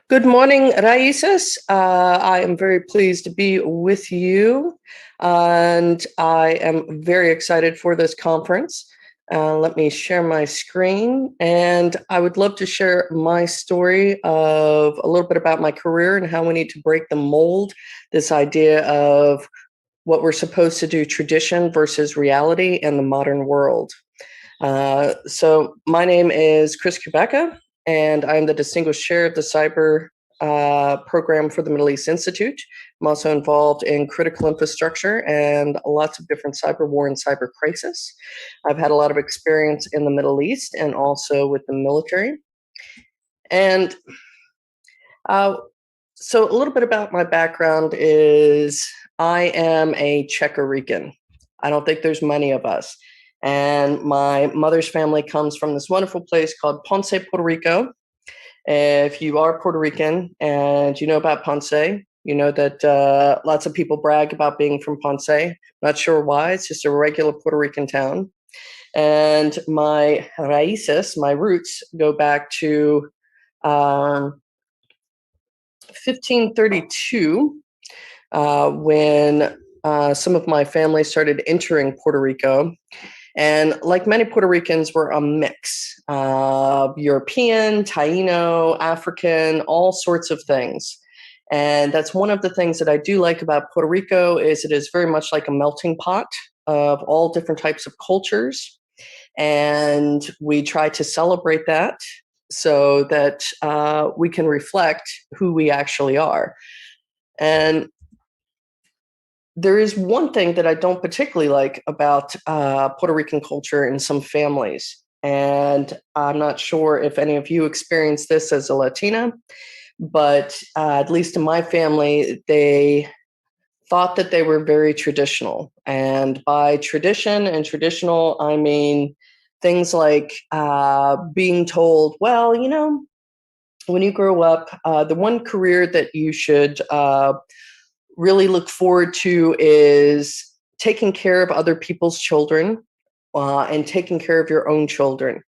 Good morning, Raices. I am very pleased to be with you, and I am very excited for this conference. Let me share my screen, and I would love to share my story of a little bit about my career and how we need to break the mold, this idea of what we're supposed to do, tradition versus reality in the modern world. So my name is Chris Kubecka, and I'm the Distinguished Chair of the Cyber Program for the Middle East Institute. I'm also involved in critical infrastructure and lots of different cyber war and cyber crisis. I've had a lot of experience in the Middle East and also with the military. And so a little bit about my background is I am a Czech-Rican. I don't think there's many of us. And my mother's family comes from this wonderful place called Ponce, Puerto Rico. If you are Puerto Rican and you know about Ponce, you know that lots of people brag about being from Ponce. Not sure why. It's just a regular Puerto Rican town. And my raíces, my roots, go back to 1532, when some of my family started entering Puerto Rico. And like many Puerto Ricans, we're a mix of European, Taino, African, all sorts of things. And that's one of the things that I do like about Puerto Rico is it is very much like a melting pot of all different types of cultures. And we try to celebrate that so that we can reflect who we actually are. And there is one thing that I don't particularly like about Puerto Rican culture in some families. And I'm not sure if any of you experience this as a Latina, but at least in my family, they thought that they were very traditional. And by tradition and traditional, I mean things like being told, well, you know, when you grow up, the one career that you should really look forward to is taking care of other people's children and taking care of your own children.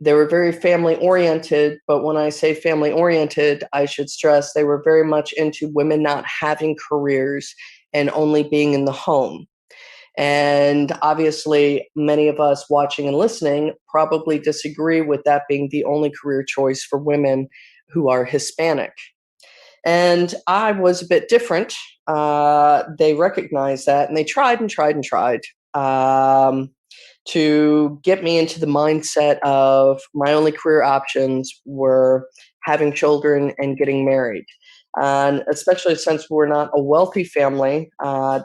They were very family oriented, but when I say family oriented, I should stress they were very much into women not having careers and only being in the home. And obviously, many of us watching and listening probably disagree with that being the only career choice for women who are Hispanic. And I was a bit different. They recognized that, and they tried and tried and tried to get me into the mindset of my only career options were having children and getting married. And especially since we're not a wealthy family,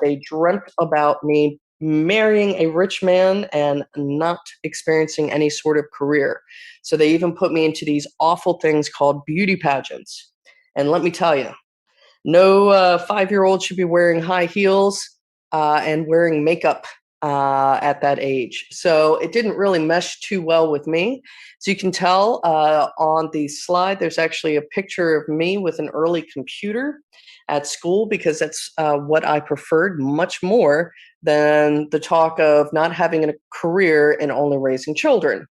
they dreamt about me marrying a rich man and not experiencing any sort of career. So they even put me into these awful things called beauty pageants. And let me tell you, no 5-year-old should be wearing high heels and wearing makeup at that age. So it didn't really mesh too well with me. So you can tell on the slide, there's actually a picture of me with an early computer at school, because that's what I preferred much more than the talk of not having a career and only raising children.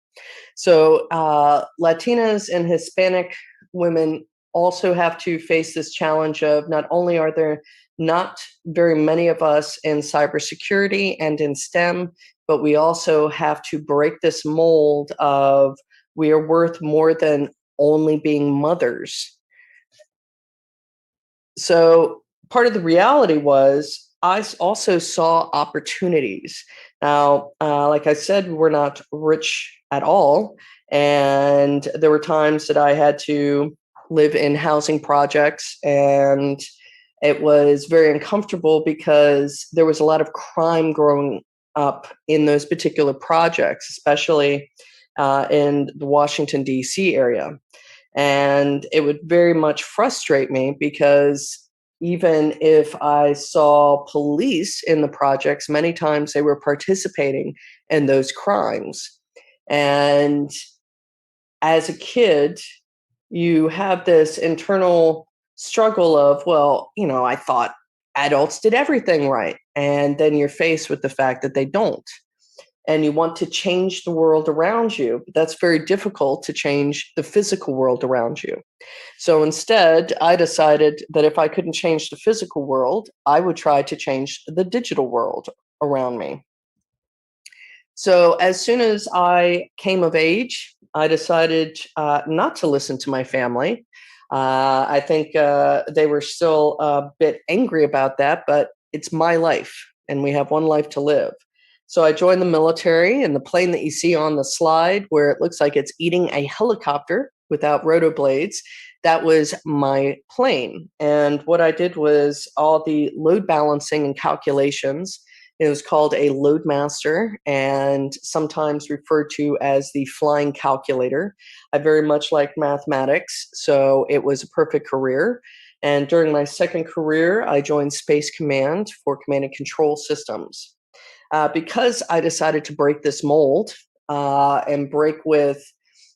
So Latinas and Hispanic women also have to face this challenge of not only are there not very many of us in cybersecurity and in STEM, but we also have to break this mold of we are worth more than only being mothers. So part of the reality was I also saw opportunities. Now, like I said, we're not rich at all. And there were times that I had to live in housing projects, and it was very uncomfortable because there was a lot of crime growing up in those particular projects, especially in the Washington, D.C. area. And it would very much frustrate me because even if I saw police in the projects, many times they were participating in those crimes. And as a kid, you have this internal struggle of, well, you know, I thought adults did everything right. And then you're faced with the fact that they don't. And you want to change the world around you. But that's very difficult to change the physical world around you. So instead, I decided that if I couldn't change the physical world, I would try to change the digital world around me. So as soon as I came of age, I decided not to listen to my family. I think they were still a bit angry about that, but it's my life, and we have one life to live. So I joined the military, and the plane that you see on the slide where it looks like it's eating a helicopter without rotor blades, that was my plane. And what I did was all the load balancing and calculations. It was called a load master, and sometimes referred to as the flying calculator. I very much liked mathematics, so it was a perfect career. And during my second career, I joined Space Command for command and control systems. Because I decided to break this mold and break with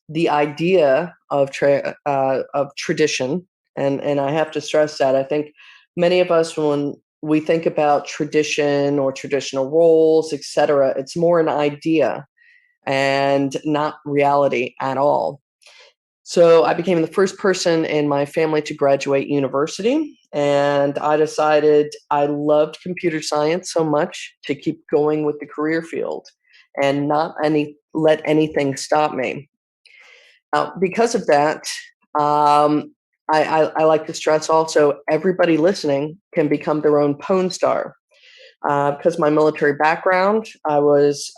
the idea of tradition, and I have to stress that I think many of us, when we think about tradition or traditional roles, etc., it's more an idea and not reality at all. So I became the first person in my family to graduate university, and I decided I loved computer science so much to keep going with the career field and not let anything stop me. Because of that, I like to stress also everybody listening can become their own porn star. Because of my military background, I was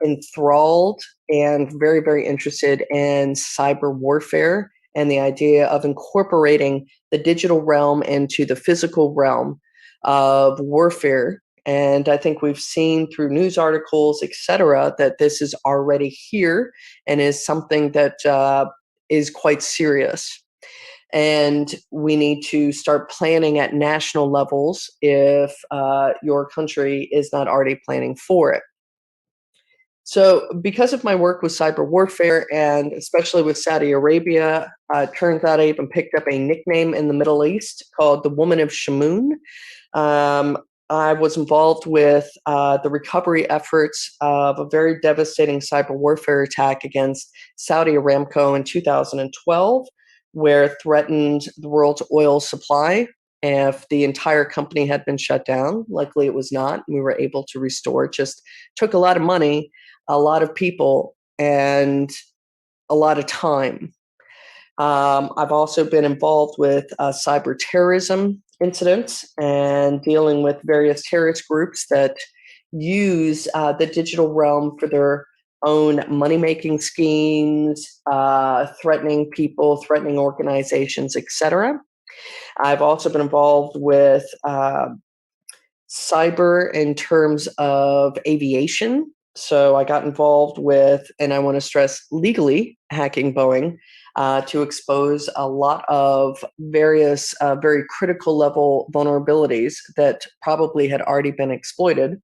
enthralled and very, very interested in cyber warfare and the idea of incorporating the digital realm into the physical realm of warfare. And I think we've seen through news articles, et cetera, that this is already here and is something that is quite serious. And we need to start planning at national levels if your country is not already planning for it. So because of my work with cyber warfare, and especially with Saudi Arabia, it turns out I even picked up a nickname in the Middle East called the Woman of Shamoon. I was involved with the recovery efforts of a very devastating cyber warfare attack against Saudi Aramco in 2012, where it threatened the world's oil supply if the entire company had been shut down. Luckily, it was not. We were able to restore. It just took a lot of money, a lot of people, and a lot of time. I've also been involved with cyber terrorism incidents and dealing with various terrorist groups that use the digital realm for their own money-making schemes, threatening people, threatening organizations, etc. I've also been involved with cyber in terms of aviation. So I got involved with, and I want to stress, legally hacking Boeing to expose a lot of various very critical level vulnerabilities that probably had already been exploited.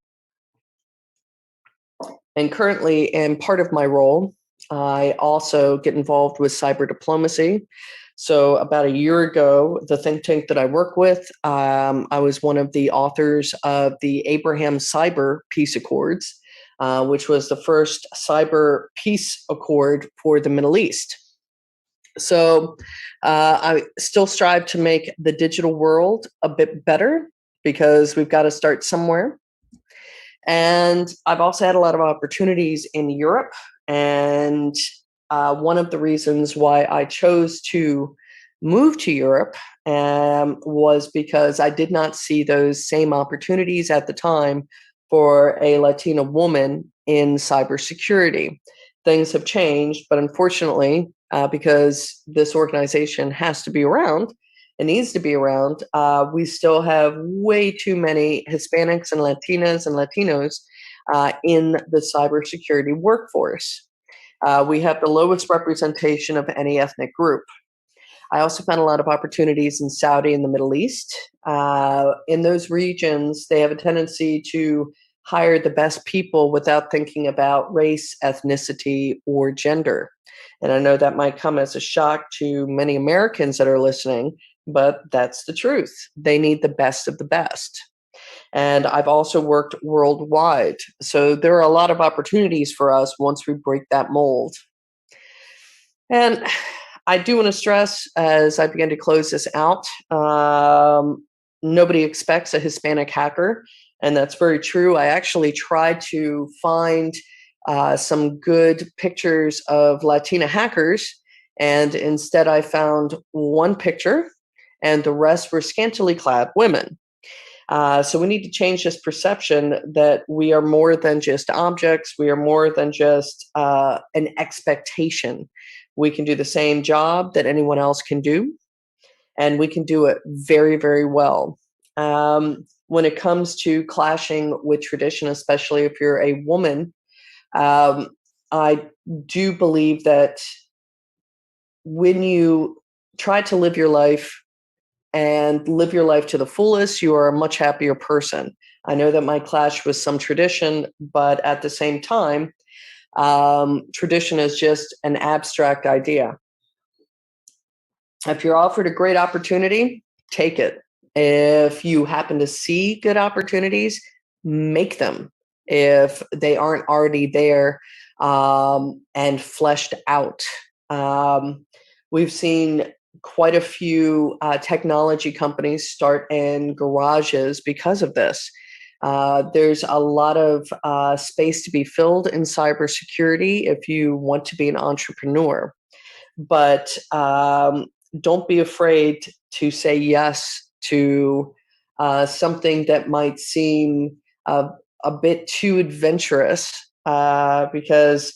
And currently, in part of my role, I also get involved with cyber diplomacy. So about a year ago, the think tank that I work with, I was one of the authors of the Abraham Cyber Peace Accords, which was the first cyber peace accord for the Middle East. So I still strive to make the digital world a bit better because we've got to start somewhere. And I've also had a lot of opportunities in Europe. And one of the reasons why I chose to move to Europe was because I did not see those same opportunities at the time for a Latina woman in cybersecurity. Things have changed, but unfortunately, because this organization has to be around, it needs to be around, we still have way too many Hispanics and Latinas and Latinos in the cybersecurity workforce. We have the lowest representation of any ethnic group. I also found a lot of opportunities in Saudi and the Middle East. In those regions, they have a tendency to hire the best people without thinking about race, ethnicity, or gender. And I know that might come as a shock to many Americans that are listening, but that's the truth. They need the best of the best. And I've also worked worldwide. So there are a lot of opportunities for us once we break that mold. And I do want to stress, as I begin to close this out, nobody expects a Hispanic hacker. And that's very true. I actually tried to find some good pictures of Latina hackers. And instead, I found one picture, and the rest were scantily clad women. So we need to change this perception that we are more than just objects. We are more than just an expectation. We can do the same job that anyone else can do, and we can do it very, very well. When it comes to clashing with tradition, especially if you're a woman, I do believe that when you try to live your life and live your life to the fullest, you are a much happier person. I know that might clash with some tradition, but at the same time, tradition is just an abstract idea. If you're offered a great opportunity, take it. If you happen to see good opportunities, make them if they aren't already there and fleshed out. We've seen quite a few technology companies start in garages because of this. There's a lot of space to be filled in cybersecurity if you want to be an entrepreneur. But don't be afraid to say yes to something that might seem a bit too adventurous, because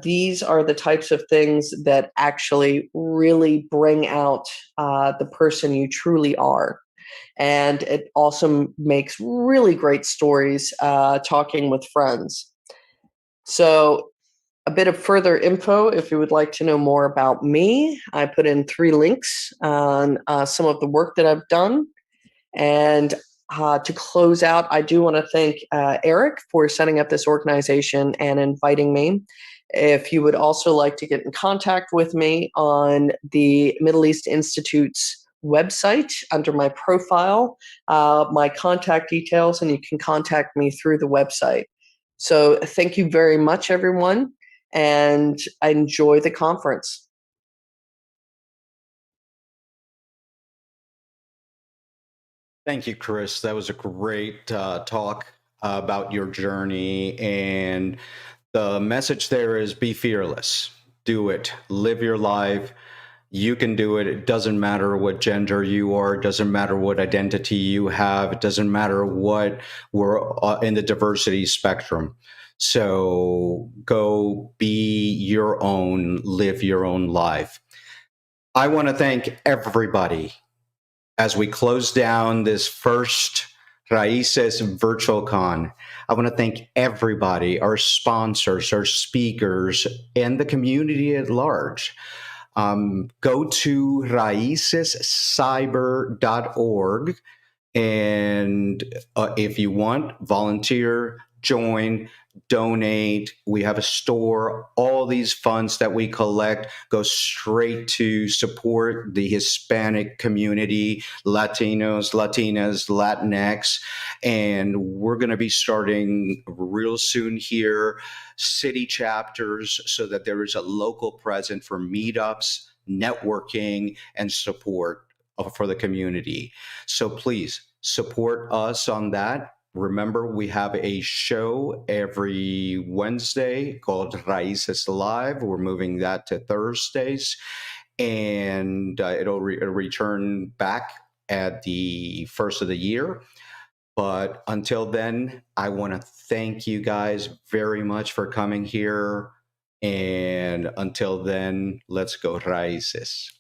these are the types of things that actually really bring out the person you truly are. And it also makes really great stories talking with friends. So a bit of further info, if you would like to know more about me, I put in 3 links on some of the work that I've done. And to close out, I do want to thank Eric for setting up this organization and inviting me. If you would also like to get in contact with me on the Middle East Institute's website under my profile, my contact details, and you can contact me through the website. So thank you very much, everyone, and enjoy the conference. Thank you, Chris. That was a great talk about your journey. And the message there is be fearless. Do it. Live your life. You can do it. It doesn't matter what gender you are. It doesn't matter what identity you have. It doesn't matter what we're in the diversity spectrum. So go be your own, live your own life. I want to thank everybody as we close down this first Raices Virtual Con. I want to thank everybody, our sponsors, our speakers, and the community at large. Go to raicescyber.org, and if you want, volunteer, join, donate. We have a store. All these funds that we collect go straight to support the Hispanic community, Latinos, Latinas, Latinx. And we're going to be starting real soon here, city chapters, so that there is a local presence for meetups, networking, and support for the community. So please support us on that. Remember, we have a show every Wednesday called Raices Live. We're moving that to Thursdays, and it'll return back at the first of the year. But until then, I want to thank you guys very much for coming here. And until then, let's go Raices.